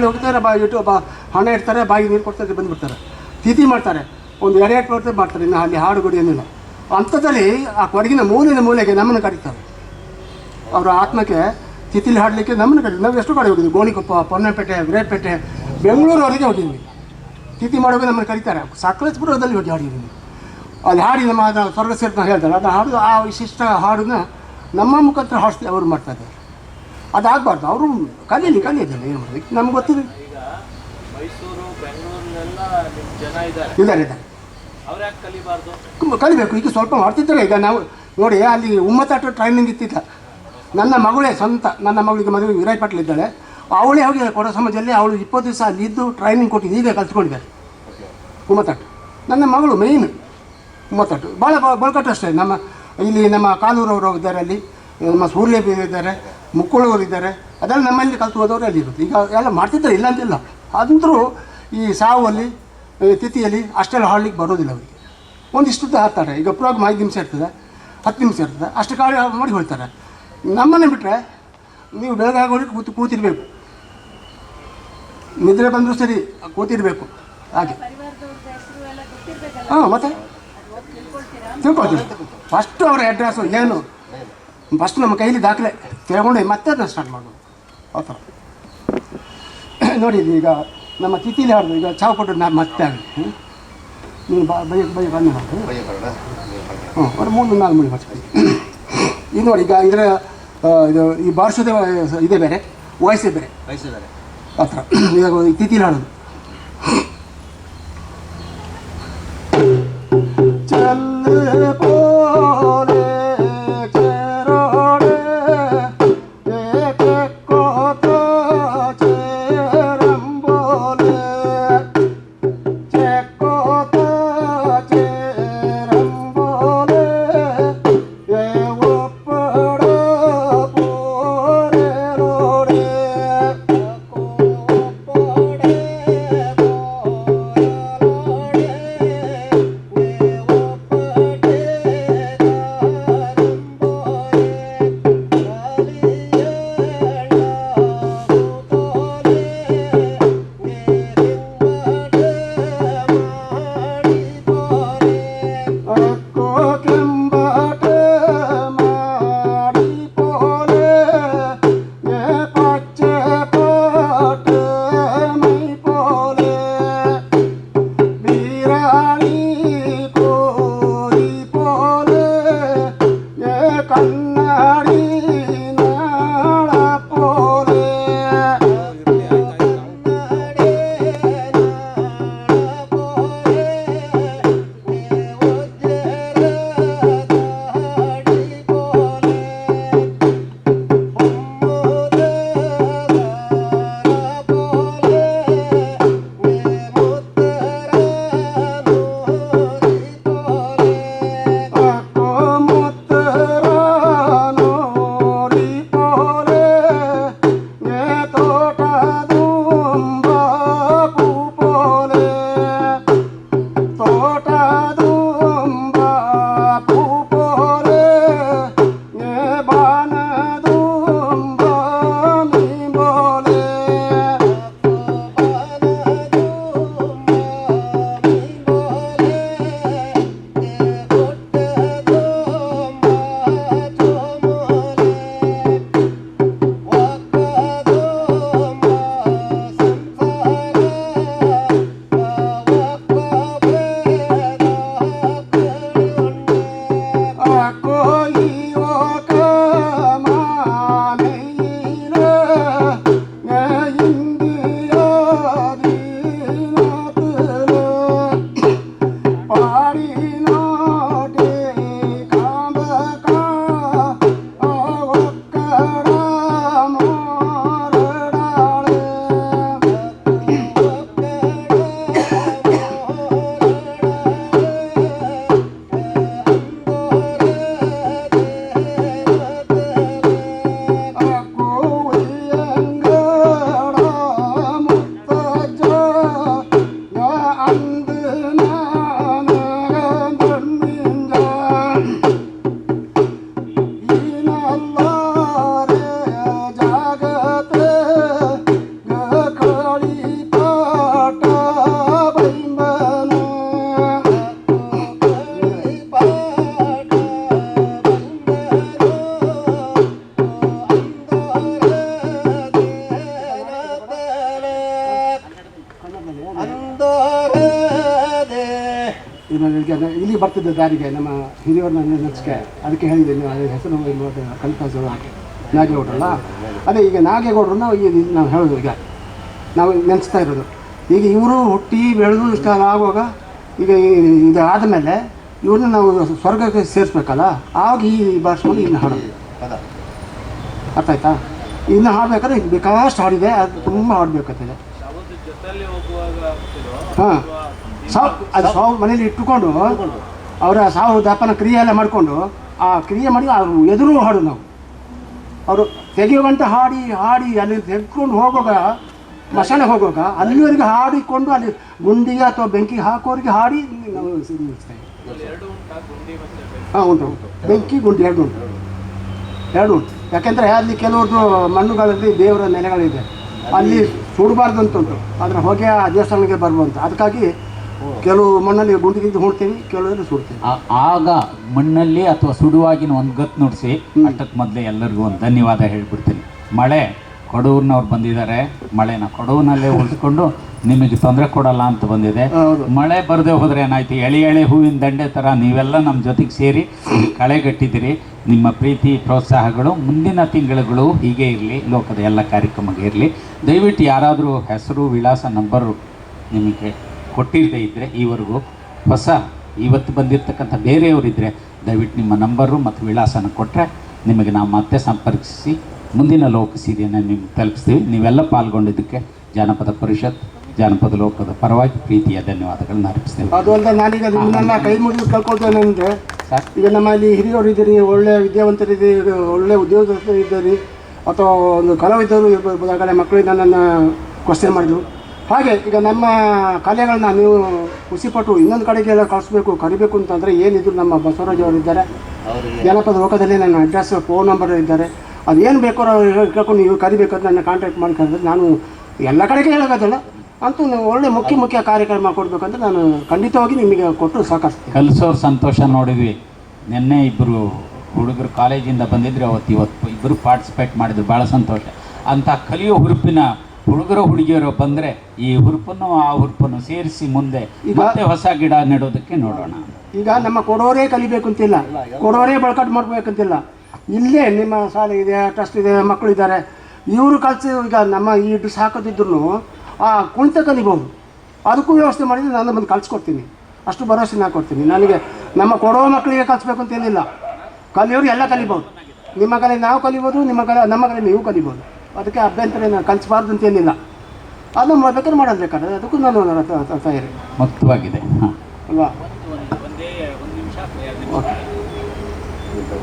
ಹೋಗ್ತಾರೆ ಇಟ್ಟು ಹಣ ಇಡ್ತಾರೆ, ಬಾಯಿಗೆ ನೀರು ಕೊಡ್ತಾರೆ, ಬಂದುಬಿಡ್ತಾರೆ. ತಿಥಿ ಮಾಡ್ತಾರೆ, ಒಂದು 2 ಬರ್ತಾರೆ ಮಾಡ್ತಾರೆ. ಇನ್ನು ಅಲ್ಲಿ ಹಾಡುಗುಡಿ ಏನಿಲ್ಲ. ಅಂಥದ್ದಲ್ಲಿ ಆ ಕೊಡಗಿನ ಮೂಲೆಗೆ ನಮ್ಮನ್ನು ಕರೀತಾರೆ. ಅವರ ಆತ್ಮಕ್ಕೆ ತಿಥಿಲಿ ಹಾಡಲಿಕ್ಕೆ ನಮ್ಮನ್ನು ಕರೀತಾರೆ. ನಾವು ಎಷ್ಟು ಕಡೆ ಹೋಗಿದ್ವಿ, ಗೋಣಿಕೊಪ್ಪ, ಪೊನ್ನಪೇಟೆ, ವಿರಾಯಪೇಟೆ, ಬೆಂಗಳೂರವರೆಗೆ ಹೋಗಿದ್ವಿ. ತಿಥಿ ಮಾಡೋಕೆ ನಮ್ಮನ್ನು ಕರೀತಾರೆ. ಸಕಲೇಶಪುರದಲ್ಲಿ ಹೋಗಿ ಹಾಡಿದ್ದೀವಿ. ಅಲ್ಲಿ ಹಾಡಿ ನಮ್ಮ ಸ್ವರ್ಗ ಸೇರ್ತ ಹೇಳ್ತಾರೆ. ಅದು ಹಾಡು, ಆ ವಿಶಿಷ್ಟ ಹಾಡನ್ನ ನಮ್ಮ ಮುಖಾಂತರ ಹಾಡಿಸ್ತೀವಿ ಅವರು ಮಾಡ್ತಾ ಇದ್ದಾರೆ. ಅದಾಗಬಾರ್ದು. ಅವರು ಕಲಿಯೋದಿಲ್ಲ, ಏನು ಮಾಡೋದು ನಮ್ಗೆ ಗೊತ್ತಿದೆ. ಮೈಸೂರು ಬೆಂಗಳೂರಿನೆಲ್ಲ ನಿಮ್ಮ ಜನ ಇದ್ದಾರೆ ಅವ್ರು ಯಾಕೆ ಕಲಿಬಾರ್ದು? ಕಲಿಬೇಕು. ಈಗ ಸ್ವಲ್ಪ ಮಾಡ್ತಿದ್ದಾರೆ. ಈಗ ನಾವು ನೋಡಿ, ಅಲ್ಲಿ ಉಮ್ಮತ್ತಾಟ ಟ್ರೈನಿಂಗ್ ಇತ್ತಿಲ್ಲ. ನನ್ನ ಮಗಳೇ ಸ್ವಂತ, ನನ್ನ ಮಗಳಿಗೆ ಮದುವೆ ವಿರಾಯಪೇಟೆಲಿದ್ದಾಳೆ. ಅವಳೇ ಹೋಗಿ ಕೊಡೋ ಸಮಾಜದಲ್ಲಿ ಅವಳು 20 ದಿವಸ ಅಲ್ಲಿ ಇದ್ದು ಟ್ರೈನಿಂಗ್ ಕೊಟ್ಟಿದ್ದು, ಈಗ ಕಲ್ತ್ಕೊಂಡಿದ್ದಾರೆ ಉಮ್ಮತ್ತಾಟ. ನನ್ನ ಮಗಳು ಮೇಯ್ನ್ ಉಮ್ಮತ್ತಾಟ. ಭಾಳ ಬಳ್ಕಟ್ಟು ಅಷ್ಟೇ. ಇಲ್ಲಿ ನಮ್ಮ ಕಾಲೂರವರು ಇದ್ದಾರೆ, ಅಲ್ಲಿ ನಮ್ಮ ಸೂರ್ಯ ಇದ್ದಾರೆ, ಮುಕ್ಕುಳವರು ಇದ್ದಾರೆ. ಅದೆಲ್ಲ ನಮ್ಮಲ್ಲಿ ಕಲ್ತು ಹೋದವರು ಅಲ್ಲಿ ಇರುತ್ತೆ. ಈಗ ಎಲ್ಲ ಮಾಡ್ತಿದ್ದಾರೆ, ಇಲ್ಲ ಅಂತಿಲ್ಲ. ಅದಂತರೂ ಈ ಸಾವಲ್ಲಿ ತಿಥಿಯಲ್ಲಿ ಅಷ್ಟೆಲ್ಲ ಹಾಡ್ಲಿಕ್ಕೆ ಬರೋದಿಲ್ಲ ಅವರಿಗೆ. ಒಂದಿಷ್ಟು ಹಾಕ್ತಾರೆ. ಈಗ ಪ್ರೋಗ್ರಾಮ್ 5 ನಿಮಿಷ ಇರ್ತದೆ, 10 ನಿಮಿಷ ಇರ್ತದೆ, ಅಷ್ಟು ಕಾಳು ಮಾಡಿ ಹೋಗ್ತಾರೆ. ನಮ್ಮನ್ನು ಬಿಟ್ಟರೆ ನೀವು ಬೆಳಗ್ಗೆ ಹೋಗಿ ಕೂತಿರ್ಬೇಕು. ನಿದ್ರೆ ಬಂದರೂ ಸರಿ ಕೂತಿರ್ಬೇಕು. ಹಾಗೆ ಹಾಂ, ಮತ್ತೆ ತಿಳ್ಕೊಳ್ತೀವಿ. ಫಸ್ಟು ಅವರ ಅಡ್ರೆಸ್ಸು ಏನು, ಫಸ್ಟ್ ನಮ್ಮ ಕೈಲಿ ದಾಖಲೆ ತಗೊಂಡು ಮತ್ತೆ ಅದನ್ನು ಸ್ಟಾರ್ಟ್ ಮಾಡ್ಬೋದು. ಆ ಥರ ನೋಡಿ. ಈಗ ನಮ್ಮ ತಿಥಿಲಿ ಹಾಡ್ದು, ಈಗ ಚಾವು ಕೊಟ್ಟು ನಾನು ಮತ್ತೆ ಆಗಲಿ ನೀವು ಬೈ ಬನ್ನಿ ಹಾಡು. ಹ್ಞೂ, ಒಂದು 3-4 ಮಣಿ ಹಚ್ಕೊಳ್ಳಿ. ಇದು ನೋಡಿ, ಈಗ ಇದರ ಇದು ಈ ಬಾರಿಸೋದೇ ಇದೇ ಬೇರೆ, ವಯಸ್ಸೇ ಬೇರೆ ಆ ಥರ. ಈಗ ತಿಥಿಲಿ ಹಾಡೋದು ಬರ್ತಿದ್ದೆ ದಾರಿಗೆ ನಮ್ಮ ಹಿರಿಯವ್ರನ್ನ ನೆನೆಸ್ಕೆ, ಅದಕ್ಕೆ ಹೇಳಿದ್ದೀನಿ ಅದ್ರ ಹೆಸರು ಕಲ್ಪಾಸು ನಾಗೇಗೌಡರಲ್ಲ, ಅದೇ ಈಗ ನಾಗೇಗೌಡರನ್ನ ಈಗ ನಾವು ಹೇಳೋದು, ಈಗ ನಾವು ನೆನೆಸ್ತಾ ಇರೋದು. ಈಗ ಇವರು ಹುಟ್ಟಿ ಬೆಳೆದು ಇಷ್ಟ ಆಗುವಾಗ ಈಗ ಇದು ಆದಮೇಲೆ ಇವ್ರನ್ನ ನಾವು ಸ್ವರ್ಗಕ್ಕೆ ಸೇರಿಸ್ಬೇಕಲ್ಲ, ಆಗ ಈ ಭಾಷೆಯಲ್ಲಿ ಇನ್ನು ಹಾಡೋದು. ಅರ್ಥ ಆಯ್ತಾ? ಇನ್ನು ಹಾಡ್ಬೇಕಾದ್ರೆ ಇದು ಬೇಕಾಷ್ಟು ಹಾಡಿದೆ, ಅದು ತುಂಬ ಹಾಡಬೇಕಾಗ್ತದೆ. ಹಾಂ, ಅದು ಸಾವು ಮನೇಲಿ ಇಟ್ಟುಕೊಂಡು ಅವರ ಸಾವು ದಾಪನ ಕ್ರಿಯೆ ಎಲ್ಲ ಮಾಡಿಕೊಂಡು ಆ ಕ್ರಿಯೆ ಮಾಡಿ ಅವ್ರು ಎದುರು ಹಾಡು ನಾವು ಅವರು ತೆಗೆಯುವಂತ ಹಾಡಿ ಹಾಡಿ ಅಲ್ಲಿ ತೆಗೆದುಕೊಂಡು ಹೋಗುವಾಗ, ಮಶಾನೆ ಹೋಗುವಾಗ ಅಲ್ಲಿವರೆಗೆ ಹಾಡಿಕೊಂಡು ಅಲ್ಲಿ ಗುಂಡಿಗೆ ಅಥವಾ ಬೆಂಕಿ ಹಾಕೋರಿಗೆ ಹಾಡಿ ನಾವು ನಿಲ್ಲಿಸ್ತೇವೆ. ಹಾಂ, ಉಂಟು ಬೆಂಕಿ ಗುಂಡಿ ಎರಡು ಉಂಟು. ಯಾಕೆಂದರೆ ಅಲ್ಲಿ ಕೆಲವ್ರದ್ದು ಮಣ್ಣುಗಳಲ್ಲಿ ದೇವರ ನೆಲೆಗಳಿದೆ, ಅಲ್ಲಿ ಸುಡಬಾರ್ದು ಅಂತ ಉಂಟು, ಅದರ ಹೊಗೆ ಆ ದೇವಸ್ಥಾನಕ್ಕೆ ಬರುವಂತ. ಅದಕ್ಕಾಗಿ ಕೆಲವು ಮಣ್ಣಲ್ಲಿ ಗುಂಡಿಗಿಂತ ಹುಡ್ತೀವಿ, ಕೆಲವರಲ್ಲಿ ಸುಡ್ತೀವಿ. ಆಗ ಮಣ್ಣಲ್ಲಿ ಅಥವಾ ಸುಡುವಾಗಿನ ಒಂದು ಗತ್ತು ನುಡಿಸಿ ಅಷ್ಟಕ್ಕೆ ಮೊದಲೇ ಎಲ್ಲರಿಗೂ ಒಂದು ಧನ್ಯವಾದ ಹೇಳ್ಬಿಡ್ತೀನಿ. ಮಳೆ ಕೊಡೂರಿನವ್ರು ಬಂದಿದ್ದಾರೆ, ಮಳೆನ ಕೊಡೂರಿನಲ್ಲೇ ಉಳಿಸ್ಕೊಂಡು ನಿಮಗೆ ತೊಂದರೆ ಕೊಡಲ್ಲ ಅಂತ ಬಂದಿದೆ. ಮಳೆ ಬರದೆ ಹೋದರೆ ಏನಾಯ್ತು, ಎಳೆ ಹೂವಿನ ದಂಡೆ ಥರ ನೀವೆಲ್ಲ ನಮ್ಮ ಜೊತೆಗೆ ಸೇರಿ ಕಳೆಗಟ್ಟಿದ್ದೀರಿ. ನಿಮ್ಮ ಪ್ರೀತಿ ಪ್ರೋತ್ಸಾಹಗಳು ಮುಂದಿನ ತಿಂಗಳುಗಳು ಹೀಗೆ ಇರಲಿ, ಲೋಕದ ಎಲ್ಲ ಕಾರ್ಯಕ್ರಮಕ್ಕೆ ಇರಲಿ. ದಯವಿಟ್ಟು ಯಾರಾದರೂ ಹೆಸರು ವಿಳಾಸ ನಂಬರು ನಿಮಗೆ ಕೊಟ್ಟಿರದೇ ಇದ್ದರೆ, ಈವರೆಗೂ ಹೊಸ ಇವತ್ತು ಬಂದಿರತಕ್ಕಂಥ ಬೇರೆಯವರಿದ್ದರೆ ದಯವಿಟ್ಟು ನಿಮ್ಮ ನಂಬರು ಮತ್ತು ವಿಳಾಸನ ಕೊಟ್ಟರೆ ನಿಮಗೆ ನಾವು ಮತ್ತೆ ಸಂಪರ್ಕಿಸಿ ಮುಂದಿನ ಲೋಕಸೀರಿಯನ್ನು ನಿಮ್ಗೆ ತಲುಪಿಸ್ತೀವಿ. ನೀವೆಲ್ಲ ಪಾಲ್ಗೊಂಡಿದ್ದಕ್ಕೆ ಜಾನಪದ ಪರಿಷತ್, ಜಾನಪದ ಲೋಕದ ಪರವಾಗಿ ಪ್ರೀತಿಯ ಧನ್ಯವಾದಗಳನ್ನ ಅರ್ಪಿಸ್ತೇವೆ. ಅದು ಅಲ್ಲದೆ ನಾನೀಗ ನಿಮ್ಮನ್ನೆಲ್ಲ ಕೈ ಮುಗಿದು ಕೇಳ್ಕೊಳ್ತೇನೆ ಅಂದರೆ, ಈಗ ನಮ್ಮಲ್ಲಿ ಹಿರಿಯವರು ಇದ್ದೀರಿ, ಒಳ್ಳೆ ವಿದ್ಯಾವಂತರಿದ್ದೀರಿ, ಒಳ್ಳೆ ಉದ್ಯೋಗಸ್ಥರಿದ್ದೀರಿ, ಅಥವಾ ಒಂದು ಕಲಾವಿದರು ಇರ್ಬೋದಾಗಲೇ ಮಕ್ಕಳಿಗೆ ನನ್ನನ್ನು ಕ್ವಶನ್ ಮಾಡಿದರು. ಹಾಗೆ ಈಗ ನಮ್ಮ ಕಲೆಗಳನ್ನ ನೀವು ಖುಷಿಪಟ್ಟು ಇನ್ನೊಂದು ಕಡೆಗೆಲ್ಲ ಕಳಿಸ್ಬೇಕು, ಕರಿಬೇಕು ಅಂತಂದರೆ ಏನಿದ್ರು ನಮ್ಮ ಬಸವರಾಜ್ ಅವರು ಇದ್ದಾರೆ, ಜಾನಪದ ಲೋಕದಲ್ಲಿ ನನ್ನ ಅಡ್ರೆಸ್ ಫೋನ್ ನಂಬರ್ ಇದ್ದಾರೆ. ಅದೇನು ಬೇಕೋ ಕೇಳ್ಕೊಂಡು ನೀವು ಕರಿಬೇಕಂತ ನನ್ನ ಕಾಂಟ್ಯಾಕ್ಟ್ ಮಾಡ್ಕೊಂಡ್ರೆ ನಾನು ಎಲ್ಲ ಕಡೆಗೆ ಹೇಳೋದಿಲ್ಲ ಅಂತೂ ಒಳ್ಳೆ ಮುಖ್ಯ ಕಾರ್ಯಕ್ರಮ ಕೊಡಬೇಕಂತ ನಾನು ಖಂಡಿತವಾಗಿ ನಿಮಗೆ ಕೊಟ್ಟು ಸಾಕಷ್ಟು ಕಲಿಸೋರು ಸಂತೋಷ ನೋಡಿದ್ವಿ. ನಿನ್ನೆ ಇಬ್ಬರು ಹುಡುಗರು ಕಾಲೇಜಿಂದ ಬಂದಿದ್ರು, ಇವತ್ತು ಇಬ್ಬರು ಪಾರ್ಟಿಸಿಪೇಟ್ ಮಾಡಿದ್ರು, ಭಾಳ ಸಂತೋಷ. ಅಂಥ ಕಲಿಯೋ ಹುರುಪಿನ ಹುಡುಗರು ಹುಡುಗಿಯರು ಬಂದರೆ ಈ ಹುರುಪನ್ನು ಆ ಹುರುಪನ್ನು ಸೇರಿಸಿ ಮುಂದೆ ಮತ್ತೆ ಹೊಸ ಗಿಡ ನೆಡೋದಕ್ಕೆ ನೋಡೋಣ. ಈಗ ನಮ್ಮ ಕೊಡೋರೇ ಕಲಿಬೇಕು ಅಂತಿಲ್ಲ, ಕೊಡೋರೇ ಬಳಕಟ್ಟು ಮಾಡಬೇಕಂತಿಲ್ಲ. ಇಲ್ಲೇ ನಿಮ್ಮ ಶಾಲೆ ಇದೆ, ಟ್ರಸ್ಟ್ ಇದೆ, ಮಕ್ಕಳಿದ್ದಾರೆ, ಇವರು ಕಲಿಸಿ ಈಗ ನಮ್ಮ ಈ ಡ್ರೆಸ್ ಹಾಕೋದಿದ್ರು ಆ ಕುಣಿತ ಕಲಿಬೋದು. ಅದಕ್ಕೂ ವ್ಯವಸ್ಥೆ ಮಾಡಿದರೆ ನಾನು ಬಂದು ಕಲಿಸ್ಕೊಡ್ತೀನಿ, ಅಷ್ಟು ಭರವಸೆ ನಾನು ಕೊಡ್ತೀನಿ. ನನಗೆ ನಮ್ಮ ಕೊಡೋ ಮಕ್ಕಳಿಗೆ ಕಲಿಸ್ಬೇಕು ಅಂತೇನಿಲ್ಲ, ಕಲಿಯೋರು ಎಲ್ಲ ಕಲಿಬೋದು. ನಿಮ್ಮ ಕಲೆ ನಾವು ಕಲಿಬೋದು, ನಮ್ಮ ಕಲೆ ನೀವು ಕಲಿಬೋದು. ಅದಕ್ಕೆ ಅಭ್ಯಂತರ ನಾನು ಕಲಿಸಬಾರ್ದು ಅಂತೇನಿಲ್ಲ, ಅದನ್ನು ಬೇಕಾದ್ರೆ ಮಾಡೋದು ಬೇಕಾದ್ರೆ ಅದಕ್ಕೂ ನಾನು ತಯಾರಿ ಮುಕ್ತವಾಗಿದೆ. ಹಾಂ ಅಲ್ವಾ?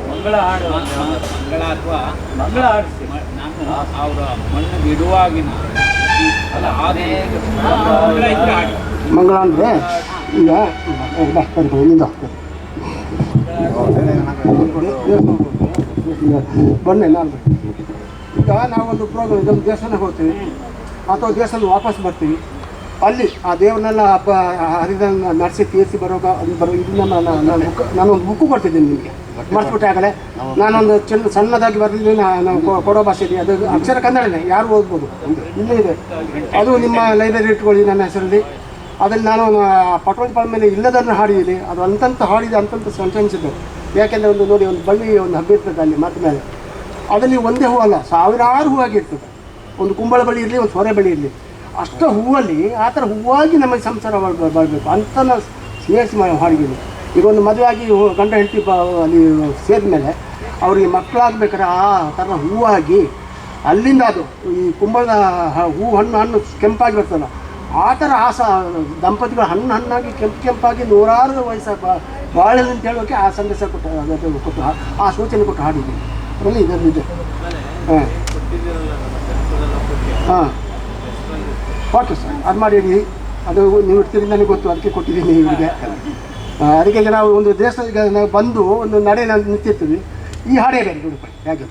ಮಂಗಳ ಅಥವಾ ಮಂಗಳ ಆಡಿಸಿ ನಾನು ಅವರ ಮಣ್ಣಿಗೆ ಇಡುವಾಗಿನ ಮಂಗಳ ಅಂದರೆ ಈಗ ಬನ್ನಿ ನಾನು ಈಗ ನಾವೊಂದು ಪ್ರೋಗ್ರಾಮ್ ನಮ್ಮ ದೇವಸ್ಥಾನಕ್ಕೆ ಹೋಗ್ತೀವಿ ಅಥವಾ ದೇವಸ್ಥಾನ ವಾಪಸ್ ಬರ್ತೀವಿ, ಅಲ್ಲಿ ಆ ದೇವ್ರನ್ನೆಲ್ಲ ಹಬ್ಬ ಹರಿದನ್ನು ನಡೆಸಿ ತೀರಿಸಿ ಬರೋ ಇದನ್ನ ನಾನೊಂದು ಬುಕ್ಕು ಕೊಡ್ತಿದ್ದೀನಿ ನಿಮಗೆ, ಮರ್ಸ್ಬಿಟ್ಟೆ ಆಗಲೇ. ನಾನೊಂದು ಸಣ್ಣದಾಗಿ ಬರೆದಿದ್ದೀನಿ, ನಾನು ಕೊಡೋ ಭಾಷೆ ಇದೆ, ಅದು ಅಕ್ಷರ ಕನ್ನಡನೇ, ಯಾರು ಓದ್ಬೋದು, ಇಲ್ಲೇ ಇದೆ. ಅದು ನಿಮ್ಮ ಲೈಬ್ರರಿ ಇಟ್ಕೊಳ್ಳಿ ನನ್ನ ಹೆಸರಲ್ಲಿ. ಅದನ್ನು ನಾನು ಪಟೋಲ್ ಪಾಲ್ ಮೇಲೆ ಇಲ್ಲದನ್ನು ಹಾಡಿದ್ದೀನಿ, ಅದು ಅಂತಂತ ಹಾಡಿದೆ, ಅಂತಂತ ಸೆಂಟೆನ್ಸ್ ಇದೆ. ಯಾಕೆಂದರೆ ಒಂದು ನೋಡಿ, ಒಂದು ಬಳ್ಳಿ ಒಂದು ಹಬ್ಬ ಇರ್ತದೆ ಅಲ್ಲಿ ಮಾತು ಮೇಲೆ, ಅದರಲ್ಲಿ ಒಂದೇ ಹೂವು ಅಲ್ಲ, ಸಾವಿರಾರು ಹೂವಾಗಿರ್ತದೆ. ಒಂದು ಕುಂಬಳ ಬಳ್ಳಿ ಇರಲಿ, ಒಂದು ಸೊರೆ ಬಳ್ಳಿ ಇರಲಿ, ಅಷ್ಟು ಹೂವಲ್ಲಿ ಆ ಥರ ಹೂವಾಗಿ ನಮಗೆ ಸಂಸಾರ ಬರಬೇಕು ಅಂತ ನಾವು ಸೇರಿಸಿ ಹಾಡಿದ್ದೀನಿ. ಈಗ ಒಂದು ಮದುವೆ ಆಗಿ ಗಂಡ ಹೆಂಡತಿ ಅಲ್ಲಿ ಸೇರಿದ ಮೇಲೆ ಅವ್ರಿಗೆ ಮಕ್ಕಳಾಗಬೇಕಾದ್ರೆ ಆ ಥರ ಹೂವಾಗಿ ಅಲ್ಲಿಂದ ಅದು ಈ ಕುಂಬಳದ ಹಣ್ಣು ಕೆಂಪಾಗಿ ಬರ್ತಲ್ಲ, ಆ ಥರ ದಂಪತಿಗಳು ಹಣ್ಣಾಗಿ ಕೆಂಪಾಗಿ ನೂರಾರು ವಯಸ್ಸು ಬಾಳೆ ಅಂತ ಹೇಳೋಕ್ಕೆ ಆ ಸಂದೇಶ ಕೊಟ್ಟು ಆ ಸೂಚನೆ ಕೊಟ್ಟು ಹಾಡಿದ್ದೀನಿ. ಅದರಲ್ಲಿ ಇದರಲ್ಲಿದೆ. ಹಾಂ ಓಕೆ ಸರ್, ಅದು ಮಾಡಿಡಿ. ಅದು ನೀವು ಇಡ್ತೀರಿ ನನಗೆ ಗೊತ್ತು, ಅದಕ್ಕೆ ಕೊಟ್ಟಿದ್ದೀನಿ ಇವರಿಗೆ. ಅದಕ್ಕೆ ಈಗ ನಾವು ಒಂದು ದೇವಸ್ಥಾನ ಈಗ ನಾವು ಬಂದು ಒಂದು ನಡೆ ನಿಂತಿರ್ತೀವಿ, ಈ ಹಾಡೇ ಬೇರೆ ರೂಪಾಯಿ ಹೇಗೆ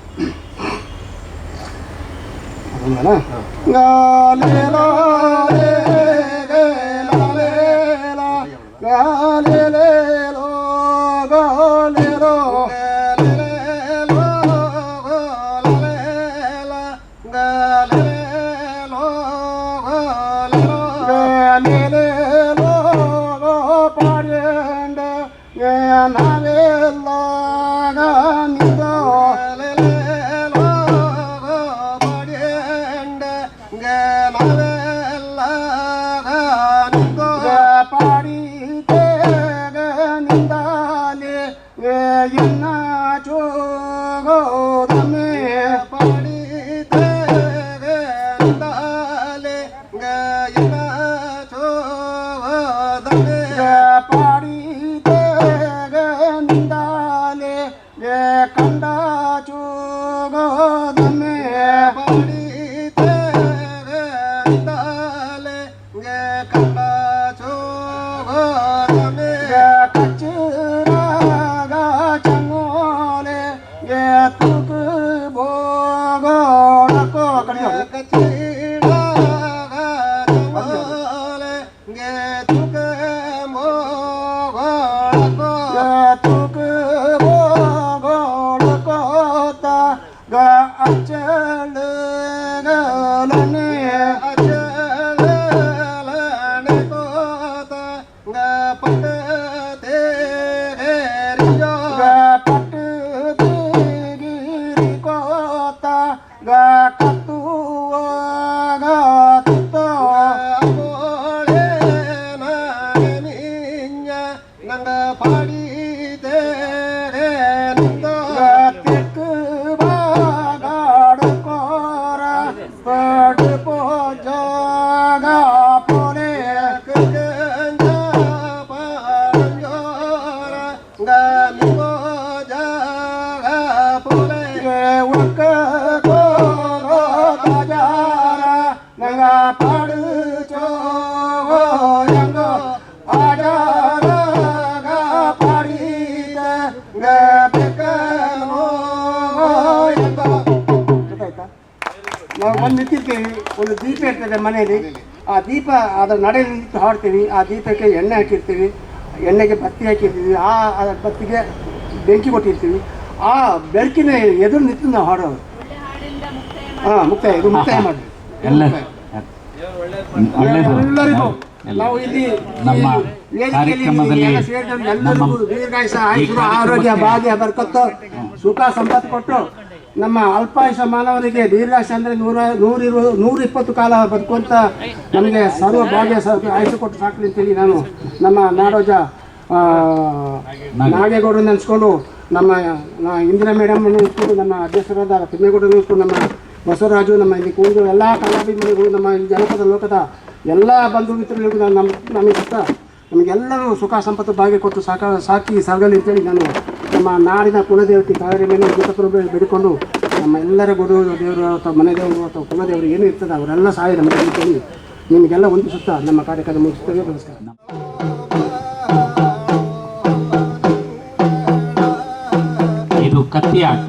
ನಾವು ಬಂದು ನಿಂತಿರ್ತೀವಿ, ಒಂದು ದೀಪ ಇರ್ತದೆ ಮನೆಯಲ್ಲಿ, ಆ ದೀಪ ಅದರ ನಡೆಯಲ್ಲಿ ನಿಂತು ಹಾಡ್ತೀವಿ. ಆ ದೀಪಕ್ಕೆ ಎಣ್ಣೆ ಹಾಕಿರ್ತೀವಿ, ಎಣ್ಣೆಗೆ ಬತ್ತಿ ಹಾಕಿರ್ತೀವಿ, ಆ ಬತ್ತಿಗೆ ಬೆಂಕಿ ಕೊಟ್ಟಿರ್ತೀವಿ. ಆ ಬೆಳಕಿನ ಎದುರು ನಿಂತು ನಾವು ಹಾಡೋದು. ಮುಕ್ತಾಯ, ಇದು ಮುಕ್ತಾಯ ಮಾಡಿ ಎಲ್ಲರಿಗೂ ನಾವು ಇಲ್ಲಿ ನಮ್ಮ ಕಾರ್ಯಕ್ರಮದಲ್ಲಿ ಎಲ್ಲರಿಗೂ ದೀರ್ಘಾಯುಷ, ಆಯುಷ, ಆರೋಗ್ಯ, ಭಾಗ್ಯ, ಬರ್ಕತ್ತು, ಸುಖ ಸಂಪತ್ತು ಕೊಟ್ಟು ನಮ್ಮ ಅಲ್ಪಾಯುಷ ಮಾನವರಿಗೆ ದೀರ್ಘಾಯುಷ ಅಂದರೆ 120 ಕಾಲ ಬದುಕುವಂತ ನಮಗೆ ಸರ್ವ ಭಾಗ್ಯ ಆಯುಷ ಕೊಟ್ಟು ಸಾಕಲಿ ಅಂತೇಳಿ ನಾನು ನಮ್ಮ ನಾಡೋಜ ನಾಗೇಗೌಡರನ್ನ ನೆನೆಸ್ಕೊಂಡು, ನಮ್ಮ ಇಂದಿರಾ ಮೇಡಮ್ ನೆನೆಸ್ಕೊಂಡು, ನಮ್ಮ ಅಧ್ಯಕ್ಷರಾದ ತಿಮ್ಮೇಗೌಡರನ್ನ ನೆನೆಸ್ಕೊಂಡು, ನಮ್ಮ ಬಸವರಾಜು, ನಮ್ಮ ಇಲ್ಲಿ ಕೂಡಿದ ಎಲ್ಲ ಕಲಾಭಿಮಾನಿಗಳು, ನಮ್ಮ ಈ ಜನಪದ ಲೋಕದ ಎಲ್ಲ ಬಂಧು ಮಿತ್ರರಿಗೂ ನಮಗೆ ಸುತ್ತ ನಮಗೆಲ್ಲರೂ ಸುಖ ಸಂಪತ್ತು ಭಾಗ್ಯ ಕೊಟ್ಟು ಸಾಕಿ ಸಾಗಲಿ ಅಂತೇಳಿ ನಾನು ನಮ್ಮ ನಾಡಿನ ಕುಲದೇವತೆ ಕಾವೇರಿ ಮೇಲೆ ಗೀತಪುರ ಬೇಡಿಕೊಂಡು, ನಮ್ಮ ಎಲ್ಲರ ಗುರು ದೇವರು ಅಥವಾ ಮನೆ ದೇವರು ಅಥವಾ ಕುಲದೇವರು ಏನು ಇರ್ತದೆ ಅವರೆಲ್ಲ ಸಹಾಯ ನಮಗೆ ಅಂತೇಳಿ ನಿಮಗೆಲ್ಲ ಹೊಂದಿಸುತ್ತಾ ನಮ್ಮ ಕಾರ್ಯಕ್ರಮ ಮುಗಿಸ್ತೇವೆ. ನಮಸ್ಕಾರ. ಇದು ಕತ್ತಿ ಆಟ.